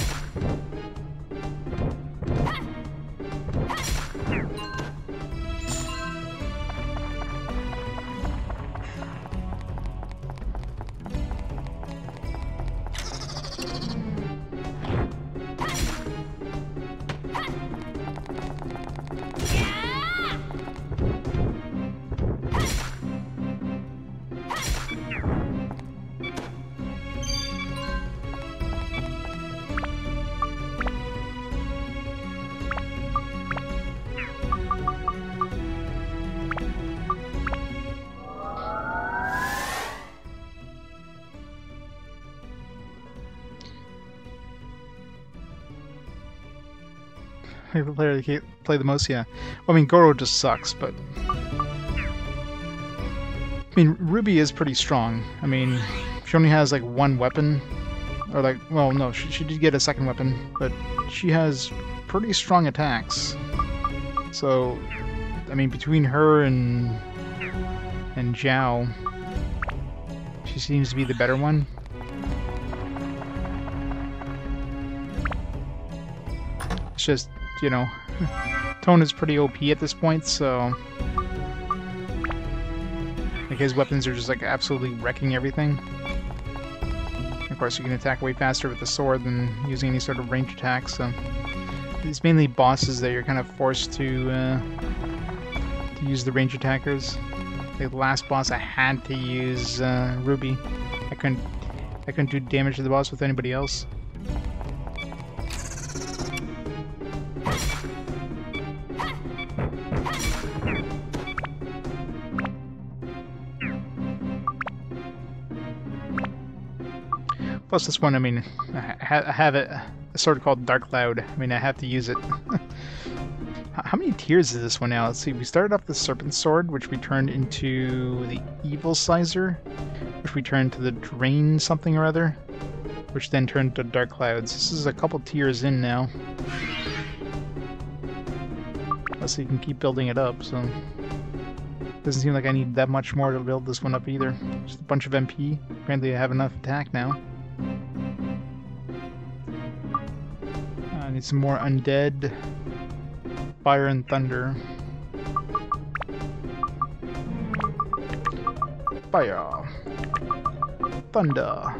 The player that can't play the most, yeah. Well, I mean, Goro just sucks, but... I mean, Ruby is pretty strong. I mean, she only has, like, one weapon. Or, like, well, no, she did get a second weapon, but she has pretty strong attacks. So, I mean, between her and Zhao, she seems to be the better one. It's just... you know, Toan is pretty OP at this point, so like his weapons are just like absolutely wrecking everything. Of course, you can attack way faster with the sword than using any sort of range attack. So it's mainly bosses that you're kind of forced to use the range attackers. Like the last boss, I had to use Ruby. I couldn't do damage to the boss with anybody else. Plus this one, I mean, I have a sword called Dark Cloud. I mean, I have to use it. How many tiers is this one now? Let's see, we started off the Serpent Sword, which we turned into the Evil Sizer, which we turned to the Drain something or other, which then turned to Dark Clouds. This is a couple tiers in now. So you can keep building it up, so... Doesn't seem like I need that much more to build this one up either. Just a bunch of MP. Apparently I have enough attack now. I need some more undead. Fire and thunder. Fire. Thunder.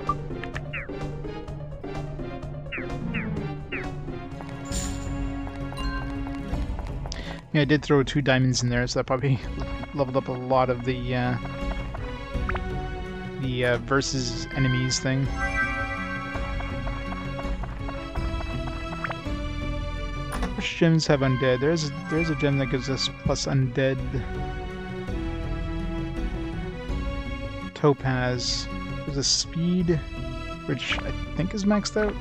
Yeah, I did throw 2 diamonds in there, so that probably leveled up a lot of the versus enemies thing. Which gems have undead? There's a gem that gives us plus undead. Topaz. There's a speed, which I think is maxed out.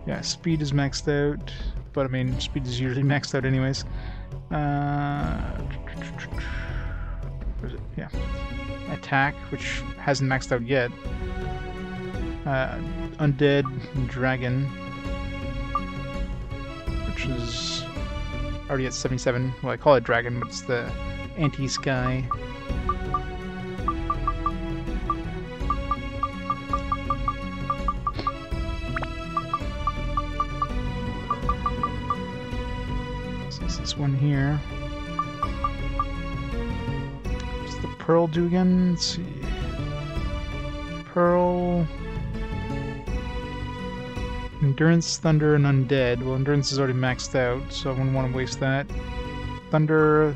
Yeah, speed is maxed out, but I mean, speed is usually maxed out anyways. Where is it? Yeah. Attack, which hasn't maxed out yet. Undead Dragon, which is already at 77. Well, I call it Dragon, but it's the anti-sky. This one here. What's the Pearl do again? Let's see. Pearl... Endurance, Thunder, and Undead. Well, Endurance is already maxed out, so I wouldn't want to waste that. Thunder...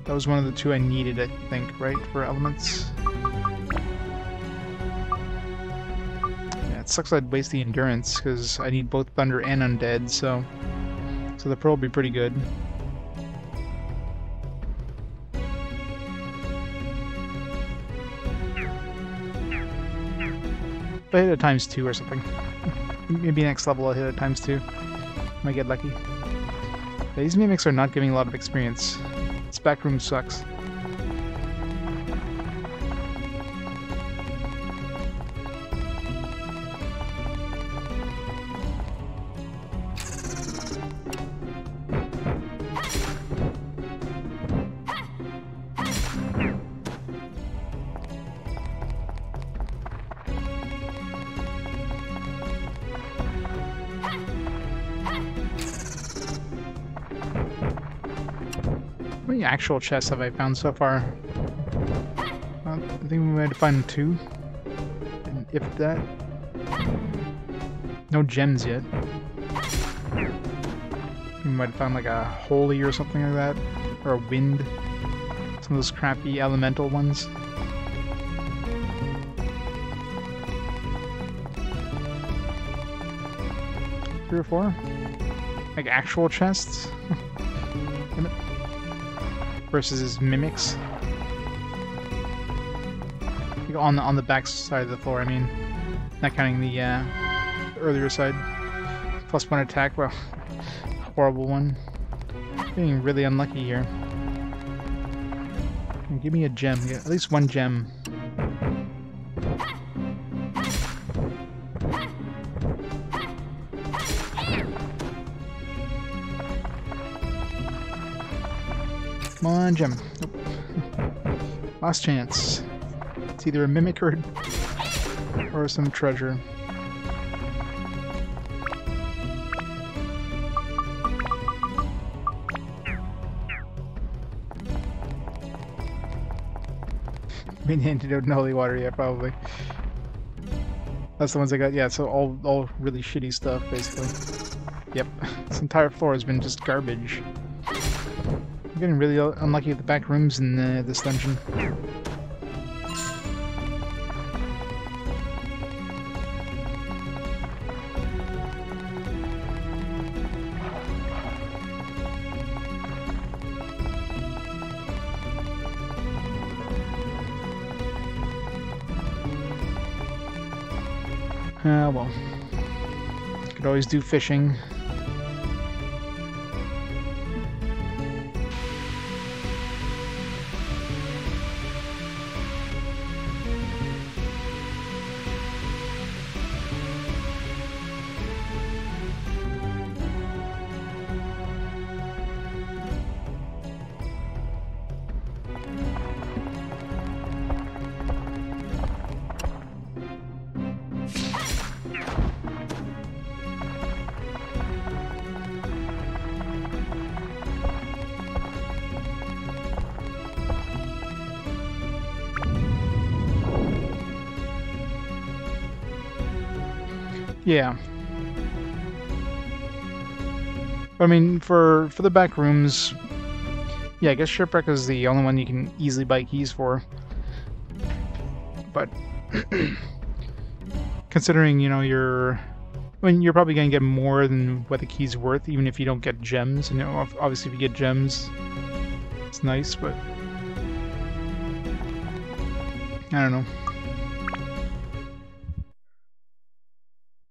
That was one of the 2 I needed, I think, right? For elements. Yeah, it sucks I'd waste the Endurance, because I need both Thunder and Undead, so... So the Pearl will be pretty good. If I hit it times 2 or something. Maybe next level I'll hit it times 2. Might get lucky. These mimics are not giving a lot of experience. This back room sucks. How many actual chests have I found so far? I think we might find 2. And if that. No gems yet. We might have found like a holy or something like that. Or a wind. Some of those crappy elemental ones. Three or 4? Like actual chests? Versus his mimics. Like on the back side of the floor, I mean. Not counting the earlier side. +1 attack, well, horrible one. Being really unlucky here. Give me a gem, at least 1 gem. Come on, gem. Nope. Last chance. It's either a mimic or some treasure. Main antidote and holy water, yeah, probably. That's the ones I got, yeah, so all really shitty stuff, basically. Yep. This entire floor has been just garbage. I'm getting really unlucky with the back rooms in this dungeon. Well. Could always do fishing. Yeah. I mean, for the back rooms, yeah, I guess Shipwreck is the only one you can easily buy keys for. But considering, you know, you're probably gonna get more than what the key's worth, even if you don't get gems. And, you know, obviously, if you get gems, it's nice, but I don't know.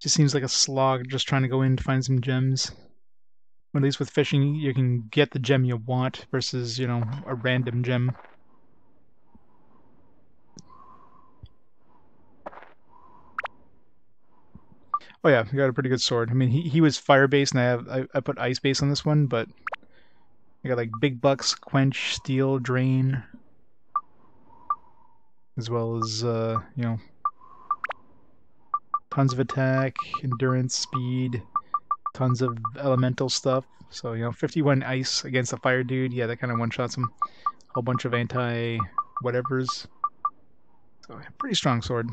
Just seems like a slog just trying to go in to find some gems. At least with fishing, you can get the gem you want versus, you know, a random gem. Oh yeah, we got a pretty good sword. I mean, he was fire-based, and I put ice-based on this one, but I got like Big Bucks, Quench, Steel, Drain, as well as, you know, tons of attack, endurance, speed, tons of elemental stuff. So, you know, 51 ice against a fire dude, yeah, that kind of one-shots him. A whole bunch of anti-whatevers. So, pretty strong sword.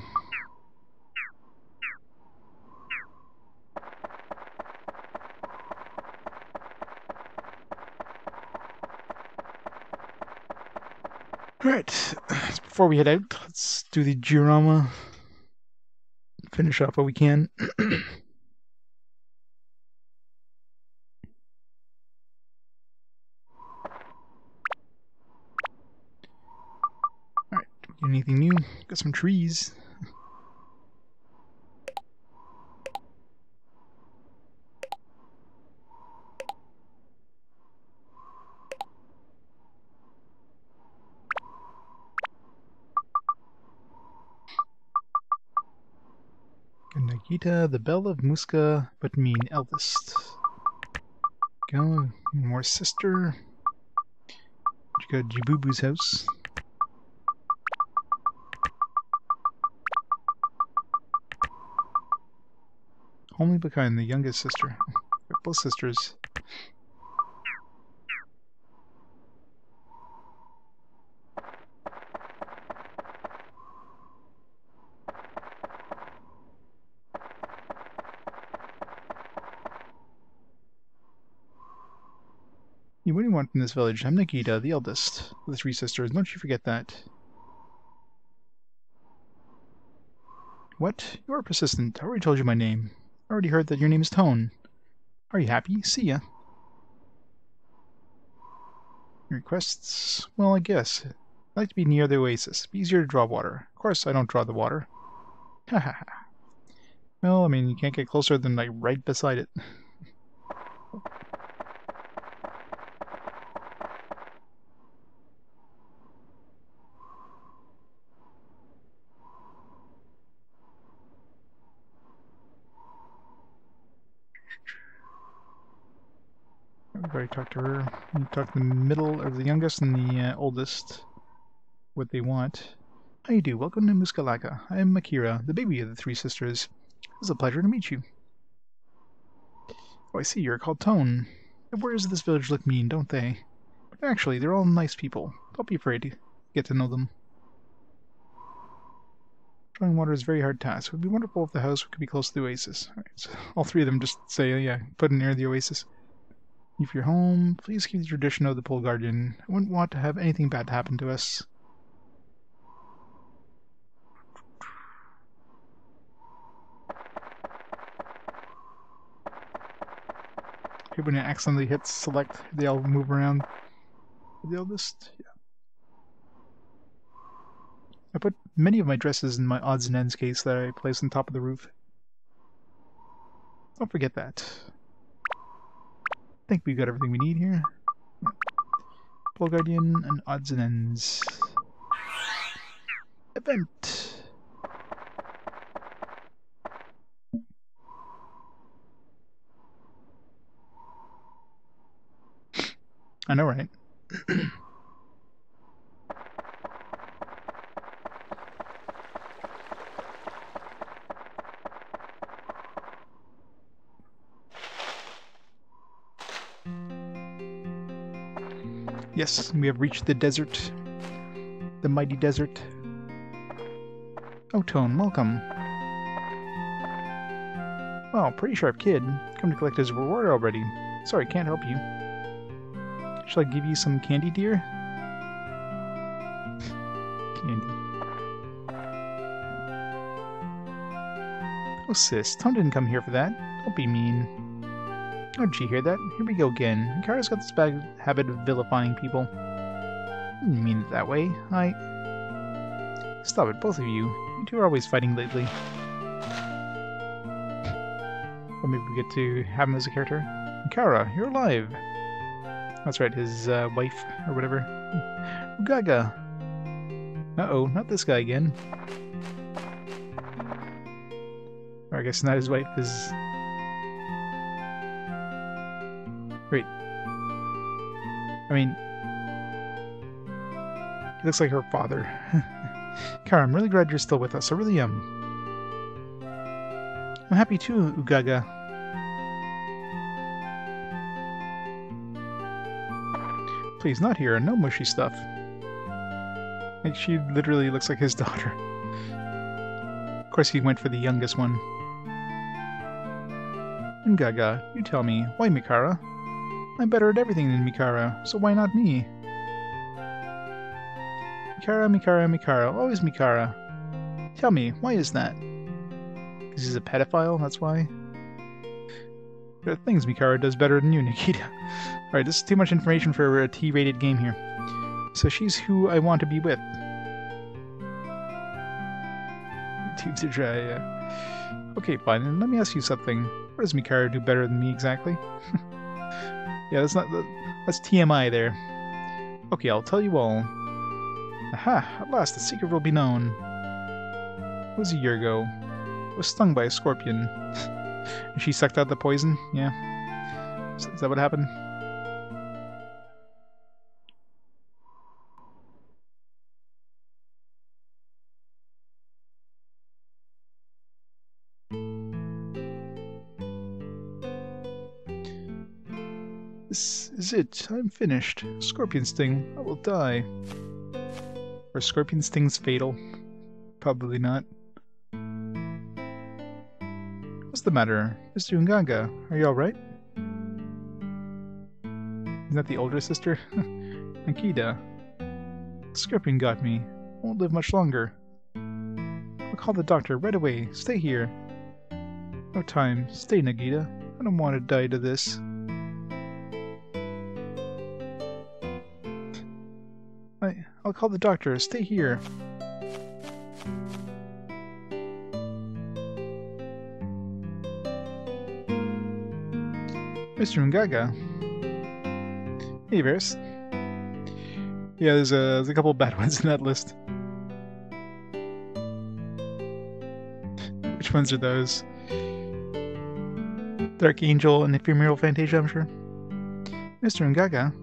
Alright, before we head out, let's do the diorama. Finish off what we can. Alright, anything new? Got some trees. Nikita, the belle of Muska, but mean eldest. Go, more sister. You got Jibubu's house. Homely but kind, the youngest sister. Both sisters. What do you want in this village? I'm Nikita, the eldest of the three sisters. Don't you forget that. What? You are persistent. I already told you my name. I already heard that your name is Toan. Are you happy? See ya. Your requests? Well, I guess. I'd like to be near the oasis. Be easier to draw water. Of course, I don't draw the water. Ha ha ha. Well, I mean, you can't get closer than, like, right beside it. Everybody talk to her. You talk to the middle, or the youngest and the oldest. What they want. How you do? Welcome to Muskalaka. I am Akira, the baby of the three sisters. It's a pleasure to meet you. Oh, I see. You're called Toan. The warriors of this village look mean, don't they? But actually, they're all nice people. Don't be afraid to get to know them. Drawing water is a very hard task. It would be wonderful if the house could be close to the oasis. Alright, so all three of them just say, oh, yeah, put it near the oasis. If you're home, please keep the tradition of the pole guardian. I wouldn't want to have anything bad happen to us. Okay, when it accidentally hits select, they all move around. The eldest? Yeah. I put many of my dresses in my odds and ends case that I place on top of the roof. Don't forget that. I think we've got everything we need here. Yeah. Pole Guardian and odds and ends. Event! I know, right? Yes, we have reached the desert. The mighty desert. Oh, Toan, welcome. Wow, pretty sharp kid. Come to collect his reward already. Sorry, can't help you. Shall I give you some candy, dear? Candy. Oh, sis, Toan didn't come here for that. Don't be mean. Oh, did you hear that? Here we go again. Kara's got this bad habit of vilifying people. I didn't mean it that way. Stop it, both of you. You two are always fighting lately. Or maybe we get to have him as a character. Kara, you're alive! That's right, his wife, or whatever. Gaga! Uh-oh, not this guy again. Or I guess not his wife, his... Wait. I mean... He looks like her father. Kara, I'm really glad you're still with us. I really am. I'm happy too, Ugaga. Please, not here. No mushy stuff. Like, she literally looks like his daughter. Of course, he went for the youngest one. Ugaga, you tell me, why Mikara? I'm better at everything than Mikara, so why not me? Mikara, Mikara, Mikara, always Mikara. Tell me, why is that? Because he's a pedophile, that's why? There are things Mikara does better than you, Nikita. Alright, this is too much information for a T-rated game here. So she's who I want to be with. Tubes are dry, yeah. Okay, fine, then let me ask you something. What does Mikara do better than me, exactly? Yeah, that's TMI there. Okay, I'll tell you all. Aha! At last, the secret will be known. It was a year ago. was stung by a scorpion. And she sucked out the poison? Yeah. Is that what happened? This is it. I'm finished. Scorpion sting. I will die. Are scorpion stings fatal? Probably not. What's the matter? Mr. Nganga, are you alright? Isn't that the older sister? Nikita. The scorpion got me. I won't live much longer. I'll call the doctor right away. Stay here. No time. Stay, Nagita. I don't want to die to this. I'll call the doctor. Stay here. Mr. Ngaga. Hey, Varys. Yeah, there's a couple of bad ones in that list. Which ones are those? Dark Angel and Ephemeral Fantasia, I'm sure. Mr. Ngaga.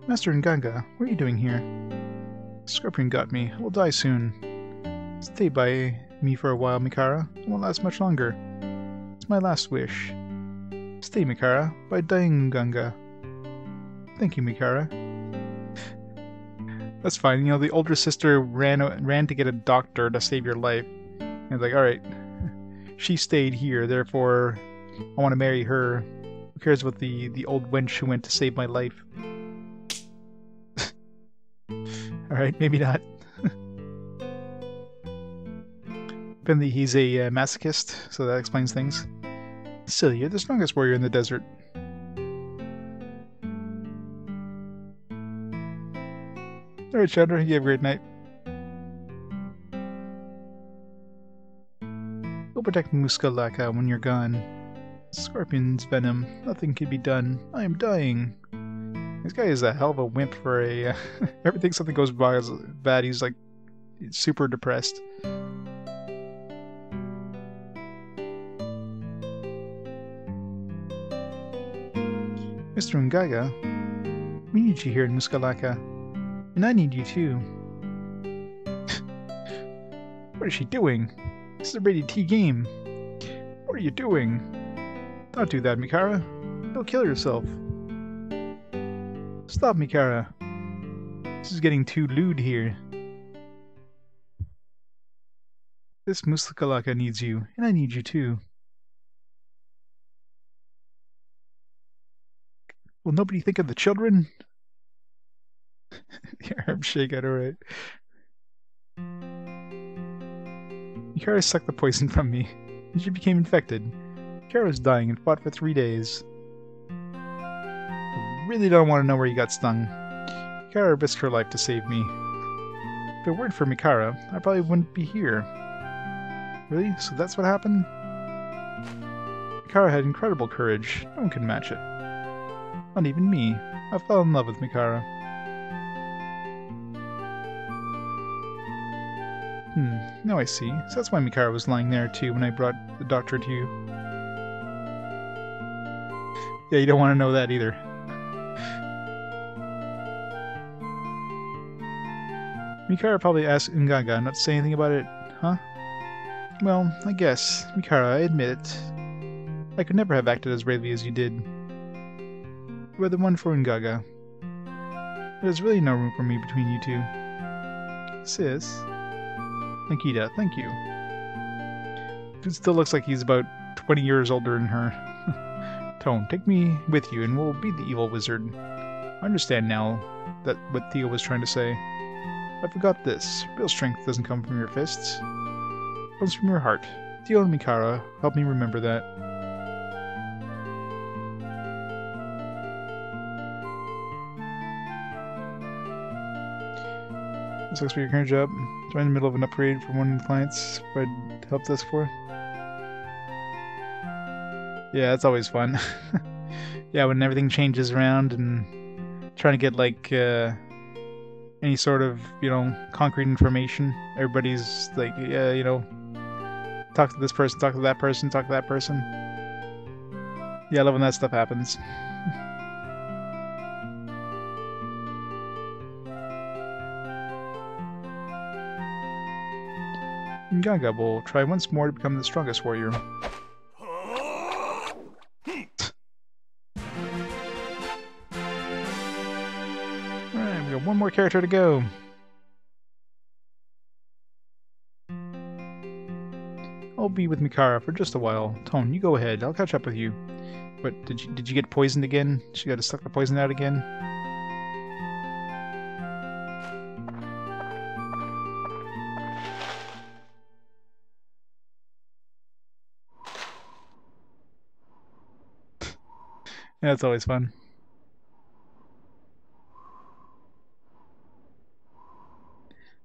Master Nganga, what are you doing here? Scorpion got me. I will die soon. Stay by me for a while, Mikara. It won't last much longer. It's my last wish. Stay, Mikara, by dying Nganga. Thank you, Mikara. That's fine. You know, the older sister ran to get a doctor to save your life. And it's like, alright, she stayed here, therefore I want to marry her. Who cares about the old wench who went to save my life? Alright, maybe not. Apparently he's a masochist, so that explains things. Silly, you're the strongest warrior in the desert. Alright, Chandra, you have a great night. Go protect Muskalaka when you're gone. Scorpion's venom. Nothing can be done. I am dying. This guy is a hell of a wimp for a... everything something goes bad, he's like super depressed. Mr. Ngaga, we need you here in Muskalaka. And I need you too. What is she doing? This is a rated T game. What are you doing? Don't do that, Mikara. You'll kill yourself. Stop, Mikara. This is getting too lewd here. This Muskalaka needs you, and I need you too. Will nobody think of the children? The arm shake out, alright. Mikara sucked the poison from me, and she became infected. Mikara was dying and fought for 3 days. I really don't want to know where you got stung. Mikara risked her life to save me. If it weren't for Mikara, I probably wouldn't be here. Really? So that's what happened? Mikara had incredible courage. No one can match it. Not even me. I fell in love with Mikara. Now I see. So that's why Mikara was lying there too when I brought the doctor to you. Yeah, you don't want to know that either. Mikara probably asked Ngaga not to say anything about it, huh? Well, I guess. Mikara, I admit it. I could never have acted as bravely as you did. You are the one for Ngaga. There's really no room for me between you two. Sis? Nikita, thank you. It still looks like he's about 20 years older than her. Toan, take me with you and we'll beat the evil wizard. I understand now that what Theo was trying to say. I forgot this. Real strength doesn't come from your fists. It comes from your heart. Theo and Mikara, help me remember that. This looks for your current job. Join in the middle of an upgrade from one of the clients I'd help desk for. Yeah, that's always fun. Yeah, when everything changes around and trying to get like any sort of, you know, concrete information. Everybody's like, yeah, you know, talk to this person, talk to that person, talk to that person. Yeah, I love when that stuff happens. Gaga will try once more to become the strongest warrior. Alright, we got one more character to go. I'll be with Mikara for just a while. Toan, you go ahead. I'll catch up with you. What, did you get poisoned again? She got to suck the poison out again? Yeah, it's always fun.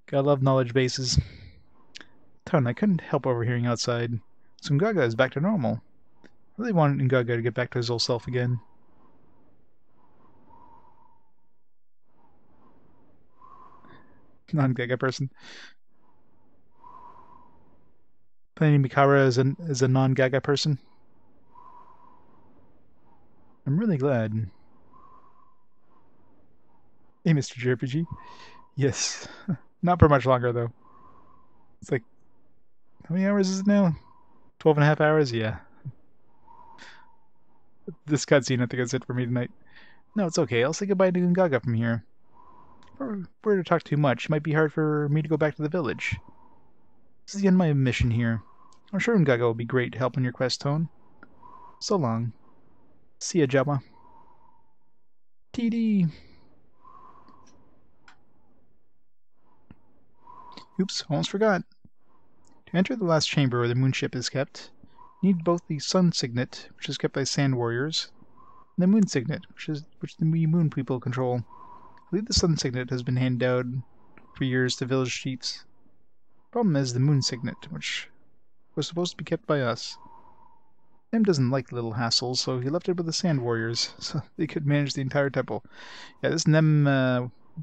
Gotta love knowledge bases. Toan, I couldn't help overhearing outside. So Gaga is back to normal. I really wanted Gaga to get back to his old self again. Non-Gaga person. Playing Mikara as a non-Gaga person. I'm really glad. Hey, Mr. JRPG. Yes. Not for much longer, though. It's like, how many hours is it now? 12 and a half hours? Yeah. This cutscene, I think, is it for me tonight. No, it's okay. I'll say goodbye to Gaga from here. If we're to talk too much, it might be hard for me to go back to the village. This is the end of my mission here. I'm sure Gaga will be great to help on your quest, Toan. So long. See ya, Jama. TD. Oops, almost forgot. To enter the last chamber where the moonship is kept, you need both the sun signet, which is kept by sand warriors, and the moon signet, which the moon people control. I believe the sun signet has been handed out for years to village chiefs. Problem is the moon signet, which was supposed to be kept by us. Nim doesn't like little hassles, so he left it with the sand warriors, so they could manage the entire temple. Yeah, this Nem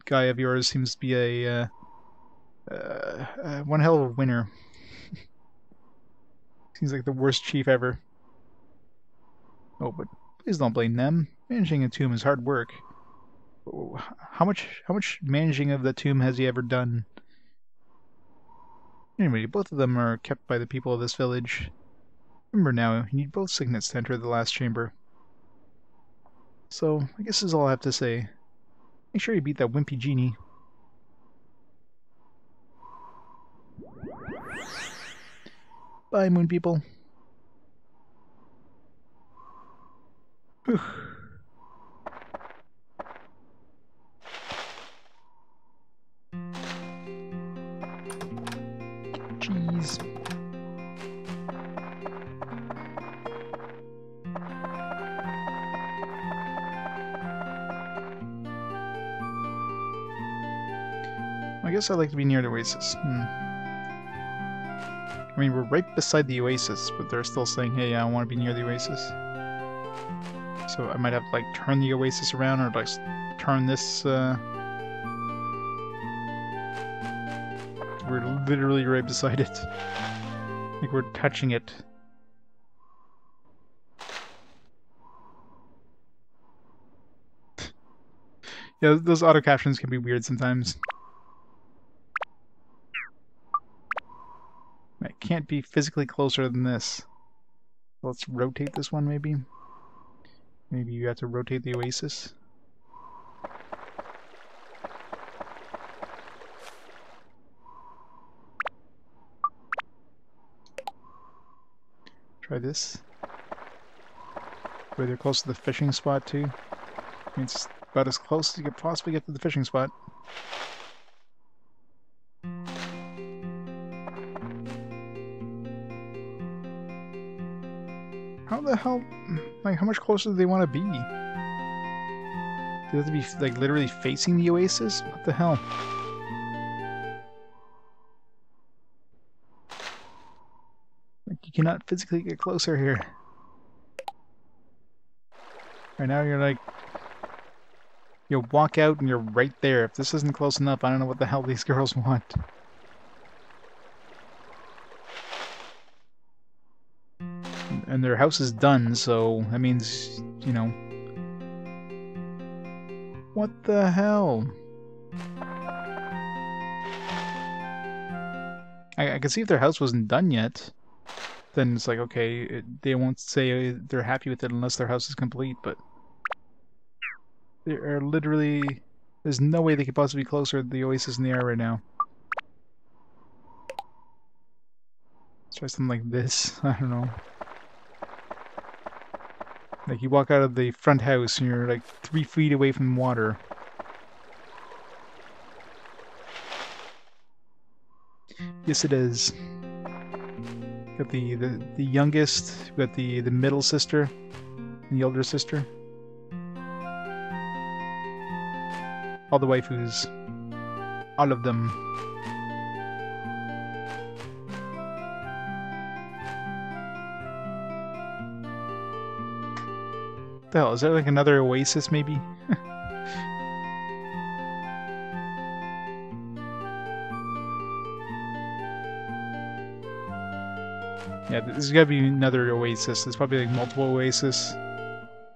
guy of yours seems to be a one hell of a winner. Seems like the worst chief ever. Oh, but please don't blame them. Managing a tomb is hard work. How much managing of the tomb has he ever done? Anyway, both of them are kept by the people of this village. Remember now, you need both signets to enter the last chamber. So, I guess this is all I have to say. Make sure you beat that wimpy genie. Bye, moon people. Whew. Jeez. I guess I'd like to be near the oasis. I mean, we're right beside the oasis, but they're still saying, hey, I want to be near the oasis. So I might have to, like, turn the oasis around, or, like, turn this, We're literally right beside it. Like, we're touching it. Yeah, those auto captions can be weird sometimes. I can't be physically closer than this. Let's rotate this one, maybe? Maybe you have to rotate the oasis? Try this. Where they're close to the fishing spot, too. I mean, it's about as close as you could possibly get to the fishing spot. How the hell... Like, how much closer do they want to be? Do they have to be, like, literally facing the oasis? What the hell? Like, you cannot physically get closer here. Right now you're, like... You walk out and you're right there. If this isn't close enough, I don't know what the hell these girls want. And their house is done, so that means, you know... What the hell? I can see if their house wasn't done yet. Then it's like, okay, they won't say they're happy with it unless their house is complete, but... They are literally... There's no way they could possibly be closer to the oasis than they are right now. Let's try something like this. I don't know. Like, you walk out of the front house and you're like 3 feet away from water. Yes, it is. Got the youngest, got the middle sister, and the older sister. All the waifus. All of them. What the hell, is that like another oasis maybe? Yeah, this has got to be another oasis. There's probably like multiple oasis.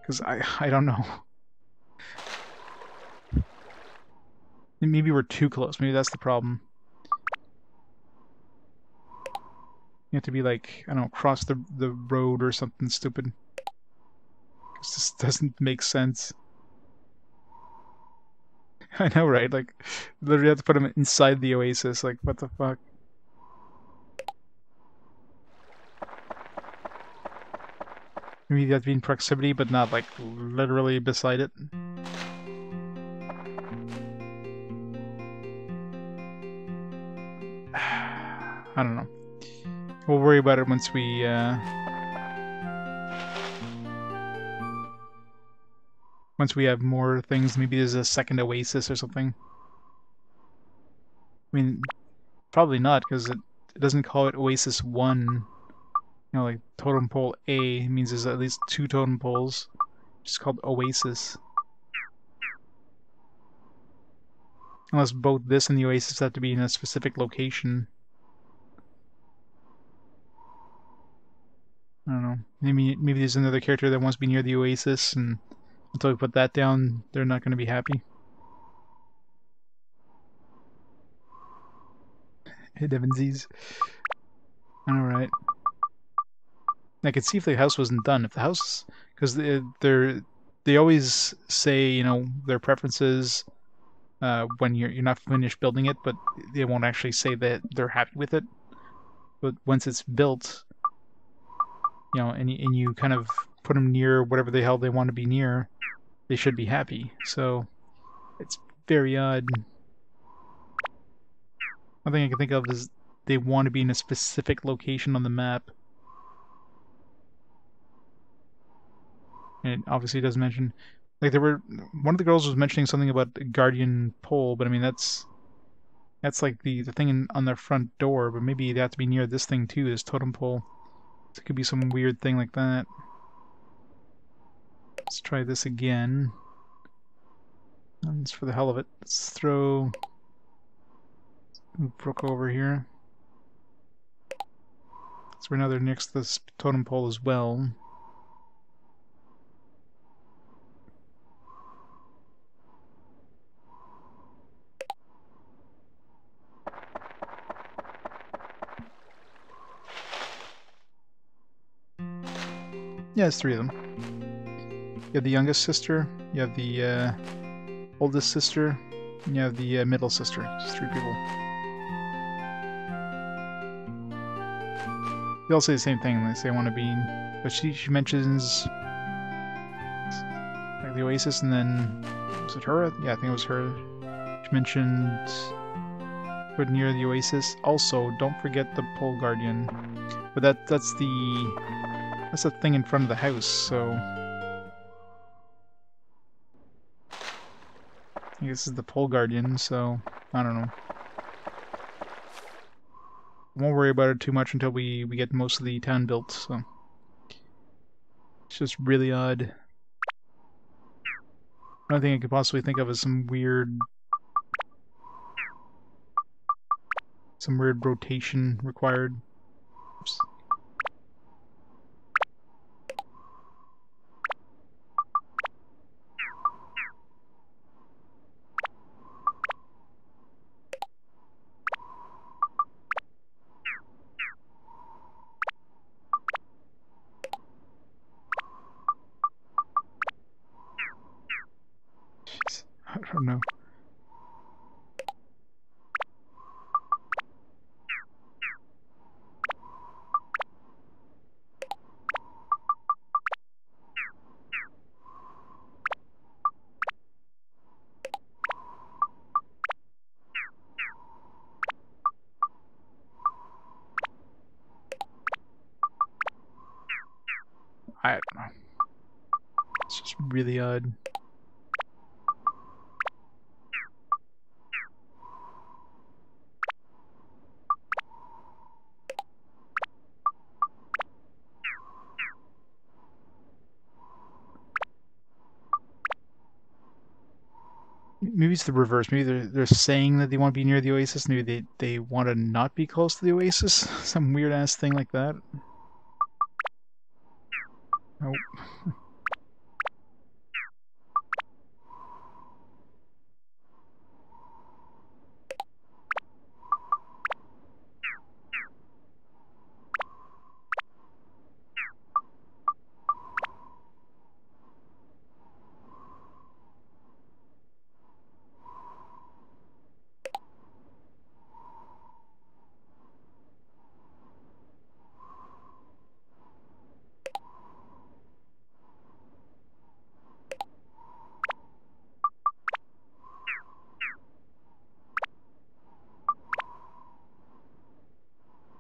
Because I don't know. Maybe we're too close. Maybe that's the problem. You have to be like, I don't know, cross the road or something stupid. Because this doesn't make sense. I know, right? Like, literally have to put them inside the oasis. Like, what the fuck? Maybe you have to be in proximity, but not, like, literally beside it. I don't know. We'll worry about it once we, once we have more things. Maybe there's a second oasis or something. I mean, probably not, because it doesn't call it Oasis 1. You know, like totem pole A means there's at least 2 totem poles. It's called Oasis. Unless both this and the Oasis have to be in a specific location. I don't know. Maybe there's another character that wants to be near the Oasis, and until we put that down, they're not going to be happy. Hey, Devinsies. Alright. I could see if the house wasn't done. If the house, because they always say, you know, their preferences when you're not finished building it, but they won't actually say that they're happy with it. But once it's built, you know, and you kind of put them near whatever the hell they want to be near, they should be happy. So it's very odd. One thing I can think of is they want to be in a specific location on the map. And it obviously doesn't mention, like, one of the girls was mentioning something about a guardian pole, but I mean that's like the thing on their front door, but maybe they have to be near this thing too, this totem pole. So it could be some weird thing like that. Let's try this again. And just for the hell of it, let's throw Brooke over here. So we're now they're next to this totem pole as well. Yeah, it's 3 of them. You have the youngest sister, you have the oldest sister, and you have the middle sister. Just 3 people. They all say the same thing. They say they want to be, but she mentions like the Oasis, and then was it her? Yeah, I think it was her. She mentioned put near the Oasis. Also, don't forget the Pole Guardian. But that's the thing in front of the house. So I guess this is the Pole Guardian. So I don't know. Won't worry about it too much until we get most of the town built, so it's just really odd. only thing I could possibly think of is some weird rotation required. Oops. Jeez, I don't know. I don't know. It's just really odd. Maybe it's the reverse. Maybe they're saying that they want to be near the oasis. Maybe they want to not be close to the oasis. Some weird ass thing like that. Oh.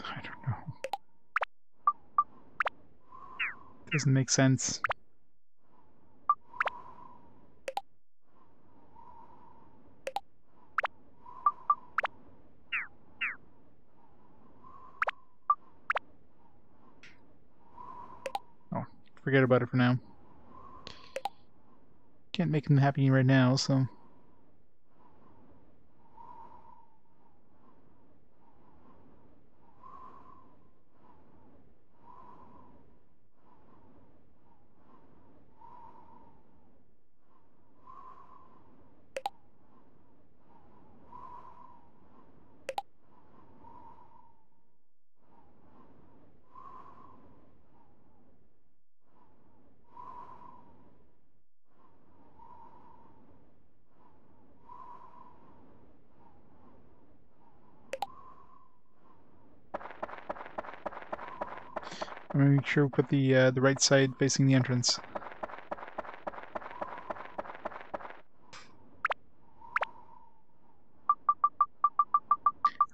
I don't know. Doesn't make sense. Oh, forget about it for now. Can't make them happy right now, so... I'm gonna make sure we put the right side facing the entrance.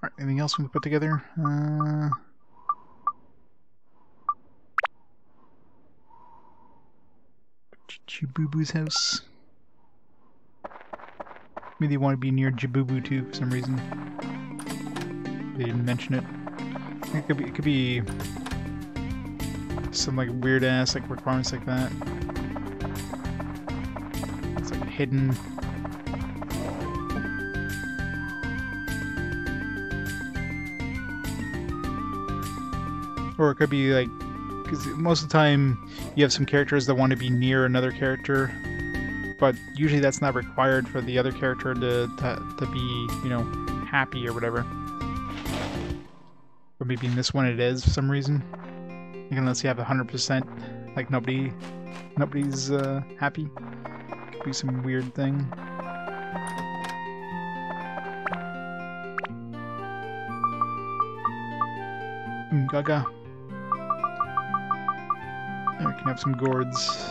Alright, anything else we can put together? Jabubu's house. Maybe they want to be near Jabubu too for some reason. They didn't mention it. I think it could be some like weird ass like requirements like that. It's like hidden. Or it could be like, because most of the time you have some characters that want to be near another character, but usually that's not required for the other character to be, you know, happy or whatever. Or maybe in this one it is for some reason. Like, unless you have 100%, like nobody's happy. Could be some weird thing. Gaga. And we can have some gourds.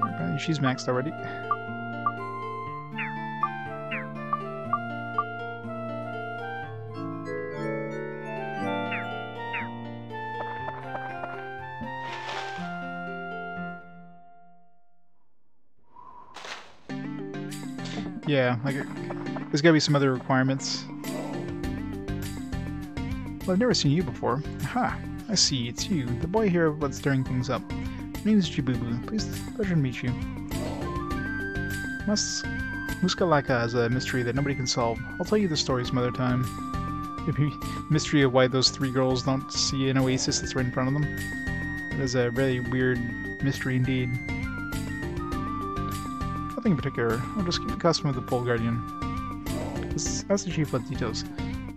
Apparently she's maxed already. Yeah, like, there's gotta be some other requirements. Well, I've never seen you before. Aha! I see, it's you, the boy here of what's stirring things up. My name is Chibubu. Pleasure to meet you. Muskalaka is a mystery that nobody can solve. I'll tell you the story some other time. The mystery of why those three girls don't see an oasis that's right in front of them. It is a very weird mystery indeed. Nothing in particular. I'll just keep the custom of the Pole Guardian. That's the chief of details.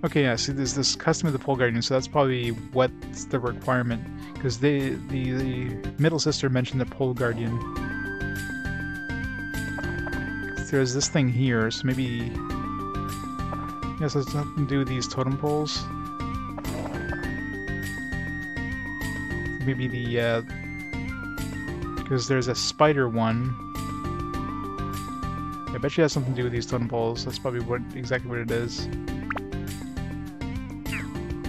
Okay, yeah, see, there's this custom of the Pole Guardian, so that's probably what's the requirement. Because the middle sister mentioned the Pole Guardian. There's this thing here, so maybe... Yes, it has something to do with these totem poles. Maybe the, because there's a spider one. I bet you it has something to do with these totem poles. That's probably exactly what it is.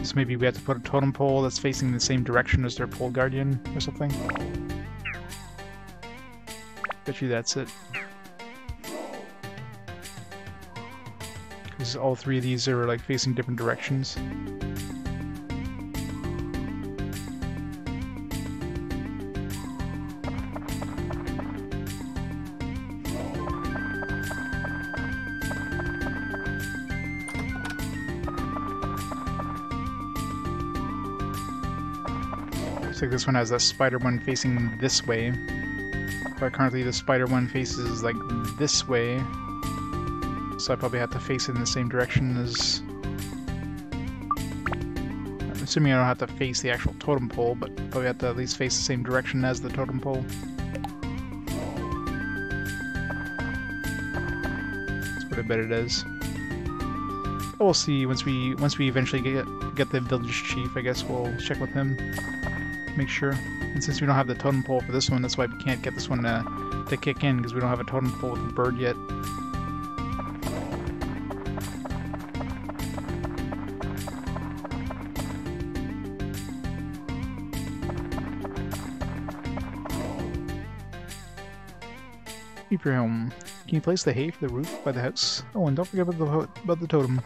So maybe we have to put a totem pole that's facing the same direction as their pole guardian or something. Bet you that's it. Because all three of these are like facing different directions. Looks like this one has a spider one facing this way. But currently the spider one faces like this way. So I probably have to face it in the same direction as... I'm assuming I don't have to face the actual totem pole, but probably have to at least face the same direction as the totem pole. That's what I bet it is. But we'll see once we eventually get the village chief. I guess we'll check with him, make sure. And since we don't have the totem pole for this one, that's why we can't get this one to kick in, because we don't have a totem pole with a bird yet. Keep your home. Can you place the hay for the roof by the house? Oh, and don't forget about the totem.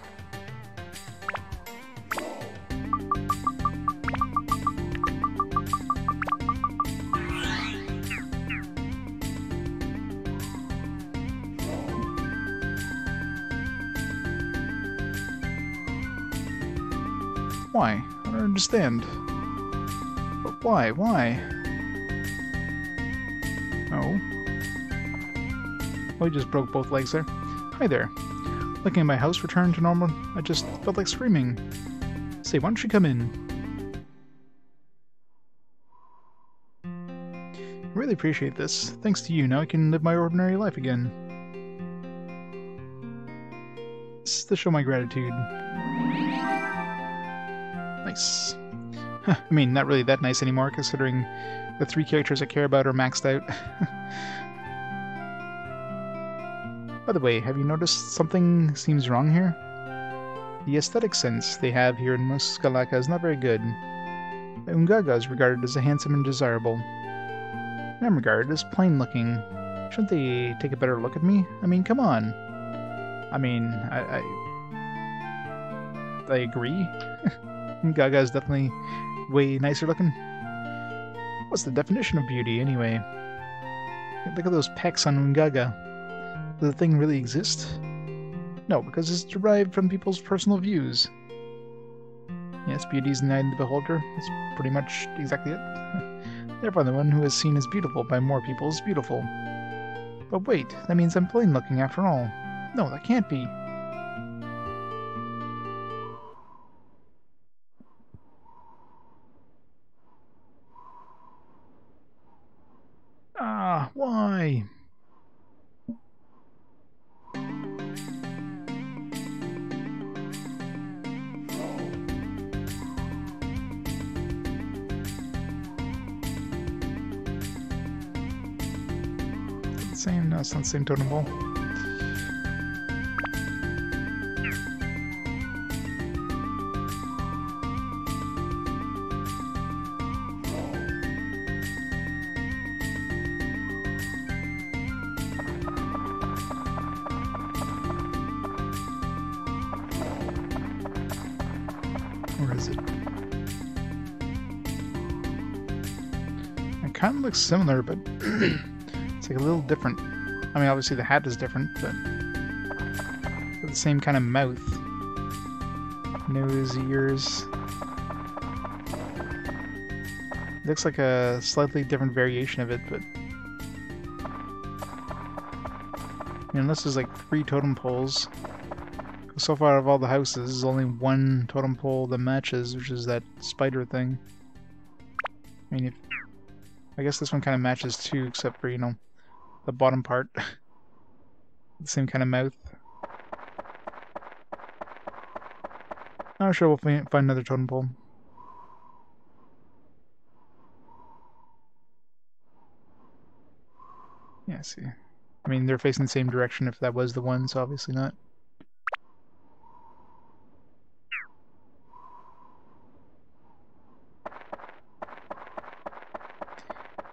Why? I don't understand. But why? Why? Oh. Oh, he just broke both legs there. Hi there. Looking at my house return to normal, I just felt like screaming. Say, why don't you come in? I really appreciate this. Thanks to you, now I can live my ordinary life again. This is to show my gratitude. Nice. I mean, not really that nice anymore, considering the 3 characters I care about are maxed out. By the way, have you noticed something seems wrong here? The aesthetic sense they have here in Muskalaka is not very good. Ungaga is regarded as handsome and desirable. I'm regarded as plain-looking. Shouldn't they take a better look at me? I mean, come on. I mean, I agree. Gaga is definitely way nicer looking. What's the definition of beauty, anyway? Look at those pecs on Ungaga. Does the thing really exist? No, because it's derived from people's personal views. Yes, beauty is in the eye of the beholder. That's pretty much exactly it. Therefore, the one who is seen as beautiful by more people is beautiful. But wait, that means I'm plain looking after all. No, that can't be. Ah, why? Same, no, it's not the same totem pole. Or is it? It kind of looks similar, but it's like a little different. I mean, obviously the hat is different, but the same kind of mouth, nose, ears. It looks like a slightly different variation of it, but you know, this is like 3 totem poles. So far, out of all the houses, there's only 1 totem pole that matches, which is that spider thing. I mean, I guess this one kind of matches too, except for, you know, the bottom part. The same kind of mouth. I'm sure we'll find another totem pole. Yeah, I see. I mean, they're facing the same direction if that was the one, so obviously not.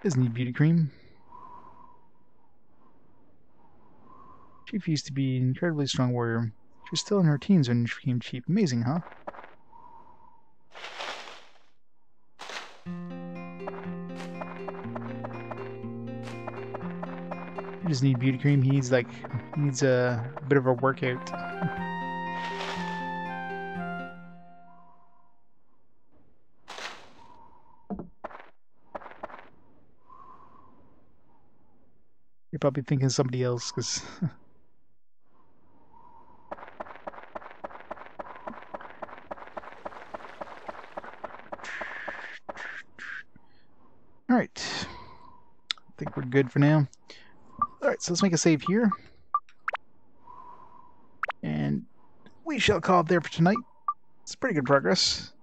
Disney beauty cream. Chief used to be an incredibly strong warrior. She was still in her teens when she became chief. Amazing, huh? He doesn't need beauty cream. He needs a bit of a workout. You're probably thinking somebody else, because alright. I think we're good for now. Alright, so let's make a save here. And we shall call it there for tonight. It's pretty good progress.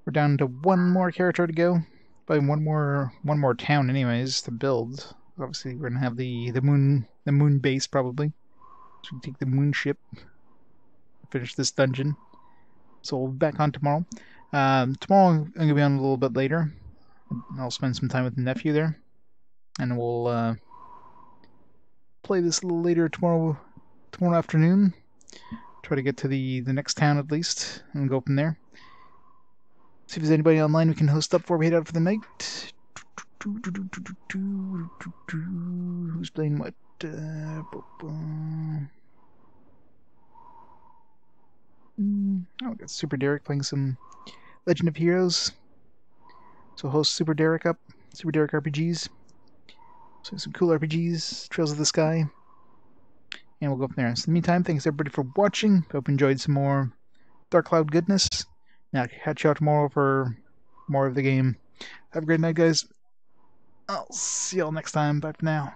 We're down to 1 more character to go. Probably one more town anyways to build. Obviously we're gonna have the moon base probably. So we can take the moon ship. Finish this dungeon. So we'll be back on tomorrow. Tomorrow I'm gonna be on a little bit later. I'll spend some time with the nephew there. And we'll play this a little later tomorrow afternoon. Try to get to the next town at least and go from there. See if there's anybody online we can host up before we head out for the night. Who's playing what? Oh, we got Super Derek playing some Legend of Heroes. So host Super Derek up. Super Derek RPGs. So some cool RPGs, Trails of the Sky. And we'll go from there. So in the meantime, thanks everybody for watching. Hope you enjoyed some more Dark Cloud goodness. Now, catch you out tomorrow for more of the game. Have a great night, guys. I'll see y'all next time. Bye for now.